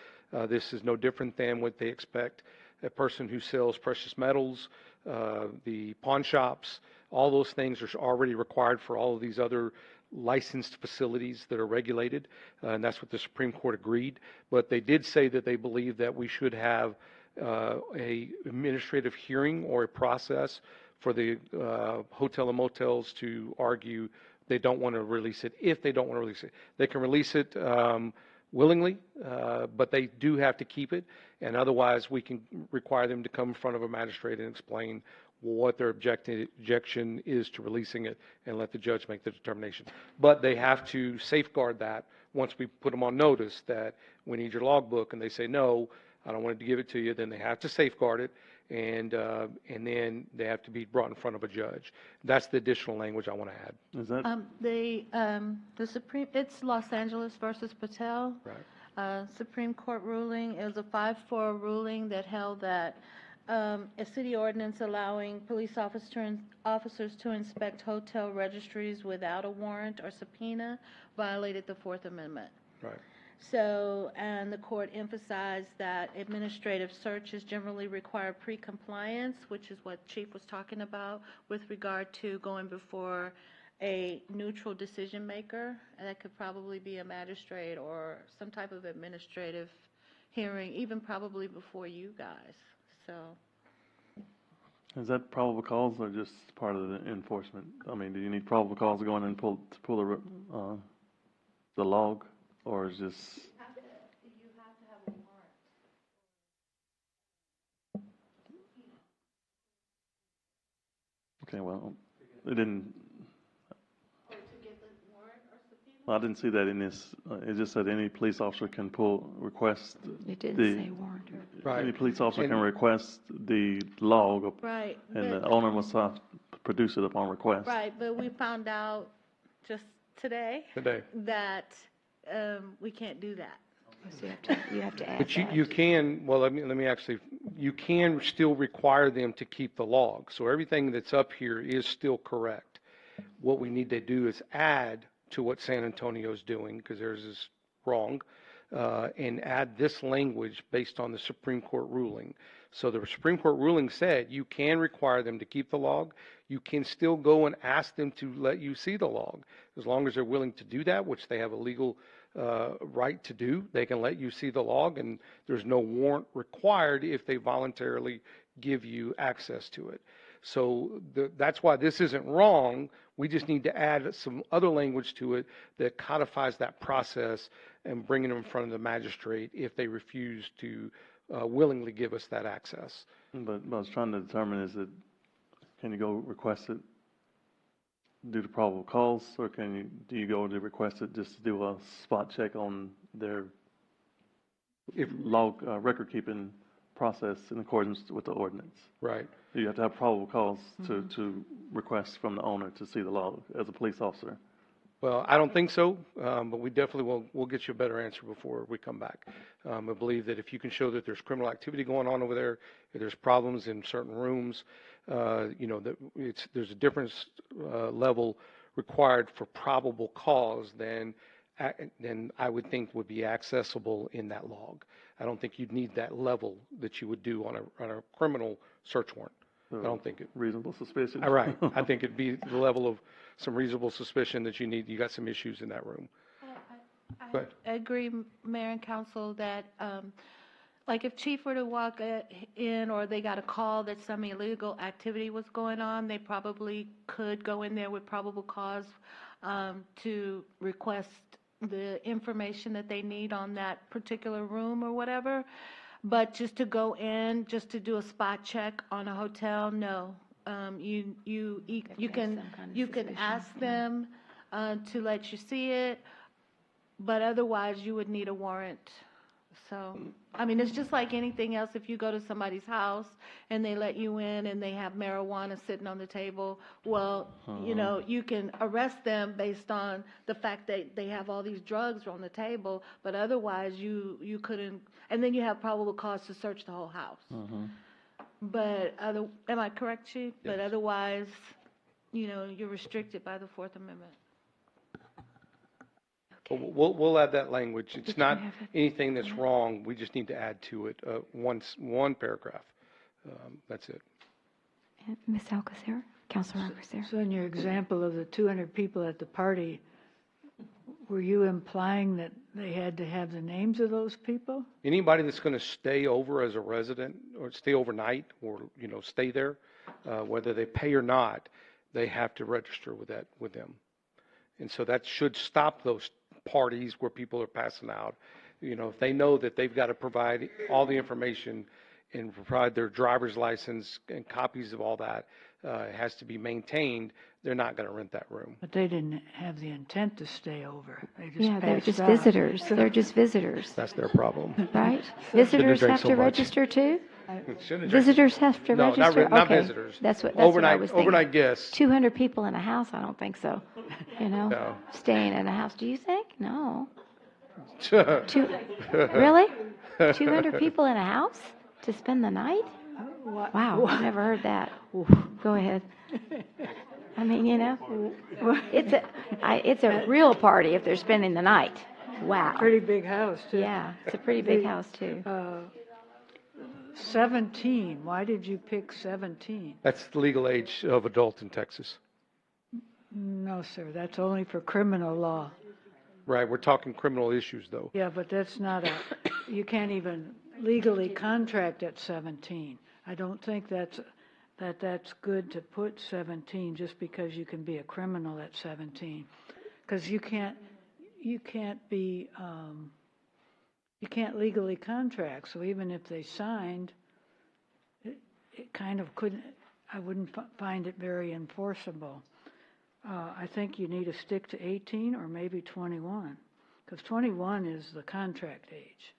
This is no different than what they expect a person who sells precious metals, the pawn shops. All those things are already required for all of these other licensed facilities that are regulated, and that's what the Supreme Court agreed. But they did say that they believe that we should have a administrative hearing or a process for the hotel and motels to argue they don't want to release it. If they don't want to release it, they can release it willingly, but they do have to keep it, and otherwise we can require them to come in front of a magistrate and explain what their objection is to releasing it and let the judge make the determination. But they have to safeguard that once we put them on notice that we need your logbook, and they say, no, I don't want to give it to you, then they have to safeguard it, and then they have to be brought in front of a judge. That's the additional language I want to add. Is that? The Supreme, it's Los Angeles versus Patel. Right. Supreme Court ruling is a 5-4 ruling that held that a city ordinance allowing police officers to inspect hotel registries without a warrant or subpoena violated the Fourth Amendment. Right. So, and the court emphasized that administrative searches generally require pre-compliance, which is what Chief was talking about with regard to going before a neutral decision maker. And that could probably be a magistrate or some type of administrative hearing, even probably before you guys. So. Is that probable cause or just part of the enforcement? I mean, do you need probable cause to go in and pull the log, or is just? You have to have a warrant. Okay, well, it didn't. Well, I didn't see that in this. It just said any police officer can request. It didn't say warrant. Right. Any police officer can request the log. Right. And the owner must have to produce it upon request. Right, but we found out just today. That we can't do that. So you have to add But that. you can, well, let me actually, you can still require them to keep the log. So everything that's up here is still correct. What we need to do is add to what San Antonio's doing, because theirs is wrong, and add this language based on the Supreme Court ruling. So the Supreme Court ruling said you can require them to keep the log. You can still go and ask them to let you see the log. As long as they're willing to do that, which they have a legal right to do, they can let you see the log, and there's no warrant required if they voluntarily give you access to it. So that's why this isn't wrong. We just need to add some other language to it that codifies that process and bringing them in front of the magistrate if they refuse to willingly give us that access. But what I was trying to determine is that, can you go request it due to probable cause, or do you go to request it just to do a spot check on their log record keeping process in accordance with the ordinance? Right. You have to have probable cause to request from the owner to see the log as a police officer. Well, I don't think so, but we definitely we'll get you a better answer before we come back. I believe that if you can show that there's criminal activity going on over there, if there's problems in certain rooms, that there's a different level required for probable cause than I would think would be accessible in that log. I don't think you'd need that level that you would do on a criminal search warrant. I don't think it. Reasonable suspicion. Right. I think it'd be the level of some reasonable suspicion that you need. You got some issues in that room. I agree, Mayor and Council, that like if Chief were to walk in or they got a call that some illegal activity was going on, they probably could go in there with probable cause to request the information that they need on that particular room or whatever. But just to go in, just to do a spot check on a hotel, no. you can ask them to let you see it, but otherwise you would need a warrant. So, I mean, it's just like anything else. If you go to somebody's house and they let you in and they have marijuana sitting on the table, well, you know, you can arrest them based on the fact that they have all these drugs on the table, but otherwise you couldn't, and then you have probable cause to search the whole house. But am I correct, Chief? Yes. But otherwise, you know, you're restricted by the Fourth Amendment. We'll add that language. It's not anything that's wrong. We just need to add to it one paragraph. That's it. Ms. Alcacer, Councilor Alcacer. So in your example of the 200 people at the party, were you implying that they had to have the names of those people? Anybody that's going to stay over as a resident or stay overnight or, you know, stay there, whether they pay or not, they have to register with them. And so that should stop those parties where people are passing out. You know, if they know that they've got to provide all the information and provide their driver's license and copies of all that, it has to be maintained, they're not going to rent that room. But they didn't have the intent to stay over. They just Yeah, they're passed just out. visitors. They're just visitors. That's their problem. Right? Shouldn't Visitors drink have so to much. register too? Shouldn't drink- Visitors have to No, register? not Okay. visitors. That's what I Overnight- was thinking. overnight guests. 200 people in a house? I don't think so. You know? No. Staying in a house, do you think? No. Really? 200 people in a house to spend the night? Wow, I've never heard that. Go ahead. I mean, you know, it's a real party if they're spending the night. Wow. Pretty big house, too. Yeah, it's a pretty big house, too. 17, why did you pick 17? That's the legal age of adult in Texas. No, sir, that's only for criminal law. Right, we're talking criminal issues, though. Yeah, but that's not you can't even legally contract at 17. I don't think that's good to put 17 just because you can be a criminal at 17. Because you can't legally contract. So even if they signed, it kind of couldn't, I wouldn't find it very enforceable. I think you need to stick to 18 or maybe 21, because 21 is the contract age.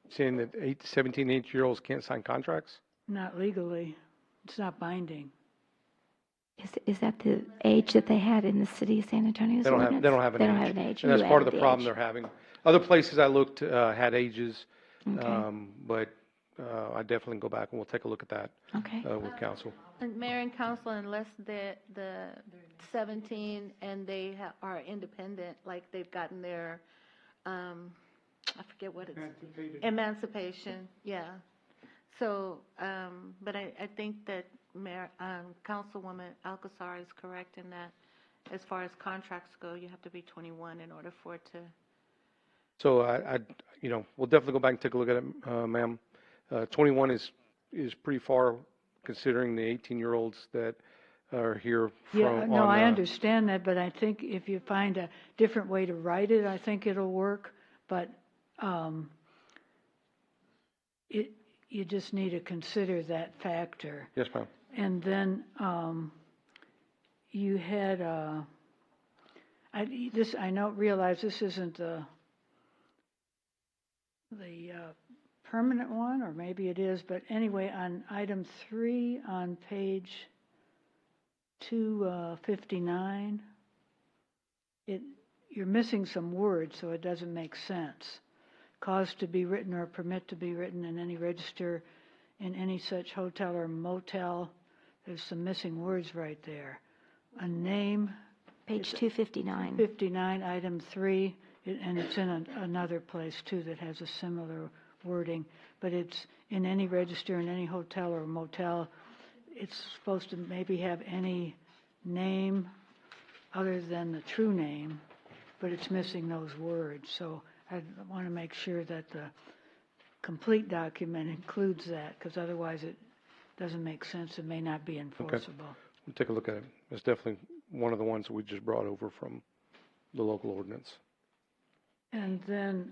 Saying that 17, 18-year-olds can't sign contracts? Not legally. It's not binding. Is that the age that they had in the city of San Antonio's They don't have an age. And that's part of the problem they're having. Other places I looked had ages, but I definitely go back and we'll take a look at that with council. And Mayor and Council, unless the 17 and they are independent, like they've gotten their, I forget what it's. Emancipation, yeah. So, but I think that Councilwoman Alcazar is correct in that as far as contracts go, you have to be 21 in order for it to. So we'll definitely go back and take a look at it, ma'am. 21 is pretty far considering the 18-year-olds that are here from. Yeah, no, I understand that, but I think if you find a different way to write it, I think it'll work. But you just need to consider that factor. Yes, ma'am. And then you had realize this isn't the permanent one, or maybe it is, but anyway, on item 3 on page 259, you're missing some words, so it doesn't make sense. Cause to be written or permit to be written in any register in any such hotel or motel. There's some missing words right there. A name. Page 259. 59, item 3, and it's in another place too that has a similar wording, but it's in any register in any hotel or motel. It's supposed to maybe have any name other than the true name, but it's missing those words. So I want to make sure that the complete document includes that, because otherwise it doesn't make sense. It may not be enforceable. Okay. We'll take a look at it. It's definitely one of the ones that we just brought over from the local ordinance. And then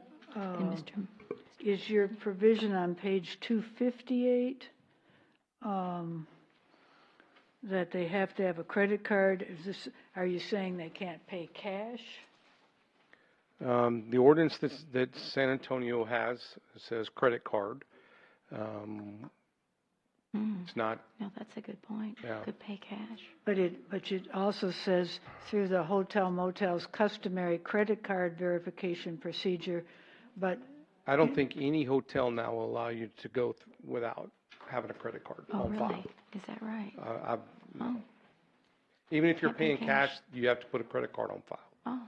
is your provision on page 258 that they have to have a credit card? Are you saying they can't pay cash? The ordinance that San Antonio has says credit card. It's not. No, that's a good point. Yeah. Could pay cash. But it also says through the hotel motel's customary credit card verification procedure, but. I don't think any hotel now will allow you to go without having a credit card on really? file. Is that right? Even if you're Can't pay paying cash, you have to put a credit card on file. Oh.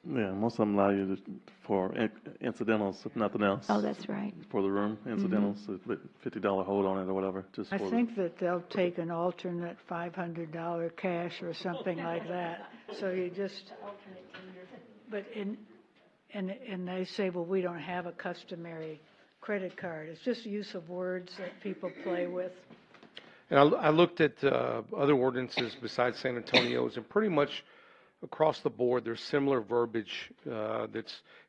Yeah, most of them allow you for incidentals, if nothing else. Oh, that's right. For the room, incidentals, $50 hold on it or whatever. Just I for think that they'll take an alternate $500 cash or something like that. So you just, but and they say, well, we don't have a customary credit card. It's just use of words that people play with. And I looked at other ordinances besides San Antonio's, and pretty much across the board, there's similar verbiage.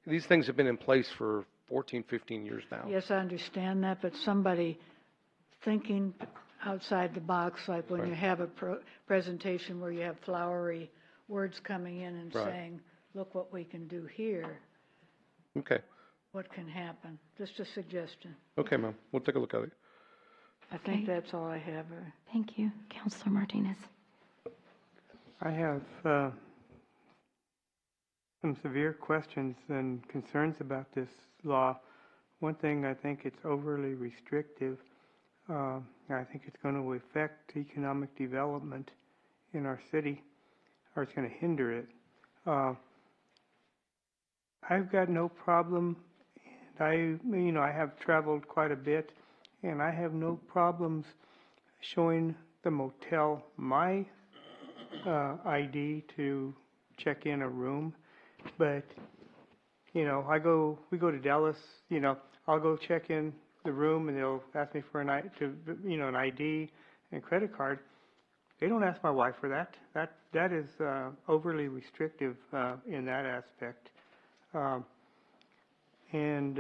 These things have been in place for 14, 15 years now. Yes, I understand that, but somebody thinking outside the box, like when you have a presentation where you have flowery words coming in and saying, look what we can do here. Okay. What can happen? Just a suggestion. Okay, ma'am. We'll take a look at it. I think that's all I have. Thank you. Councilor Martinez. I have some severe questions and concerns about this law. One thing, I think it's overly restrictive. I think it's going to affect economic development in our city, or it's going to hinder it. I've got no problem, and I have traveled quite a bit, and I have no problems showing the motel my ID to check in a room. But, we go to Dallas, I'll go check in the room and they'll ask me for an ID and credit card. They don't ask my wife for that. That is overly restrictive in that aspect. And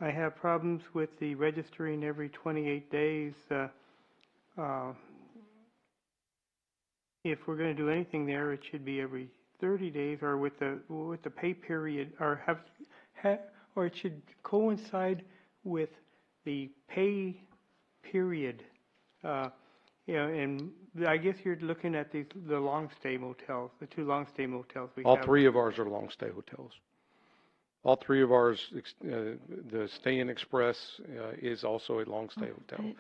I have problems with the registering every 28 days. If we're going to do anything there, it should be every 30 days, or with the pay period, or or it should coincide with the pay period. And I guess you're looking at the long stay motels, the two long stay motels we have. All three of ours are long stay hotels. All three of ours, the Stay Inn Express is also a long stay hotel.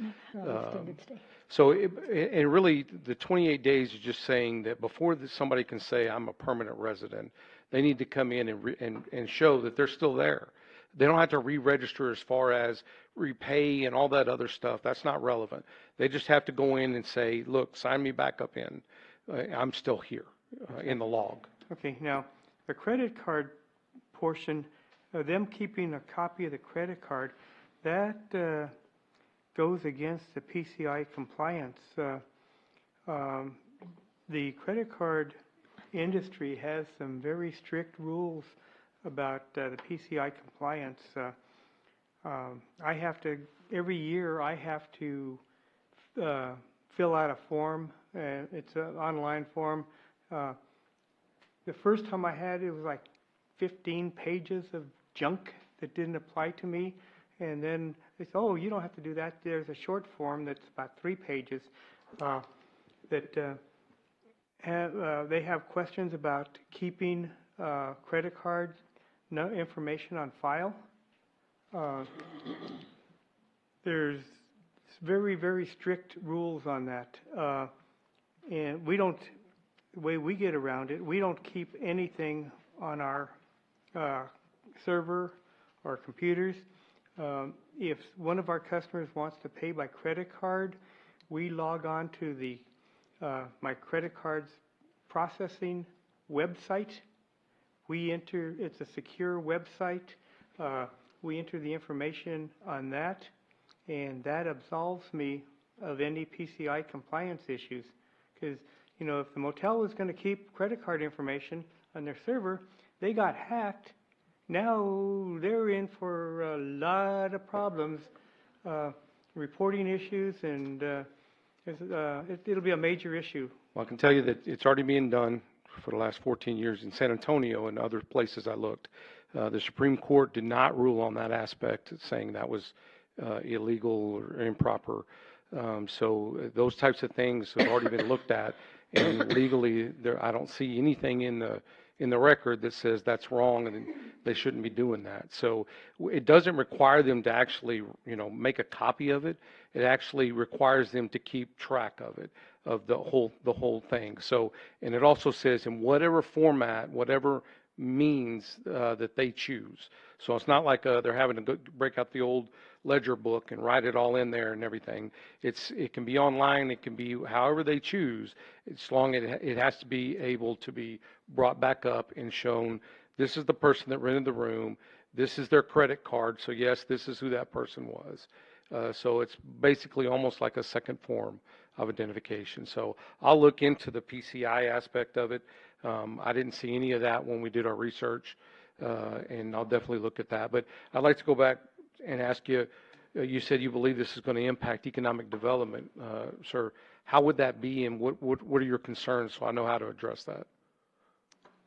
So, and really, the 28 days is just saying that before somebody can say, I'm a permanent resident, they need to come in and show that they're still there. They don't have to re-register as far as repay and all that other stuff. That's not relevant. They just have to go in and say, look, sign me back up in. I'm still here in the log. Okay, now, the credit card portion, them keeping a copy of the credit card, that goes against the PCI compliance. The credit card industry has some very strict rules about the PCI compliance. I have to, every year, I have to fill out a form. It's an online form. The first time I had it, was like 15 pages of junk that didn't apply to me. And then they said, oh, you don't have to do that. There's a short form that's about 3 pages that they have questions about keeping credit cards, no information on file. There's very, very strict rules on that. And we don't, the way we get around it, we don't keep anything on our server or computers. If one of our customers wants to pay by credit card, we log on to the my credit cards processing website. We enter, it's a secure website. We enter the information on that, and that absolves me of any PCI compliance issues. Because, if the motel was going to keep credit card information on their server, they got hacked. Now they're in for a lot of problems reporting issues, and it'll be a major issue. Well, I can tell you that it's already being done for the last 14 years in San Antonio and other places I looked. The Supreme Court did not rule on that aspect, saying that was illegal or improper. So those types of things have already been looked at, and legally, I don't see anything in the record that says that's wrong and they shouldn't be doing that. So it doesn't require them to actually, make a copy of it. It actually requires them to keep track of it, of the whole thing. So, and it also says in whatever format, whatever means that they choose. So it's not like they're having to go break out the old ledger book and write it all in there and everything. It can be online. It can be however they choose. As long as it has to be able to be brought back up and shown. This is the person that rented the room. This is their credit card. So yes, this is who that person was. So it's basically almost like a second form of identification. So I'll look into the PCI aspect of it. I didn't see any of that when we did our research, and I'll definitely look at that. But I'd like to go back and ask you, you said you believe this is going to impact economic development, sir. How would that be, and what are your concerns, so I know how to address that?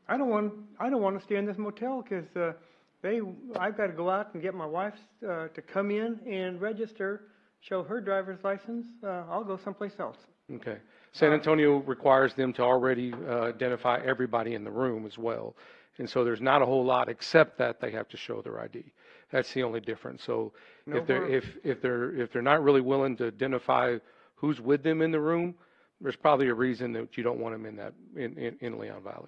I don't want to stay in this motel because I've got to go out and get my wife to come in and register, show her driver's license. I'll go someplace else. Okay. San Antonio requires them to already identify everybody in the room as well. And so there's not a whole lot except that they have to show their ID. That's the only difference. So if they're not really willing to identify who's with them in the room, there's probably a reason that you don't want them in Leon Valley.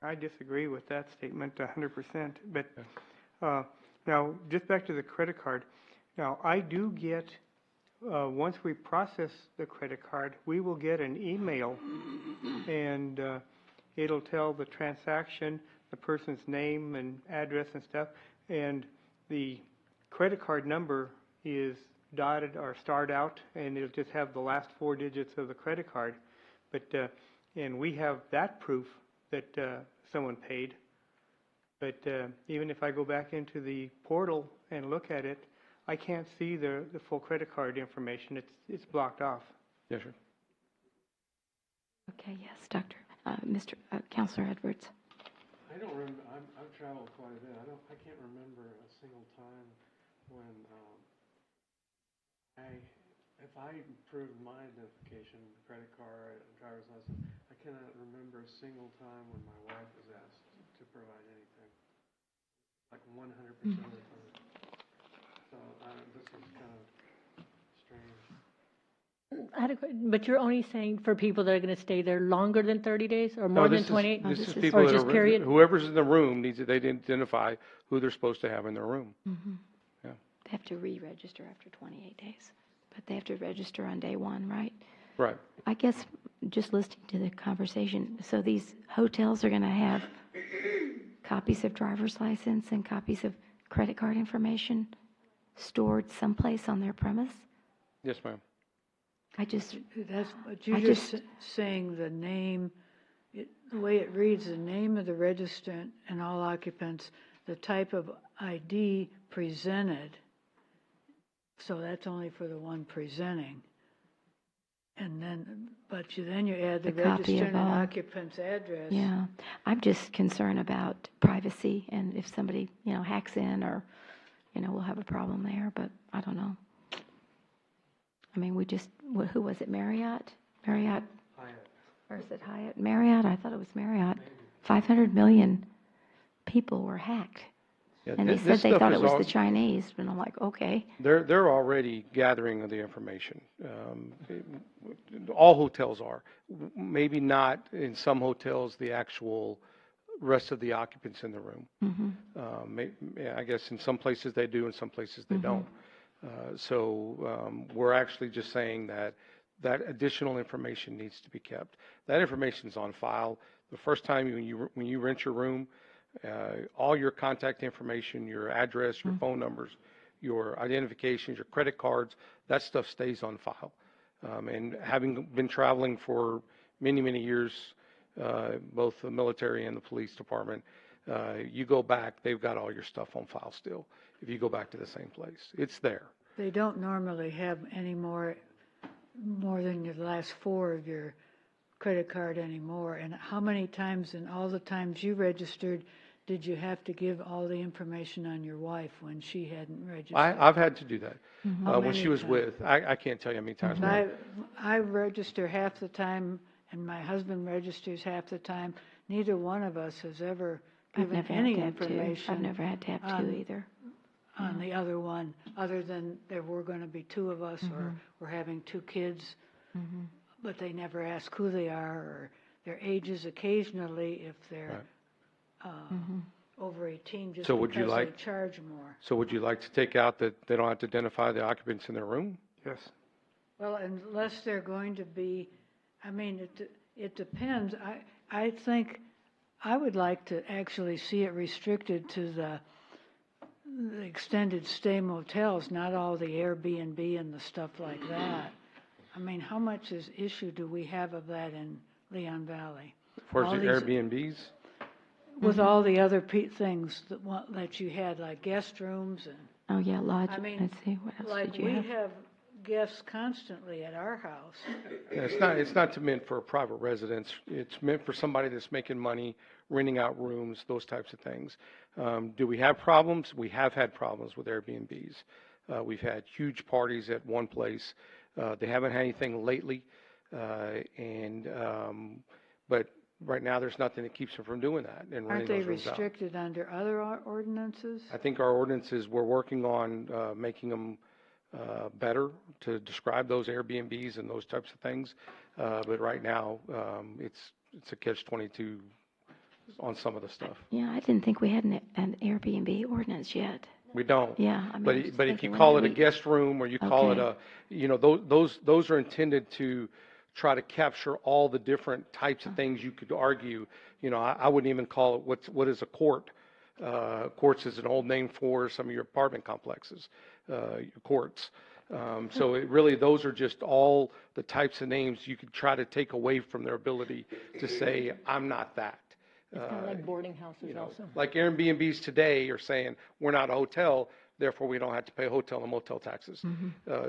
I disagree with that statement 100%. But now, just back to the credit card. Now, I do get, once we process the credit card, we will get an email, and it'll tell the transaction, the person's name and address and stuff, and the credit card number is dotted or starred out, and it'll just have the last 4 digits of the credit card. But and we have that proof that someone paid. But even if I go back into the portal and look at it, I can't see the full credit card information. It's blocked off. Yes, sir. Okay, yes, Councilor Edwards. I don't remember. I've traveled quite a bit. I can't remember a single time when if I proved my identification, credit card, driver's license, I cannot remember a single time when my wife was asked to provide anything. Like 100% of the time. So this is kind of strange. But you're only saying for people that are going to stay there longer than 30 days or more than 28? This is people that are, whoever's in the room needs to identify who they're supposed to have in their room. Mm-hmm. Yeah. They have to re-register after 28 days, but they have to register on day 1, right? Right. I guess just listening to the conversation, so these hotels are going to have copies of driver's license and copies of credit card information stored someplace on their premise? Yes, ma'am. Saying the name, the way it reads, the name of the registrant and all occupants, the type of ID presented. So that's only for the one presenting. And then, then you add the registrant and occupant's address. Yeah, I'm just concerned about privacy, and if somebody, hacks in, or, we'll have a problem there, but I don't know. I mean, who was it, Marriott? Hyatt. Or is it Hyatt? Marriott? I thought it was Marriott. 500 million people were hacked. Yeah, and they said they thought it was the Chinese, and I'm like, okay. They're already gathering the information. All hotels are. Maybe not in some hotels the actual rest of the occupants in the room. Mm-hmm. I guess in some places they do, in some places they don't. So we're actually just saying that additional information needs to be kept. That information is on file. The first time when you rent your room, all your contact information, your address, your phone numbers, your identifications, your credit cards, that stuff stays on file. And having been traveling for many, many years, both the military and the police department, you go back, they've got all your stuff on file still. If you go back to the same place, it's there. They don't normally have any more than your last four of your credit card anymore. And how many times in all the times you registered did you have to give all the information on your wife when she hadn't registered? I've had to do that How when she many was times? with. I can't tell you how many times. Mary. I register half the time, and my husband registers half the time. Neither one of us has ever I've given never any had to have two. information. I've never had to have two either. On the other one, other than there were going to be two of us, or we're having two kids, but they never ask who they are or their ages occasionally if they're over 18, just So would you because like- they charge more. So would you like to take out that they don't have to identify the occupants in their room? Yes. Well, unless they're going to be, I mean, it depends. I think I would like to actually see it restricted to the extended stay motels, not all the Airbnb and the stuff like that. I mean, how much issue do we have of that in Leon Valley? For All the these- Airbnbs? With all the other things that you had, like guest rooms and. Oh, yeah, lodge. I mean, Let's see, what else like did you we have? have guests constantly at our house. Yeah, it's not meant for a private residence. It's meant for somebody that's making money, renting out rooms, those types of things. Do we have problems? We have had problems with Airbnbs. We've had huge parties at one place. They haven't had anything lately, but right now there's nothing that keeps them from doing that and Aren't renting they those rooms out. restricted under other ordinances? I think our ordinances, we're working on making them better to describe those Airbnbs and those types of things. But right now, it's a catch-22 on some of the stuff. Yeah, I didn't think we had an Airbnb ordinance yet. We don't. Yeah, I mean, I was But if you thinking call when it a guest room or you call it those are intended to try to capture all the different types of things you could argue. I wouldn't even call it what is a court. Courts is an old name for some of your apartment complexes, your courts. So it really, those are just all the types of names you could try to take away from their ability to say, I'm not that. It's kind of like boarding houses also. Like Airbnbs today are saying, we're not a hotel, therefore we don't have to pay hotel and motel taxes.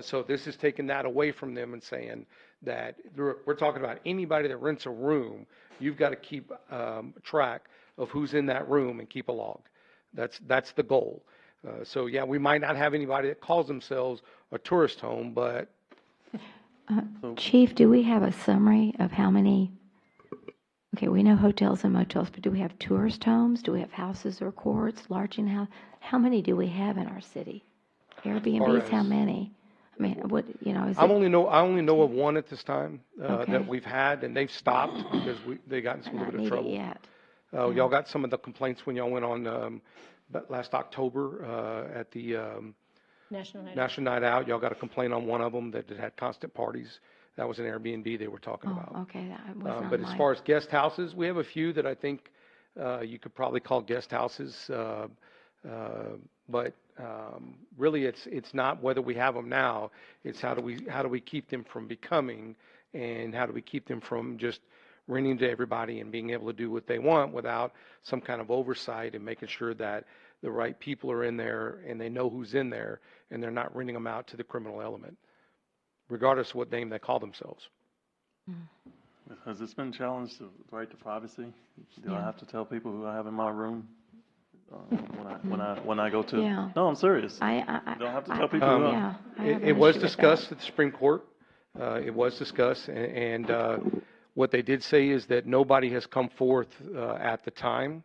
So this is taking that away from them and saying that we're talking about anybody that rents a room, you've got to keep track of who's in that room and keep a log. That's the goal. So yeah, we might not have anybody that calls themselves a tourist home, but. Chief, do we have a summary of how many? Okay, we know hotels and motels, but do we have tourist homes? Do we have houses or courts, lodging house? How many do we have in our city? Airbnbs, how many? I mean, what, is I it? only know of one at this time Okay. that we've had, and they've stopped because they got in a little bit of trouble. Yet. Y'all got some of the complaints when y'all went on last October at the National Night National Night Out. Y'all got a complaint on one of them that had constant parties. That was an Airbnb they were talking about. Okay, that was not But as mine. far as guest houses, we have a few that I think you could probably call guest houses. But really, it's not whether we have them now. It's how do we keep them from becoming, and how do we keep them from just renting to everybody and being able to do what they want without some kind of oversight and making sure that the right people are in there and they know who's in there and they're not renting them out to the criminal element, regardless of what name they call themselves. Has this been challenged, the right to privacy? Do I Yeah. have to tell people who I have in my room when I go to? Yeah. No, I'm serious. I you don't have to tell people who yeah, I have an It was issue with discussed that. at the Supreme Court. It was discussed, and what they did say is that nobody has come forth at the time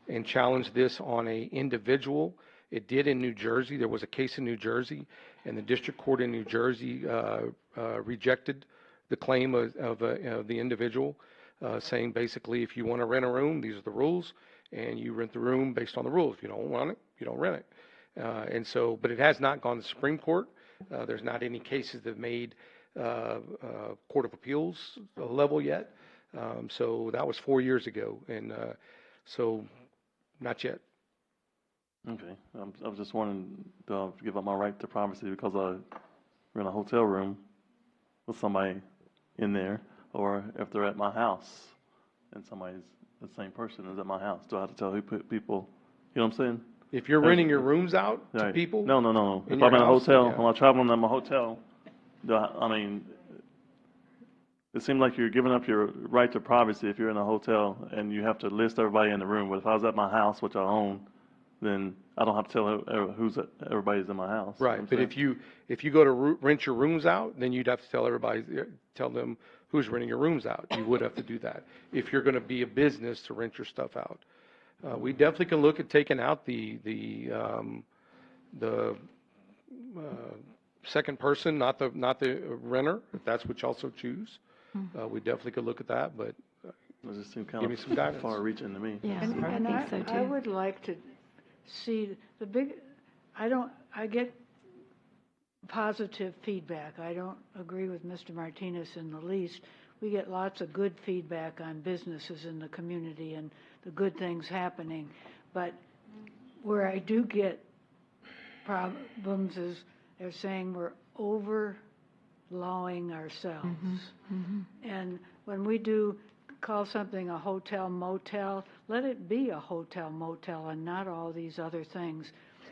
and challenged this on a individual. It did in New Jersey. There was a case in New Jersey, and the district court in New Jersey rejected the claim of the individual, saying basically, if you want to rent a room, these are the rules, and you rent the room based on the rules. If you don't want it, you don't rent it. And so, but it has not gone to the Supreme Court. There's not any cases that made Court of Appeals level yet. So that was 4 years ago, and so not yet. Okay, I was just wanting to give up my right to privacy because I rent a hotel room with somebody in there, or if they're at my house and the same person is at my house. Do I have to tell people, you know what I'm saying? If you're renting your rooms out to Right. people. No, no, no. in If your I'm in a house, hotel, yeah. when I'm traveling in my hotel, I mean, it seems like you're giving up your right to privacy if you're in a hotel and you have to list everybody in the room. But if I was at my house, which I own, then I don't have to tell who's everybody's in my house. You know Right, what but I'm saying? if you go to rent your rooms out, then you'd have to tell them who's renting your rooms out. You would have to do that if you're going to be a business to rent your stuff out. We definitely can look at taking out the second person, not the renter, if that's what you also choose. We definitely could look at that, but It just seemed give kind me some of guidance. far-reaching to me. Yeah, And I think so too. I would like to see I get positive feedback. I don't agree with Mr. Martinez in the least. We get lots of good feedback on businesses in the community and the good things happening. But where I do get problems is they're saying we're overlawing ourselves. And when we do call something a hotel motel, let it be a hotel motel and not all these other things.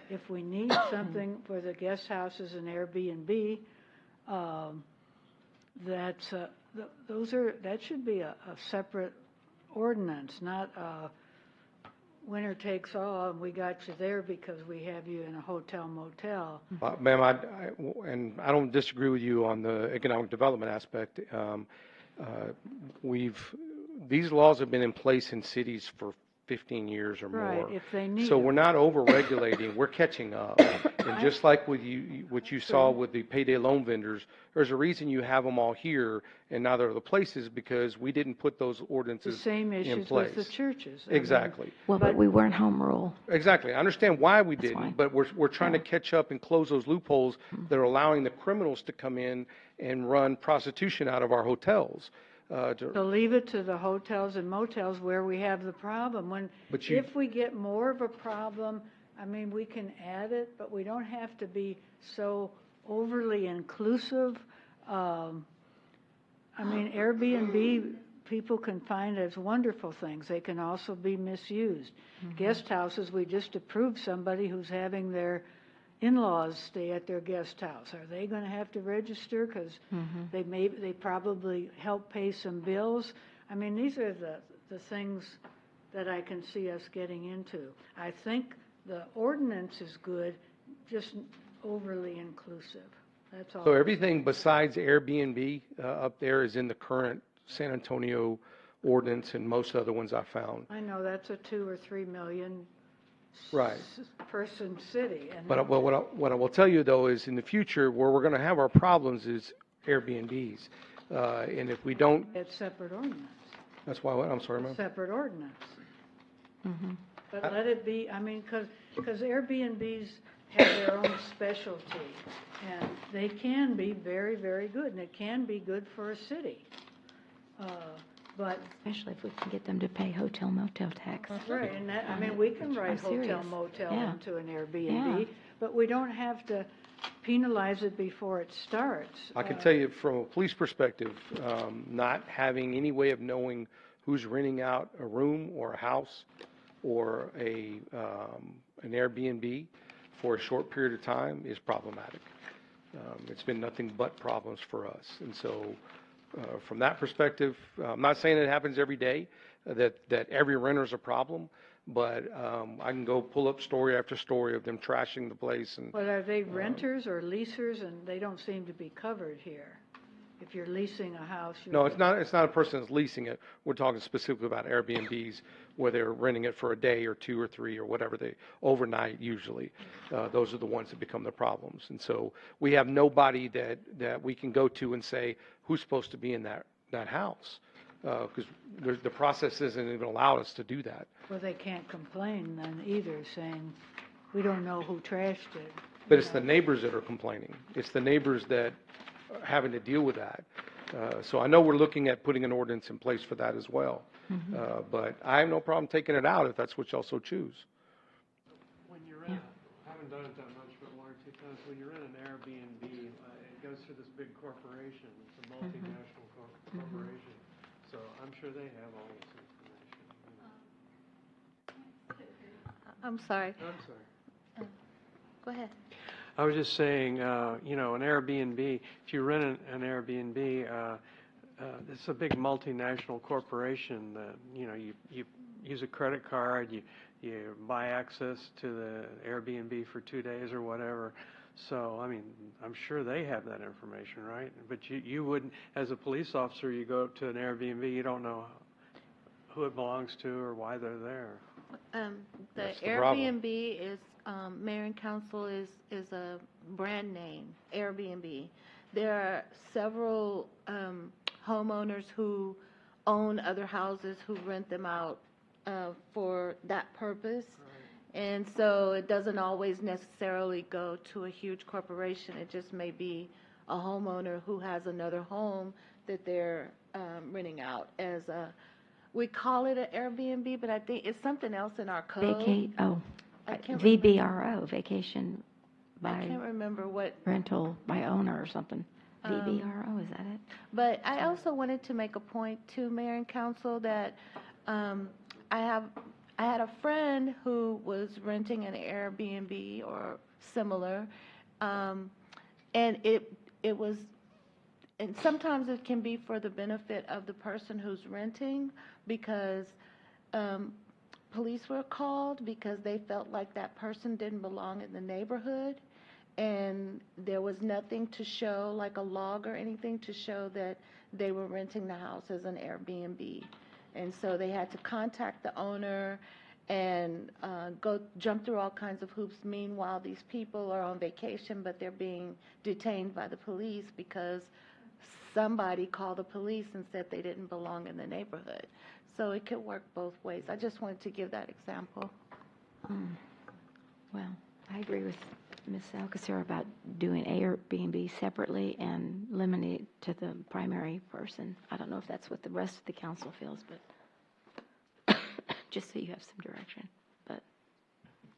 If we need something for the guest houses and Airbnb, that should be a separate ordinance, not winner takes all, and we got you there because we have you in a hotel motel. Ma'am, and I don't disagree with you on the economic development aspect. These laws have been in place in cities for 15 years or more. Right, if they need So them. we're not over-regulating, we're catching up. And just like with what you saw with the payday loan vendors, there's a reason you have them all here and not other places, because we didn't put those The ordinances same in issues place. with the churches. I mean, Exactly. Well, but we weren't home rule. Exactly. I understand why we That's didn't, why. but we're trying to catch up and close those loopholes that are allowing the criminals to come in and run prostitution out of our hotels. So leave it to the hotels and motels where we have the problem. If we get more of a problem, I mean, we can add it, but we don't have to be so overly inclusive. I mean, Airbnb, people can find as wonderful things. They can also be misused. Guest houses, we just approved somebody who's having their in-laws stay at their guest house. Are they going to have to register? Because they probably help pay some bills. I mean, these are the things that I can see us getting into. I think the ordinance is good, just overly inclusive. That's all. So everything besides Airbnb up there is in the current San Antonio ordinance and most other ones I found. I know that's a 2 or 3 million Right. person city. And But what I will tell you, though, is in the future, where we're going to have our problems is Airbnbs. And if we don't, it's separate ordinance. that's why, I'm sorry, ma'am. Separate ordinance. But let it be, I mean, because Airbnbs have their own specialty, and they can be very, very good, and it can be good for a city. But, Especially if we can get them to pay hotel motel tax. right, and that, I mean, we can write I'm hotel serious. motel Yeah. into an Yeah. Airbnb, but we don't have to penalize it before it starts. I can tell you from a police perspective, not having any way of knowing who's renting out a room or a house or an Airbnb for a short period of time is problematic. It's been nothing but problems for us. And so from that perspective, I'm not saying it happens every day, that every renter's a problem, but I can go pull up story after story of them trashing the place. And But are they renters or leasers, and they don't seem to be covered here? If you're leasing a house, no, it's not a person that's leasing it. We're talking specifically about Airbnbs where they're renting it for a day or 2 or 3 or whatever, overnight usually. Those are the ones that become the problems. And so we have nobody that we can go to and say, who's supposed to be in that house? Because the process doesn't even allow us to do that. Well, they can't complain then either, saying, we don't know who trashed it. But it's the neighbors that are complaining. It's the neighbors that are having to deal with that. So I know we're looking at putting an ordinance in place for that as well. But I have no problem taking it out if that's what you also choose. When you rent, I haven't done it that much, but 1 or 2 times, when you rent an Airbnb, it goes through this big corporation. It's a multinational corporation. So I'm sure they have all this information. I'm sorry. I'm sorry. Go ahead. I was just saying, you know, an Airbnb, if you rent an Airbnb, it's a big multinational corporation that, you know, you use a credit card, you buy access to the Airbnb for 2 days or whatever. So, I mean, I'm sure they have that information, right? But you wouldn't, as a police officer, you go to an Airbnb, you don't know who it belongs to or why they're there. The Airbnb is, Mayor and Council, is a brand name, Airbnb. There are several homeowners who own other houses who rent them out for that purpose. And so it doesn't always necessarily go to a huge corporation. It just may be a homeowner who has another home that they're renting out as a, we call it an Airbnb, but I think it's something else in our code. I can't VBRO, vacation I by can't remember what. rental by owner or something. VBRO, is that it? But I also wanted to make a point to Mayor and Council that I had a friend who was renting an Airbnb or similar, and it was, and sometimes it can be for the benefit of the person who's renting, because police were called because they felt like that person didn't belong in the neighborhood, and there was nothing to show, like a log or anything to show that they were renting the house as an Airbnb. And so they had to contact the owner and jump through all kinds of hoops. Meanwhile, these people are on vacation, but they're being detained by the police because somebody called the police and said they didn't belong in the neighborhood. So it could work both ways. I just wanted to give that example. Well, I agree with Ms. Alcacer about doing Airbnb separately and limiting it to the primary person. I don't know if that's what the rest of the council feels, but just so you have some direction. But,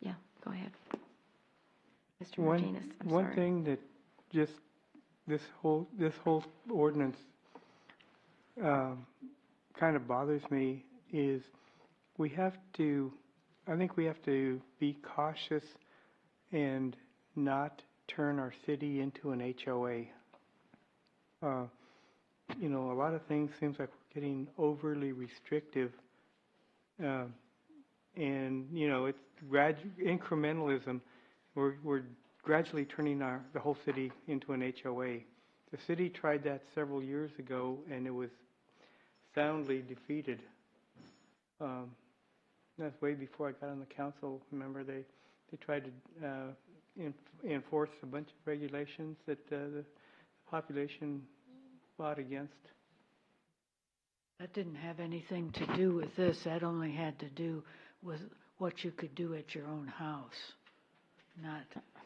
yeah, go ahead. Mr. Martinez, I'm sorry. One thing that just this whole ordinance kind of bothers me is I think we have to be cautious and not turn our city into an HOA. You know, a lot of things seems like we're getting overly restrictive, and you know, it's incrementalism. We're gradually turning the whole city into an HOA. The city tried that several years ago, and it was soundly defeated. That's way before I got on the council. Remember, they tried to enforce a bunch of regulations that the population fought against. That didn't have anything to do with this. That only had to do with what you could do at your own house.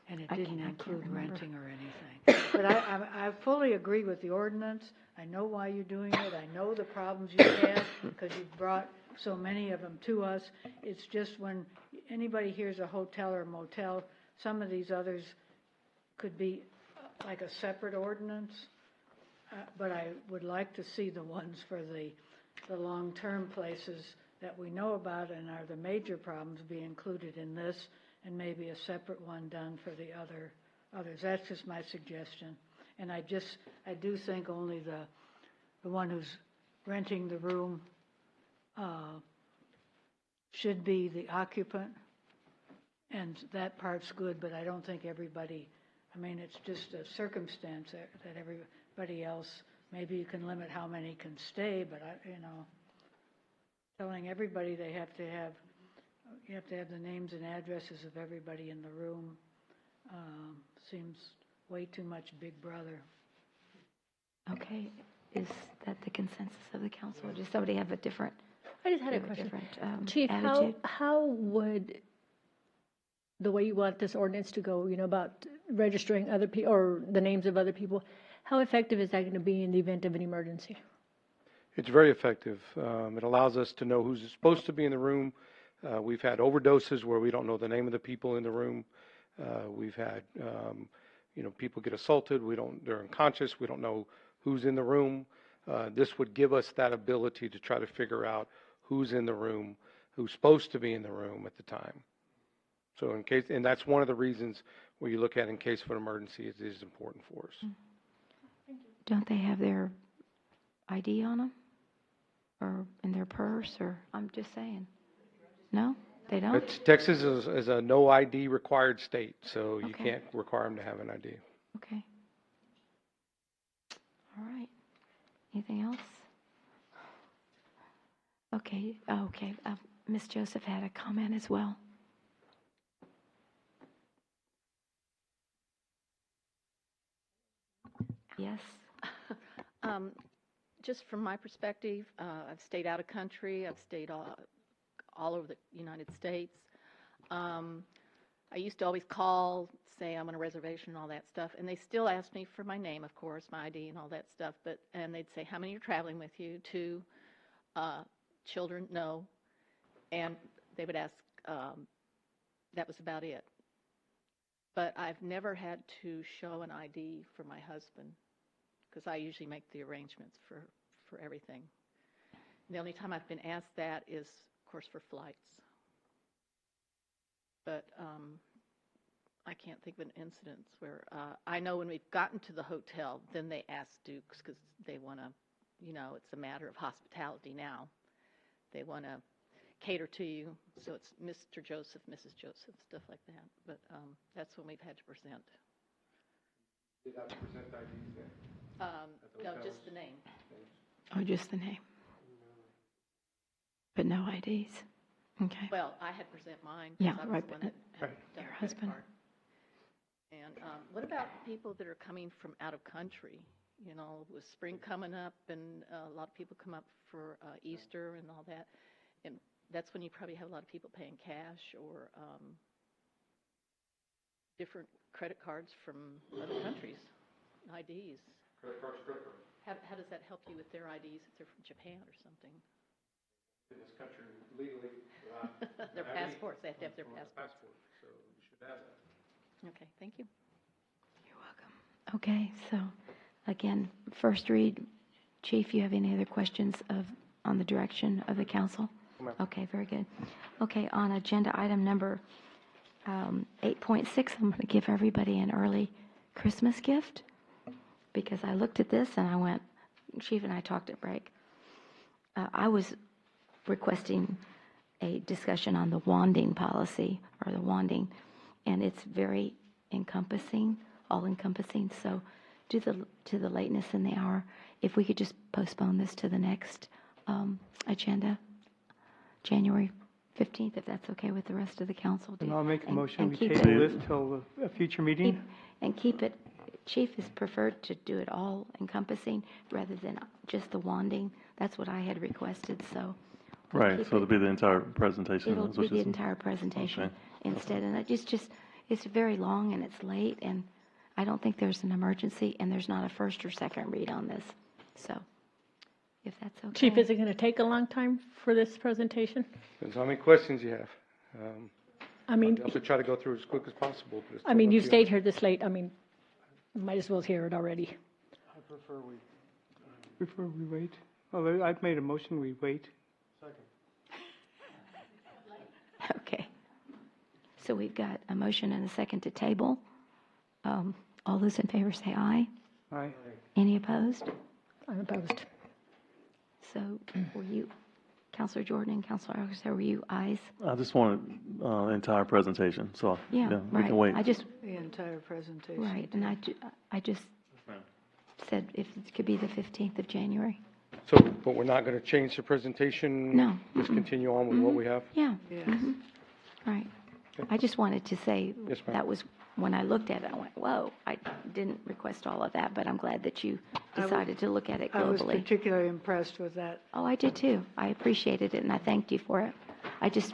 And it didn't include renting or anything. But I fully agree with the ordinance. I know why you're doing it. I know the problems you had because you brought so many of them to us. It's just when anybody hears a hotel or motel, some of these others could be like a separate ordinance. But I would like to see the ones for the long-term places that we know about and are the major problems be included in this, and maybe a separate one done for the others. That's just my suggestion. And I do think only the one who's renting the room should be the occupant, and that part's good, but I don't think everybody, I mean, it's just a circumstance that everybody else, maybe you can limit how many can stay, but telling everybody you have to have the names and addresses of everybody in the room seems way too much Big Brother. Okay, is that the consensus of the council, or does somebody have a different? I just had a question. Chief, attitude? how would the way you want this ordinance to go, about registering other people or the names of other people, how effective is that going to be in the event of an emergency? It's very effective. It allows us to know who's supposed to be in the room. We've had overdoses where we don't know the name of the people in the room. We've had, people get assaulted. They're unconscious. We don't know who's in the room. This would give us that ability to try to figure out who's in the room, who's supposed to be in the room at the time. So and that's one of the reasons what you look at in case of an emergency is important for us. Don't they have their ID on them? Or in their purse, or, I'm just saying. No, they don't? Texas is a no ID required state, so you Okay. can't require them to have an ID. Okay. All right. Anything else? Okay, okay. Ms. Joseph had a comment as well. Yes. Just from my perspective, I've stayed out of country. I've stayed all over the United States. I used to always call, say I'm on a reservation and all that stuff, and they still ask me for my name, of course, my ID and all that stuff. And they'd say, how many are traveling with you? 2 children, no. And they would ask, that was about it. But I've never had to show an ID for my husband, because I usually make the arrangements for everything. And the only time I've been asked that is, of course, for flights. But I can't think of an incident where I know when we've gotten to the hotel, then they ask Dukes, because they want to, it's a matter of hospitality now. They want to cater to you, so it's Mr. Joseph, Mrs. Joseph, stuff like that. But that's when we've had to present. Did you have to present IDs then? No, just the name. Oh, just the name. But no IDs. Okay. Well, I had to present mine. Yeah, I was right. the one that had done Your the credit husband. card. And what about people that are coming from out of country? With spring coming up, and a lot of people come up for Easter and all that. And that's when you probably have a lot of people paying cash or different credit cards from other countries, IDs. Credit cards. How does that help you with their IDs if they're from Japan or something? In this country, legally. Their passports, they have to have their passports. So you should have that. Okay, thank you. Okay, so again, first read. Chief, you have any other questions on the direction of the council? Okay, very good. Okay, on agenda item number 8.6, I'm going to give everybody an early Christmas gift, because I looked at this and I went, Chief and I talked at break. I was requesting a discussion on the wanding policy, or the wanding, and it's very encompassing, all-encompassing. So due to the lateness in the hour, if we could just postpone this to the next agenda, January 15th, if that's okay with the rest of the council. And I'll make a motion, and we keep table it- this till a future meeting. Keep it, Chief has preferred to do it all encompassing rather than just the wanding. That's what I had requested, so. we'll Right, keep so it'll be the entire presentation. It'll is what be the you're saying. entire presentation Okay. instead, and it's very long and it's late, and I don't think there's an emergency, and there's not a first or second read on this, so, if that's okay. Chief, is it going to take a long time for this presentation? Depends how many questions you have. I mean, I'll also try to go through as quick as possible. But it's I mean, totally you up to stayed here this late. I mean, might as well hear it already. I prefer we wait. Oh, I've made a motion, we wait. Okay. So we've got a motion and a second to table. All those in favor say aye. Aye. Any opposed? I'm opposed. So were you, Councilor Jordan and Councilor Augusto, were you ayes? I just wanted entire presentation, so Yeah, we right. can wait. I just, The entire presentation. right, and I just said if it could be the 15th of January. So, but we're not going to change the presentation? No. Just continue on with what we have? Yeah. Yes. Right. I just wanted to say Yes, ma'am. that was, when I looked at it, I went, whoa, I didn't request all of that, but I'm glad that you decided to look at it I was globally. particularly impressed with that. Oh, I did too. I appreciated it, and I thanked you for it. I just,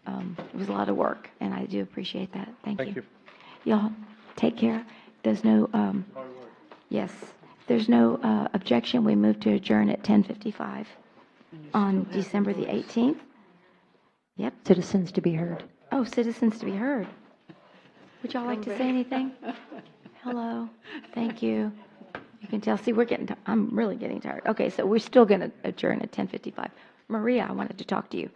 it was a lot of work, and I do appreciate that. Thank you. Thank you. Y'all, take care. There's no, yes, there's no objection. We move to adjourn at 10:55 on December the 18th. Yep. Citizens to be heard. Oh, citizens to be heard. Would y'all like to say anything? Hello. Thank you. You can tell, see, I'm really getting tired. Okay, so we're still going to adjourn at 10:55. Maria, I wanted to talk to you.